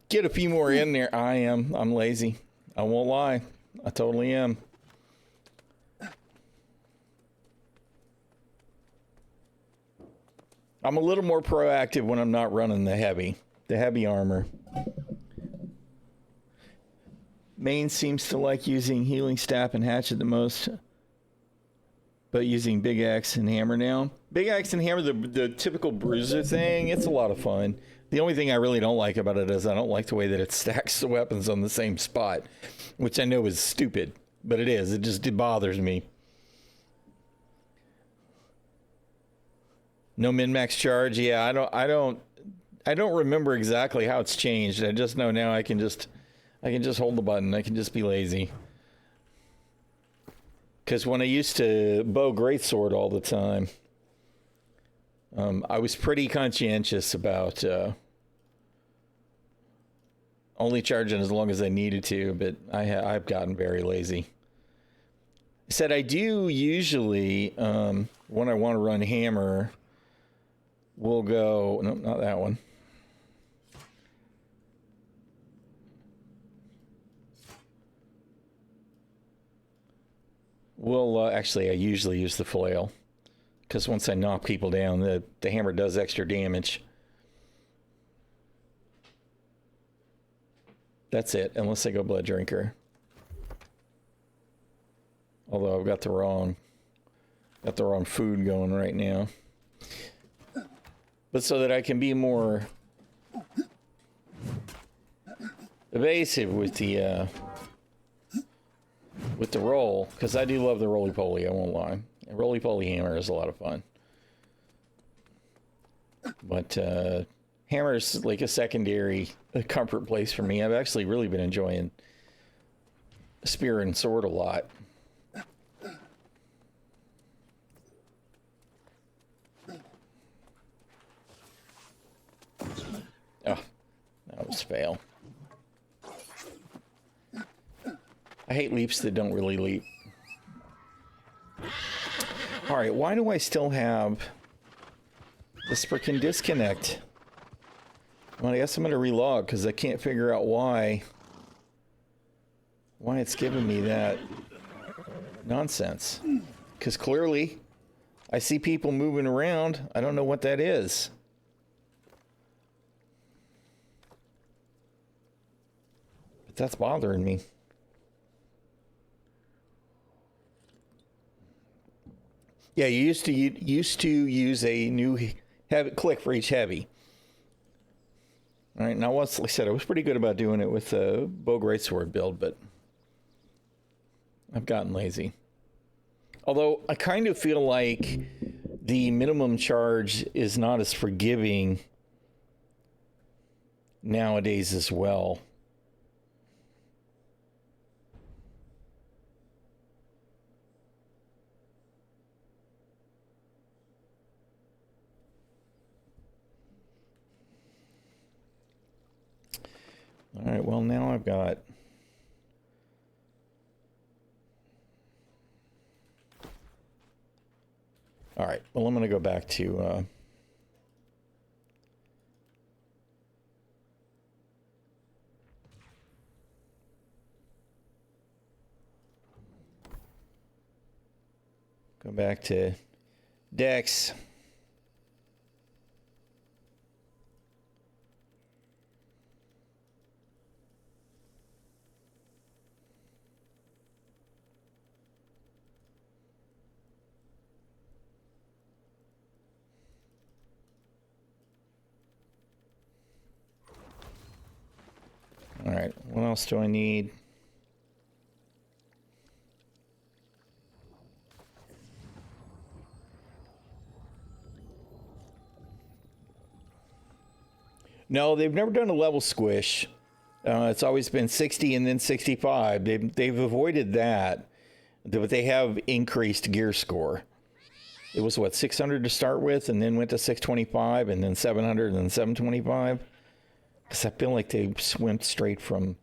get a few more in there. I'm lazy. I won't lie. I totally am. I'm a little more proactive when I'm not running the heavy armor. Main seems to like using healing staff and hatchet the most, but using big axe and hammer now. Big axe and hammer, the typical bruiser thing, it's a lot of fun. The only thing I really don't like about it is I don't like the way that it stacks the weapons on the same spot, which I know is stupid, but it is. It bothers me. No min-max charge. Yeah, I don't remember exactly how it's changed. I just know now I can just hold the button. I can just be lazy. Because when I used to bow greatsword all the time, I was pretty conscientious about only charging as long as I needed to, but I've gotten very lazy. I said I do usually, when I want to run hammer, we'll go, no, not that one. We'll, actually, I usually use the flail. Because once I knock people down, the hammer does extra damage. That's it, unless I go blood drinker. Although I've got the wrong food going right now. But so that I can be more evasive with the roll, because I do love the roly-poly, I won't lie. A roly-poly hammer is a lot of fun. But hammer's like a secondary comfort place for me. I've actually really been enjoying spear and sword a lot. Oh, that was fail. I hate leaps that don't really leap. Alright, why do I still have this frickin' disconnect? Well, I guess I'm gonna relog because I can't figure out why it's giving me that nonsense. Because clearly I see people moving around. I don't know what that is. That's bothering me. Yeah, you used to use a new heavy click for each heavy. All right, now like I said, I was pretty good about doing it with the bow greatsword build, but I've gotten lazy. Although I kind of feel like the minimum charge is not as forgiving nowadays as well. All right, well, now I've got... All right, well, I'm going to go back to... Go back to Dex. All right, what else do I need? No, they've never done a level squish. It's always been 60 and then 65. They've avoided that, but they have increased gear score. It was, what, 600 to start with, and then went to 625, and then 700, and then 725? Because I feel like they went straight from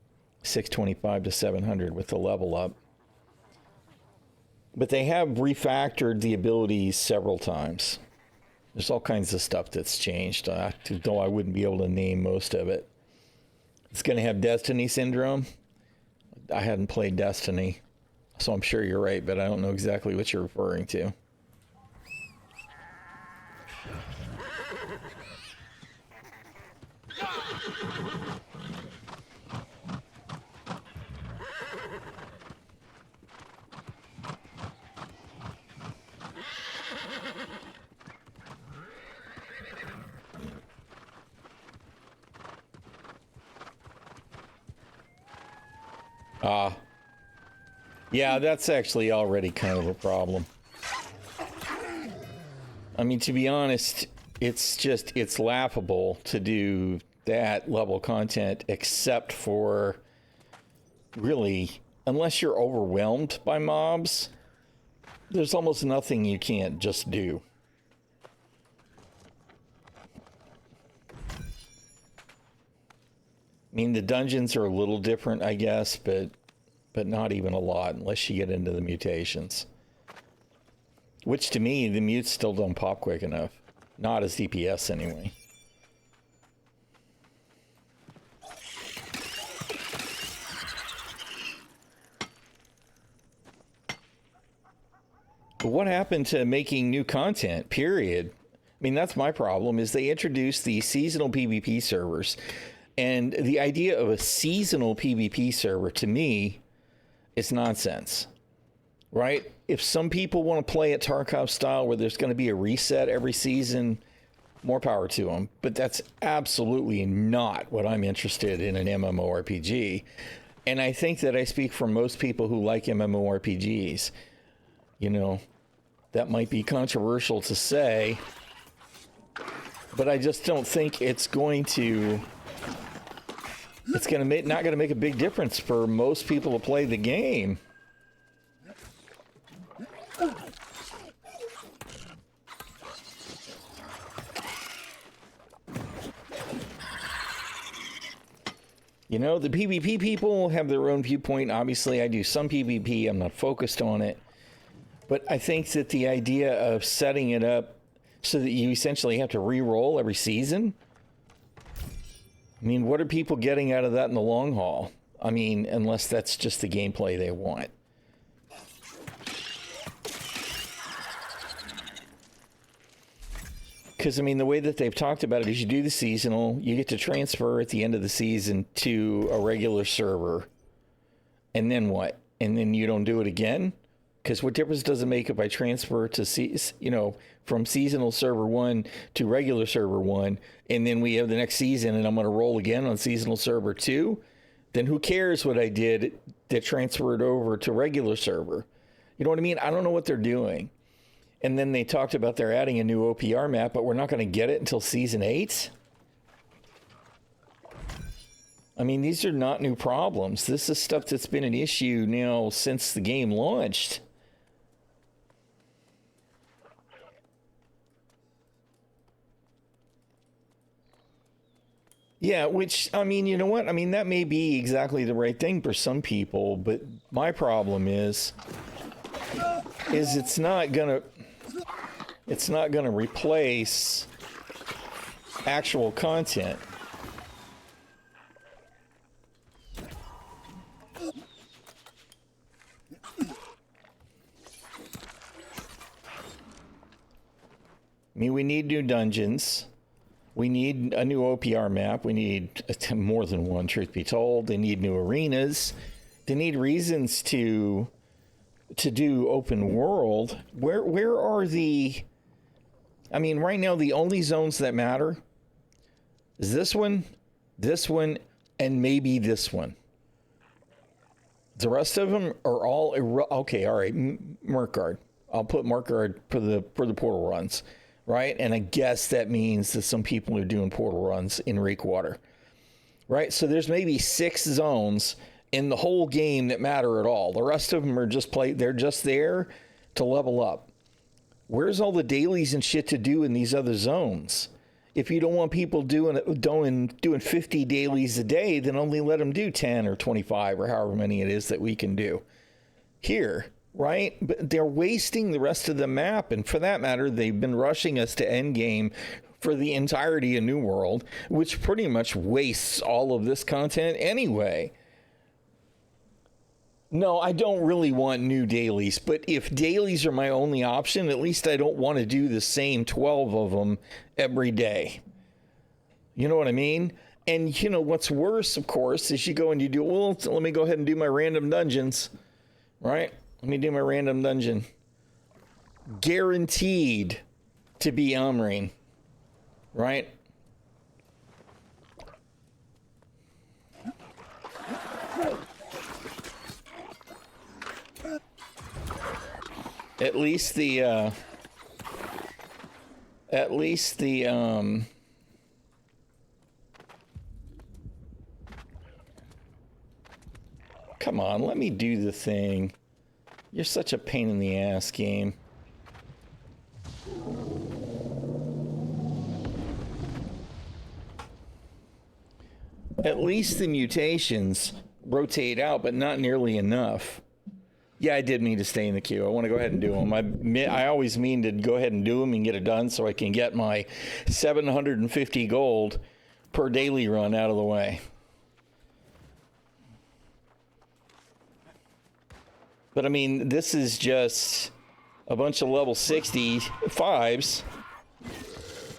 625 to 700 with the level up. But they have refactored the abilities several times. There's all kinds of stuff that's changed, though I wouldn't be able to name most of it. It's going to have Destiny syndrome. I hadn't played Destiny, so I'm sure you're right, but I don't know exactly what you're referring to. Yeah, that's actually already kind of a problem. I mean, to be honest, it's laughable to do that level content, except for really, unless you're overwhelmed by mobs, there's almost nothing you can't just do. I mean, the dungeons are a little different, I guess, but not even a lot unless you get into the mutations. Which, to me, the mutes still don't pop quick enough. Not as DPS, anyway. But what happened to making new content, period? I mean, that's my problem, is they introduced the seasonal PvP servers. And the idea of a seasonal PvP server, to me, is nonsense, right? If some people want to play at Tarkov style where there's going to be a reset every season, more power to them. But that's absolutely not what I'm interested in an MMORPG. And I think that I speak for most people who like MMORPGs. You know, that might be controversial to say, but I just don't think it's going to... It's not going to make a big difference for most people to play the game. You know, the PvP people have their own viewpoint. Obviously, I do some PvP. I'm not focused on it. But I think that the idea of setting it up so that you essentially have to re-roll every season... I mean, what are people getting out of that in the long haul? I mean, unless that's just the gameplay they want. Because, I mean, the way that they've talked about it is you do the seasonal, you get to transfer at the end of the season to a regular server. And then what? And then you don't do it again? Because what difference does it make if I transfer to, from seasonal server 1 to regular server 1, and then we have the next season and I'm going to roll again on seasonal server 2? Then who cares what I did that transferred over to regular server? You know what I mean? I don't know what they're doing. And then they talked about they're adding a new OPR map, but we're not going to get it until season 8. I mean, these are not new problems. This is stuff that's been an issue now since the game launched. Yeah, which, I mean, you know what? I mean, that may be exactly the right thing for some people, but my problem is it's not gonna replace actual content. I mean, we need new dungeons. We need a new OPR map. We need more than one, truth be told. They need new arenas. They need reasons to do open world. Where are the... I mean, right now, the only zones that matter is this one, and maybe this one. The rest of them are all... Okay, all right, Merkguard. I'll put Merkguard for the portal runs. Right? And I guess that means that some people are doing portal runs in Rakewater. Right? So there's maybe 6 zones in the whole game that matter at all. The rest of them are they're just there to level up. Where's all the dailies and shit to do in these other zones? If you don't want people doing 50 dailies a day, then only let them do 10 or 25 or however many it is that we can do here. Right? But they're wasting the rest of the map. And for that matter, they've been rushing us to endgame for the entirety of New World, which pretty much wastes all of this content anyway. No, I don't really want new dailies, but if dailies are my only option, at least I don't want to do the same 12 of them every day. You know what I mean? And you know what's worse, of course, is you go and you do, well, let me go ahead and do my random dungeons, right? Let me do my random dungeon. Guaranteed to be Amrine, right? At least the come on, let me do the thing. You're such a pain in the ass, game. At least the mutations rotate out, but not nearly enough. Yeah, I did mean to stay in the queue. I want to go ahead and do them. I always mean to go ahead and do them and get it done so I can get my 750 gold per daily run out of the way. But I mean, this is just a bunch of level 65s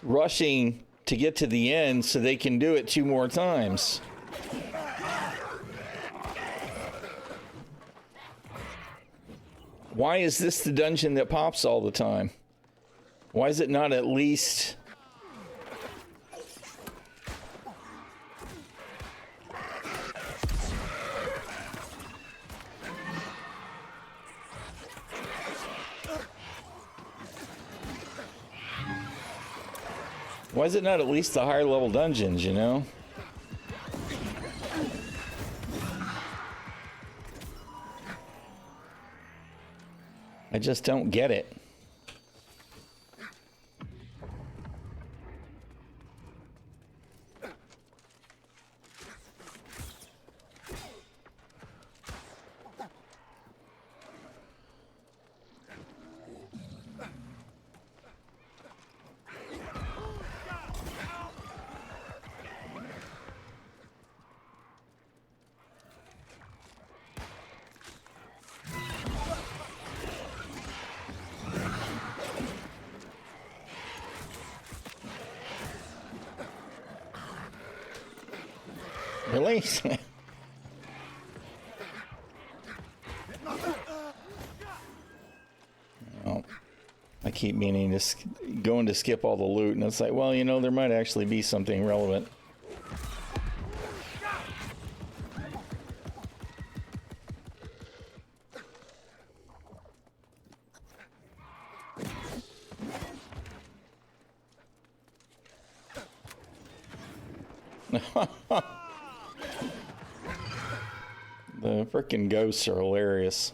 rushing to get to the end so they can do it 2 more times. Why is this the dungeon that pops all the time? Why is it not at least... Why is it not at least the higher level dungeons, you know? I just don't get it. Really? Oh, I keep meaning to going to skip all the loot, and it's like, well, you know, there might actually be something relevant. The frickin' ghosts are hilarious.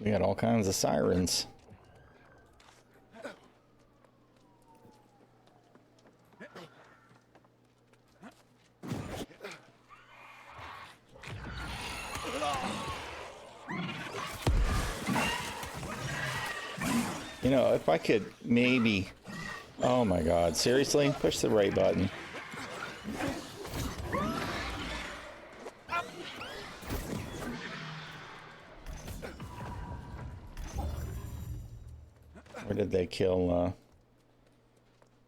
We got all kinds of sirens. You know, if I could maybe... Oh my god, seriously? Push the right button. Where did they kill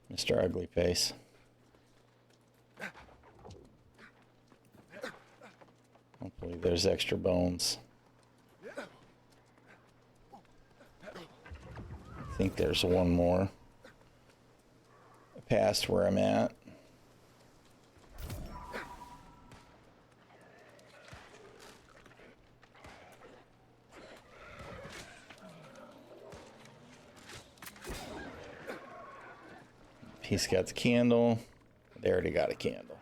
Mr. Ugly Face? Hopefully there's extra bones. I think there's one more past where I'm at. He's got the candle. They already got a candle.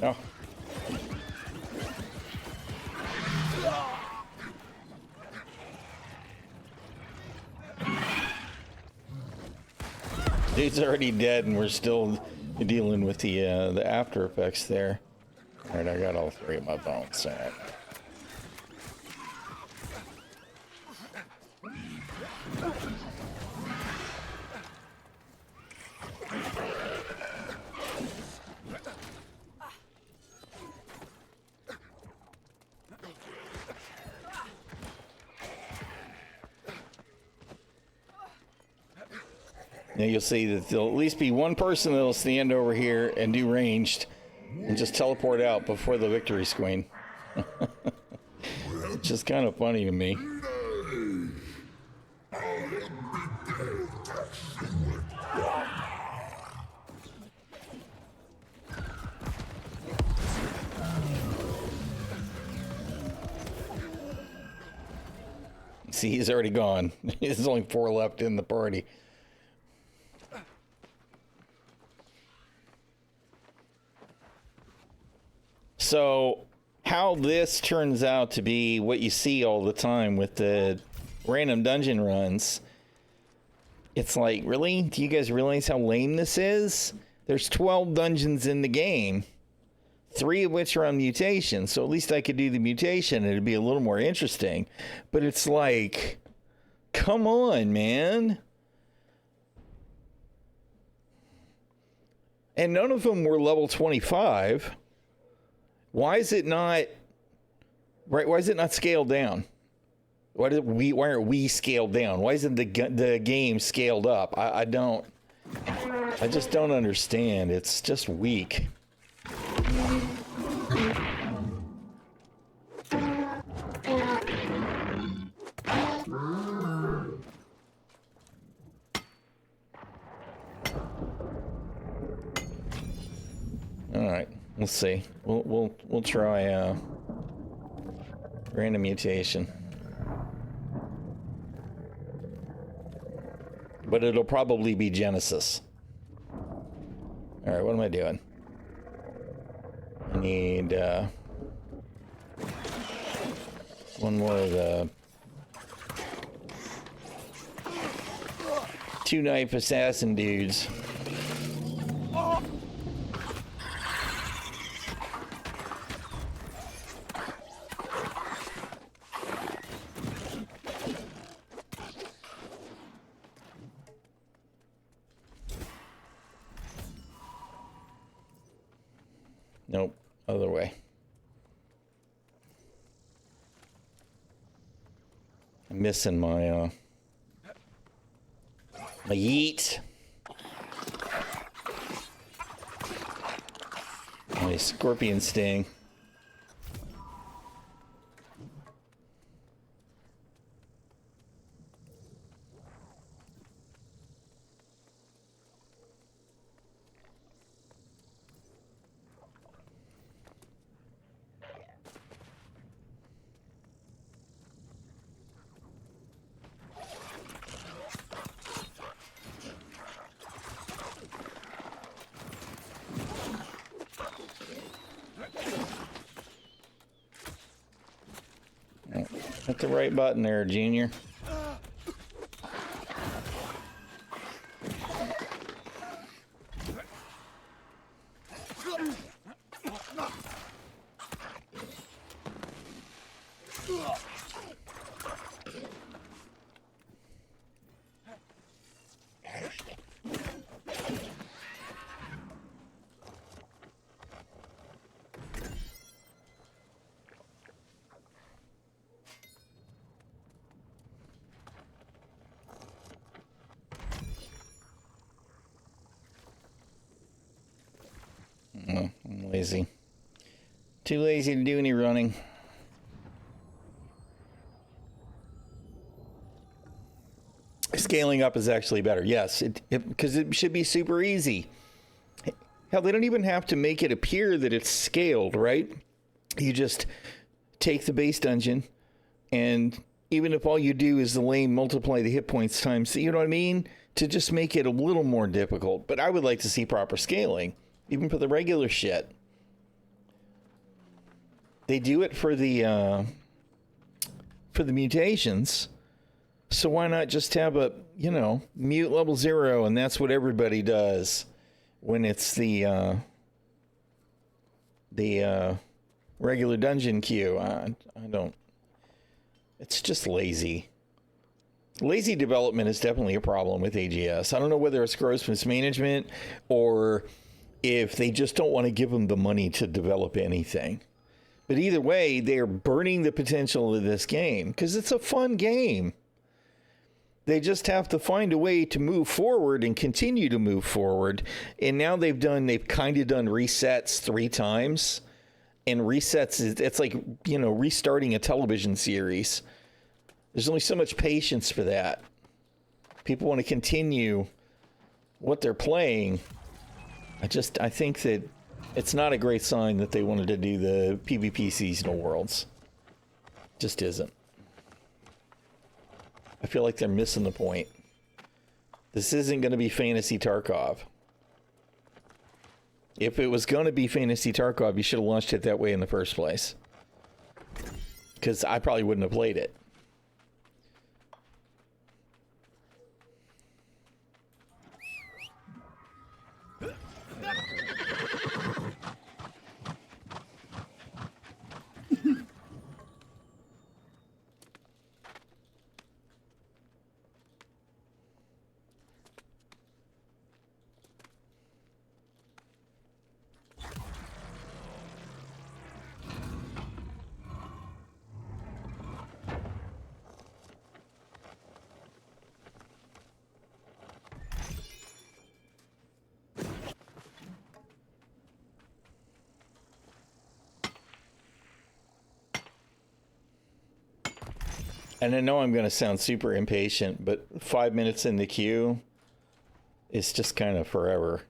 Oh. Dude's already dead, and we're still dealing with the after effects there. All right, I got all three of my bones. All right. Now you'll see that there'll at least be one person that'll stand over here and do ranged and just teleport out before the victory screen. Which is kind of funny to me. See, he's already gone. There's only 4 left in the party. So how this turns out to be what you see all the time with the random dungeon runs, it's like, really? Do you guys realize how lame this is? There's 12 dungeons in the game, 3 of which are on mutation, so at least I could do the mutation and it'd be a little more interesting. But it's like, come on, man. And none of them were level 25. Why is it not right? Why is it not scaled down? Why aren't we scaled down? Why isn't the game scaled up? I just don't understand. It's just weak. All right. We'll see. We'll try random mutation, but it'll probably be Genesis. All All right, what am I doing? I need one more of the 2-knife assassin dudes. Nope, other way. I'm missing my my yeet. My scorpion sting. Hit the right button there, Junior. I'm lazy. Too lazy to do any running. Scaling up is actually better. Yes, because it should be super easy. Hell, they don't even have to make it appear that it's scaled, right? You just take the base dungeon, and even if all you do is the lane multiply the hit points times, you know what I mean? To just make it a little more difficult. But I would like to see proper scaling, even for the regular shit. They do it for the mutations. So why not just have a, you know, mute level 0, and that's what everybody does when it's the regular dungeon queue. I don't. It's just lazy. Lazy development is definitely a problem with AGS. I don't know whether it's gross mismanagement or if they just don't want to give them the money to develop anything. But either way, they're burning the potential of this game because it's a fun game. They just have to find a way to move forward and continue to move forward. And now they've kind of done resets 3 times. And resets, it's like, you know, restarting a television series. There's only so much patience for that. People want to continue what they're playing. I think that it's not a great sign that they wanted to do the PvP seasonal worlds. Just isn't. I feel like they're missing the point. This isn't going to be Fantasy Tarkov. If it was going to be Fantasy Tarkov, you should have launched it that way in the first place. Because I probably wouldn't have played it. And I know I'm going to sound super impatient, but 5 minutes in the queue is just kind of forever,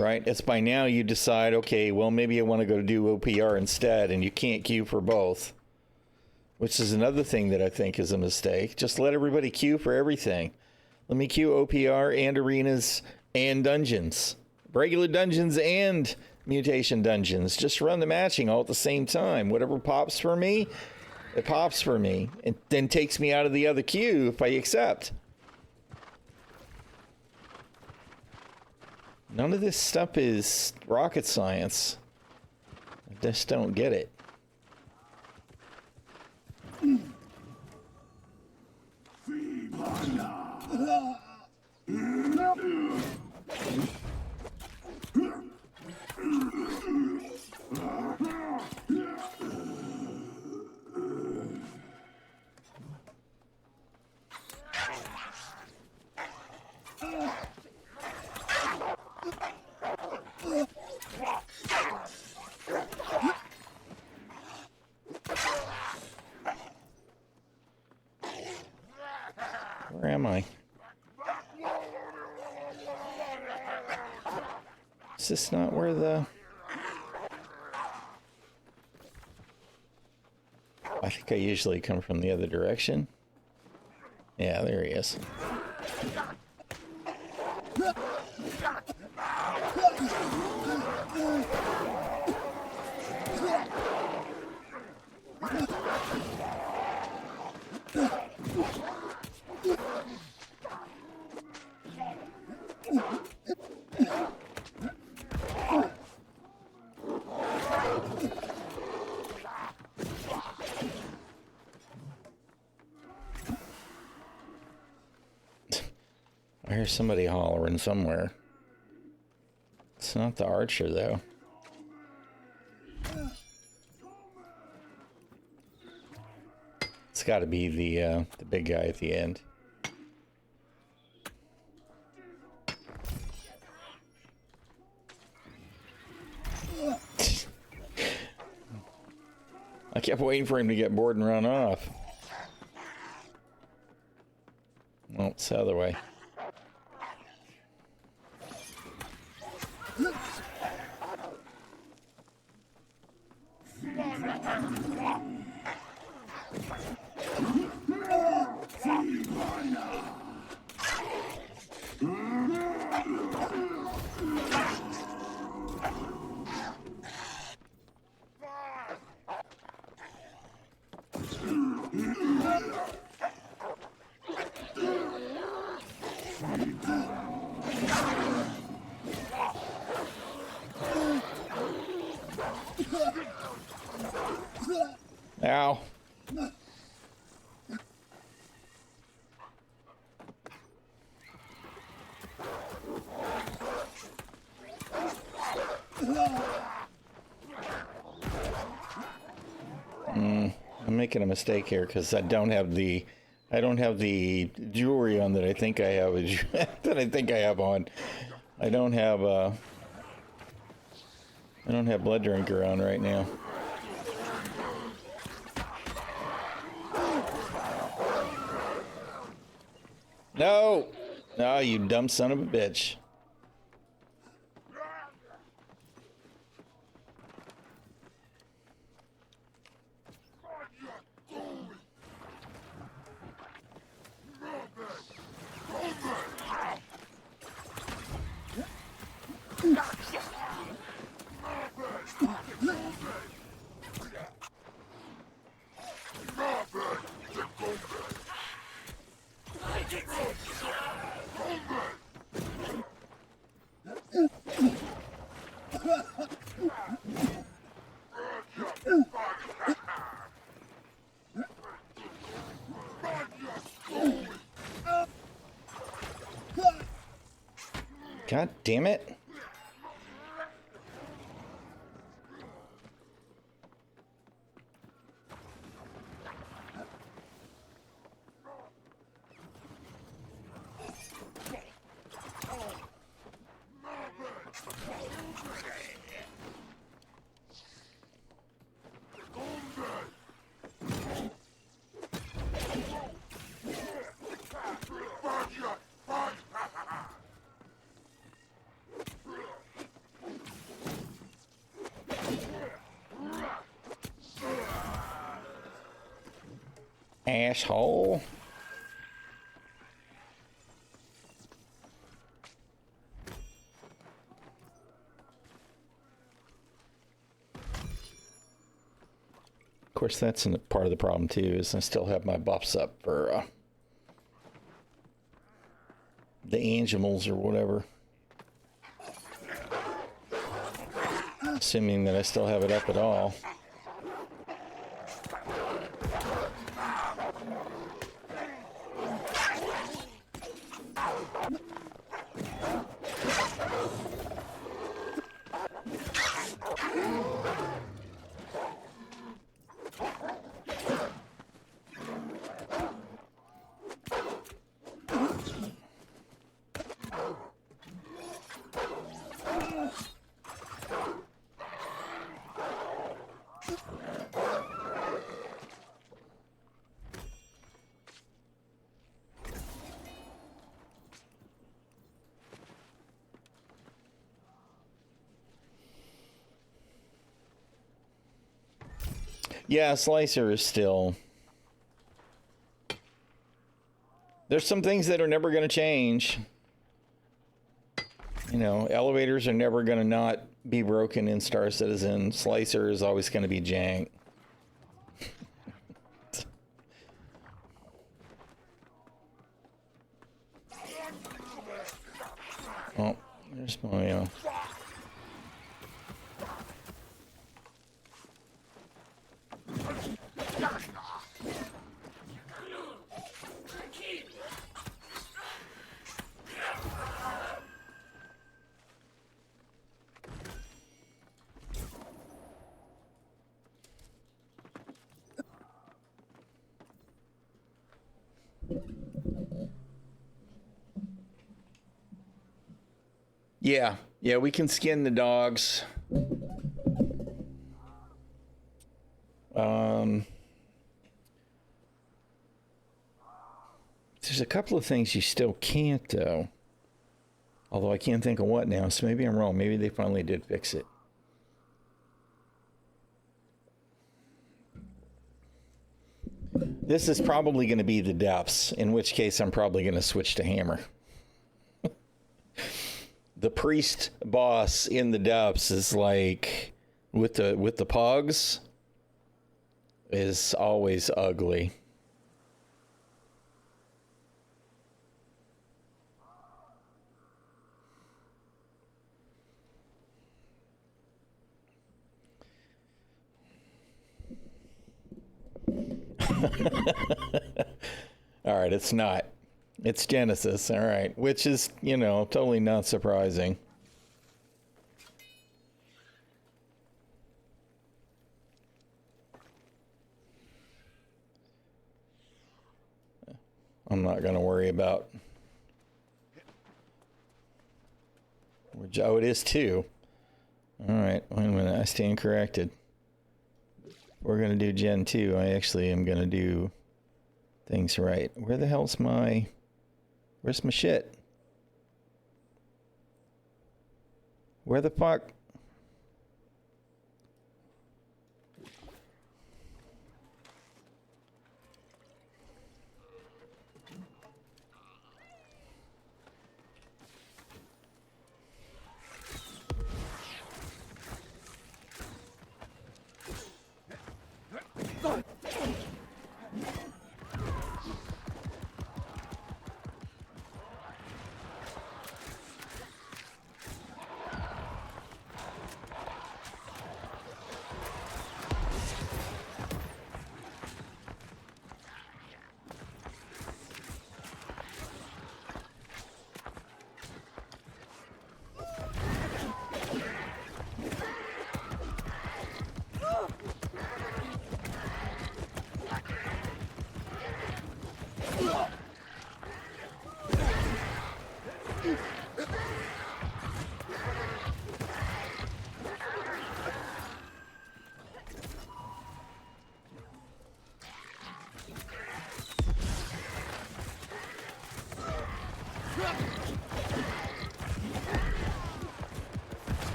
right? It's by now you decide, okay, well, maybe I want to go do OPR instead, and you can't queue for both, which is another thing that I think is a mistake. Just let everybody queue for everything. Let me queue OPR and arenas and dungeons. Regular dungeons and mutation dungeons. Just run the matching all at the same time. Whatever pops for me, it pops for me. It then takes me out of the other queue if I accept. None of this stuff is rocket science. I just don't get it. Where am I? Is this not where the... I think I usually come from the other direction. Yeah, there he is. I hear somebody hollering somewhere. It's not the archer, though. It's got to be the big guy at the end. I kept waiting for him to get bored and run off. Well, it's the other way. Ow. I'm making a mistake here because I don't have the jewelry on that I think I have that I think I have on. I don't have blood drinker on right now. No! No, you dumb son of a bitch. God damn it. Asshole. course, that's part of the problem too, is I still have my buffs up for the animals or whatever. Assuming that I still have it up at all. Yeah, Slicer is still... There's some things that are never going to change. You know, elevators are never going to not be broken in Star Citizen. Slicer is always going to be jank. Oh, there's my... Yeah, we can skin the dogs. There's a couple of things you still can't, though. Although I can't think of what now, so maybe I'm wrong. Maybe they finally did fix it. This is probably going to be the depths, in which case I'm probably going to switch to hammer. The priest boss in the depths is like, with the pugs, is always ugly. All right, it's not. It's Genesis, all right, which is, you know, totally not surprising. I'm not going to worry about... Oh, it is 2. All right, wait a minute, I stand corrected. We're going to do Gen 2. I actually am going to do things right. Where the hell's my... Where's my shit? Where the fuck?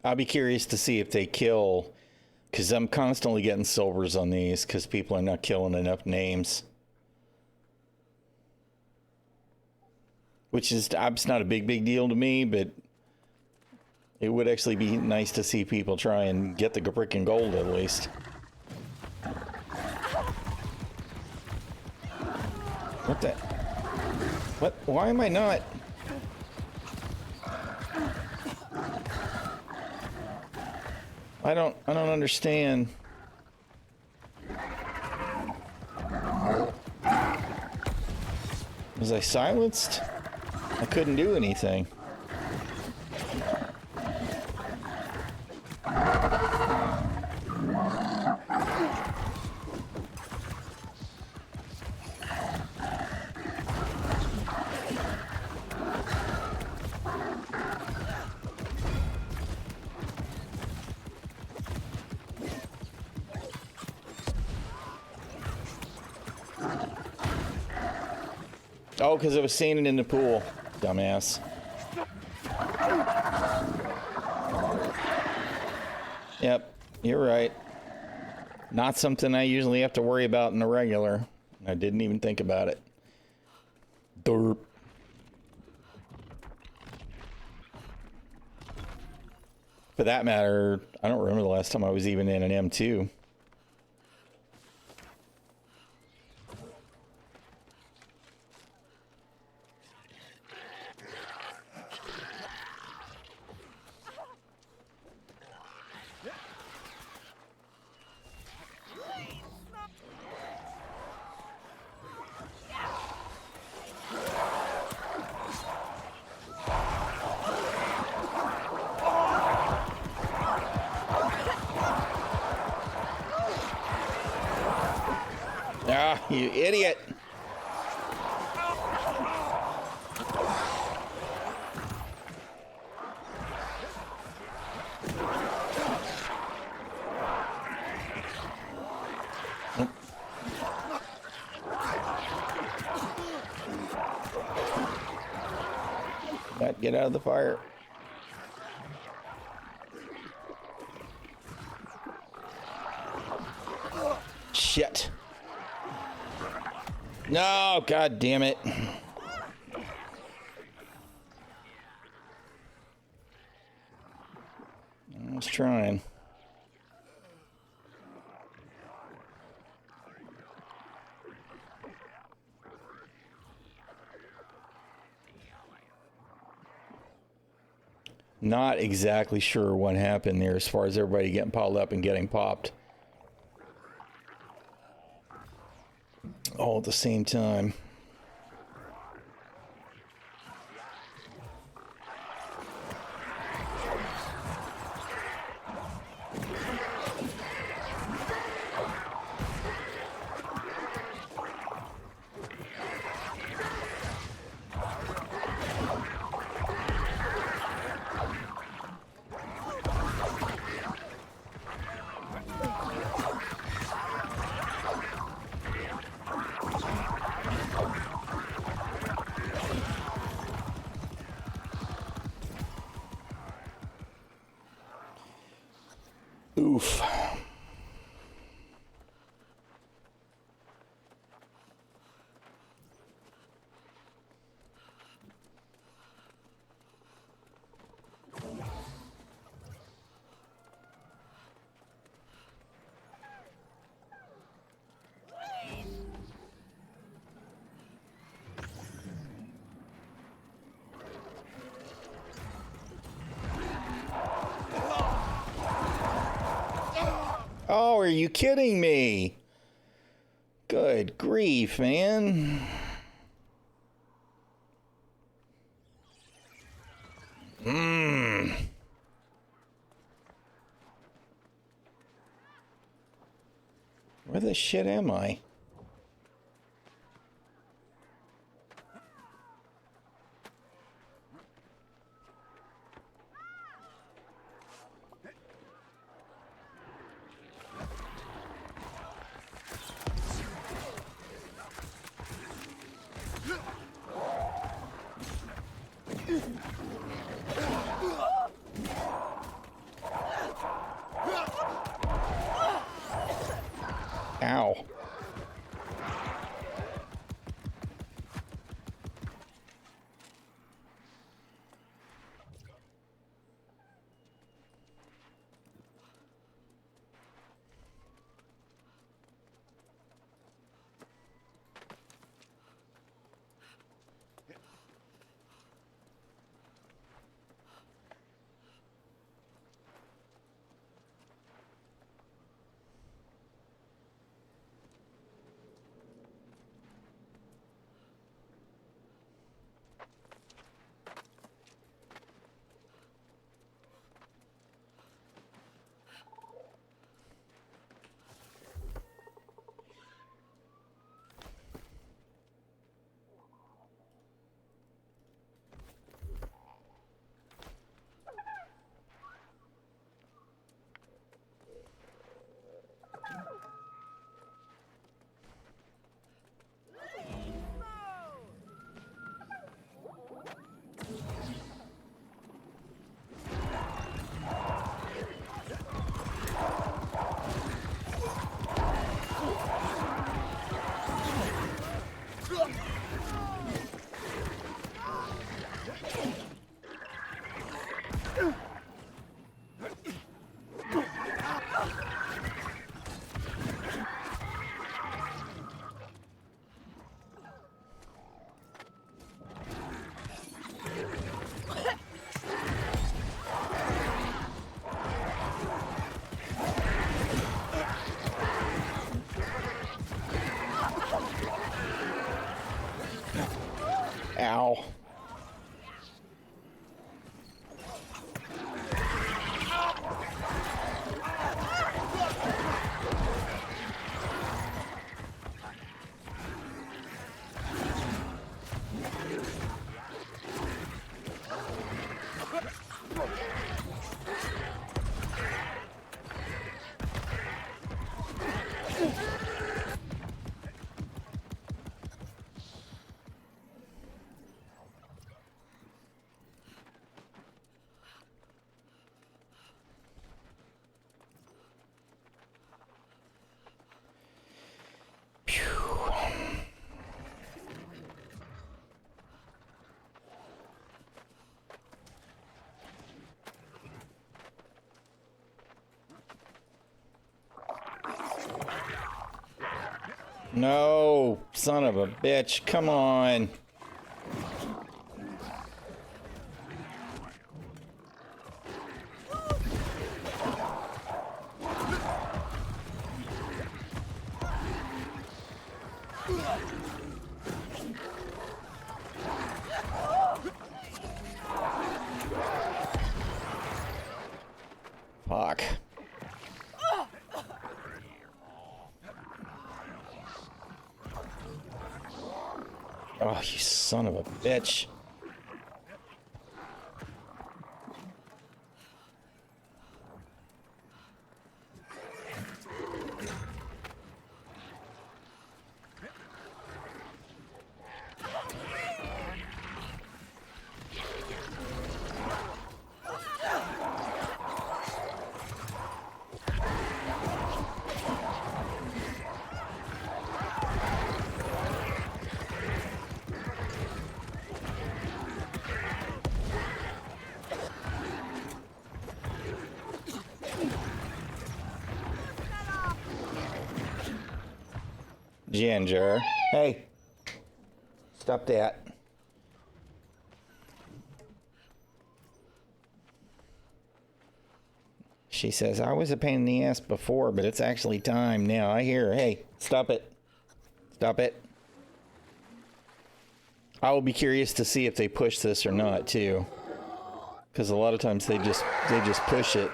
I'll be curious to see if they kill, because I'm constantly getting silvers on these because people are not killing enough names. Which is, it's not a big deal to me, but it would actually be nice to see people try and get the freaking gold at least. What the? What? Why am I not? I don't understand. Was I silenced? I couldn't do anything. Oh, because I was seeing it in the pool, dumbass. Yep, you're right. Not something I usually have to worry about in the regular. I didn't even think about it. Derp. For that matter, I don't remember the last time I was even in an M2. Ah, you idiot. Get out of the fire. Shit. No, god damn it. I was trying. Not exactly sure what happened there as far as everybody getting piled up and getting popped all at the same time. Oof. Oh, are you kidding me? Good grief, man. Where the shit am I? Ow. No, son of a bitch. Come on. Fuck. Oh, you son of a bitch. Ginger. Hey. Stop that. She says, I was a pain in the ass before, but it's actually time now. I hear her. Hey, stop it. Stop it. I will be curious to see if they push this or not, too. Because a lot of times they just push it.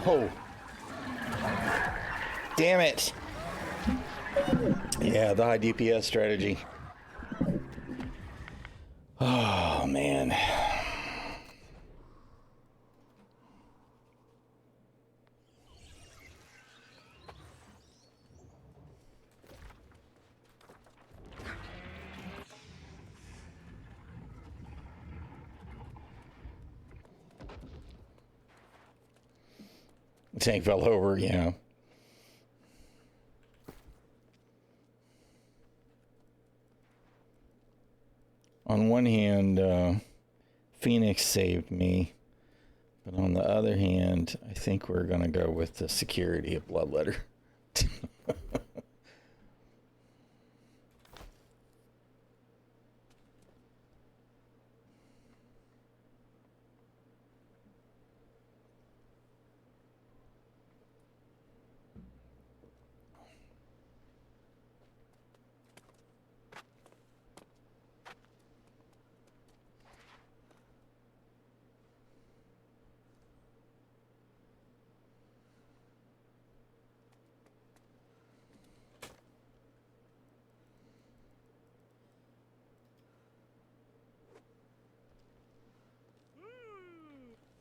Oh. Damn it. Yeah, the high DPS strategy. Oh, man. The tank fell over, yeah. On one hand, Phoenix saved me, But on the other hand, I think we're going to go with the security of Bloodletter.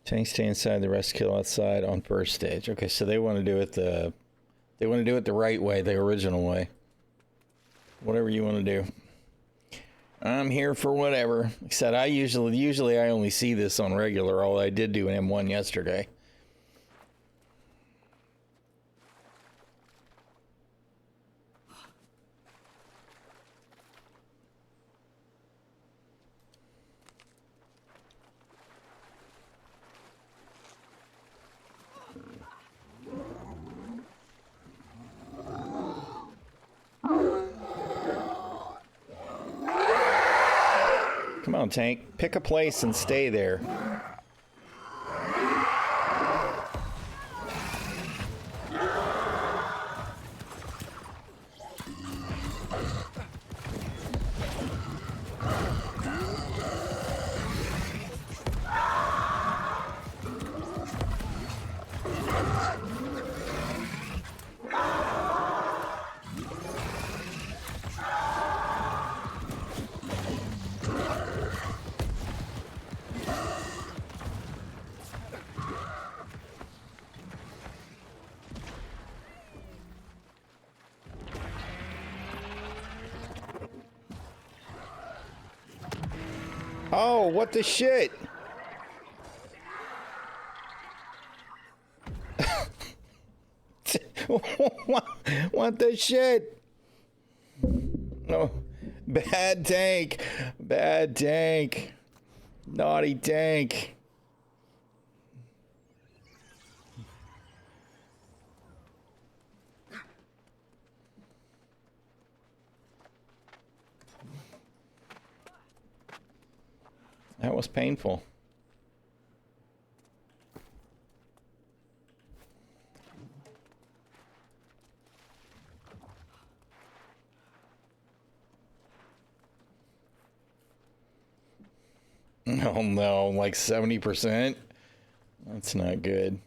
Tank stay inside, the rest kill outside on first stage. Okay, so they want to do it the right way, the original way. Whatever you want to do. I'm here for whatever. Except I usually I only see this on regular, although I did do an M1 yesterday. Come on, Tank. Pick a place and stay there. Oh, what the shit? What the shit? No, bad tank. Bad tank. Naughty tank. That was painful. Oh no, like 70%? That's not good.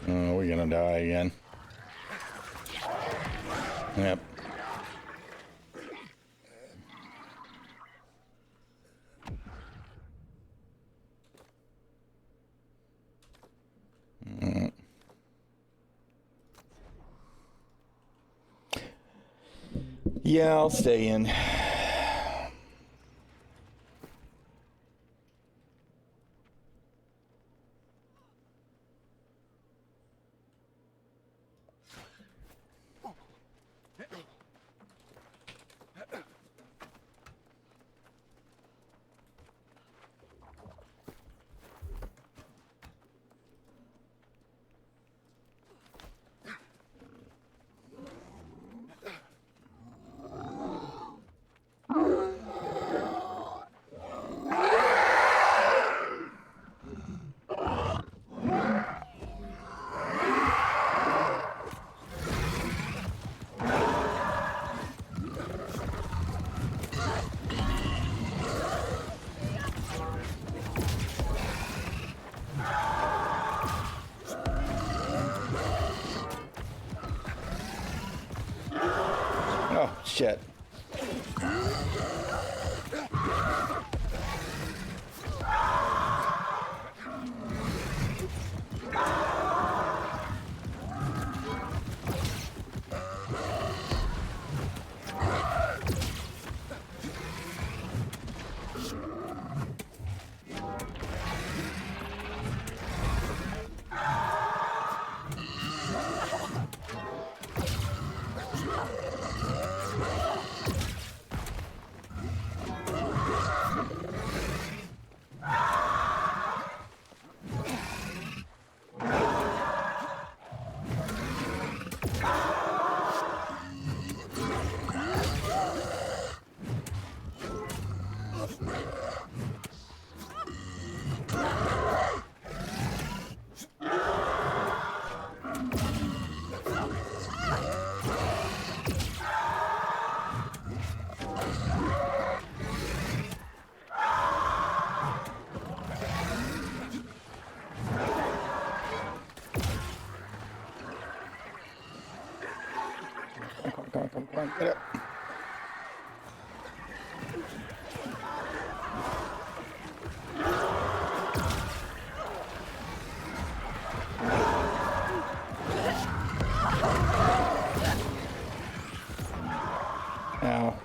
Oh, we're gonna die again. Yep. Yeah, I'll stay in. Oh, shit. Come on, get up. Ow.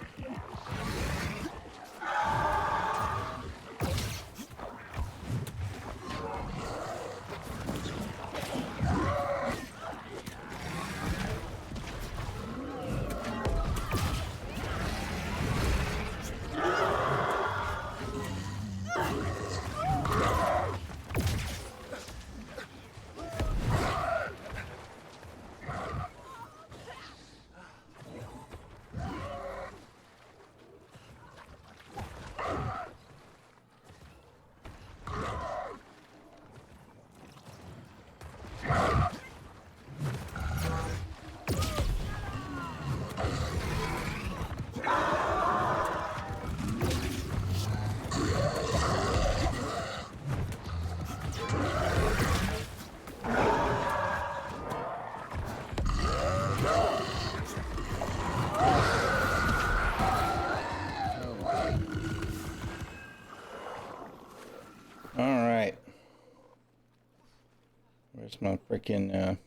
Where's my freaking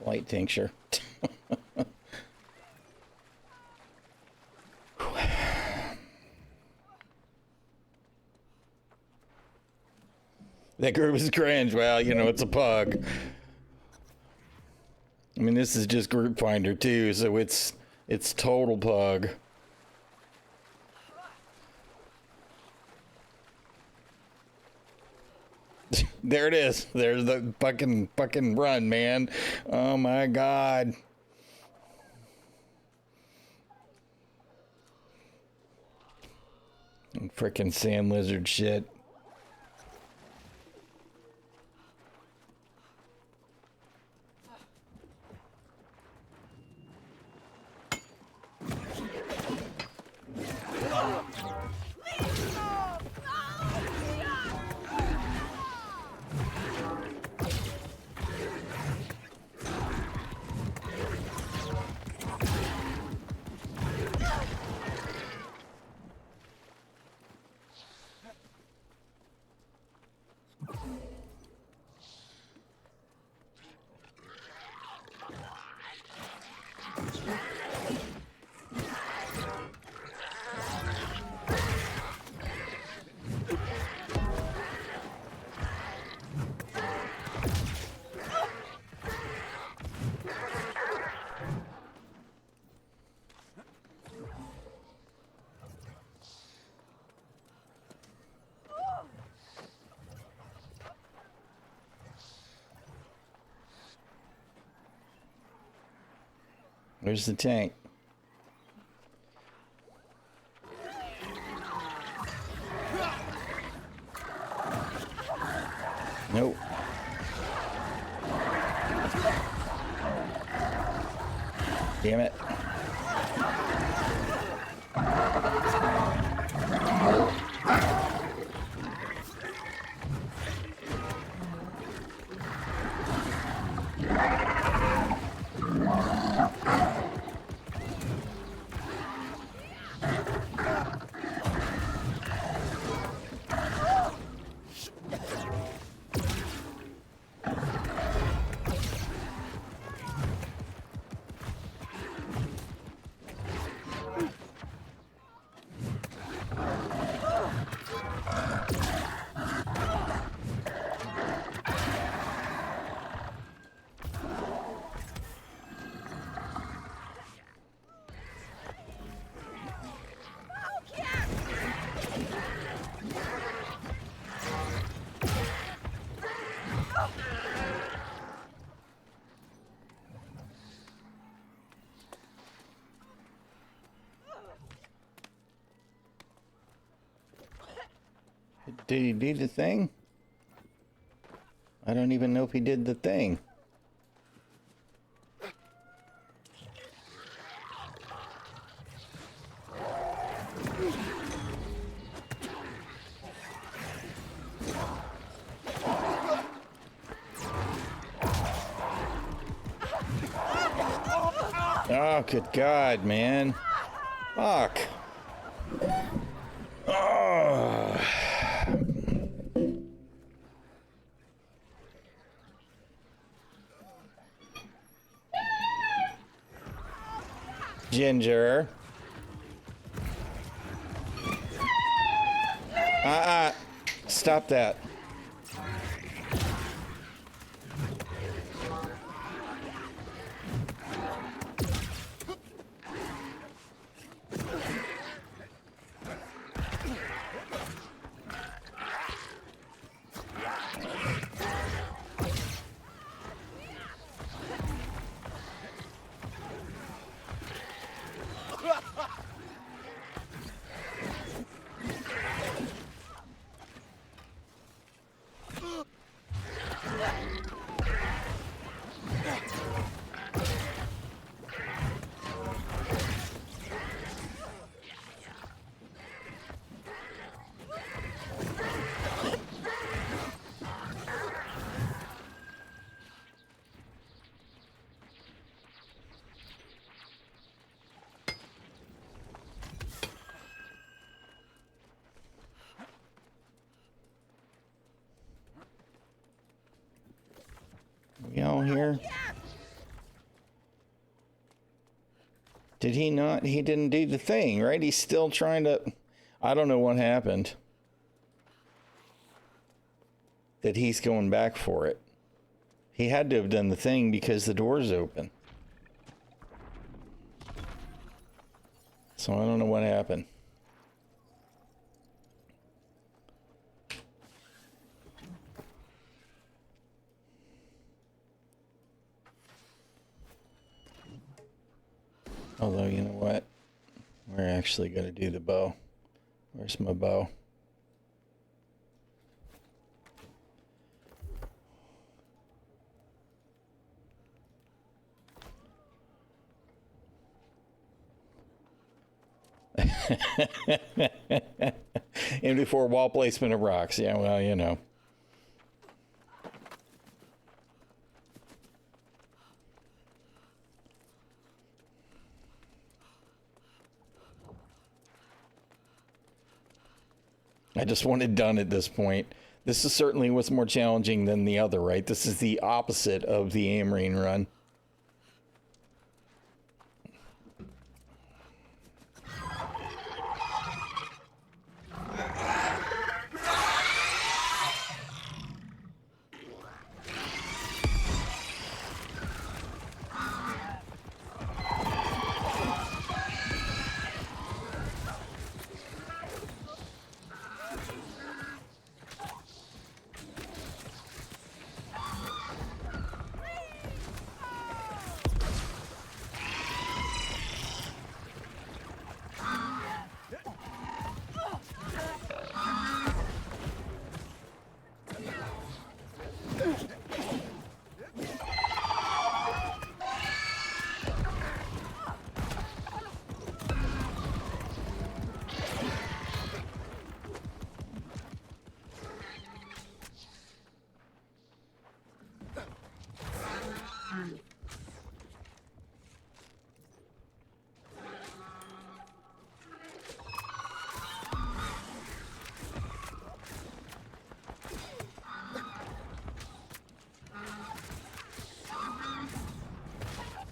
light tincture? That group is cringe. Well, you know, it's a pug. I mean, this is just group finder too, so it's total pug. There it is. There's the fucking run, man. Oh my god. Freaking sand lizard shit. Where's the tank? Nope. Damn it. Did he do the thing? I don't even know if he did the thing. Oh, good God, man. Fuck. Oh. Ginger. Stop that. We all here? Did he not? He didn't do the thing, right? He's still trying to... I don't know what happened. That he's going back for it. He had to have done the thing because the door's open. So I don't know what happened. Although, you know what? We're actually going to do the bow. Where's my bow? And before wall placement of rocks. Yeah, well, you know. I just want it done at this point. This is certainly what's more challenging than the other, right? This is the opposite of the Amarine run.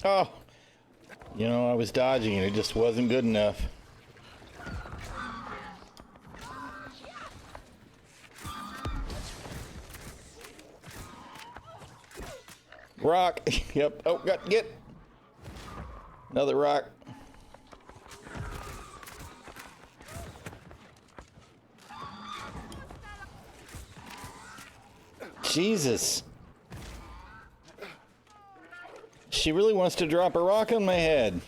Oh, you know, I was dodging and it just wasn't good enough. Rock. Yep. Oh, get another rock. Jesus. She really wants to drop a rock on my head.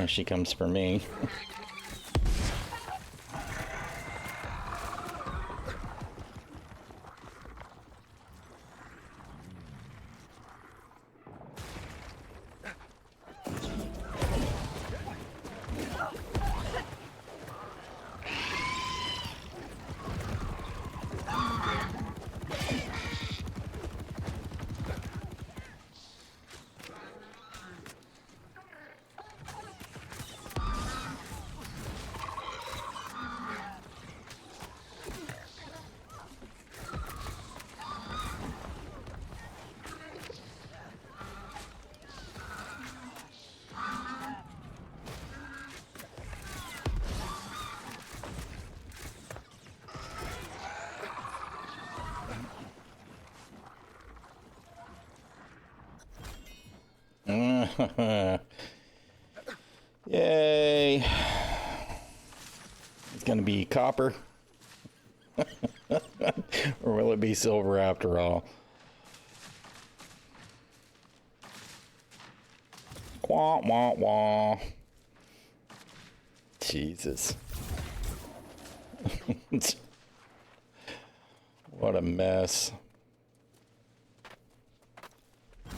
she comes for me. Yay. It's gonna be copper. Or will it be silver after all? Wah, wah, wah. Jesus. What a mess.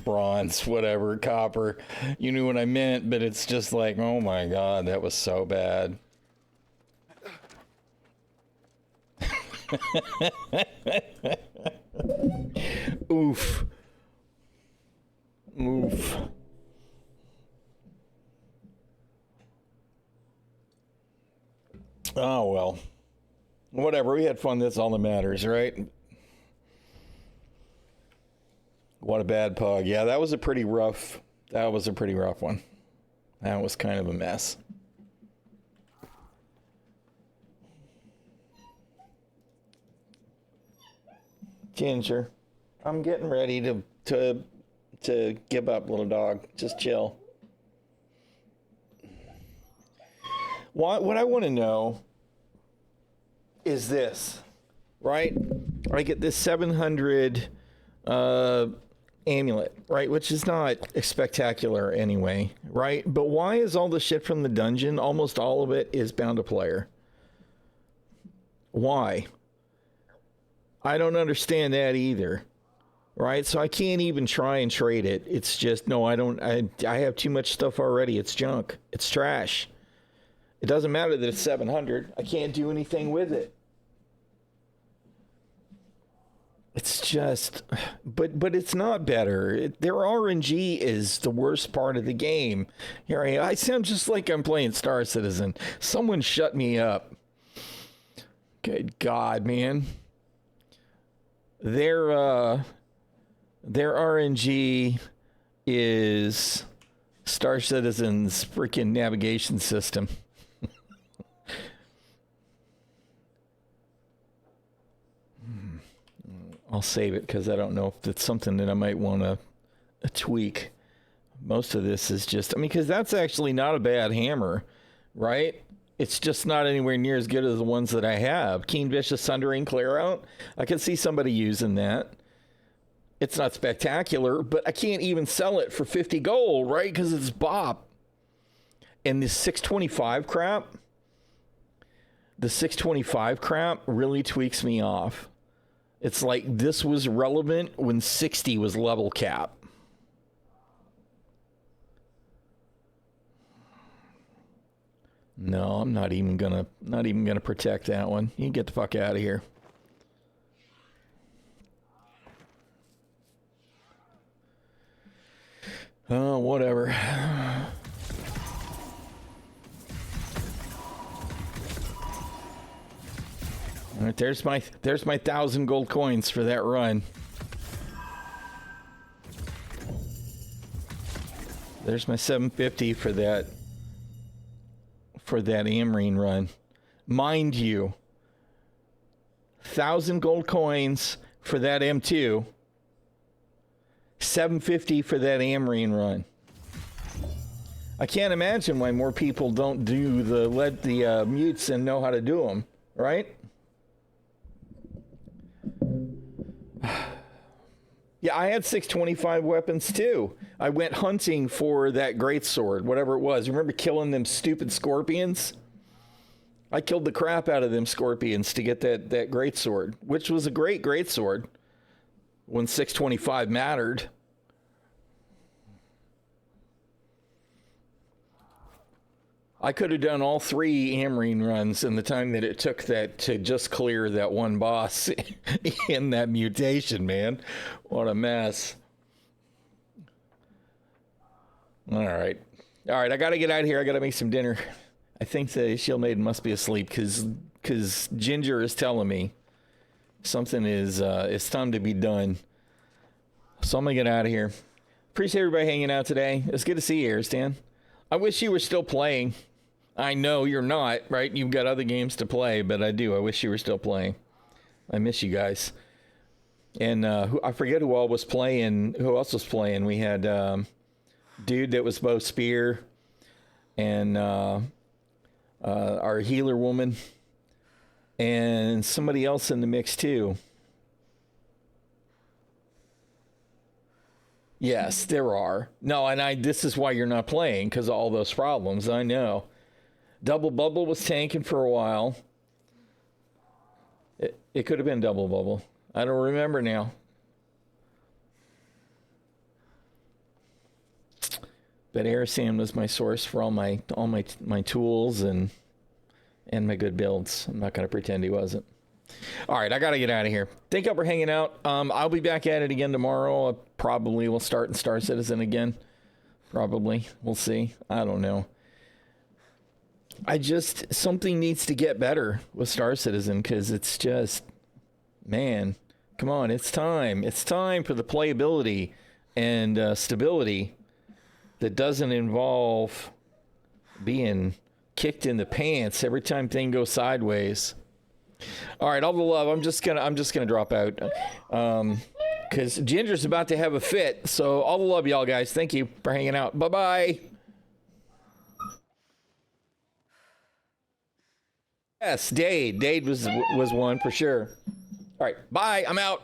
Bronze, whatever, copper. You knew what I meant, but it's just like, oh my god, that was so bad. Oof. Oof. Oh well. Whatever, we had fun, that's all that matters, right? What a bad pug. Yeah, that was a pretty rough one. That was kind of a mess. Ginger, I'm getting ready to give up, little dog. Just chill. What I want to know is this, right? I get this 700 amulet, right, which is not spectacular anyway, right? But why is all the shit from the dungeon, almost all of it is bound to player? Why? I don't understand that either, right? So I can't even try and trade it. It's just, no, I have too much stuff already. It's junk. It's trash. It doesn't matter that it's 700. I can't do anything with it. It's just, but it's not better. Their RNG is the worst part of the game. Here I sound just like I'm playing Star Citizen. Someone shut me up. Good God, man. Their RNG is Star Citizen's freaking navigation system. I'll save it because I don't know if it's something that I might want to tweak. Most of this is just, I mean, because that's actually not a bad hammer, right? It's just not anywhere near as good as the ones that I have. Keen Vicious Sundering Clear Out. I could see somebody using that. It's not spectacular, but I can't even sell it for 50 gold, right? Because it's bop. And this 625 crap, the 625 crap really tweaks me off. It's like this was relevant when 60 was level cap. No, I'm not even gonna protect that one. You can get the fuck out of here. Oh, whatever. All right, there's my 1,000 gold coins for that run. There's my 750 for that Amrine run. Mind you, 1,000 gold coins for that M2, 750 for that Amrine run. I can't imagine why more people don't do the mutes and know how to do them, right? Yeah, I had 625 weapons too. I went hunting for that greatsword, whatever it was. Remember killing them stupid scorpions? I killed the crap out of them scorpions to get that greatsword, which was a great greatsword when 625 mattered. I could have done all 3 Amarine runs in the time that it took that to just clear that one boss in that mutation, man. What a mess. All right. I got to get out of here. I got to make some dinner. I think the Shield Maiden must be asleep because Ginger is telling me something is it's time to be done. So I'm going to get out of here. Appreciate everybody hanging out today. It's good to see you, Airstan. I wish you were still playing. I know you're not, right? You've got other games to play, but I do. I wish you were still playing. I miss you guys. And I forget who all was playing. Who else was playing? We had dude that was both Spear and our healer woman and somebody else in the mix too. Yes, there are. No, and this is why you're not playing, because of all those problems. I know. Double Bubble was tanking for a while. It could have been Double Bubble. I don't remember now. But Airsam was my source for all my tools and my good builds. I'm not going to pretend he wasn't. All right, I got to get out of here. Thank you all for hanging out. I'll be back at it again tomorrow. Probably we'll start in Star Citizen again. Probably. We'll see. I don't know. Something needs to get better with Star Citizen because it's just, man, come on. It's time. It's time for the playability and stability that doesn't involve being kicked in the pants every time thing goes sideways. All right, all the love. I'm just gonna drop out because Ginger's about to have a fit. So all the love, y'all guys. Thank you for hanging out. Bye bye. Yes, Dade. Dade was one for sure. All right, bye. I'm out.